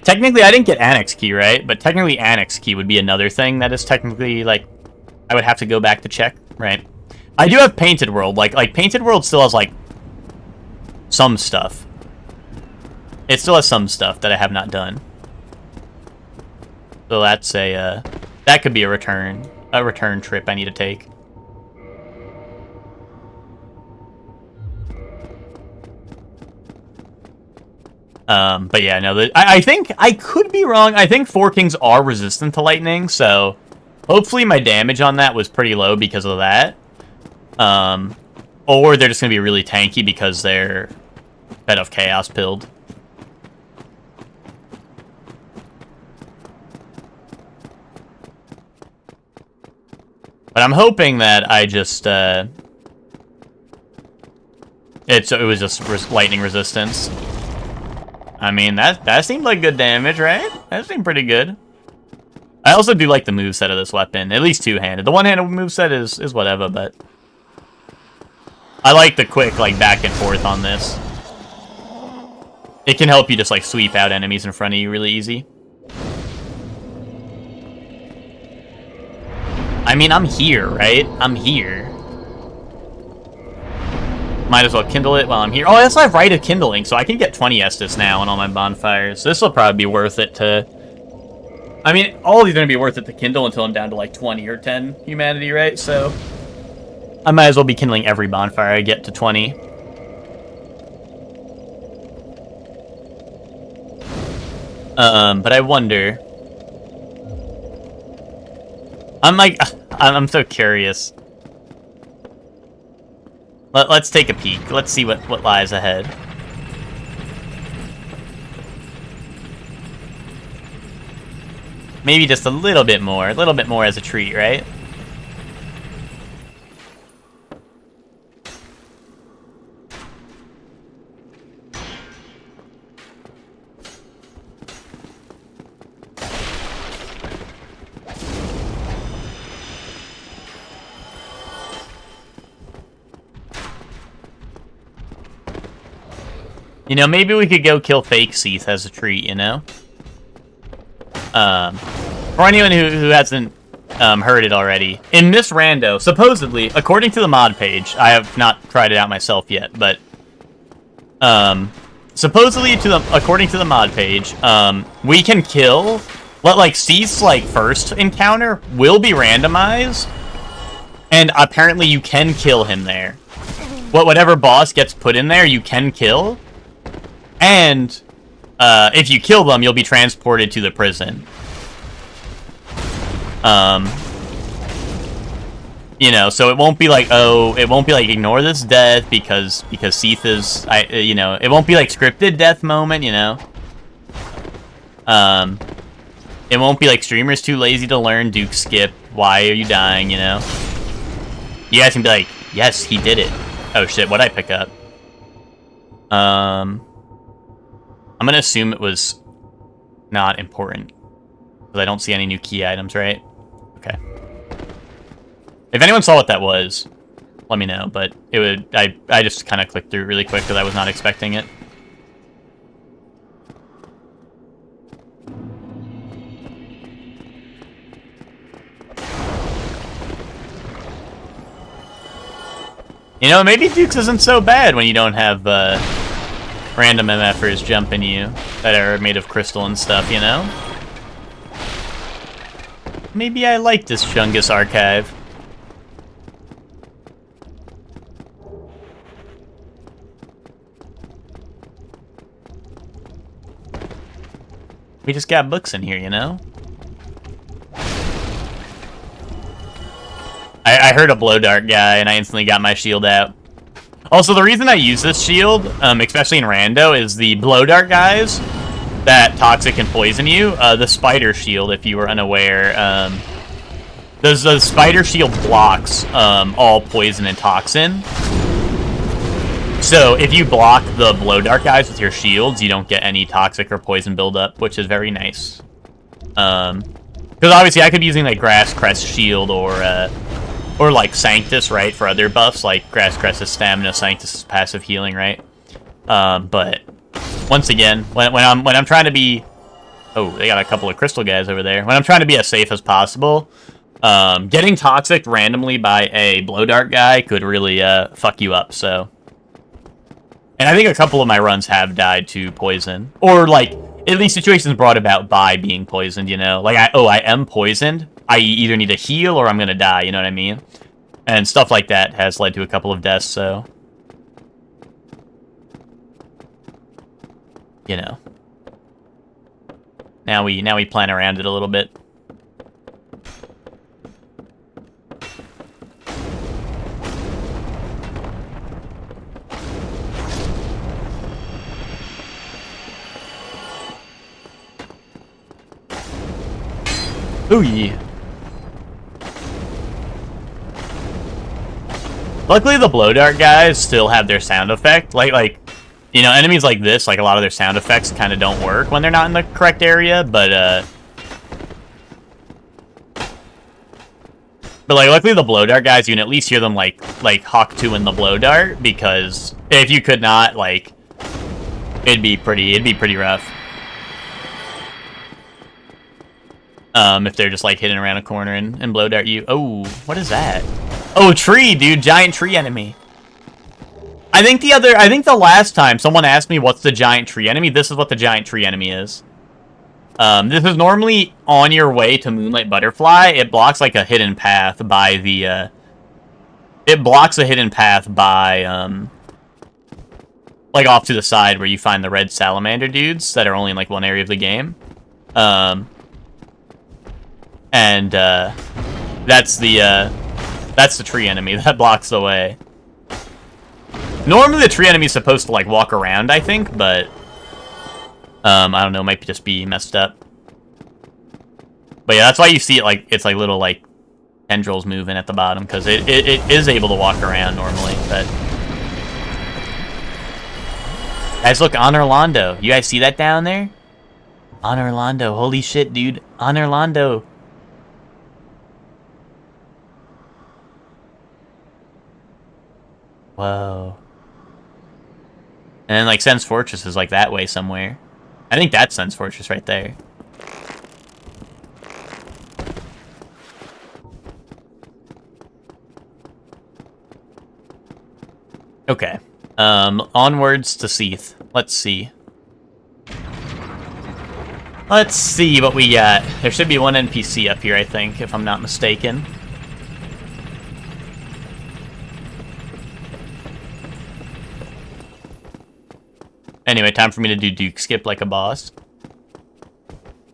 Technically, I didn't get Annex Key, right? But technically, Annex Key would be another thing that is technically, like, I would have to go back to check, right? I do have Painted World. Like Painted World still has, like, some stuff. It still has some stuff that I have not done. So that's a, that could be a return trip I need to take. But yeah, no, I think, I could be wrong. I think 4 Kings are resistant to lightning, so hopefully my damage on that was pretty low because of that. Or they're just gonna be really tanky because they're Bed of Chaos pilled. But I'm hoping that I just, it was just lightning resistance. I mean, that seemed like good damage, right? That seemed pretty good. I also do like the moveset of this weapon, at least two-handed. The one-handed moveset is whatever, but I like the quick, like, back and forth on this. It can help you just, like, sweep out enemies in front of you really easy. I mean, I'm here, right? I'm here. Might as well kindle it while I'm here. Oh, I also have Rite of Kindling, so I can get 20 Estus now on all my bonfires. This will probably be worth it to... I mean, all of these are going to be worth it to kindle until I'm down to, like, 20 or 10 humanity, right? So I might as well be kindling every bonfire I get to 20. But I wonder... I'm so curious. Let's take a peek. Let's see what lies ahead. Maybe just a little bit more as a treat, right? You know, maybe we could go kill fake Seath as a treat, you know? For anyone who hasn't heard it already, in this rando, supposedly, according to the mod page, I have not tried it out myself yet, but supposedly according to the mod page, we can kill like Seath's like first encounter will be randomized, and apparently you can kill him there. Whatever boss gets put in there, you can kill, and if you kill them, you'll be transported to the prison. You know, so it won't be like, oh, it won't be like ignore this death because Seath is, you know, it won't be like scripted death moment, you know. It won't be like streamers too lazy to learn Duke skip. Why are you dying? You know. You guys can be like, yes, he did it. Oh shit, what'd I pick up? I'm gonna assume it was not important because I don't see any new key items, right? Okay. If anyone saw what that was, let me know, but it would, I just kind of clicked through really quick because I was not expecting it. You know, maybe Dukes isn't so bad when you don't have random MFers jumping you that are made of crystal and stuff, you know? Maybe I like this Chungus archive. We just got books in here, you know? I heard a blow dart guy, and I instantly got my shield out. Also, the reason I use this shield, especially in rando, is the blow dart guys that toxic and poison you. The spider shield, if you were unaware, the spider shield blocks all poison and toxin. So if you block the blow dart guys with your shields, you don't get any toxic or poison buildup, which is very nice. Because obviously I could be using like Grass Crest shield or like Sanctus, right, for other buffs, like Grass Crest is stamina, Sanctus is passive healing, right? But once again, when I'm trying to be, oh, they got a couple of crystal guys over there. When I'm trying to be as safe as possible, getting toxic randomly by a blow dart guy could really fuck you up. So, and I think a couple of my runs have died to poison, or like at least situations brought about by being poisoned. You know, like I am poisoned. I either need to heal or I'm gonna die, you know what I mean? And stuff like that has led to a couple of deaths, so... You know. Now we plan around it a little bit. Ooh, yeah. Luckily, the blow dart guys still have their sound effect. Like, you know, enemies like this, like a lot of their sound effects kind of don't work when they're not in the correct area. But like, luckily the blow dart guys, you can at least hear them like Hawk 2 in the blow dart, because if you could not, like, it'd be pretty rough. If they're just like hidden around a corner and blow dart you. Oh, what is that? Oh, tree, dude, giant tree enemy. I think the last time someone asked me what's the giant tree enemy, this is what the giant tree enemy is. This is normally on your way to Moonlight Butterfly. It blocks like a hidden path by the like off to the side where you find the red salamander dudes that are only in like one area of the game. And that's the tree enemy that blocks the way. Normally the tree enemy is supposed to like walk around, I think, but I don't know, might just be messed up. But yeah, that's why you see it like it's like little like tendrils moving at the bottom, because it is able to walk around normally. But guys, look, on Orlando. You guys see that down there? On Orlando, holy shit, dude, on Orlando. Whoa. And then, like, Sen's Fortress is, like, that way somewhere. I think that's Sen's Fortress right there. Okay. Onwards to Seath. Let's see. Let's see what we got. There should be one NPC up here, I think, if I'm not mistaken. Anyway, time for me to do Duke Skip like a boss.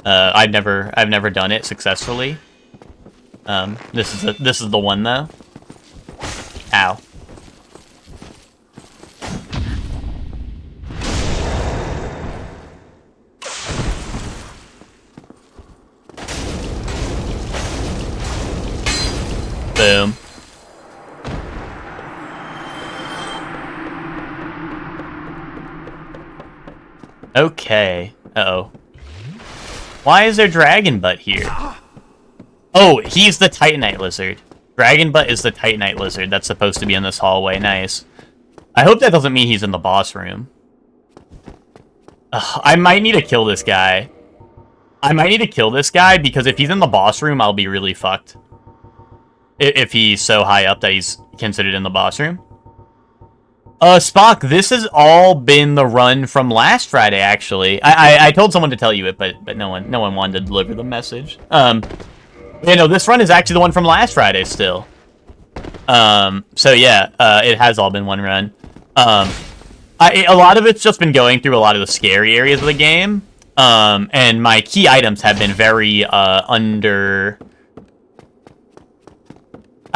I've never done it successfully. This is the one though. Ow. Boom. Okay. Uh-oh. Why is there Dragon Butt here? Oh, he's the Titanite Lizard. Dragon Butt is the Titanite Lizard that's supposed to be in this hallway. Nice. I hope that doesn't mean he's in the boss room. I might need to kill this guy. Because if he's in the boss room, I'll be really fucked. If he's so high up that he's considered in the boss room. Spock, this has all been the run from last Friday, actually. I told someone to tell you it, but no one wanted to deliver the message. You know, this run is actually the one from last Friday still. So yeah, it has all been one run. A lot of it's just been going through a lot of the scary areas of the game. And my key items have been very,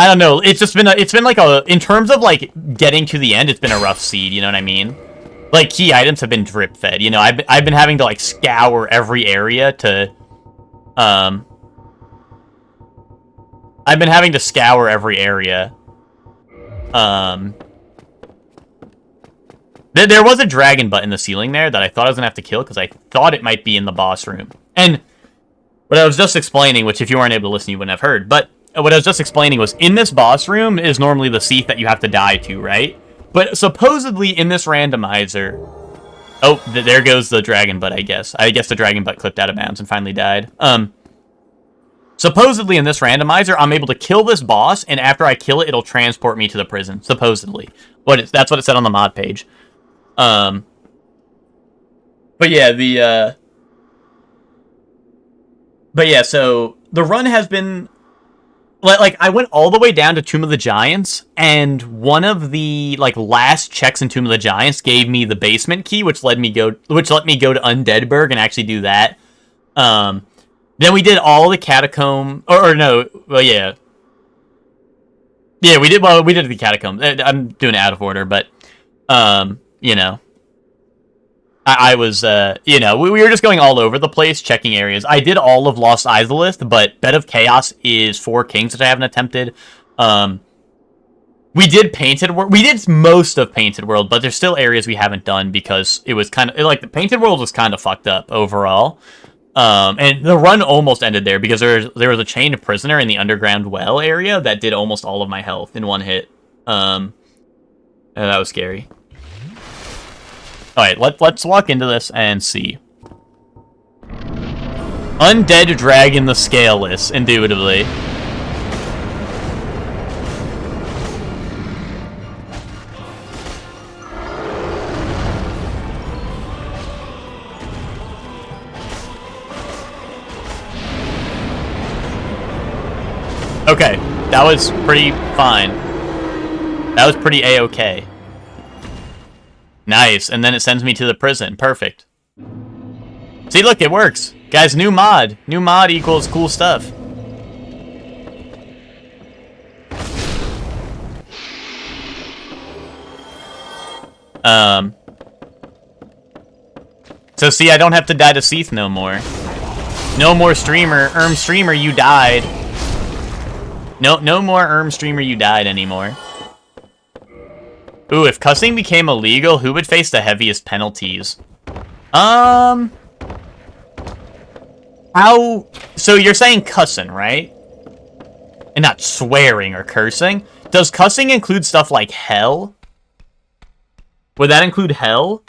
I don't know, it's been like in terms of like getting to the end, it's been a rough seed, you know what I mean? Like key items have been drip fed, you know, I've been having to like scour every area to, There was a dragon butt in the ceiling there that I thought I was gonna have to kill because I thought it might be in the boss room. And what I was just explaining, which if you weren't able to listen, you wouldn't have heard, but what I was just explaining was in this boss room is normally the Seath that you have to die to, right? But supposedly in this randomizer... Oh, there goes the dragon butt, I guess. I guess the dragon butt clipped out of bounds and finally died. Supposedly in this randomizer, I'm able to kill this boss, and after I kill it, it'll transport me to the prison. Supposedly. That's what it said on the mod page. But yeah, so the run has been... Like, I went all the way down to Tomb of the Giants, and one of the, like, last checks in Tomb of the Giants gave me the basement key, which let me go to Undeadburg and actually do that. Then we did all the catacomb, yeah, we did the catacomb. I'm doing it out of order, but, you know. I was, you know, we were just going all over the place, checking areas. I did all of Lost Izalith, but Bed of Chaos is 4 Kings, which I haven't attempted. We did Painted World. We did most of Painted World, but there's still areas we haven't done because it was kind of, like, the Painted World was kind of fucked up overall. And the run almost ended there because there was a chained prisoner in the underground well area that did almost all of my health in one hit. And that was scary. Alright, let's walk into this and see. Undead Dragon the Scaleless, indubitably. Okay, that was pretty fine. That was pretty A-okay. Nice, and then it sends me to the prison. Perfect. See, look, it works. Guys, new mod. New mod equals cool stuff. So see, I don't have to die to Seath no more. No more streamer. Streamer, you died. No more streamer, you died anymore. Ooh, if cussing became illegal, who would face the heaviest penalties? How... So you're saying cussing, right? And not swearing or cursing? Does cussing include stuff like hell? Would that include hell?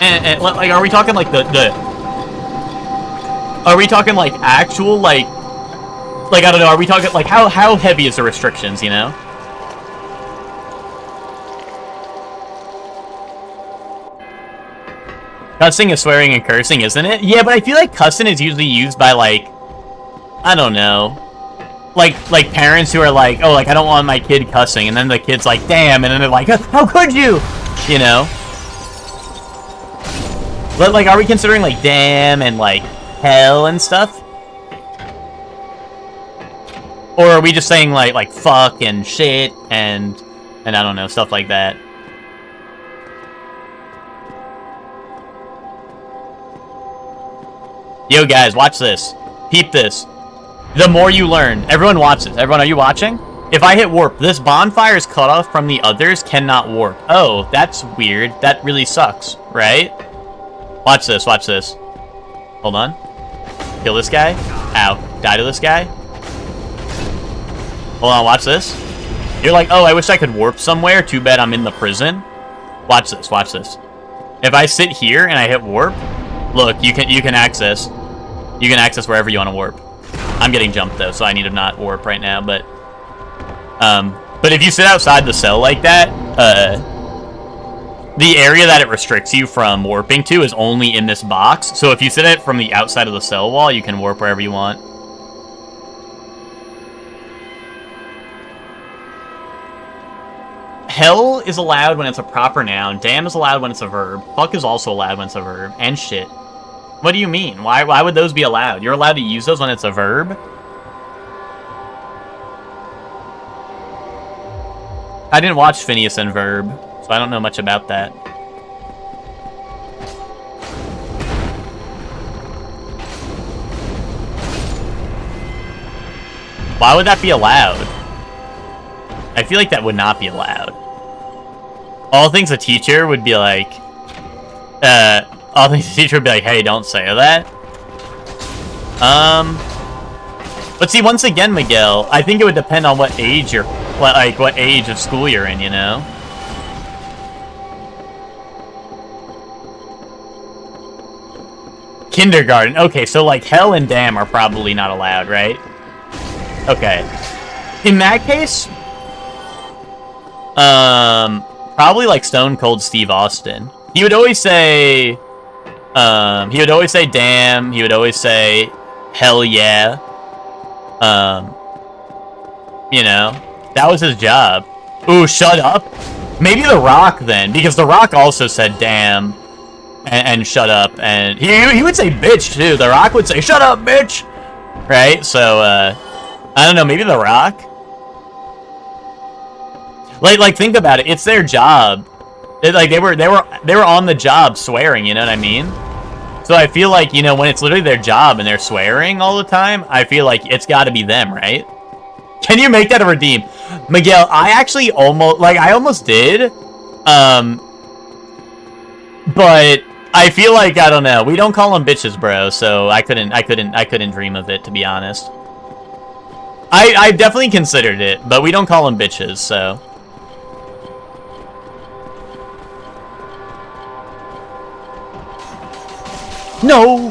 And like, are we talking like are we talking like actual like I don't know, are we talking like how heavy is the restrictions, you know? Cussing is swearing and cursing, isn't it? Yeah, but I feel like cussing is usually used by like, I don't know, like parents who are like, oh, like I don't want my kid cussing, and then the kid's like, damn, and then they're like, how could you? You know? But like, are we considering like damn and like hell and stuff? Or are we just saying like fuck and shit and I don't know, stuff like that? Yo guys, watch this. Peep this. The more you learn. Everyone watch this. Everyone, are you watching? If I hit warp, this bonfire is cut off from the others, cannot warp. Oh, that's weird. That really sucks, right? Watch this, watch this. Hold on. Kill this guy. Ow. Die to this guy. Hold on, watch this. You're like, oh, I wish I could warp somewhere. Too bad I'm in the prison. Watch this, watch this. If I sit here and I hit warp, look, you can access. You can access wherever you want to warp. I'm getting jumped though, so I need to not warp right now, but if you sit outside the cell like that, the area that it restricts you from warping to is only in this box. So if you sit it from the outside of the cell wall, you can warp wherever you want. Hell is allowed when it's a proper noun. Damn is allowed when it's a verb. Fuck is also allowed when it's a verb. And shit. What do you mean? Why would those be allowed? You're allowed to use those when it's a verb? I didn't watch Phineas and Verb, so I don't know much about that. Why would that be allowed? I feel like that would not be allowed. All things a teacher would be like, all things a teacher would be like, hey, don't say that. But see, once again, Miguel, I think it would depend on what age you're, like, what age of school you're in, you know? Kindergarten. Okay, so, like, hell and damn are probably not allowed, right? Okay. In that case, probably, like, Stone Cold Steve Austin. He would always say, damn. He would always say, hell yeah. You know, that was his job. Ooh, shut up. Maybe The Rock then, because The Rock also said damn and shut up, and he would say bitch too. The Rock would say shut up, bitch. Right? So I don't know, maybe The Rock. Like think about it. It's their job. They were on the job swearing, you know what I mean? So I feel like, you know, when it's literally their job and they're swearing all the time, I feel like it's got to be them, right? Can you make that a redeem? Miguel, I actually almost did. But I feel like, I don't know. We don't call them bitches, bro, so I couldn't dream of it, to be honest. I definitely considered it, but we don't call them bitches, so. No!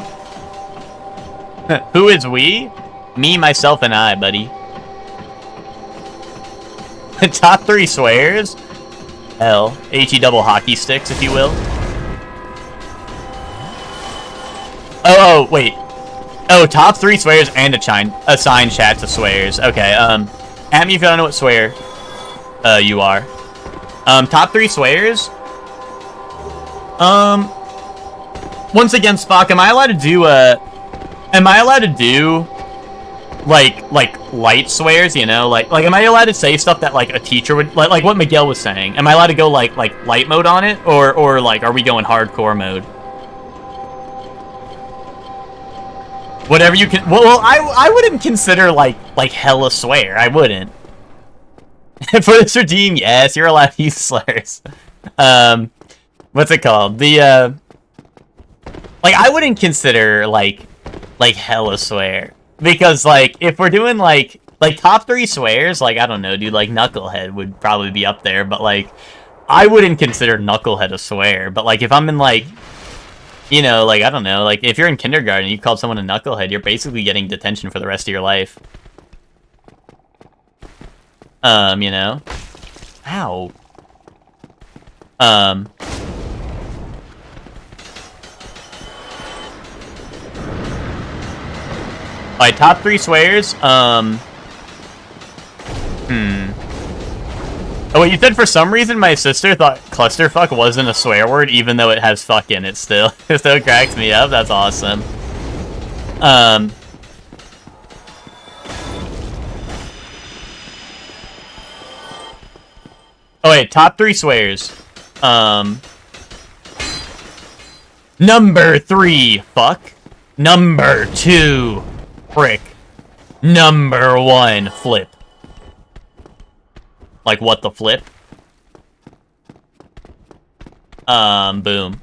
Who is we? Me, myself, and I, buddy. Top 3 swears? Hell. HE double hockey sticks, if you will. Oh, wait. Oh, top 3 swears and assign chat to swears. Okay, at me if you don't know what swear you are. Top 3 swears? Once again, Spock, am I allowed to do, like light swears, you know? Like, am I allowed to say stuff that, like, a teacher would, like what Miguel was saying? Am I allowed to go, like light mode on it? Or, like, are we going hardcore mode? Whatever you can, well, I wouldn't consider, like hella swear. I wouldn't. For this redeem, yes, you're allowed to use slurs. What's it called? Like, I wouldn't consider, like hella swear. Because, like, if we're doing, like top 3 swears, like, I don't know, dude, like, Knucklehead would probably be up there, but, like, I wouldn't consider knucklehead a swear, but like if I'm in like, you know, like I don't know, like if you're in kindergarten and you called someone a knucklehead, you're basically getting detention for the rest of your life. You know? Ow. Alright, top 3 swears. Oh, wait, you said for some reason my sister thought clusterfuck wasn't a swear word, even though it has fuck in it still. It still cracks me up. That's awesome. Oh, wait, top 3 swears. Number 3, fuck. Number 2, frick. Number 1, flip. Like, what the flip? Boom.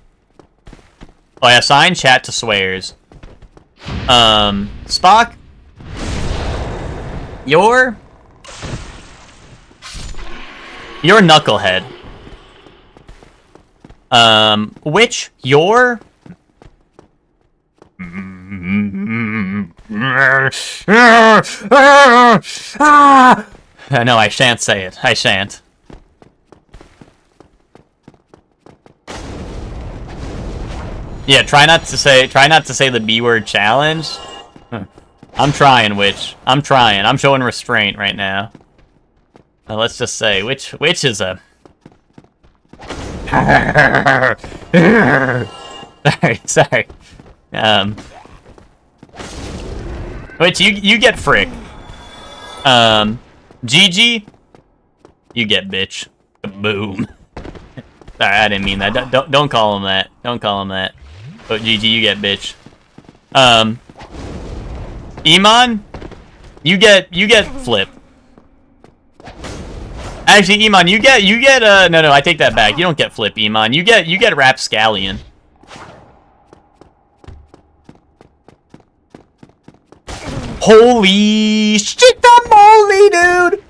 Oh, yeah, assign chat to swears. Spock? You're knucklehead. Which, you're... No, I shan't say it. I shan't. Yeah, try not to say the B word challenge. I'm trying, Witch. I'm trying. I'm showing restraint right now. Let's just say, which is a... sorry. Which, you get frick. GG, you get bitch. Boom. Sorry, I didn't mean that. Don't call him that. Don't call him that. But GG, you get bitch. Iman, you get flip. Actually, Iman, you get no, I take that back. You don't get flip, Iman. You get rapscallion. Holy shit, the moly, dude!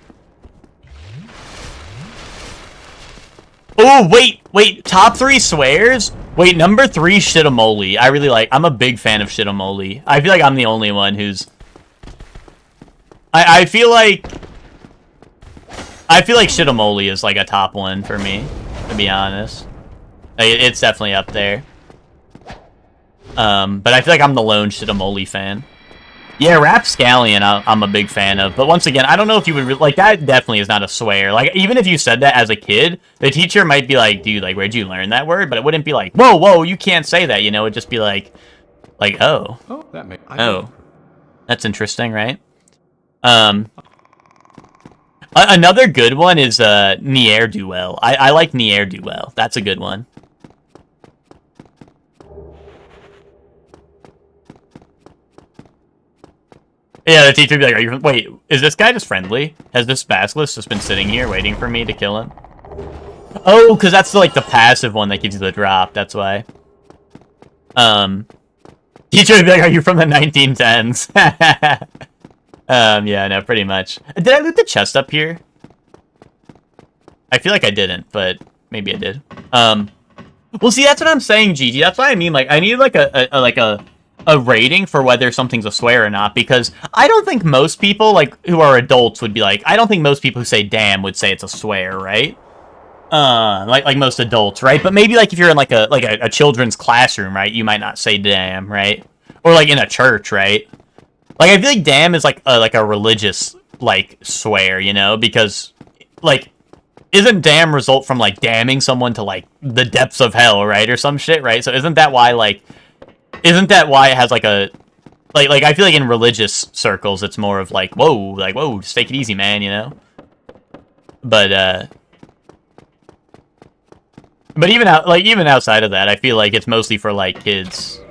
Oh, wait, top 3 swears? Wait, number 3, shitamoli. I really like, I'm a big fan of shitamoli. I feel like I'm the only one who's... I feel like shitamoli is like a top one for me, to be honest. Like, it's definitely up there. But I feel like I'm the lone shitamoli fan. Yeah, rapscallion I'm a big fan of, but once again, I don't know if you would, like, that definitely is not a swear. Like, even if you said that as a kid, the teacher might be like, dude, like, where'd you learn that word? But it wouldn't be like, whoa, you can't say that, you know? It'd just be like, oh. Oh, that makes... Oh. That's interesting, right? Another good one is, ne'er-do-well. I like ne'er-do-well. That's a good one. Yeah, the teacher would be like, wait, is this guy just friendly? Has this basilisk just been sitting here waiting for me to kill him? Oh, because that's like the passive one that gives you the drop, that's why. Teacher would be like, are you from the 1910s? Yeah, no, pretty much. Did I loot the chest up here? I feel like I didn't, but maybe I did. Well, see, that's what I'm saying, Gigi. That's what I mean. Like, I need like a rating for whether something's a swear or not, because I don't think most people, like, who are adults would be like, I don't think most people who say damn would say it's a swear, right? Like most adults, right? But maybe, like, if you're in, like a children's classroom, right, you might not say damn, right? Or, like, in a church, right? Like, I feel like damn is, like a religious, like, swear, you know? Because, like, isn't damn result from, like, damning someone to, like, the depths of hell, right? Or some shit, right? So isn't that why, like... Isn't that why it has, like, a... Like, I feel like in religious circles, it's more of, like, whoa, just take it easy, man, you know? But even outside of that, I feel like it's mostly for, like, kids.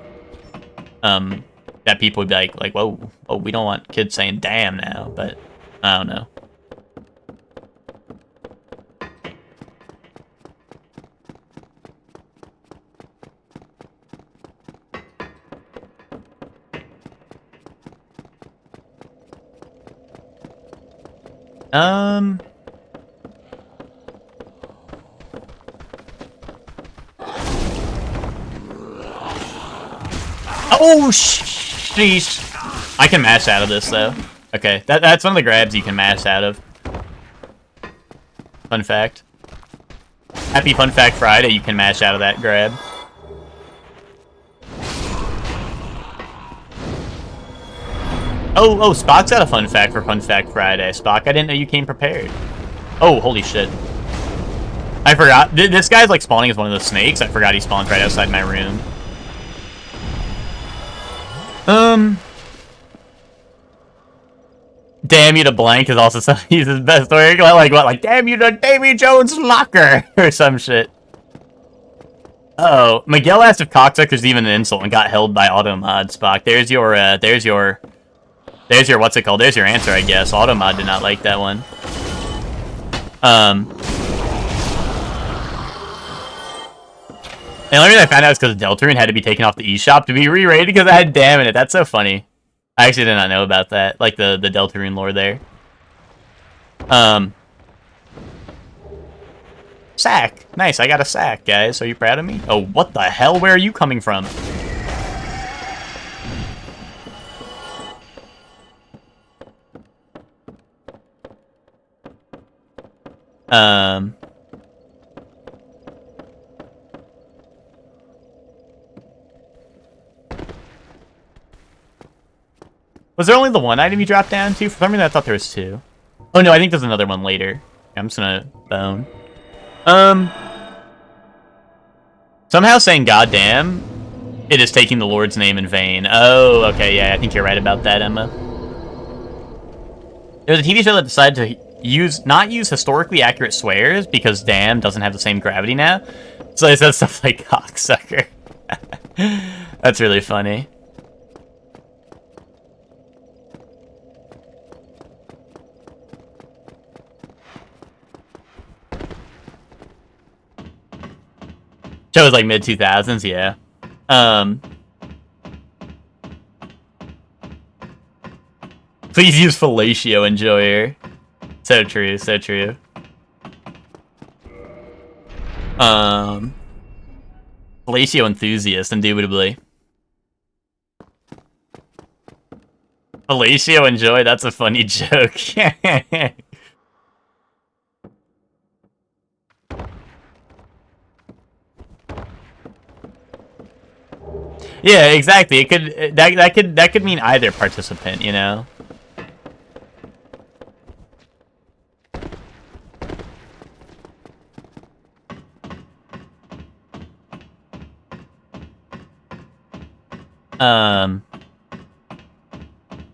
That people would be like, whoa, we don't want kids saying damn now, but I don't know. Oh, sheesh. I can mash out of this, though. Okay, that's one of the grabs you can mash out of. Fun fact. Happy Fun Fact Friday, you can mash out of that grab. Oh, Spock's got a fun fact for Fun Fact Friday. Spock, I didn't know you came prepared. Oh, holy shit. I forgot. This guy's like spawning as one of the snakes. I forgot he spawned right outside my room. Damn you to blank is also he's his best work. Like what? Like damn you to Davy Jones' locker or some shit. Uh oh, Miguel asked if cocksucker's even an insult and got held by Automod. Spock, there's your what's it called? There's your answer, I guess. Automod did not like that one. The only reason I found out is because Deltarune had to be taken off the eShop to be re-rated because I had damn in it. That's so funny. I actually did not know about that. Like the Deltarune lore there. Sack. Nice, I got a sack, guys. Are you proud of me? Oh, what the hell? Where are you coming from? Was there only the one item you dropped down to? For some reason I thought there was two. Oh no, I think there's another one later. I'm just gonna bone. Somehow saying goddamn, it is taking the Lord's name in vain. Oh, okay, yeah, I think you're right about that, Emma. There was a TV show that decided to not use historically accurate swears because damn doesn't have the same gravity now. So they said stuff like cocksucker. That's really funny. Show was like mid-2000s, yeah. Please use fellatio enjoyer. So true, so true. Fellatio enthusiast, indubitably. Fellatio enjoy, that's a funny joke. Yeah, exactly. It could that could mean either participant, you know.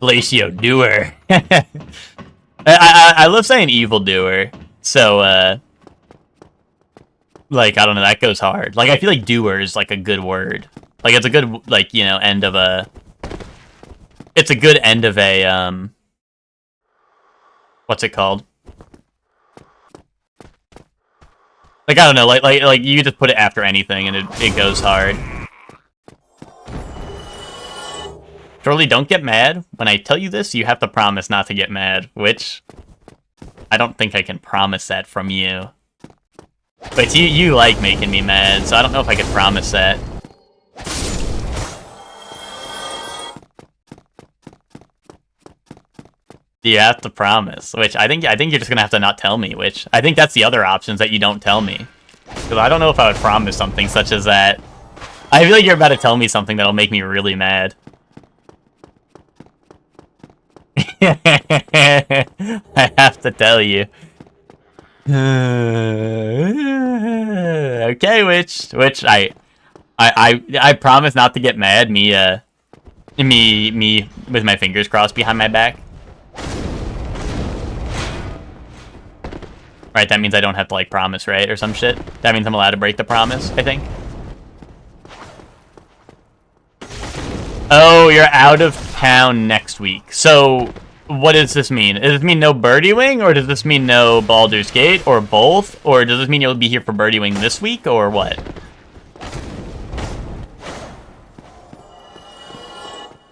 Glacio doer. I love saying evil doer. So like I don't know, that goes hard. Like I feel like doer is like a good word. Like it's a good like, you know, end of a it's a good end of a what's it called? Like I don't know, like you just put it after anything and it goes hard. Shirley, don't get mad. When I tell you this, you have to promise not to get mad, which I don't think I can promise that from you. But you like making me mad, so I don't know if I can promise that. You have to promise, which I think you're just gonna have to not tell me, which I think that's the other options that you don't tell me. Because I don't know if I would promise something such as that. I feel like you're about to tell me something that'll make me really mad. I have to tell you. Okay, which I promise not to get mad. Me with my fingers crossed behind my back. Right, that means I don't have to like promise, right, or some shit. That means I'm allowed to break the promise, I think. Oh, you're out of town next week. So, what does this mean? Does this mean no Birdie Wing, or does this mean no Baldur's Gate, or both? Or does this mean you'll be here for Birdie Wing this week, or what?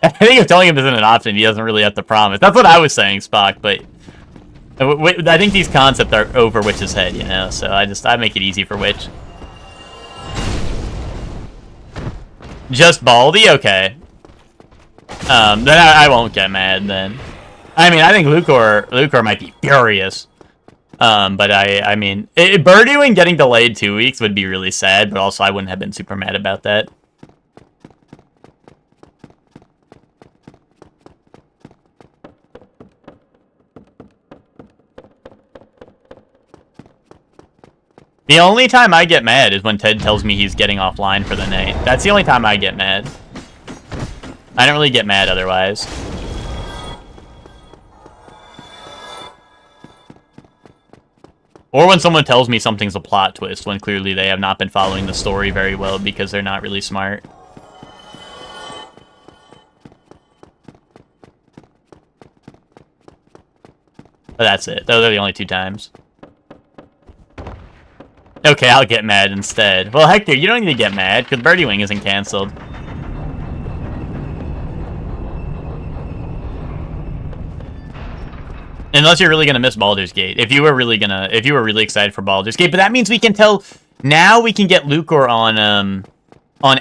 I think if telling him isn't an option, he doesn't really have to promise. That's what I was saying, Spock, but I think these concepts are over Witch's head, you know, so I make it easy for Witch. Just Baldy? Okay. then I won't get mad then. I mean, I think Lucor might be furious. But I mean, birdieing getting delayed 2 weeks would be really sad, but also I wouldn't have been super mad about that. The only time I get mad is when Ted tells me he's getting offline for the night. That's the only time I get mad. I don't really get mad otherwise. Or when someone tells me something's a plot twist, when clearly they have not been following the story very well because they're not really smart. But that's it. Those are the only 2 times. Okay, I'll get mad instead. Well, Hector, you don't need to get mad, because Birdie Wing isn't canceled. Unless you're really gonna miss Baldur's Gate. If you were really excited for Baldur's Gate, but that means we can tell. Now we can get Lucor on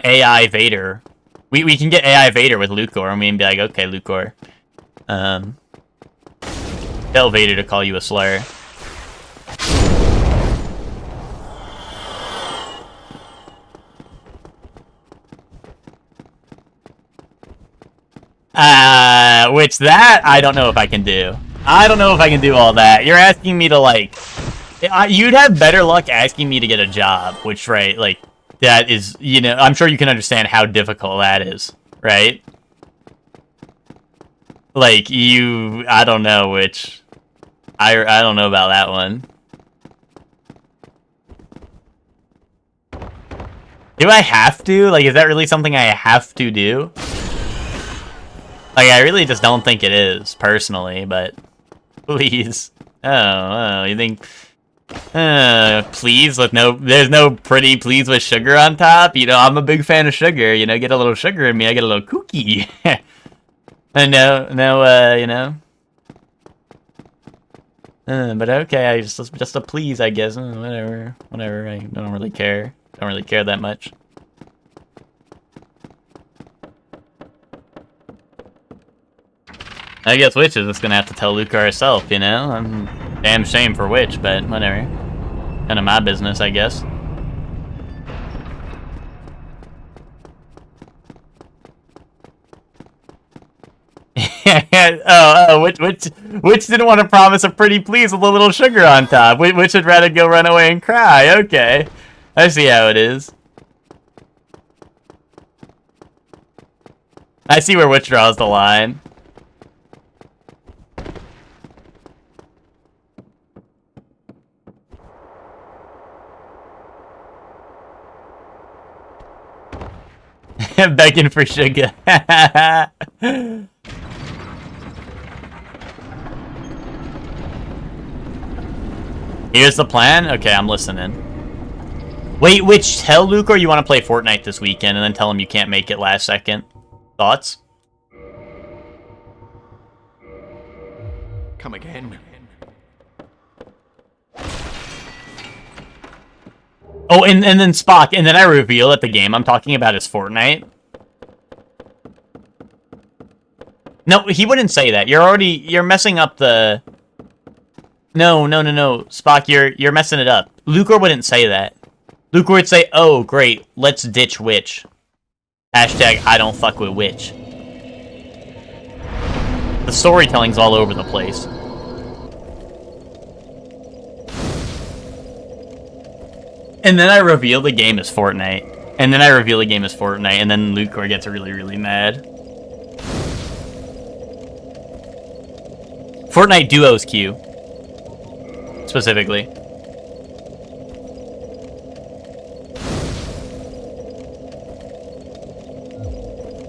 AI Vader. We can get AI Vader with Lucor, and we can be like, okay, Lucor, tell Vader to call you a slur. Which that I don't know if I can do. I don't know if I can do all that. You're asking me to, like... you'd have better luck asking me to get a job, which, right, like, that is, you know, I'm sure you can understand how difficult that is, right? Like, I don't know, which... I don't know about that one. Do I have to? Like, is that really something I have to do? Like, I really just don't think it is, personally, but... Please. Oh, you think... please with no... There's no pretty please with sugar on top? You know, I'm a big fan of sugar, you know, get a little sugar in me, I get a little kooky. And no, you know... but okay, I just a please, I guess. Whatever, I don't really care. Don't really care that much. I guess Witch is just gonna have to tell Luca herself, you know? I'm damn shame for Witch, but whatever. Kind of my business, I guess. Witch didn't want to promise a pretty please with a little sugar on top. Witch would rather go run away and cry. Okay. I see how it is. I see where Witch draws the line. Begging for sugar. Here's the plan? Okay, I'm listening. Wait, Witch, tell Luke or you want to play Fortnite this weekend and then tell him you can't make it last second. Thoughts? Come again. Oh, and then Spock, and then I reveal that the game I'm talking about is Fortnite. No, he wouldn't say that. You're messing up the... No. Spock, you're messing it up. Lucor wouldn't say that. Lucor would say, oh, great, let's ditch Witch. Hashtag, I don't fuck with Witch. The storytelling's all over the place. And then I reveal the game is Fortnite. And then Lucor gets really, really mad. Fortnite Duos queue. Specifically.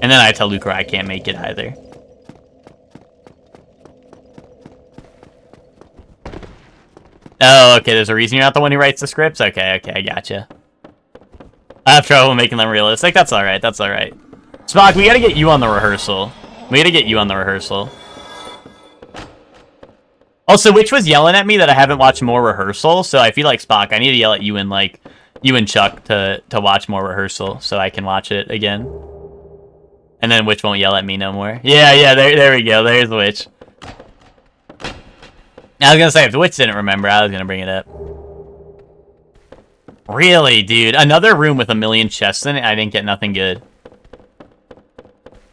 And then I tell Lucor I can't make it either. Oh, okay, there's a reason you're not the one who writes the scripts? Okay, I gotcha. I have trouble making them realistic. That's alright, Spock, we gotta get you on the rehearsal. Also, Witch was yelling at me that I haven't watched more rehearsal, so I feel like, Spock, I need to yell at you and Chuck to watch more rehearsal so I can watch it again. And then Witch won't yell at me no more. Yeah, there we go. There's Witch. I was gonna say, if the Witch didn't remember, I was gonna bring it up. Really, dude? Another room with a million chests in it? I didn't get nothing good.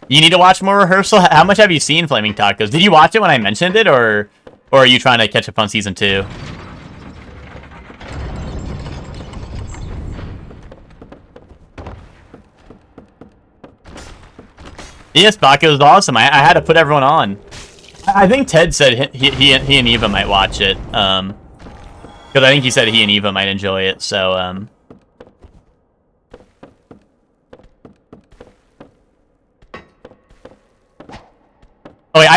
You need to watch more rehearsal? How much have you seen Flaming Tacos? Did you watch it when I mentioned it, or are you trying to catch up on Season 2? Yes, Baco is awesome. I had to put everyone on. I think Ted said he and Eva might watch it. Because I think he said he and Eva might enjoy it, so, Oh, wait,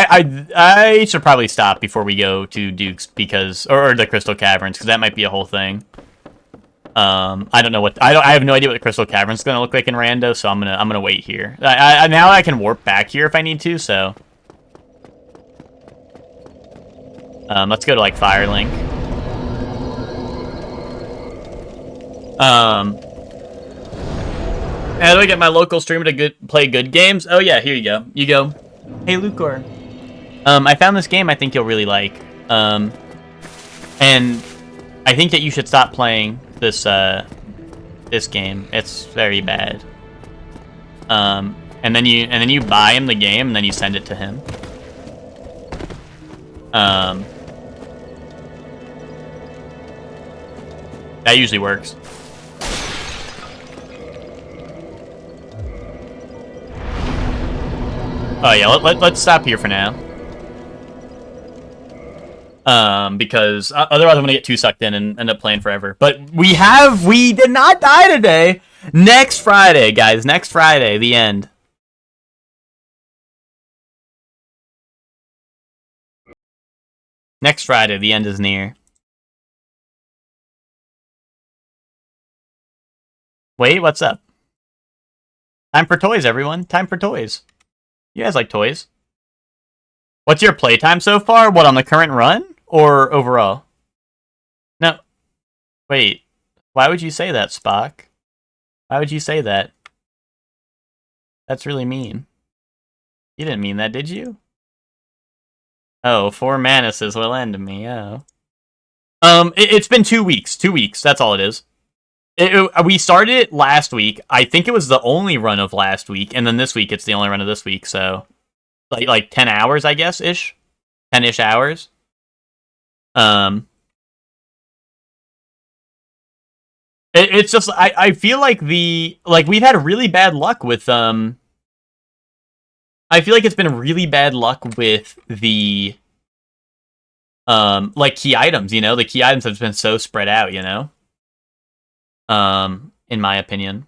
I should probably stop before we go to Duke's, because... Or the Crystal Caverns, because that might be a whole thing. I don't know what... I have no idea what the Crystal Caverns is going to look like in Rando, so I'm gonna wait here. Now I can warp back here if I need to, so... let's go to, like, Firelink. How do I get my local streamer to play good games? Oh, yeah, here you go. You go, hey, Lucor. I found this game I think you'll really like. And I think that you should stop playing this, this game. It's very bad. And then you buy him the game, and then you send it to him. That usually works. Oh yeah, let's stop here for now. Because otherwise I'm gonna get too sucked in and end up playing forever. But we did not die today. Next Friday, guys. Next Friday, the end. Next Friday, the end is near. Wait, what's up? Time for toys, everyone. Time for toys. You guys like toys? What's your playtime so far? What, on the current run? Or overall? No. Wait. Why would you say that, Spock? Why would you say that? That's really mean. You didn't mean that, did you? Oh, 4 Manuses will end me, oh. It's been 2 weeks. 2 weeks, that's all it is. We started it last week. I think it was the only run of last week, and then this week it's the only run of this week, so... Like 10 hours, I guess, ish? 10-ish hours? It's just, I feel like we've had really bad luck with, I feel like it's been really bad luck with the, like, key items, you know? The key items have been so spread out, you know? In my opinion.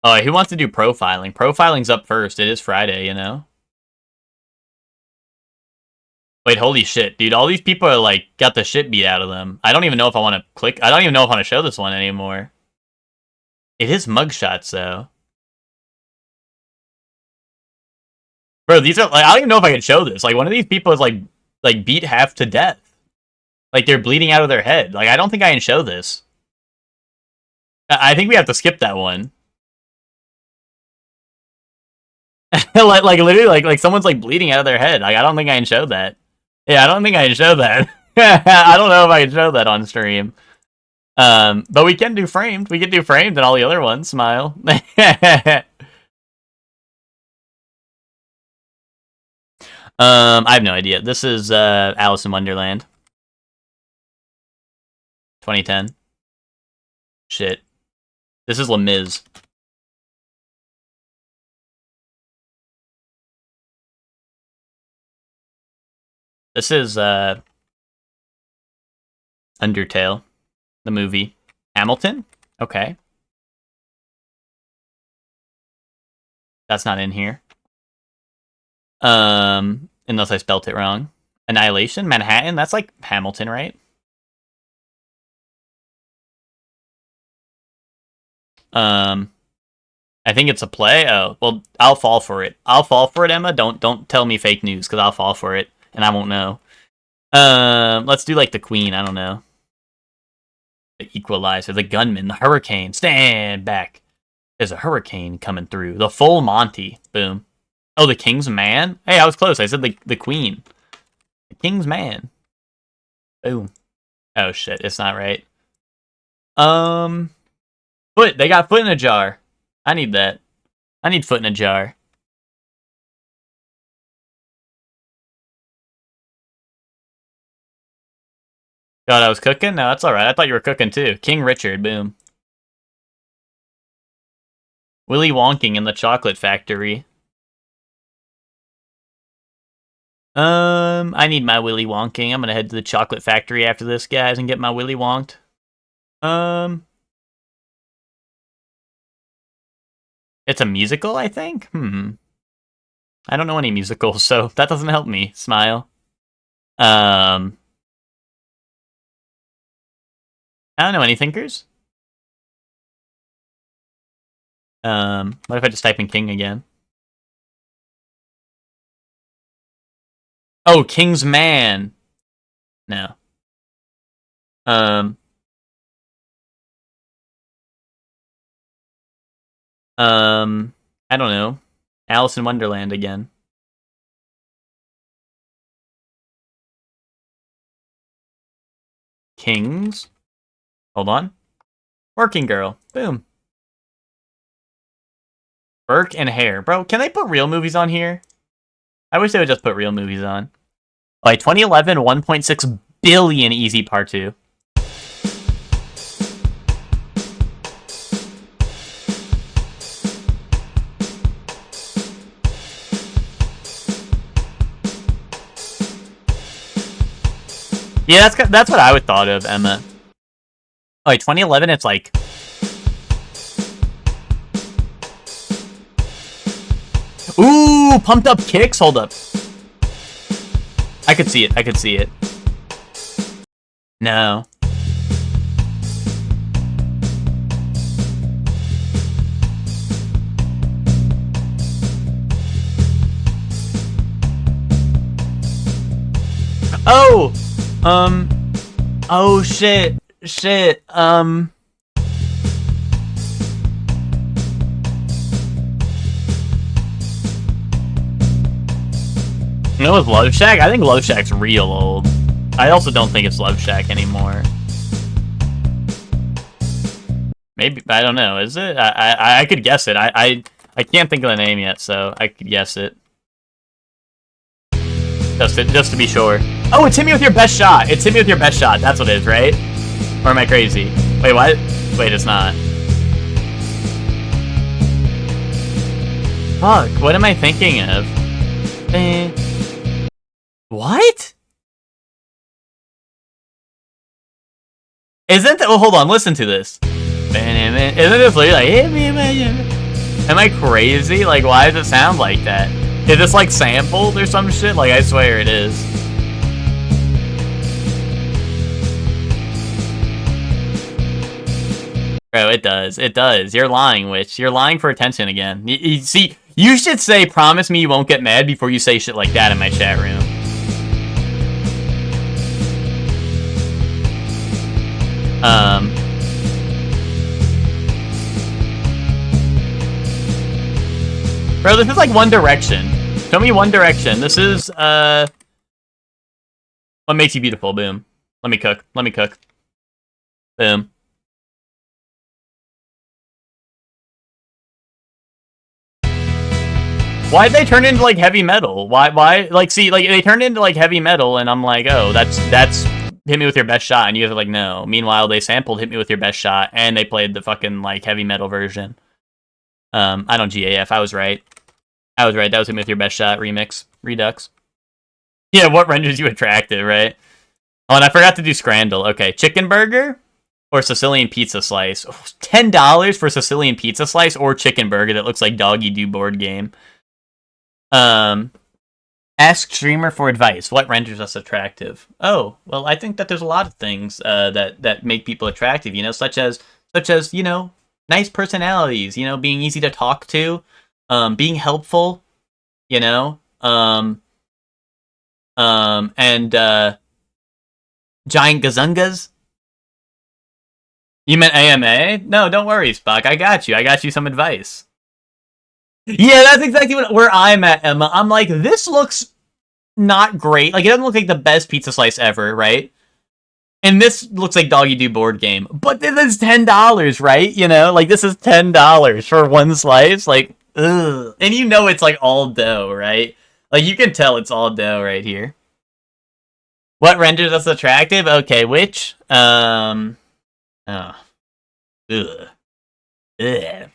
Oh, who wants to do profiling? Profiling's up first. It is Friday, you know? Wait, holy shit, dude. All these people are, like, got the shit beat out of them. I don't even know if I want to click. I don't even know if I want to show this one anymore. It is mugshots, though. Bro, these are, like, I don't even know if I can show this. Like, one of these people is, like beat half to death. Like, they're bleeding out of their head. Like, I don't think I can show this. I think we have to skip that one. like literally, like someone's like bleeding out of their head. Like, I don't think I can show that. Yeah, I don't think I can show that. I don't know if I can show that on stream. But we can do framed. We can do framed and all the other ones. Smile. I have no idea. This is Alice in Wonderland. 2010. Shit. This is Les Mis. This is Undertale, the movie. Hamilton? Okay. That's not in here. Unless I spelt it wrong. Annihilation? Manhattan? That's like Hamilton, right? I think it's a play. Oh, well, I'll fall for it. I'll fall for it, Emma. Don't tell me fake news, because I'll fall for it, and I won't know. Let's do, like, the Queen. I don't know. The Equalizer, the Gunman, the Hurricane. Stand back. There's a hurricane coming through. The full Monty. Boom. Oh, the King's Man? Hey, I was close. I said the Queen. The King's Man. Boom. Oh, shit. It's not right. Foot. They got foot in a jar. I need that. I need foot in a jar. God, I was cooking? No, that's alright. I thought you were cooking too. King Richard. Boom. Willy Wonking in the Chocolate Factory. I need my Willy Wonking. I'm gonna head to the Chocolate Factory after this, guys, and get my Willy Wonked. It's a musical, I think? I don't know any musicals, so that doesn't help me. Smile. I don't know any thinkers. What if I just type in King again? Oh, King's Man. No. I don't know. Alice in Wonderland again. Kings. Hold on. Working Girl. Boom. Burke and Hare. Bro, can they put real movies on here? I wish they would just put real movies on. By 2011, 1.6 billion Easy Part 2. Yeah, that's what I would thought of, Emma. Oh, wait, 2011, it's like... Ooh, Pumped Up Kicks? Hold up. I could see it, I could see it. No. Oh! Oh, shit. Shit, You know, with Love Shack? I think Love Shack's real old. I also don't think it's Love Shack anymore. Maybe, I don't know, is it? I could guess it. I can't think of the name yet, so I could guess it. Just to be sure. Oh, it's Hit Me With Your Best Shot. It's Hit Me With Your Best Shot. That's what it is, right? Or am I crazy? Wait, what? Wait, it's not. Fuck, what am I thinking of? What? Isn't that... Well, hold on, listen to this. Isn't this like... Am I crazy? Like, why does it sound like that? Is this like sampled or some shit? Like, I swear it is. Bro, it does. It does. You're lying, Witch. You're lying for attention again. You see, you should say, promise me you won't get mad before you say shit like that in my chat room. Bro, this is like One Direction. Show me One Direction. This is, What Makes You Beautiful. Boom. Let me cook. Let me cook. Boom. Why'd they turn into, like, heavy metal? Why, like, see, like, they turned into, like, heavy metal, and I'm like, oh, that's Hit Me With Your Best Shot, and you guys are like, no. Meanwhile, they sampled Hit Me With Your Best Shot, and they played the fucking, like, heavy metal version. I don't GAF, I was right. I was right, that was Hit Me With Your Best Shot remix. Redux. Yeah, what renders you attractive, right? Oh, and I forgot to do Scrandle. Okay, chicken burger or Sicilian pizza slice? $10 for Sicilian pizza slice or chicken burger that looks like Doggy Doo board game. Ask streamer for advice. What renders us attractive? Oh, well, I think that there's a lot of things that make people attractive, you know, such as, you know, nice personalities, you know, being easy to talk to, being helpful, you know, and giant gazungas. You meant AMA? No, don't worry, Spock. I got you. I got you some advice. Yeah, that's exactly where I'm at, Emma. I'm like, this looks not great. Like, it doesn't look like the best pizza slice ever, right? And this looks like Doggy Do board game. But this is $10, right? You know? Like, this is $10 for one slice. Like, ugh. And you know it's, like, all dough, right? Like, you can tell it's all dough right here. What renders us attractive? Okay, which? Oh. Ugh. Ugh. Ugh.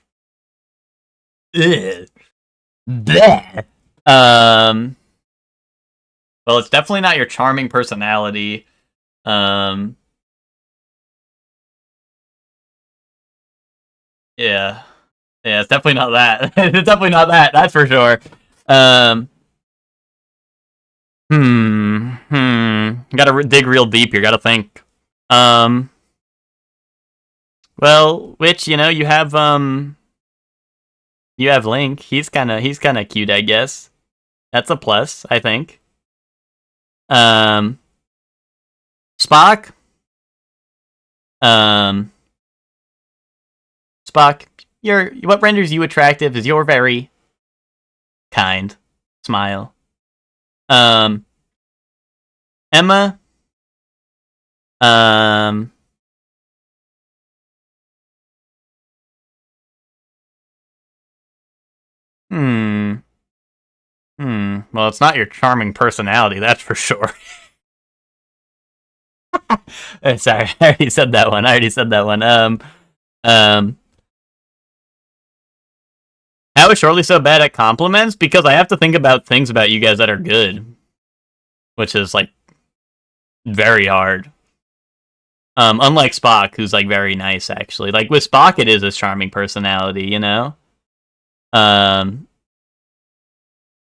Bleh. Well, it's definitely not your charming personality. Yeah. Yeah, it's definitely not that. It's definitely not that, that's for sure. Gotta dig real deep here, gotta think. Well, which, you know, you have Link. He's kinda cute, I guess. That's a plus, I think. Spock. Spock, what renders you attractive is your very kind smile. Emma. Well, it's not your charming personality, that's for sure. Sorry, I already said that one. How is Shortly so bad at compliments? Because I have to think about things about you guys that are good. Which is, like, very hard. Unlike Spock, who's, like, very nice, actually. Like, with Spock, it is his charming personality, you know?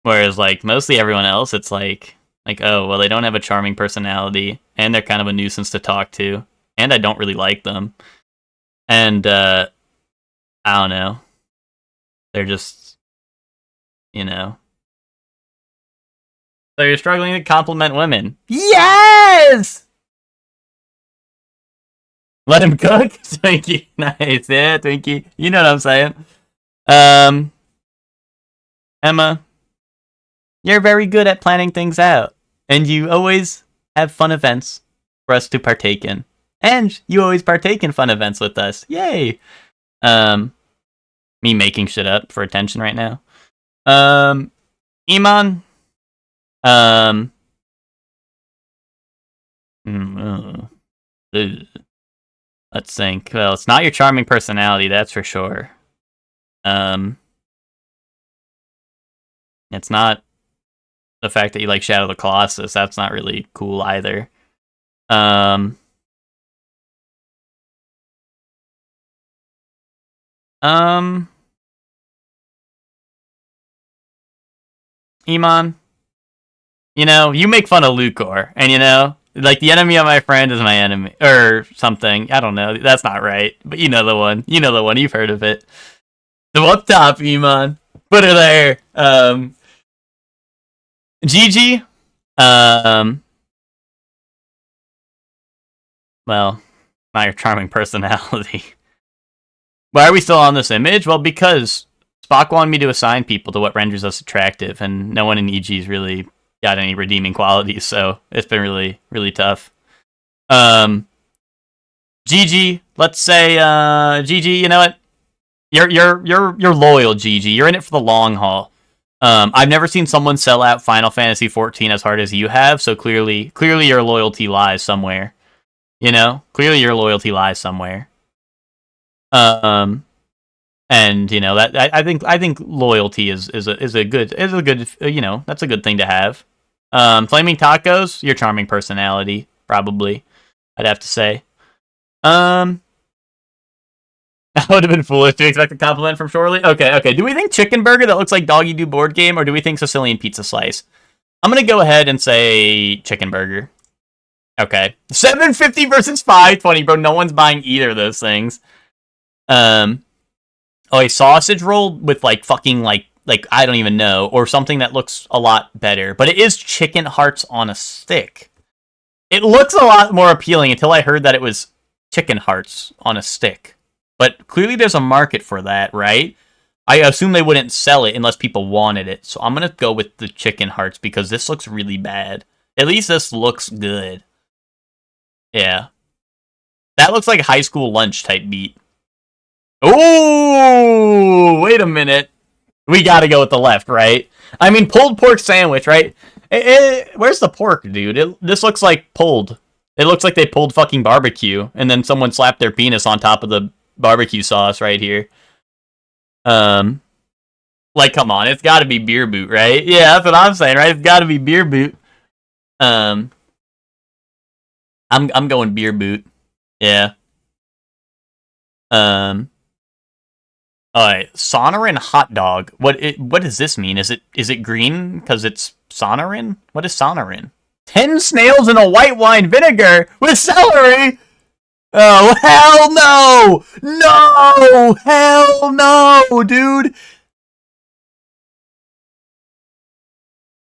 Whereas, like, mostly everyone else, it's like, oh, well, they don't have a charming personality, and they're kind of a nuisance to talk to, and I don't really like them. And, I don't know. They're just, you know. So you're struggling to compliment women. Yes! Let him cook? Twinkie. Nice. Yeah, Twinkie. You know what I'm saying. Emma. You're very good at planning things out. And you always have fun events for us to partake in. And you always partake in fun events with us. Yay! Me making shit up for attention right now. Iman. Let's think. Well, it's not your charming personality, that's for sure. It's not the fact that you like Shadow of the Colossus. That's not really cool either. Iman. You know, you make fun of Lucor, and you know, like, the enemy of my friend is my enemy, or something. I don't know. That's not right, but you know the one. You know the one. You've heard of it. So up top, Iman. Put her there. Gigi. Well, not your charming personality. Why are we still on this image? Well, because Spock wanted me to assign people to what renders us attractive, and no one in EG's really got any redeeming qualities, so it's been really, really tough. Gigi, let's say, Gigi, you know what? You're loyal, Gigi. You're in it for the long haul. I've never seen someone sell out Final Fantasy XIV as hard as you have, so clearly your loyalty lies somewhere. You know? Clearly your loyalty lies somewhere. And you know that I think loyalty is a good you know, that's a good thing to have. Flaming Tacos, your charming personality, probably, I'd have to say. That would have been foolish to expect a compliment from Shorley. Okay. Do we think Chicken Burger that looks like Doggy Do board game, or do we think Sicilian Pizza Slice? I'm gonna go ahead and say Chicken Burger. Okay, $7.50 versus $5.20, bro. No one's buying either of those things. Oh, a sausage roll with like fucking like I don't even know, or something that looks a lot better. But it is chicken hearts on a stick. It looks a lot more appealing until I heard that it was chicken hearts on a stick. But clearly there's a market for that, right? I assume they wouldn't sell it unless people wanted it. So I'm going to go with the chicken hearts because this looks really bad. At least this looks good. Yeah. That looks like a high school lunch type beat. Oh, wait a minute. We got to go with the left, right? I mean, pulled pork sandwich, right? Where's the pork, dude? This looks like pulled. It looks like they pulled fucking barbecue, and then someone slapped their penis on top of the barbecue sauce right here. Like, come on, it's got to be beer boot, right? Yeah, that's what I'm saying, right? It's got to be beer boot. I'm going beer boot. Yeah. Alright, Sonoran hot dog. What does this mean? Is it green because it's Sonoran? What is Sonoran? 10 snails in a white wine vinegar with celery. Oh hell no! No! Hell no, dude!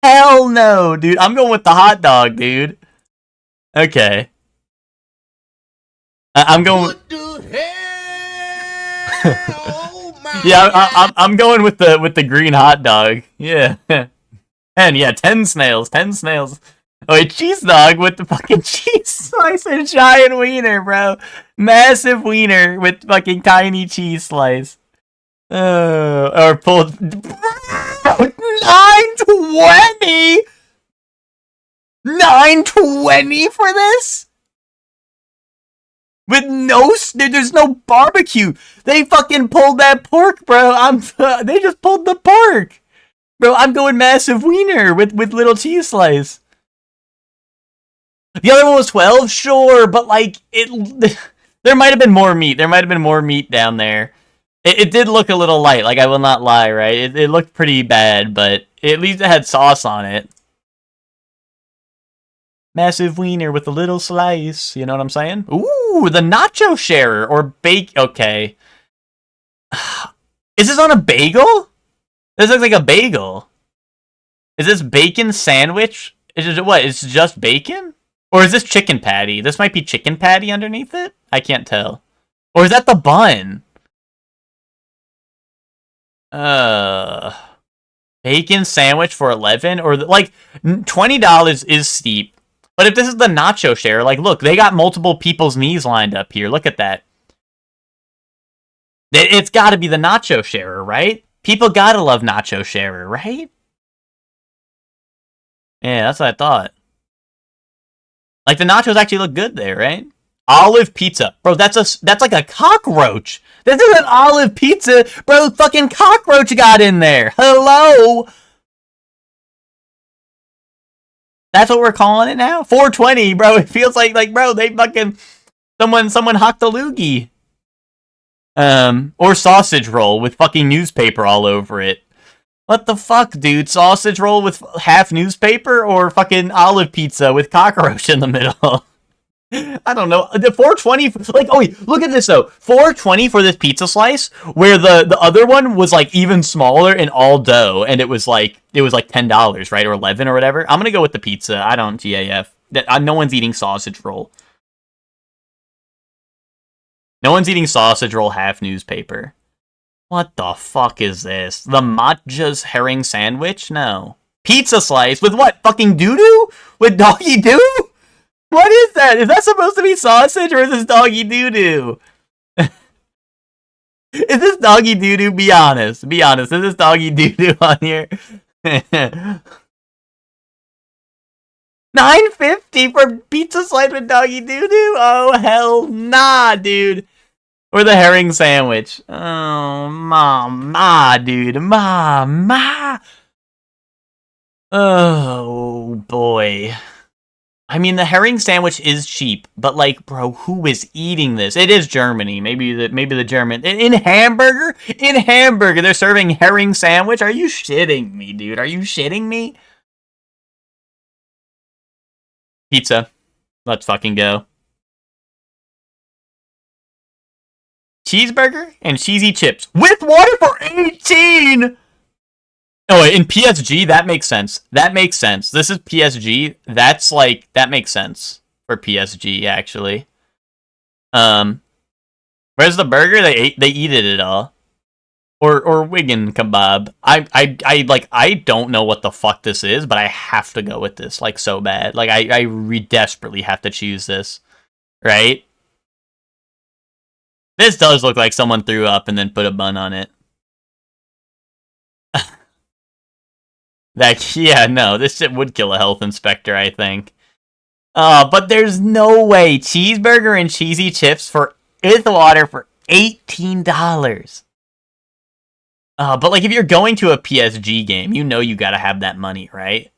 Hell no, dude. I'm going with the hot dog, dude. Okay. I'm going. What the hell? Oh my Yeah, God. I'm going with the green hot dog. Yeah. And yeah, 10 snails, 10 snails. Oh, a cheese dog with the fucking cheese slice and giant wiener, bro. Massive wiener with fucking tiny cheese slice. Or pulled. 920. 920 for this? With there's no barbecue. They fucking pulled that pork, bro. They just pulled the pork, bro. I'm going massive wiener with little cheese slice. The other one was 12, sure, but like there might have been more meat. There might have been more meat down there. It did look a little light. Like I will not lie, right? It looked pretty bad, but at least it had sauce on it. Massive wiener with a little slice. You know what I'm saying? Ooh, the nacho sharer or bake. Okay. Is this on a bagel? This looks like a bagel. Is this bacon sandwich? Is it what? It's just bacon? Or is this chicken patty? This might be chicken patty underneath it? I can't tell. Or is that the bun? Bacon sandwich for 11? Or like $20 is steep. But if this is the nacho share, like, look, they got multiple people's knees lined up here. Look at that. It's got to be the nacho sharer, right? People gotta love nacho sharer, right? Yeah, that's what I thought. Like, the nachos actually look good there, right? Olive pizza. Bro, that's like a cockroach. This is an olive pizza. Bro, fucking cockroach got in there. Hello? That's what we're calling it now? 420, bro. It feels like bro, they fucking someone hocked a loogie. Or sausage roll with fucking newspaper all over it. What the fuck, dude? Sausage roll with half newspaper or fucking olive pizza with cockroach in the middle? I don't know. The 420, like, oh wait, look at this though. 420 for this pizza slice, where the other one was like even smaller and all dough, and it was like $10, right, or 11 or whatever. I'm gonna go with the pizza. I don't GAF. No one's eating sausage roll. No one's eating sausage roll half newspaper. What the fuck is this? The Matja's herring sandwich? No. Pizza slice with what? Fucking doo-doo? With doggy doo? What is that? Is that supposed to be sausage or is this doggy doo-doo? Is this doggy doo-doo? Be honest. Be honest. Is this doggy doo-doo on here? $9.50 for pizza slice with doggy doo-doo? Oh, hell nah, dude. Or the herring sandwich. Oh, mama, dude. Mama. Oh, boy. I mean, the herring sandwich is cheap, but like, bro, who is eating this? It is Germany. Maybe the German in hamburger. In hamburger, they're serving herring sandwich. Are you shitting me, dude? Are you shitting me? Pizza. Let's fucking go. Cheeseburger and cheesy chips with water for 18. Oh, in PSG, that makes sense. That makes sense. This is PSG. That's like, that makes sense for PSG, actually. Where's the burger? They eat it all. Or Wigan kebab. I don't know what the fuck this is, but I have to go with this, like, so bad. Like, I desperately have to choose this. Right? This does look like someone threw up and then put a bun on it. Yeah, no, this shit would kill a health inspector, I think. But there's no way. Cheeseburger and cheesy chips with water for $18. But like if you're going to a PSG game, you know you gotta have that money, right?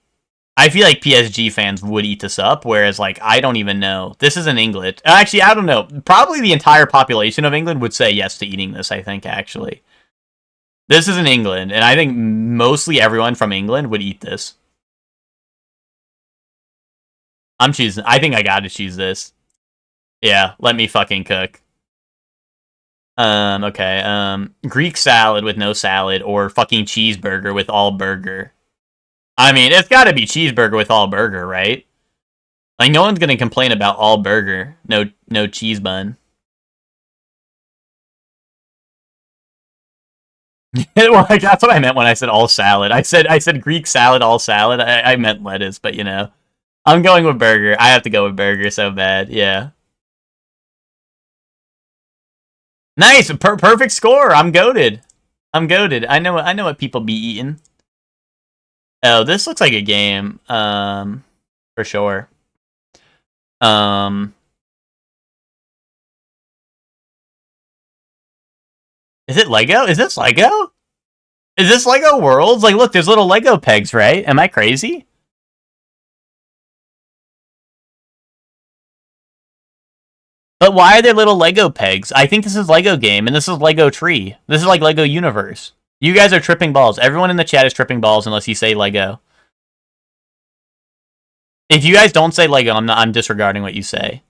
I feel like PSG fans would eat this up, whereas like I don't even know. This is in England. Actually, I don't know. Probably the entire population of England would say yes to eating this, I think, actually. This is in England, and I think mostly everyone from England would eat this. I'm choosing. I think I gotta choose this. Yeah, let me fucking cook. Okay. Greek salad with no salad, or fucking cheeseburger with all burger. I mean, it's gotta be cheeseburger with all burger, right? Like, no one's gonna complain about all burger, no cheese bun. Well, like, that's what I meant when I said all salad. I said Greek salad, all salad. I meant lettuce, but you know. I'm going with burger. I have to go with burger so bad, yeah. Nice, perfect score. I'm goated. I know what people be eating. Oh, this looks like a game. For sure. Is it Lego? Is this Lego? Is this Lego Worlds? Like, look, there's little Lego pegs, right? Am I crazy? But why are there little Lego pegs? I think this is Lego game, and this is Lego tree. This is like Lego universe. You guys are tripping balls. Everyone in the chat is tripping balls unless you say Lego. If you guys don't say Lego, I'm disregarding what you say.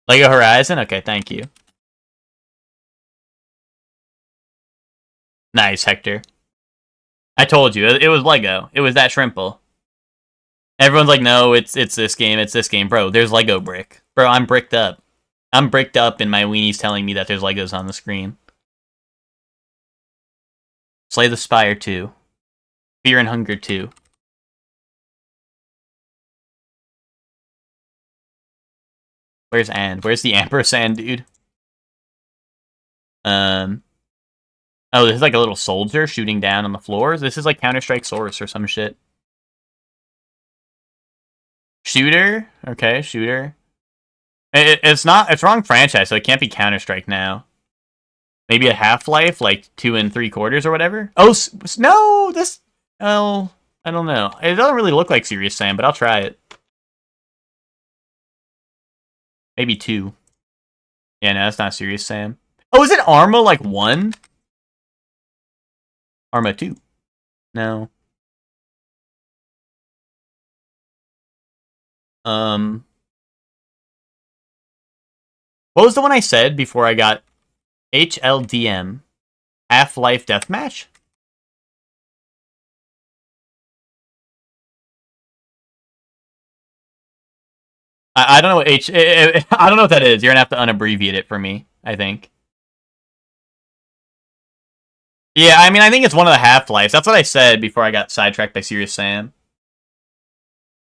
Lego Horizon? Okay, thank you. Nice, Hector. I told you, it was Lego. It was that shrimple. Everyone's like, no, it's this game, it's this game. Bro, there's Lego brick. Bro, I'm bricked up. I'm bricked up and my weenie's telling me that there's Legos on the screen. Slay the Spire 2. Fear and Hunger 2. Where's And? Where's the ampersand, dude? Oh, this is like a little soldier shooting down on the floors. This is like Counter-Strike Source or some shit. Shooter? Okay, shooter. It's wrong franchise, so it can't be Counter-Strike now. Maybe a Half-Life, like 2 3/4 or whatever? Oh, no! This... Oh, I don't know. It doesn't really look like Serious Sam, but I'll try it. Maybe 2. Yeah, no, that's not Serious Sam. Oh, is it Arma, like, 1? Arma 2. No. What was the one I said before I got HLDM? Half-Life Deathmatch? I don't know what I don't know what that is. You're gonna have to unabbreviate it for me, I think. Yeah, I mean, I think it's one of the Half-Lives. That's what I said before I got sidetracked by Serious Sam.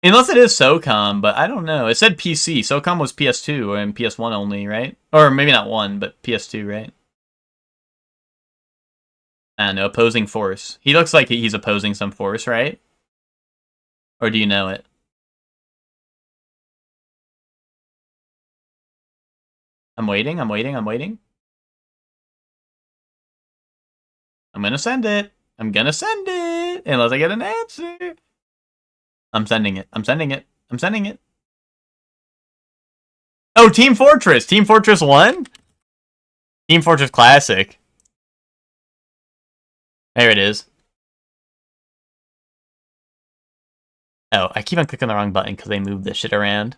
Unless it is SOCOM, but I don't know. It said PC. SOCOM was PS2 and PS1 only, right? Or maybe not 1, but PS2, right? I don't know. Opposing force. He looks like he's opposing some force, right? Or do you know it? I'm waiting. I'm gonna send it. Unless I get an answer. I'm sending it. Oh, Team Fortress. Team Fortress 1? Team Fortress Classic. There it is. Oh, I keep on clicking the wrong button because they moved this shit around.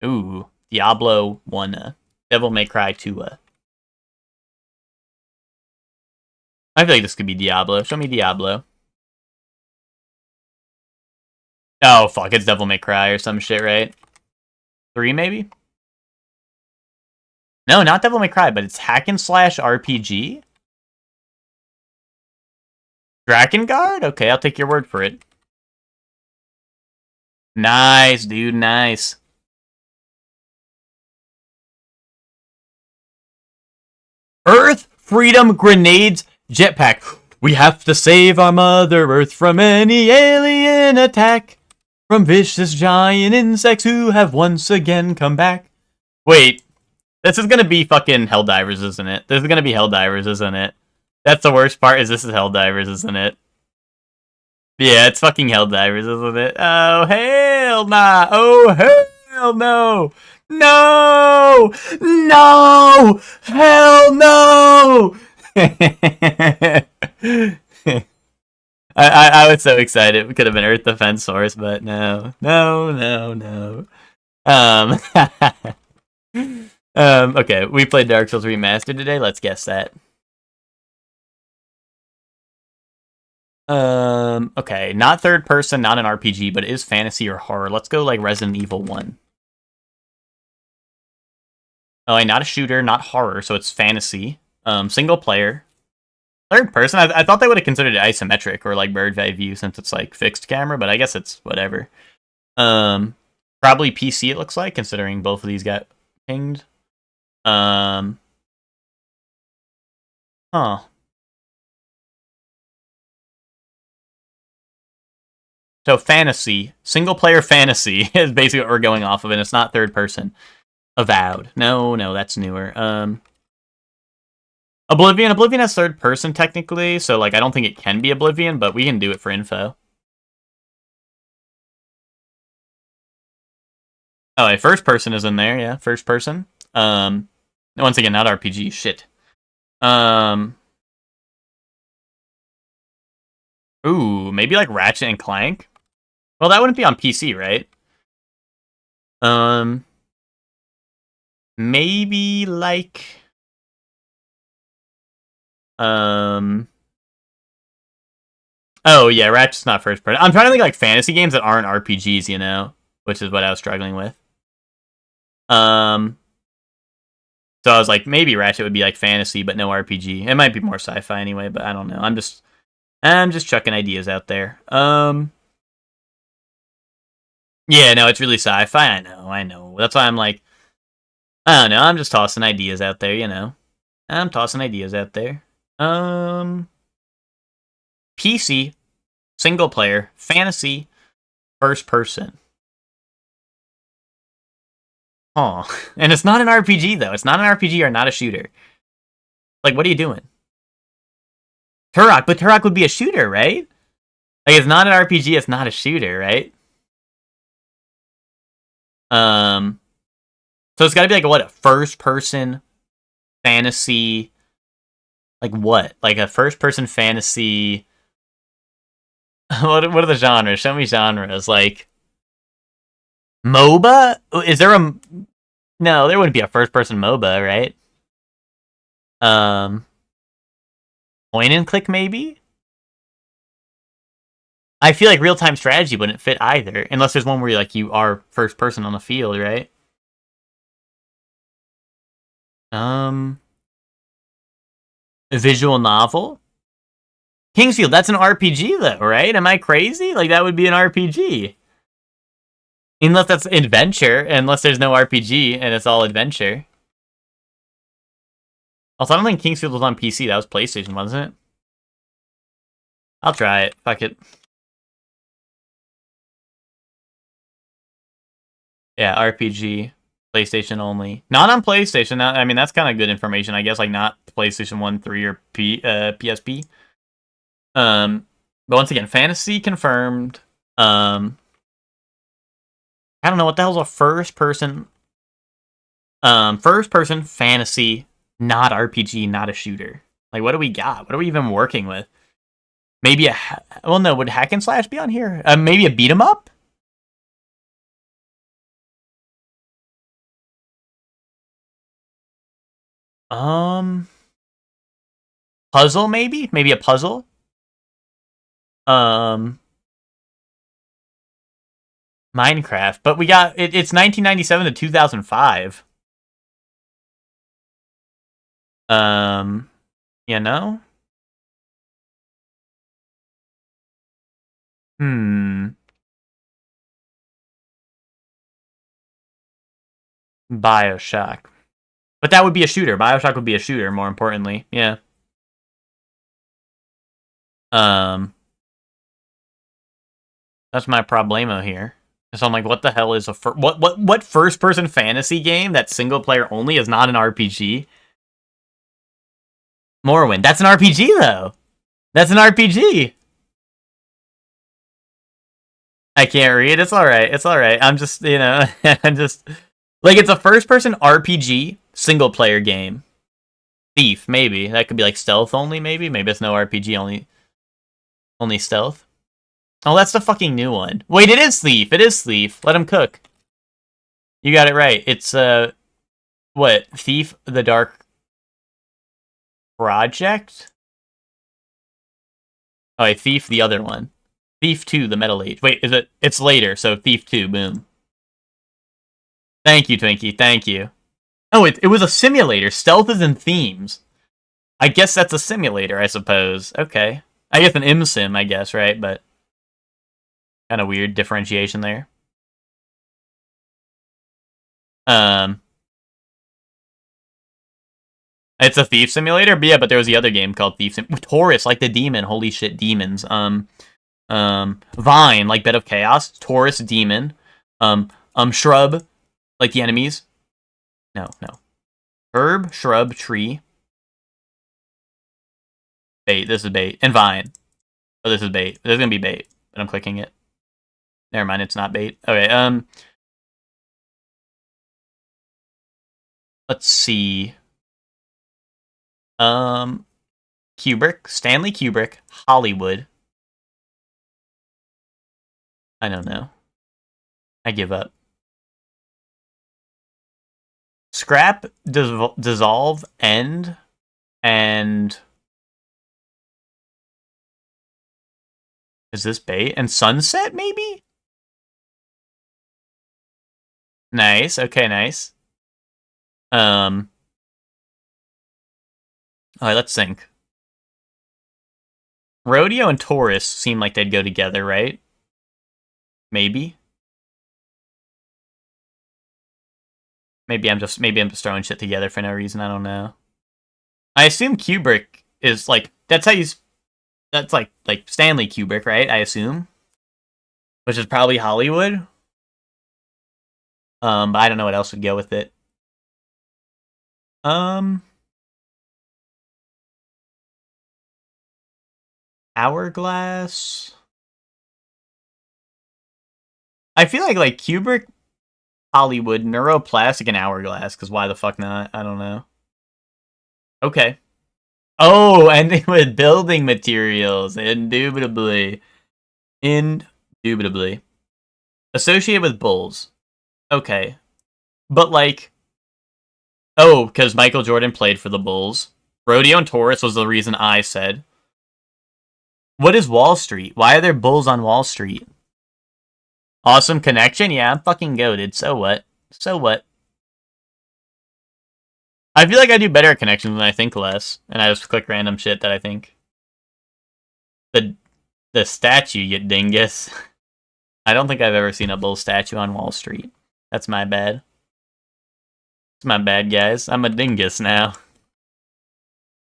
Ooh, Diablo 1. Devil May Cry 2. I feel like this could be Diablo. Show me Diablo. Oh, fuck, it's Devil May Cry or some shit, right? 3, maybe? No, not Devil May Cry, but it's hack and slash RPG. Drakengard? Okay, I'll take your word for it. Nice, dude, nice. Earth, freedom, grenades, jetpack. We have to save our Mother Earth from any alien attack. From vicious giant insects who have once again come back. Wait, this is gonna be fucking Helldivers, isn't it? This is gonna be Helldivers, isn't it? That's the worst part, is this is Helldivers, isn't it? Yeah, it's fucking Helldivers, isn't it? Oh, hell nah! Oh, hell no! No! No! Hell no! I was so excited. We could have been Earth Defense Force, but no. No, no, no. Okay, we played Dark Souls Remastered today. Let's guess that. Okay, not third person, not an RPG, but it is fantasy or horror. Let's go like Resident Evil 1. Oh, not a shooter, not horror, so it's fantasy. Single player. Third person, I thought they would have considered it isometric or like bird's eye view since it's like fixed camera, but I guess it's whatever. Probably PC it looks like, considering both of these got pinged. Huh. So fantasy, single player fantasy is basically what we're going off of, and it's not third person. Avowed. No, that's newer. Oblivion has third person technically, so like I don't think it can be Oblivion, but we can do it for info. Oh, wait, first person is in there, yeah, first person. Once again, not RPG, shit. Ooh, maybe like Ratchet and Clank? Well, that wouldn't be on PC, right? Maybe like... Oh, yeah, Ratchet's not first person. I'm trying to think like fantasy games that aren't RPGs, you know? Which is what I was struggling with. So I was like, maybe Ratchet would be like fantasy, but no RPG. It might be more sci-fi anyway, but I don't know. I'm just chucking ideas out there. Yeah, no, it's really sci-fi. I know. That's why I'm like, I don't know. I'm just tossing ideas out there, you know. I'm tossing ideas out there. PC, single player, fantasy, first person. Oh, and it's not an RPG though. It's not an RPG or not a shooter. Like, what are you doing? Turok, but Turok would be a shooter, right? Like, it's not an RPG. It's not a shooter, right? So it's got to be like what, a first person fantasy. Like what? Like a first person fantasy. What are the genres? Show me genres. Like MOBA? Is there a... No, there wouldn't be a first-person MOBA, right? Point and click, maybe? I feel like real-time strategy wouldn't fit either, unless there's one where like you are first person on the field, right? A visual novel? Kingsfield, that's an RPG though, right? Am I crazy? Like that would be an RPG. Unless that's adventure, unless there's no RPG and it's all adventure. Also, I don't think Kingsfield was on PC. That was PlayStation, wasn't it? I'll try it. Fuck it. Yeah, RPG. PlayStation only. Not on PlayStation. I mean, that's kind of good information, I guess. Like, not PlayStation 1, 3, or PSP. But once again, fantasy confirmed. I don't know what the hell's a first person fantasy, not RPG, not a shooter. Like, what do we got? What are we even working with? Maybe well, no, would hack and slash be on here? Maybe a beat 'em up? Puzzle maybe? Maybe a puzzle? Minecraft, but we got it's 1997 to 2005. You know? BioShock. But that would be a shooter. BioShock would be a shooter, more importantly. Yeah. That's my problemo here. So I'm like, what the hell is a what first person fantasy game that's single player only is not an RPG? Morrowind. That's an RPG though. That's an RPG. I can't read. It's all right. It's all right. I'm just, I'm just like it's a first person RPG single player game. Thief, maybe. That could be like stealth only, maybe. Maybe it's no RPG, only stealth. Oh, that's the fucking new one. Wait, it is Thief. It is Thief. Let him cook. You got it right. It's, what? Thief the Dark Project? Oh, wait, Thief the other one. Thief 2, the Metal Age. Wait, is it? It's later, so Thief 2, boom. Thank you, Twinkie. Thank you. Oh, it was a simulator. Stealth is in themes. I guess that's a simulator, I suppose. Okay. I guess an sim, I guess, right? But kind of weird differentiation there. It's a thief simulator, but yeah, but there was the other game called Thief Sim. Taurus, like the demon. Holy shit, demons. Vine, like Bed of Chaos. Taurus, demon. Shrub, like the enemies. No. Herb, shrub, tree. Bait, this is bait. And vine. Oh, this is bait. This is gonna be bait, but I'm clicking it. Never mind, it's not bait. Okay, let's see. Kubrick, Stanley Kubrick, Hollywood. I don't know. I give up. Scrap, dissolve, end, and is this bait? And sunset, maybe? Nice. Okay, nice. Alright, let's think. Rodeo and Taurus seem like they'd go together, right? Maybe. Maybe I'm just throwing shit together for no reason. I don't know. I assume Kubrick is like that's like Stanley Kubrick, right? I assume, which is probably Hollywood. But I don't know what else would go with it. Hourglass. I feel like Kubrick, Hollywood, Neuroplastic, and Hourglass. Because why the fuck not? I don't know. Okay. Oh, and with building materials, indubitably. Indubitably. Associated with bulls. Okay. But like... Oh, because Michael Jordan played for the Bulls. Rodeo and Taurus was the reason I said. What is Wall Street? Why are there bulls on Wall Street? Awesome connection? Yeah, I'm fucking goated. So what? So what? I feel like I do better at connections when I think less. And I just click random shit that I think. The statue, you dingus. I don't think I've ever seen a bull statue on Wall Street. That's my bad. It's my bad, guys. I'm a dingus now.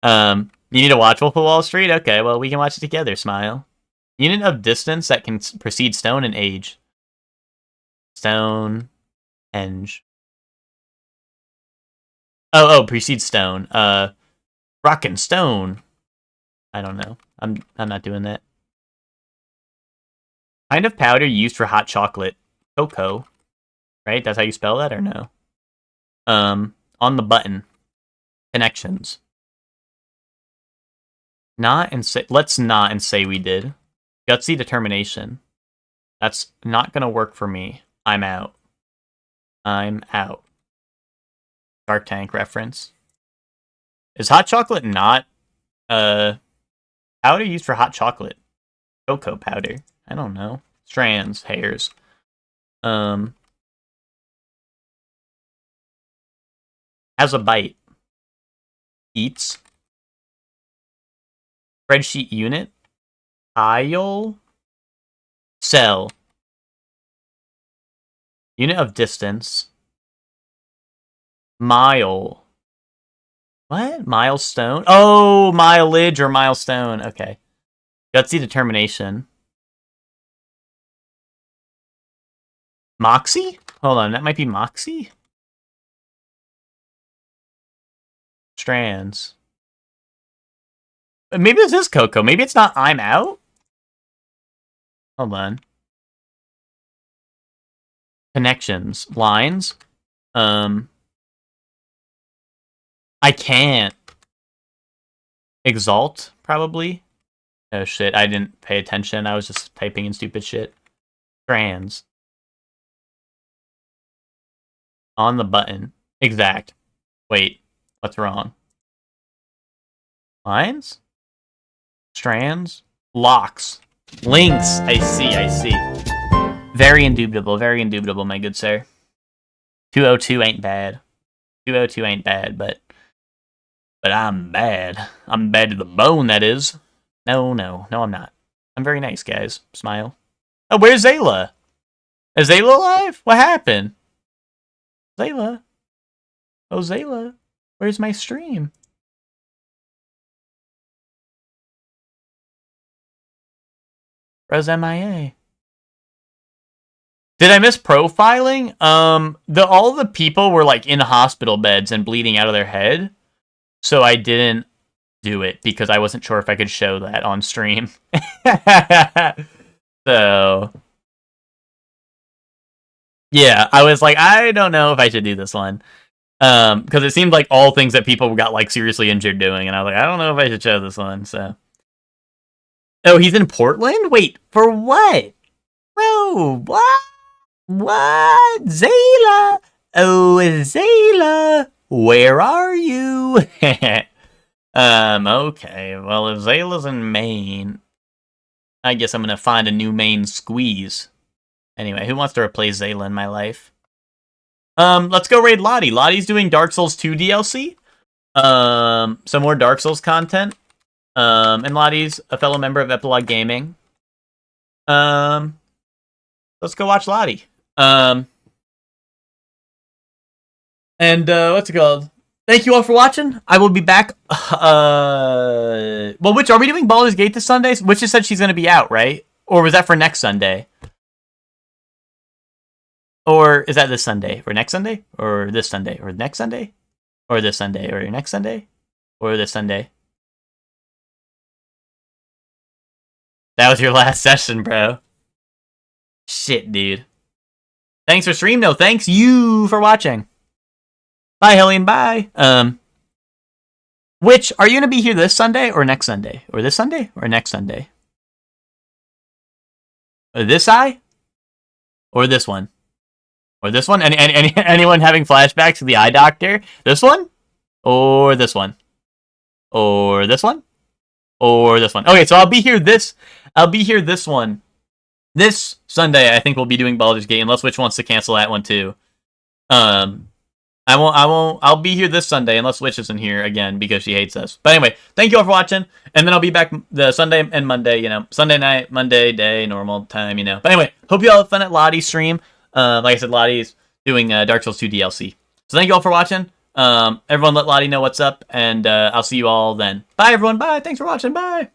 You need to watch Wolf of Wall Street? Okay, well, we can watch it together, smile. Unit of distance that can precede stone and age. Stone. Henge. Oh, precede stone. Rock and stone. I don't know. I'm not doing that. Kind of powder used for hot chocolate. Cocoa. Right? That's how you spell that or no? On the button. Connections. Let's not and say we did. Gutsy determination. That's not gonna work for me. I'm out. I'm out. Shark Tank reference. Is hot chocolate not powder used for hot chocolate? Cocoa powder. I don't know. Strands, hairs. Has a bite. Eats. Spreadsheet unit. Tile. Cell. Unit of distance. Mile. What? Milestone? Oh, mileage or milestone. Okay. Gutsy determination. Moxie? Hold on, that might be Moxie? Strands. Maybe this is Coco. Maybe it's not I'm out? Hold on. Connections. Lines. I can't. Exalt, probably. Oh shit, I didn't pay attention. I was just typing in stupid shit. Strands. On the button. Exact. Wait, what's wrong? Lines? Strands? Locks. Links. I see. Very indubitable, my good sir. 202 ain't bad. 202 ain't bad, but I'm bad. I'm bad to the bone, that is. No, I'm not. I'm very nice, guys. Smile. Oh, where's Zayla? Is Zayla alive? What happened? Zayla? Oh, Zayla. Where's my stream? Rose MIA. Did I miss profiling? All the people were like in hospital beds and bleeding out of their head. So I didn't do it because I wasn't sure if I could show that on stream. So yeah, I was like, I don't know if I should do this one. Because it seemed like all things that people got like seriously injured doing, and I was like, I don't know if I should show this one, so. Oh, he's in Portland? Wait, for what? Bro, what? What? Zayla? Oh, Zayla, where are you? Okay, well, if Zayla's in Maine, I guess I'm gonna find a new Maine squeeze. Anyway, who wants to replace Zayla in my life? Let's go raid Lottie. Lottie's doing Dark Souls 2 DLC. Some more Dark Souls content. And Lottie's a fellow member of Epilogue Gaming. Let's go watch Lottie. And what's it called? Thank you all for watching. I will be back. Well, which are we doing Baldur's Gate this Sunday? Which just said she's gonna be out, right? Or was that for next Sunday? Or is that this Sunday? Or next Sunday? Or this Sunday? Or next Sunday? Or this Sunday? Or next Sunday? Or this Sunday? That was your last session, bro. Shit, dude. Thanks for stream, no. Thanks you for watching. Bye, Hellion, bye. Which, are you gonna be here this Sunday or next Sunday? Or this Sunday? Or next Sunday? Or this eye? Or this one? Or this one? Anyone having flashbacks to the eye doctor? This one? Or this one? Or this one? Or this one? Okay, so I'll be here this one. This Sunday, I think we'll be doing Baldur's Gate, unless Witch wants to cancel that one too. I'll be here this Sunday, unless Witch isn't here again, because she hates us. But anyway, thank you all for watching, and then I'll be back the Sunday and Monday, Sunday night, Monday day, normal time, But anyway, hope you all have fun at Lottie's stream. Like I said, Lottie's doing Dark Souls 2 DLC. So thank you all for watching. Everyone let Lottie know what's up, and I'll see you all then. Bye, everyone. Bye. Thanks for watching. Bye.